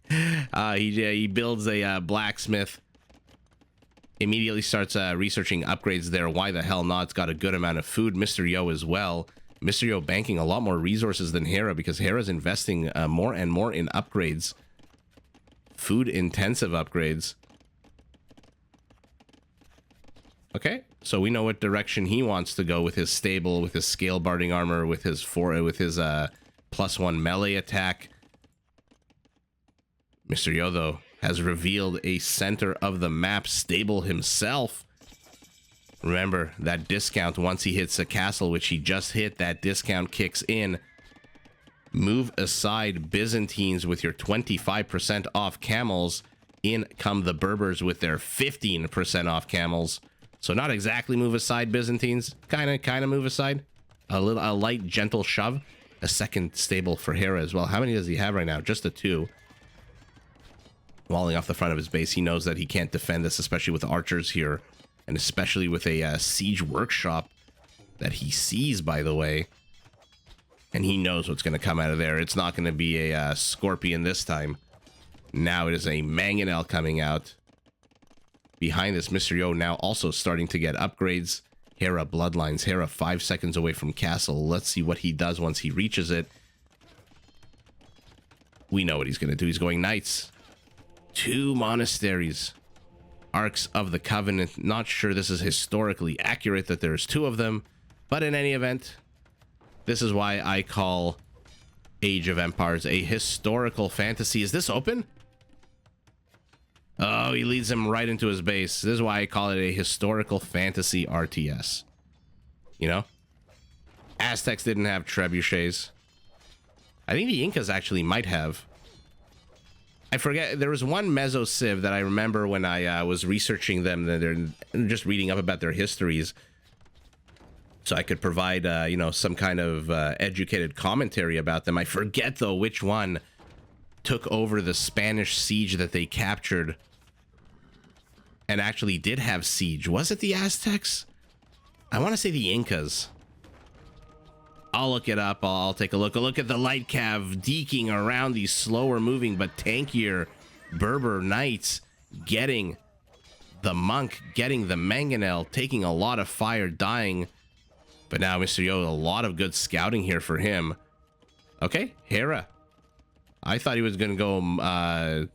He builds a blacksmith. Immediately starts researching upgrades there. Why the hell not? It's got a good amount of food. Mr. Yo as well. Mr. Yo banking a lot more resources than Hera because Hera's investing more and more in upgrades. Food intensive upgrades. Okay, so we know what direction he wants to go with his stable, with his scale barding armor, with his +1 melee attack. Mr. Yo, though, has revealed a center of the map stable himself. Remember that discount once he hits a castle, which he just hit, that discount kicks in. Move aside Byzantines with your 25% off camels. In come the Berbers with their 15% off camels. So not exactly move aside Byzantines, kind of move aside. A light, gentle shove. A second stable for Hera as well. How many does he have right now? Just a 2. Walling off the front of his base. He knows that he can't defend this, especially with archers here. And especially with a siege workshop that he sees, by the way. And he knows what's going to come out of there. It's not going to be a scorpion this time. Now it is a mangonel coming out. Behind this, Mr. Yo now also starting to get upgrades. Hera bloodlines. Hera 5 seconds away from castle. Let's see what he does once he reaches it. We know what he's going to do. He's going knights. 2 monasteries. Arks of the Covenant. Not sure this is historically accurate that there's 2 of them. But in any event, this is why I call Age of Empires a historical fantasy. Is this open? Oh, he leads him right into his base. This is why I call it a historical fantasy RTS. You know? Aztecs didn't have trebuchets. I think the Incas actually might have. I forget. There was one Meso Civ that I remember when I was researching them. They're just reading up about their histories. So I could provide, you know, some kind of educated commentary about them. I forget, though, which one took over the Spanish siege that they captured and actually did have siege. Was it the Aztecs? I want to say the Incas. I'll look it up. I'll take a look. A look at the light cav deking around these slower moving but tankier Berber knights, getting the monk, getting the mangonel, taking a lot of fire, dying. But now Mr. Yo, a lot of good scouting here for him. Okay, Hera. I thought he was going to go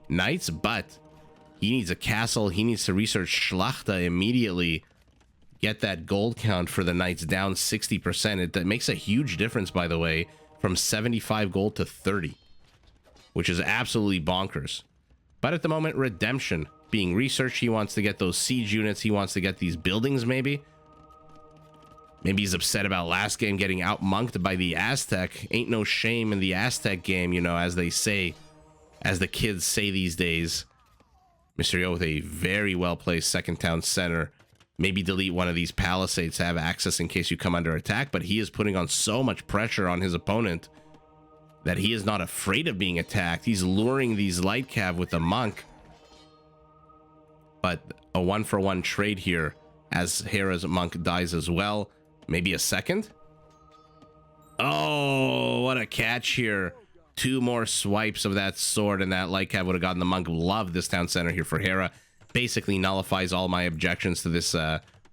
knights, but he needs a castle. He needs to research Schlachter immediately. Get that gold count for the knights down 60%. That makes a huge difference, by the way, from 75 gold to 30, which is absolutely bonkers. But at the moment, redemption being researched. He wants to get those siege units. He wants to get these buildings, maybe. Maybe he's upset about last game getting out-monked by the Aztec. Ain't no shame in the Aztec game, you know, as they say, as the kids say these days. Mr. Yo with a very well-placed second town center. Maybe delete one of these palisades to have access in case you come under attack, but he is putting on so much pressure on his opponent that he is not afraid of being attacked. He's luring these light cav with the monk. But a one-for-one trade here as Hera's monk dies as well. Maybe a second? Oh, what a catch here. 2 more swipes of that sword and that light cav would have gotten the monk. Love this town center here for Hera. Basically nullifies all my objections to this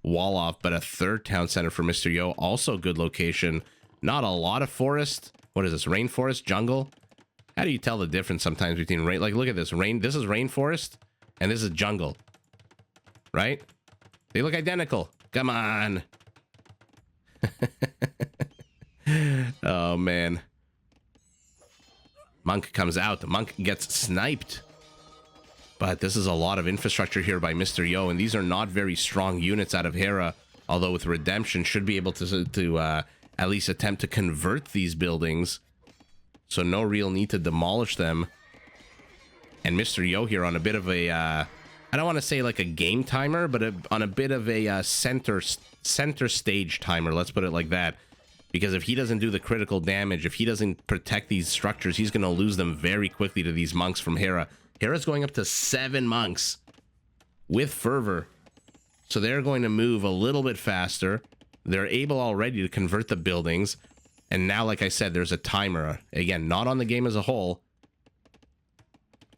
wall off, but a 3rd town center for Mr. Yo. Also good location. Not a lot of forest. What is this? Rainforest? Jungle? How do you tell the difference sometimes between rain? Like, look at this. This is rainforest and this is jungle. Right? They look identical. Come on. Oh, man. Monk comes out. The monk gets sniped. But this is a lot of infrastructure here by Mr. Yo, and these are not very strong units out of Hera, although with redemption should be able to at least attempt to convert these buildings. So no real need to demolish them. And Mr. Yo here on a bit of a, I don't want to say like a game timer, but on a bit of a center stage timer, let's put it like that. Because if he doesn't do the critical damage, if he doesn't protect these structures, he's going to lose them very quickly to these monks from Hera. Hera's going up to 7 monks with fervor. So they're going to move a little bit faster. They're able already to convert the buildings. And now, like I said, there's a timer. Again, not on the game as a whole.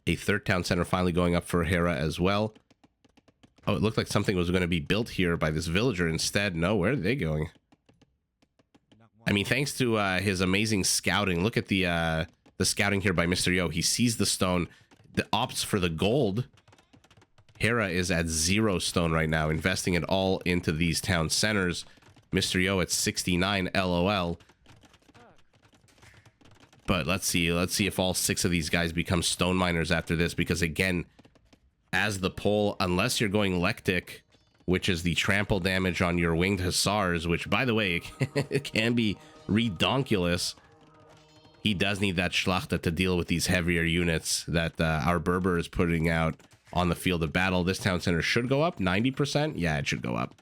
A 3rd town center finally going up for Hera as well. Oh, it looked like something was going to be built here by this villager. Instead, no, where are they going? I mean, thanks to his amazing scouting. Look at the scouting here by Mr. Yo. He sees the stone. Opts for the gold. Hera is at 0 stone right now, investing it all into these town centers. Mr. Yo at 69, LOL. But let's see if all 6 of these guys become stone miners after this, because again, as the poll, unless you're going Lectic, which is the trample damage on your winged hussars, which by the way, it can be redonkulous. He does need that Schlachter to deal with these heavier units that our Berber is putting out on the field of battle. This town center should go up 90%. Yeah, it should go up.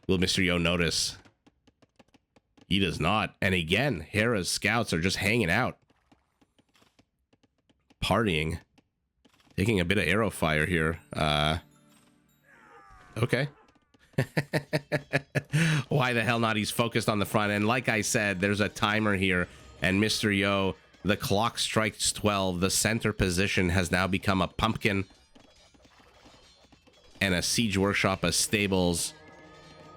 Will Mr. Yo notice? He does not. And again, Hera's scouts are just hanging out. Partying. Taking a bit of arrow fire here. Okay. Why the hell not? He's focused on the front. And like I said, there's a timer here. And Mr. Yo, the clock strikes 12. The center position has now become a pumpkin. And a siege workshop, a stables,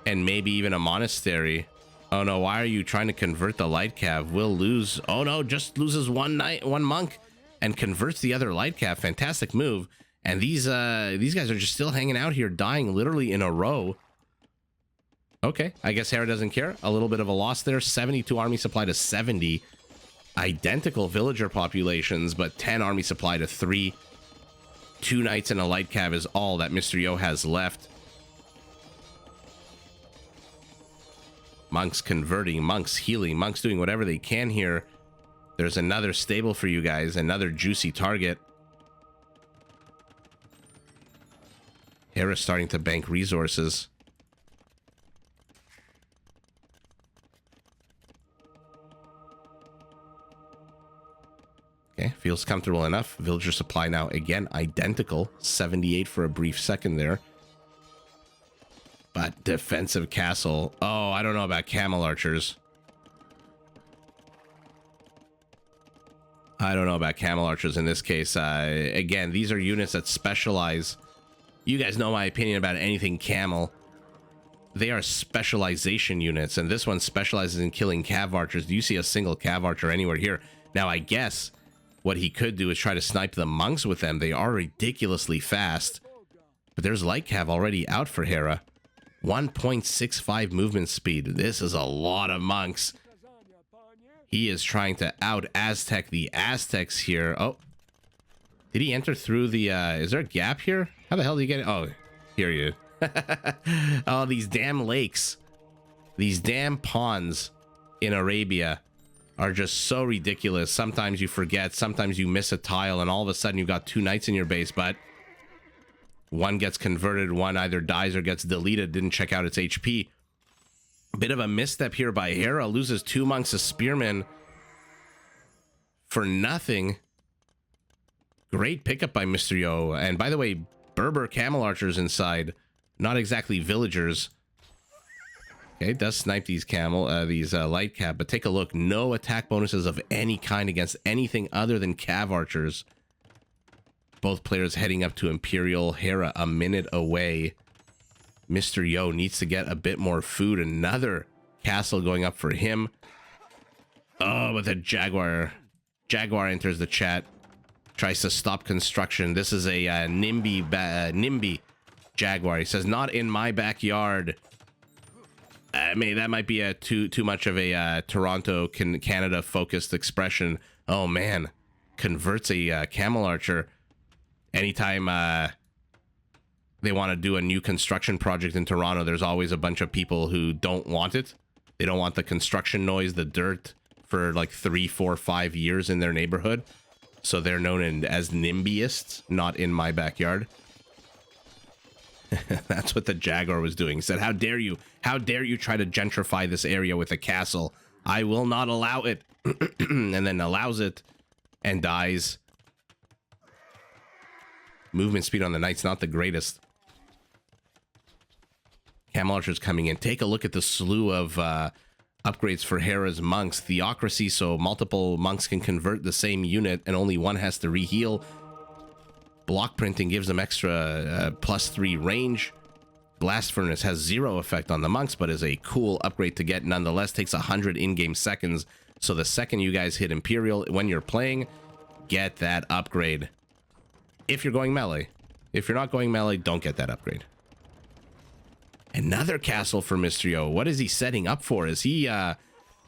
and maybe even a monastery. Oh no, why are you trying to convert the light cav? Will lose. Oh no, just loses one monk and converts the other light cav. Fantastic move. And these guys are just still hanging out here, dying literally in a row. Okay, I guess Hera doesn't care. A little bit of a loss there. 72 army supply to 70. Identical villager populations, but 10 army supply to 3. 2 knights and a light cav is all that Mr. Yo has left. Monks converting, monks healing, monks doing whatever they can here. There's another stable for you guys, another juicy target. Hera's starting to bank resources. Okay, feels comfortable enough. Villager supply now, again, identical. 78 for a brief second there. But defensive castle. Oh, I don't know about camel archers. I don't know about camel archers in this case. Again, these are units that specialize. You guys know my opinion about anything camel. They are specialization units, and this one specializes in killing cav archers. Do you see a single cav archer anywhere here? Now, I guess what he could do is try to snipe the monks with them. They are ridiculously fast. But there's light cav already out for Hera. 1.65 movement speed. This is a lot of monks. He is trying to out Aztec the Aztecs here. Oh, did he enter through the, is there a gap here? How the hell did he get it? Oh, here he is. Oh, these damn lakes. These damn ponds in Arabia are just so ridiculous. Sometimes you forget, sometimes you miss a tile, and all of a sudden you've got 2 knights in your base, but one gets converted, one either dies or gets deleted, didn't check out its HP. Bit of a misstep here by Hera, loses 2 monks, a spearman for nothing. Great pickup by Mr. Yo. And by the way, Berber camel archers inside, not exactly villagers. Okay, it does snipe these light cav, but take a look. No attack bonuses of any kind against anything other than cav archers. Both players heading up to Imperial. Hera a minute away. Mr. Yo needs to get a bit more food. Another castle going up for him. Oh, with a Jaguar. Jaguar enters the chat. Tries to stop construction. This is a NIMBY Jaguar. He says, not in my backyard. That might be a too much of a Toronto, Canada focused expression. Oh man, converts a camel archer. Anytime they want to do a new construction project in Toronto, there's always a bunch of people who don't want it. They don't want the construction noise, the dirt for like 3, 4, 5 years in their neighborhood. So they're known as NIMByists, not in my backyard. That's what the Jaguar was doing. He said, how dare you try to gentrify this area with a castle? I will not allow it. And then allows it and dies. Movement speed on the knights, not the greatest. Camel archers coming in. Take a look at the slew of upgrades for Hera's monks. Theocracy, so multiple monks can convert the same unit and only one has to reheal. Block printing gives them extra +3 range. Blast furnace has 0 effect on the monks, but is a cool upgrade to get nonetheless. Takes 100 in-game seconds. So the second you guys hit Imperial when you're playing, get that upgrade. If you're going melee. If you're not going melee, don't get that upgrade. Another castle for Mr. Yo. What is he setting up for? Is he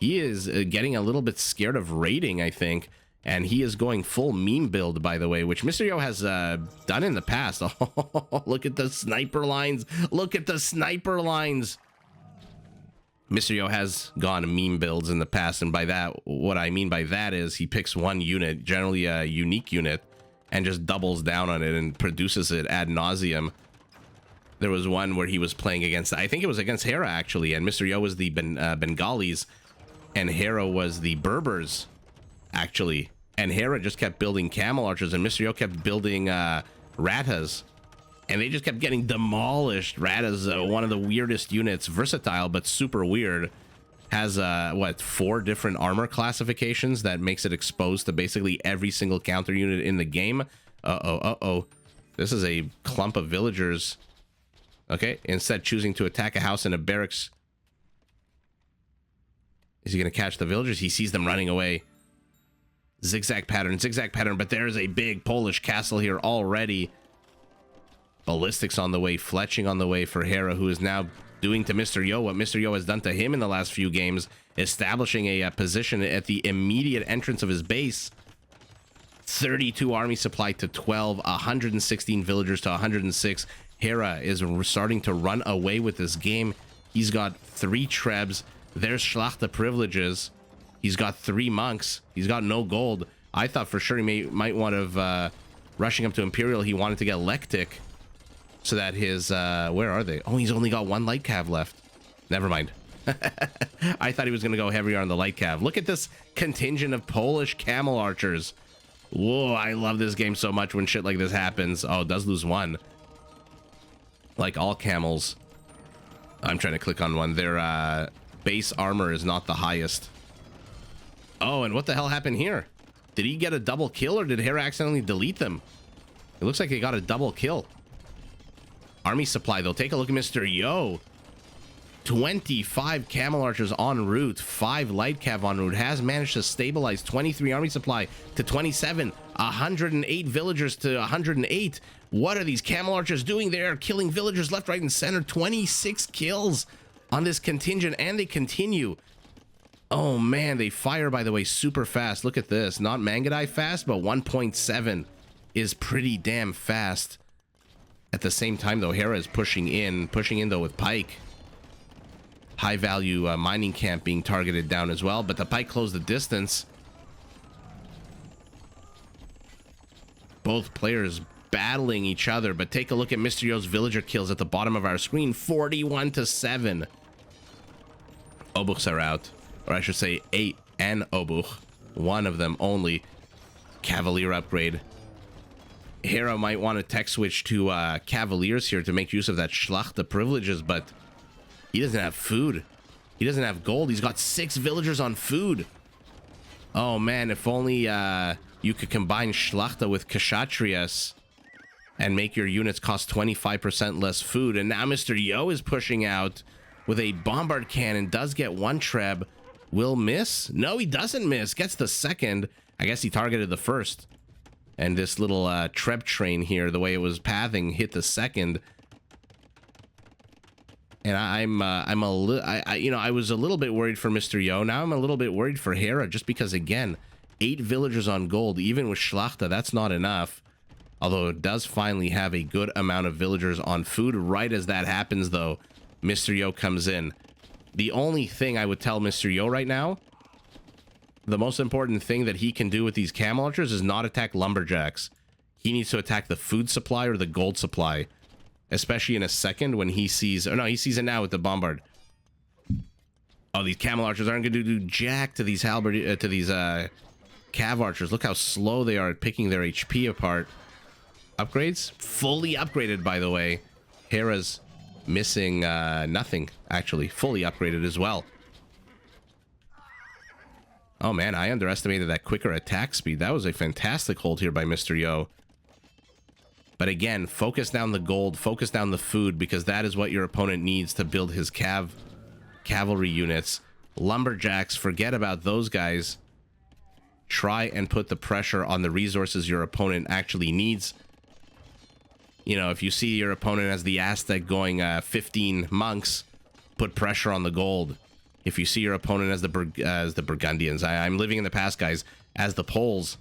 is getting a little bit scared of raiding, I think. And he is going full meme build, by the way, which Mr. Yo has done in the past. Oh, look at the sniper lines. Look at the sniper lines. Mr. Yo has gone meme builds in the past. And by that, what I mean by that is he picks one unit, generally a unique unit, and just doubles down on it and produces it ad nauseum. There was one where he was playing against, I think it was against Hera, actually. And Mr. Yo was the Bengalis. And Hera was the Berbers, actually. And Hera just kept building camel archers, and Mr. Yo kept building Ratas, and they just kept getting demolished. Rata's one of the weirdest units, versatile but super weird. Has 4 different armor classifications that makes it exposed to basically every single counter unit in the game. This is a clump of villagers. Okay, instead choosing to attack a house and a barracks. Is he gonna catch the villagers? He sees them running away. Zigzag pattern, but there's a big Polish castle here already. Ballistics on the way, fletching on the way for Hera, who is now doing to Mr. Yo what Mr. Yo has done to him in the last few games, establishing a position at the immediate entrance of his base. 32 army supply to 12, 116 villagers to 106. Hera is starting to run away with this game. He's got 3 trebs. There's Schlachter privileges. He's got 3 monks. He's got no gold. I thought for sure he might want to, rushing up to Imperial, he wanted to get Lectic so that his, where are they? Oh, he's only got 1 light cav left. Never mind. I thought he was going to go heavier on the light cav. Look at this contingent of Polish camel archers. Whoa, I love this game so much when shit like this happens. Oh, it does lose 1. Like all camels. I'm trying to click on one. Their, base armor is not the highest. Oh, and what the hell happened here? Did he get a double kill or did Hera accidentally delete them? It looks like he got a double kill. Army supply, though. Take a look at Mr. Yo. 25 camel archers en route, 5 light cav en route, has managed to stabilize 23 army supply to 27, 108 villagers to 108. What are these camel archers doing? They are killing villagers left, right, and center. 26 kills on this contingent, and they continue. Oh man, they fire, by the way, super fast. Look at this. Not Mangadai fast, but 1.7 is pretty damn fast. At the same time, though, Hera is pushing in though with pike. High value mining camp being targeted down as well, but the pike closed the distance. Both players battling each other, but take a look at Mr. Yo's villager kills at the bottom of our screen. 41 to 7. Obuchs are out, or I should say 8 and Obuch. One of them only. Cavalier upgrade. Hera might want to tech switch to Cavaliers here to make use of that Schlachte privileges, but he doesn't have food. He doesn't have gold. He's got 6 villagers on food. Oh man, if only you could combine Schlachte with Kshatriyas and make your units cost 25% less food. And now Mr. Yo is pushing out with a bombard cannon. Does get 1 treb. Will miss? No, he doesn't miss. Gets the second. I guess he targeted the first. And this little treb train here, the way it was pathing, hit the second. And I was a little bit worried for Mr. Yo. Now I'm a little bit worried for Hera, just because, again, 8 villagers on gold, even with Schlachte, that's not enough. Although it does finally have a good amount of villagers on food. Right as that happens, though, Mr. Yo comes in. The only thing I would tell Mr. Yo right now, the most important thing that he can do with these camel archers is not attack lumberjacks. He needs to attack the food supply or the gold supply. Especially in a second when he sees... Oh, no, he sees it now with the bombard. Oh, these camel archers aren't going to do jack to these halberd... to these cav archers. Look how slow they are at picking their HP apart. Upgrades? Fully upgraded, by the way. Hera's missing nothing, actually. Fully upgraded as well. Oh, man, I underestimated that quicker attack speed. That was a fantastic hold here by Mr. Yo. But again, focus down the gold, focus down the food, because that is what your opponent needs to build his cavalry units. Lumberjacks, forget about those guys. Try and put the pressure on the resources your opponent actually needs. You know, if you see your opponent as the Aztec going 15 monks, put pressure on the gold. If you see your opponent as the Burgundians, I'm living in the past, guys, as the Poles,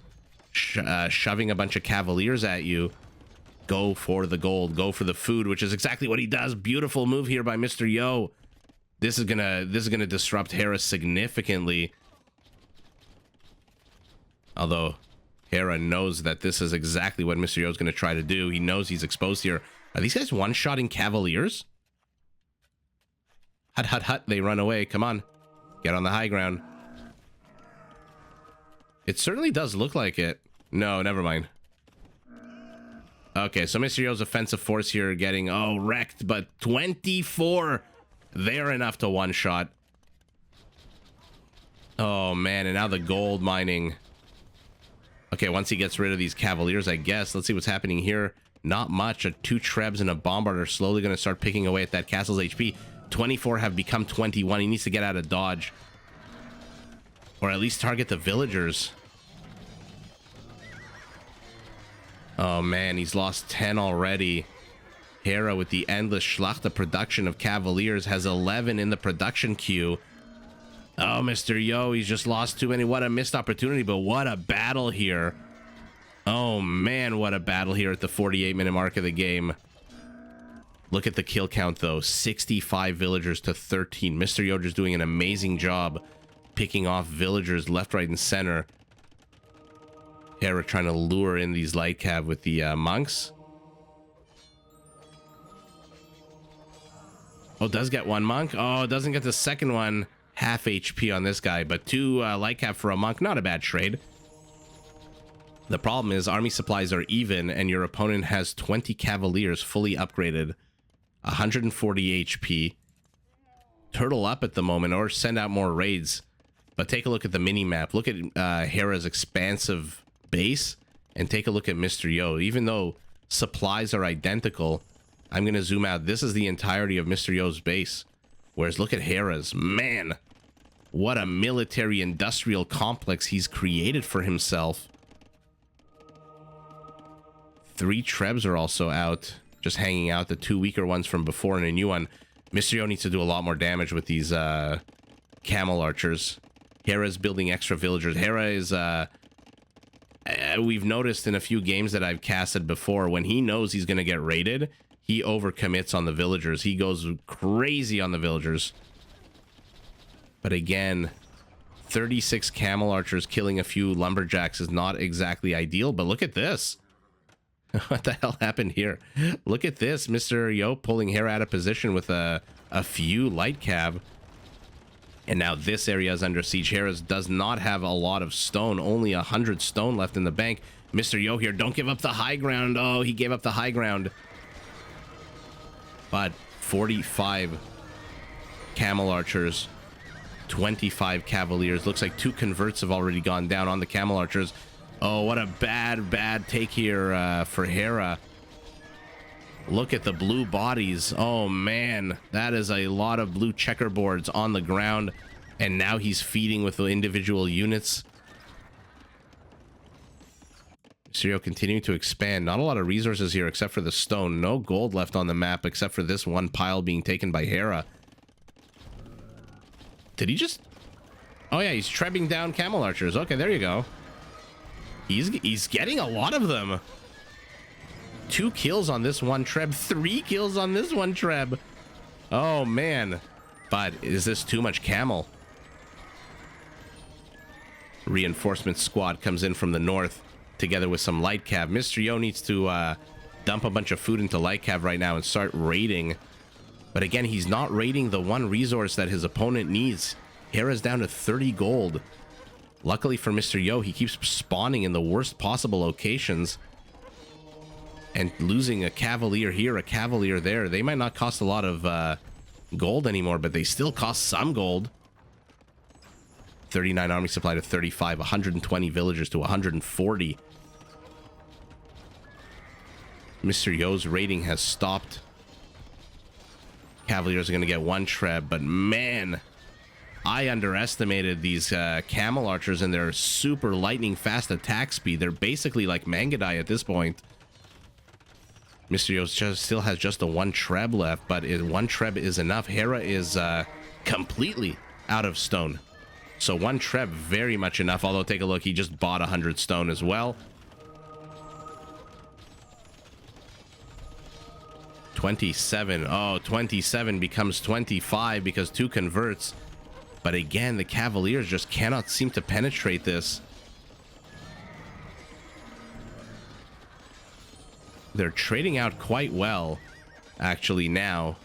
shoving a bunch of cavaliers at you, go for the gold, go for the food, which is exactly what he does. Beautiful move here by Mr. Yo. This is gonna disrupt Hera significantly. Although Hera knows that this is exactly what Mr. Yo is gonna try to do. He knows he's exposed here. Are these guys one-shotting cavaliers? Hut, hut, hut. They run away. Come on. Get on the high ground. It certainly does look like it. No, never mind. Okay, so Mr. Yo's offensive force here getting, wrecked, but 24. They're enough to one-shot. Oh, man, and now the gold mining. Okay, once he gets rid of these cavaliers, I guess. Let's see what's happening here. Not much. 2 trebs and a bombard are slowly going to start picking away at that castle's HP. 24 have become 21. He needs to get out of dodge. Or at least target the villagers. Oh man, he's lost 10 already. Hera, with the endless Schlachte production of cavaliers, has 11 in the production queue. Oh, Mr. Yo, he's just lost too many. What a missed opportunity, but what a battle here. Oh man, what a battle here at the 48-minute mark of the game. Look at the kill count, though. 65 villagers to 13. Mr. Yo just doing an amazing job picking off villagers left, right, and center. Hera trying to lure in these light cav with the monks. Oh, does get 1 monk. Oh, doesn't get the second one. Half HP on this guy, but 2 light cav for a monk. Not a bad trade. The problem is army supplies are even, and your opponent has 20 cavaliers fully upgraded. 140 HP. Turtle up at the moment, or send out more raids. But take a look at the mini-map. Look at Hera's expansive base, and take a look at Mr. Yo. Even though supplies are identical, I'm going to zoom out. This is the entirety of Mr. Yo's base. Whereas look at Hera's. Man, what a military industrial complex he's created for himself. 3 Trebs are also out, just hanging out, the 2 weaker ones from before and a new one. Mysterio needs to do a lot more damage with these camel archers. Hera's building extra villagers. Hera is, we've noticed in a few games that I've casted before, when he knows he's going to get raided, he overcommits on the villagers. He goes crazy on the villagers. But again, 36 camel archers killing a few lumberjacks is not exactly ideal, but look at this. What the hell happened here? Look at this. Mr. Yo pulling Hera out of position with a few light cav. And now this area is under siege. Hera does not have a lot of stone. Only 100 stone left in the bank. Mr. Yo here, don't give up the high ground. Oh, he gave up the high ground. But 45 camel archers, 25 cavaliers. Looks like 2 converts have already gone down on the camel archers. Oh, what a bad take here for Hera. Look at the blue bodies. Oh, man. That is a lot of blue checkerboards on the ground. And now he's feeding with the individual units. Mysterio continuing to expand. Not a lot of resources here except for the stone. No gold left on the map except for this one pile being taken by Hera. Did he just... Oh, yeah, he's trebbing down camel archers. Okay, there you go. He's getting a lot of them. 2 kills on this one Treb. 3 kills on this one Treb. Oh, man. But is this too much camel? Reinforcement squad comes in from the north together with some light cav. Mr. Yo needs to dump a bunch of food into light cav right now and start raiding. But again, he's not raiding the one resource that his opponent needs. Hera's down to 30 gold. Luckily for Mr. Yo, he keeps spawning in the worst possible locations. And losing a cavalier here, a cavalier there. They might not cost a lot of gold anymore, but they still cost some gold. 39 army supply to 35, 120 villagers to 140. Mr. Yo's raiding has stopped. Cavaliers are going to get 1 Treb, but man... I underestimated these camel archers and their super lightning fast attack speed. They're basically like Mangadai at this point. Mr. Yo still has just the 1 Treb left, but 1 Treb is enough. Hera is completely out of stone. So 1 Treb, very much enough. Although, take a look, he just bought 100 stone as well. 27. Oh, 27 becomes 25 because 2 converts. But again, the Cavaliers just cannot seem to penetrate this. They're trading out quite well, actually, now.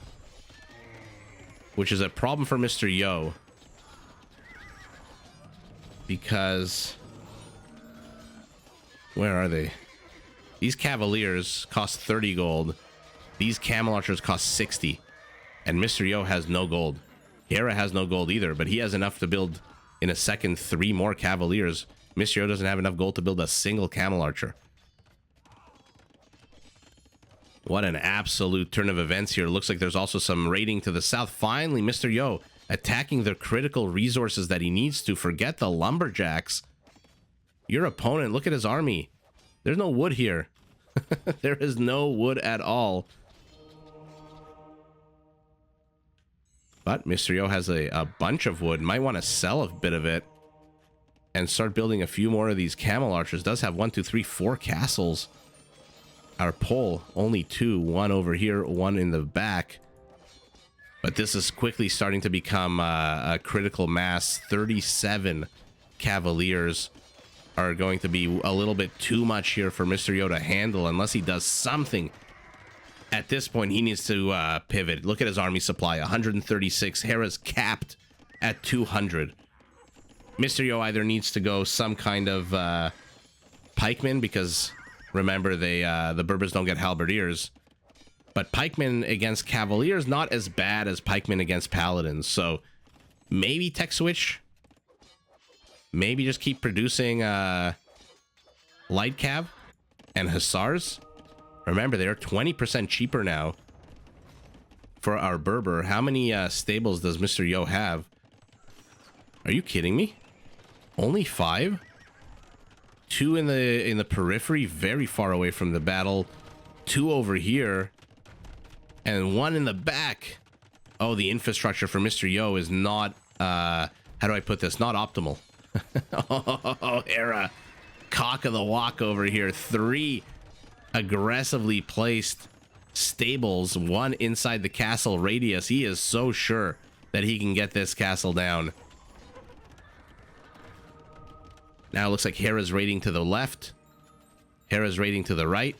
Which is a problem for Mr. Yo. Because... where are they? These Cavaliers cost 30 gold. These Camel Archers cost 60. And Mr. Yo has no gold. Hera has no gold either, but he has enough to build in a second 3 more Cavaliers. Mr. Yo doesn't have enough gold to build a single Camel Archer. What an absolute turn of events here. Looks like there's also some raiding to the south. Finally, Mr. Yo attacking the critical resources that he needs to. Forget the lumberjacks. Your opponent, look at his army. There's no wood here. There is no wood at all. But Mr. Yo has a bunch of wood. Might want to sell a bit of it and start building a few more of these camel archers. Does have 1, 2, 3, 4 castles. Our pole, only 2. 1 over here, 1 in the back. But this is quickly starting to become a critical mass. 37 cavaliers are going to be a little bit too much here for Mr. Yo to handle unless he does something. At this point, he needs to pivot. Look at his army supply, 136. Hera's capped at 200. Mr. Yo either needs to go some kind of pikemen, because remember, the Berbers don't get halberdiers. But pikemen against cavaliers, not as bad as pikemen against paladins. So maybe tech switch. Maybe just keep producing light cav and hussars. Remember, they're 20% cheaper now for our Berber. How many stables does Mr. Yo have? Are you kidding me? Only 5? 2 in the periphery, very far away from the battle. 2 over here. And 1 in the back. Oh, the infrastructure for Mr. Yo is not, how do I put this? Not optimal. Oh, Hera. Cock of the walk over here. 3 aggressively placed stables. 1 inside the castle radius. He is so sure that he can get this castle down. Now it looks like Hera's raiding to the left. Hera's raiding to the right.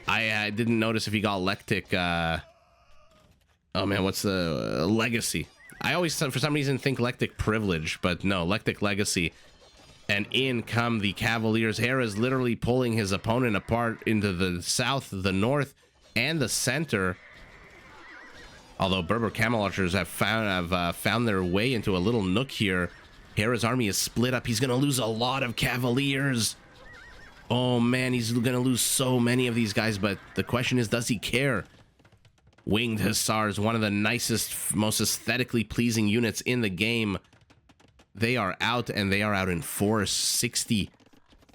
I didn't notice if he got Lectic. Oh man, what's the legacy? I always, for some reason, think Lectic privilege, but no, Lectic legacy. And in come the Cavaliers. Hera's literally pulling his opponent apart into the south, the north, and the center. Although Berber camel archers have found their way into a little nook here. Hera's army is split up. He's going to lose a lot of Cavaliers. Oh man, he's going to lose so many of these guys, but the question is, does he care? Winged Hussars, one of the nicest, most aesthetically pleasing units in the game. They are out, and they are out in force. 60,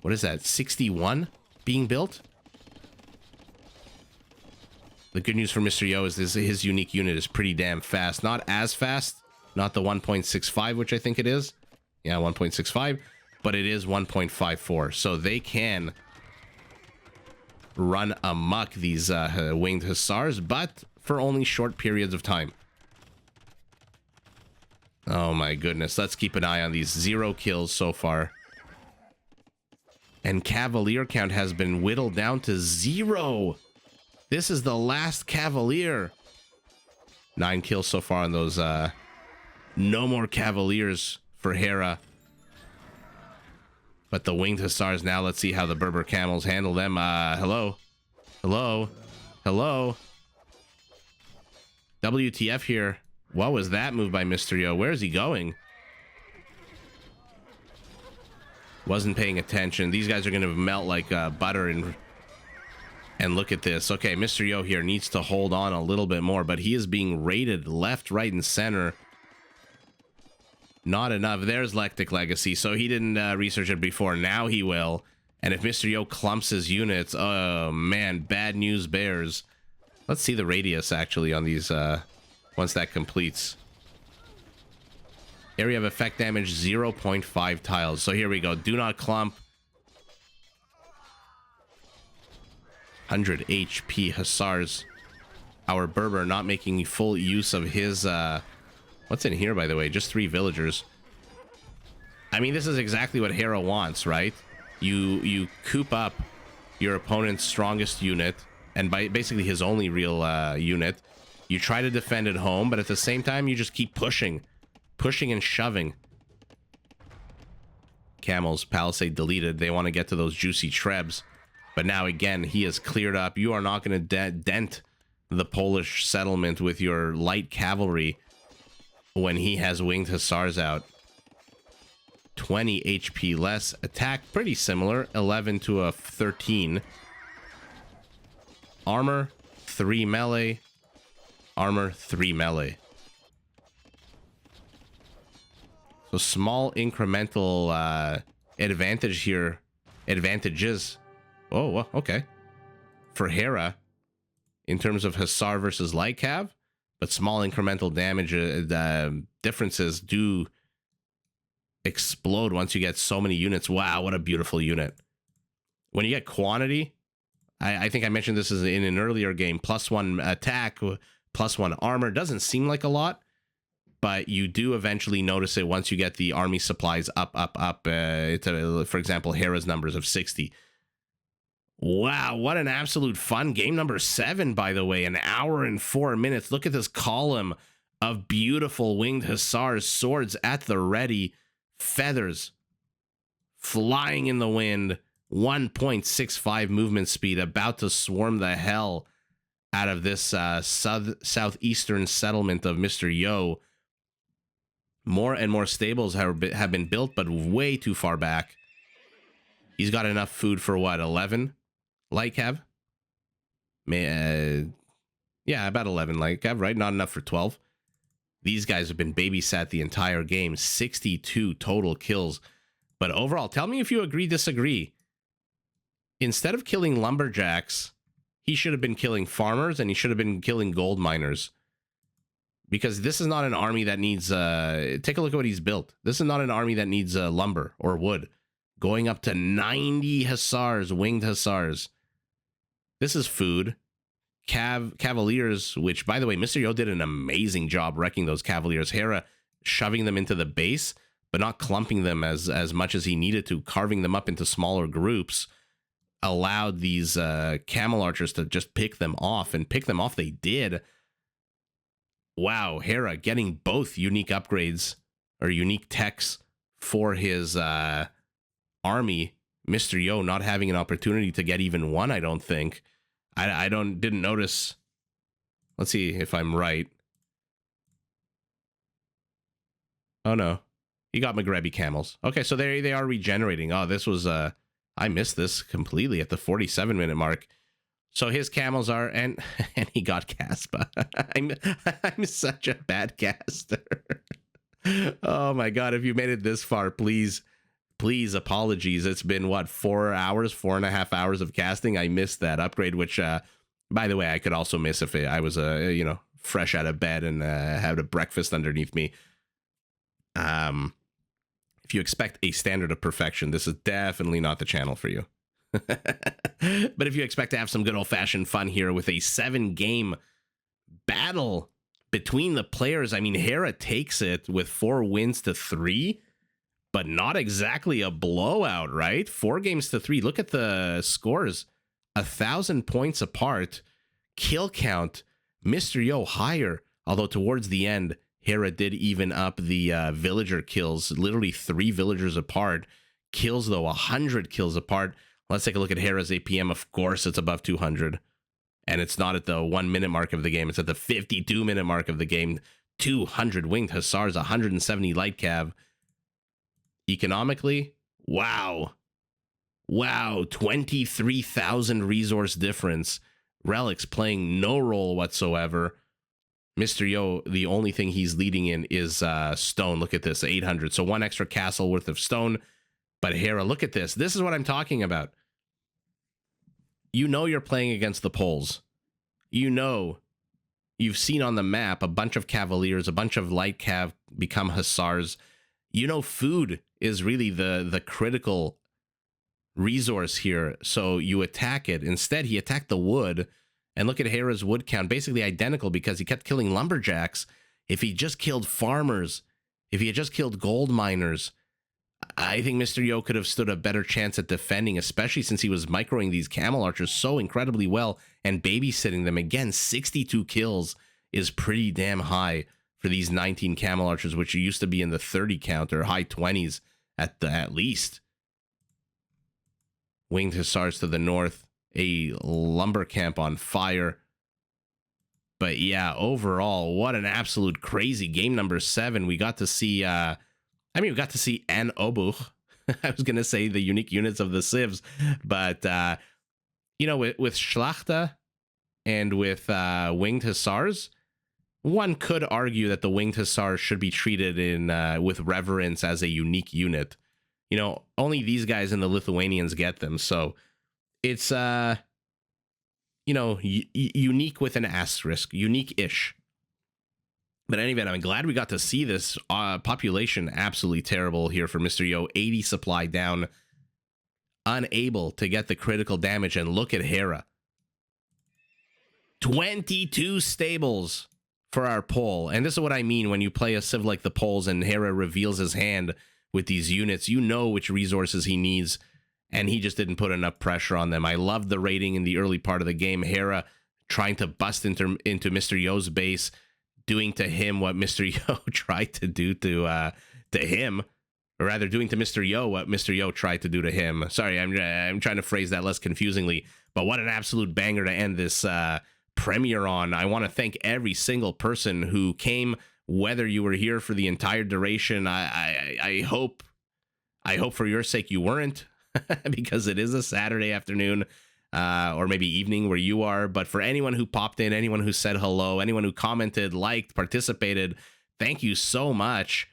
what is that, 61 being built? The good news for Mr. Yo is his unique unit is pretty damn fast. Not as fast, not the 1.65, which I think it is. Yeah, 1.65, but it is 1.54. So they can run amok, these winged Hussars, but for only short periods of time. Oh my goodness. Let's keep an eye on these. 0 kills so far. And Cavalier count has been whittled down to 0. This is the last Cavalier. 9 kills so far on those. No more Cavaliers for Hera. But the winged Hussars now, let's see how the Berber camels handle them. Hello? Hello? Hello? WTF here. What was that move by Mr. Yo? Where is he going? Wasn't paying attention. These guys are going to melt like butter. And look at this. Okay, Mr. Yo here needs to hold on a little bit more, but he is being raided left, right, and center. Not enough. There's Lectic Legacy, so he didn't research it before. Now he will. And if Mr. Yo clumps his units, oh man, bad news bears. Let's see the radius actually on these once that completes. Area of effect damage 0.5 tiles. So here we go. Do not clump. 100 HP Hussars. Our Berber not making full use of his what's in here, by the way? Just 3 villagers. I mean, this is exactly what Hera wants, right? You coop up your opponent's strongest unit, and by basically his only real unit. You try to defend at home, but at the same time, you just keep pushing. Pushing and shoving. Camels, palisade deleted. They want to get to those juicy trebs. But now, again, he has cleared up. You are not going to dent the Polish settlement with your light cavalry when he has winged Hussars out. 20 HP less. Attack, pretty similar. 11 to a 13. Armor, 3 melee. Armor, 3 melee. So small incremental advantage here. Advantages. Oh, well, okay. For Hera, in terms of Hussar versus light cav, but small incremental damage differences do explode once you get so many units. Wow, what a beautiful unit. When you get quantity, I think I mentioned this in an earlier game, +1 attack, +1 armor. Doesn't seem like a lot, but you do eventually notice it once you get the army supplies up. For example, Hera's numbers of 60. Wow, what an absolute fun game. Number 7, by the way, 1 hour and 4 minutes. Look at this column of beautiful winged Hussars, swords at the ready, feathers flying in the wind, 1.65 movement speed, about to swarm the hell out of this southeastern settlement of Mr. Yo. More and more stables have been built, but way too far back. He's got enough food for what, 11? Light cav? Yeah, about 11 light cav, right? Not enough for 12. These guys have been babysat the entire game. 62 total kills. But overall, tell me if you agree, disagree. Instead of killing lumberjacks, he should have been killing farmers and he should have been killing gold miners. Because this is not an army that needs... take a look at what he's built. This is not an army that needs lumber or wood. Going up to 90 hussars, winged hussars. This is food. Cavaliers, which, by the way, Mr. Yo did an amazing job wrecking those cavaliers. Hera shoving them into the base, but not clumping them as much as he needed to, carving them up into smaller groups, allowed these camel archers to just pick them off, and pick them off they did. Wow, Hera getting both unique upgrades, or unique techs, for his army. Mr. Yo not having an opportunity to get even one, I don't think. I didn't notice. Let's see if I'm right. Oh no, he got Magrebi camels. Okay, so they are regenerating. Oh, this was I missed this completely at the 47-minute mark. So his camels are, and he got Caspa. I'm such a bad caster. Oh my god, if you made it this far, please apologies. It's been what, 4.5 hours of casting. I missed that upgrade, which by the way, I could also miss if I was fresh out of bed and had a breakfast underneath me. If you expect a standard of perfection, this is definitely not the channel for you. But if you expect to have some good old-fashioned fun here with a 7-game battle between the players, I mean, Hera takes it with 4 wins to 3, but not exactly a blowout, right? 4 games to 3. Look at the scores. 1,000 points apart. Kill count, Mr. Yo higher, although towards the end, Hera did even up the villager kills, literally 3 villagers apart. Kills, though, 100 kills apart. Let's take a look at Hera's APM. Of course, it's above 200. And it's not at the 1-minute mark of the game. It's at the 52-minute mark of the game. 200 winged hussars, 170 light cav. Economically, wow. 23,000 resource difference. Relics playing no role whatsoever. Mr. Yo, the only thing he's leading in is stone. Look at this, 800. So 1 extra castle worth of stone. But Hera, look at this. This is what I'm talking about. You know you're playing against the Poles. You know you've seen on the map a bunch of cavaliers, a bunch of light cav become hussars. You know food is really the critical resource here, so you attack it. Instead, he attacked the wood, and look at Hera's wood count, basically identical because he kept killing lumberjacks. If he just killed farmers, if he had just killed gold miners, I think Mr. Yo could have stood a better chance at defending, especially since he was microing these camel archers so incredibly well and babysitting them. Again, 62 kills is pretty damn high for these 19 camel archers, which used to be in the 30 count or high 20s at least. Winged hussars to the north, a lumber camp on fire. But yeah, overall, what an absolute crazy game. Number 7. We got to see, we got to see an Obuch. I was going to say the unique units of the civs, but, with Schlachter and with winged hussars, one could argue that the winged hussars should be treated with reverence as a unique unit. Only these guys and the Lithuanians get them. So it's, unique with an asterisk, unique-ish. But anyway, I'm glad we got to see this. Population absolutely terrible here for Mr. Yo. 80 supply down, unable to get the critical damage. And look at Hera. 22 stables for our Pole. And this is what I mean when you play a civ like the Poles and Hera reveals his hand with these units. You know which resources he needs, and he just didn't put enough pressure on them. I loved the raiding in the early part of the game. Hera trying to bust into Mr. Yo's base, doing to him what Mr. Yo tried to do to him, or rather doing to Mr. Yo what Mr. Yo tried to do to him. Sorry, I'm trying to phrase that less confusingly, but what an absolute banger to end this premiere on. I want to thank every single person who came, whether you were here for the entire duration. I hope for your sake you weren't, because it is a Saturday afternoon. or maybe evening where you are. But for anyone who popped in, anyone who said hello, anyone who commented, liked, participated, thank you so much.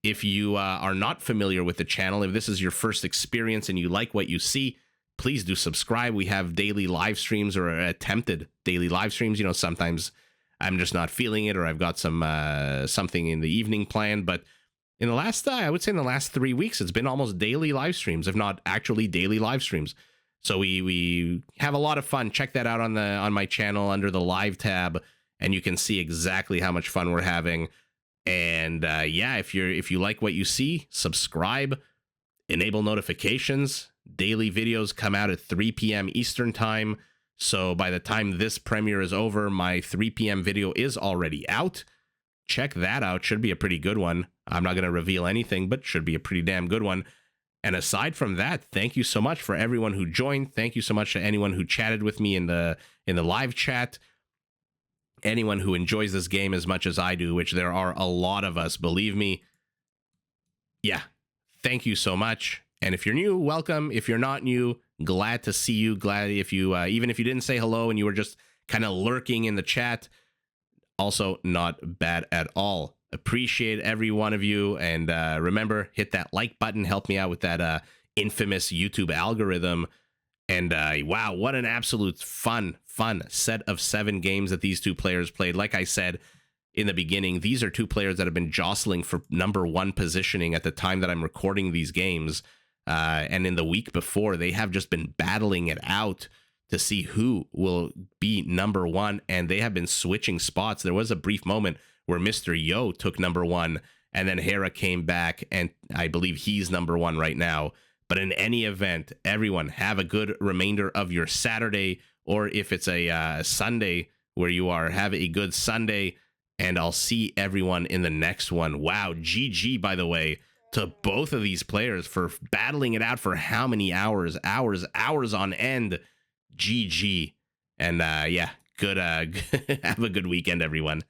If you are not familiar with the channel, if this is your first experience and you like what you see, please do subscribe. We have daily live streams, or attempted daily live streams. You know, sometimes I'm just not feeling it, or I've got some something in the evening planned. But in the last, I would say in the last 3 weeks, it's been almost daily live streams, if not actually daily live streams. So we have a lot of fun. Check that out on my channel under the live tab, and you can see exactly how much fun we're having. And yeah, if you like what you see, subscribe, enable notifications. Daily videos come out at 3 p.m. Eastern time. So by the time this premiere is over, my 3 p.m. video is already out. Check that out. Should be a pretty good one. I'm not going to reveal anything, but should be a pretty damn good one. And aside from that, thank you so much for everyone who joined. Thank you so much to anyone who chatted with me in the live chat. Anyone who enjoys this game as much as I do, which there are a lot of us, believe me. Yeah, thank you so much. And if you're new, welcome. If you're not new, glad to see you. Glad if you, even if you didn't say hello and you were just kind of lurking in the chat, also not bad at all. Appreciate every one of you. And remember, hit that like button. Help me out with that infamous YouTube algorithm. And wow, what an absolute fun set of 7 games that these two players played. Like I said in the beginning, these are two players that have been jostling for #1 positioning at the time that I'm recording these games. And in the week before, they have just been battling it out to see who will be #1. And they have been switching spots. There was a brief moment where Mr. Yo took #1, and then Hera came back, and I believe he's #1 right now. But in any event, everyone have a good remainder of your Saturday, or if it's a Sunday where you are, have a good Sunday, and I'll see everyone in the next one. Wow, GG, by the way, to both of these players for battling it out for how many hours on end. GG. And yeah, good have a good weekend, everyone.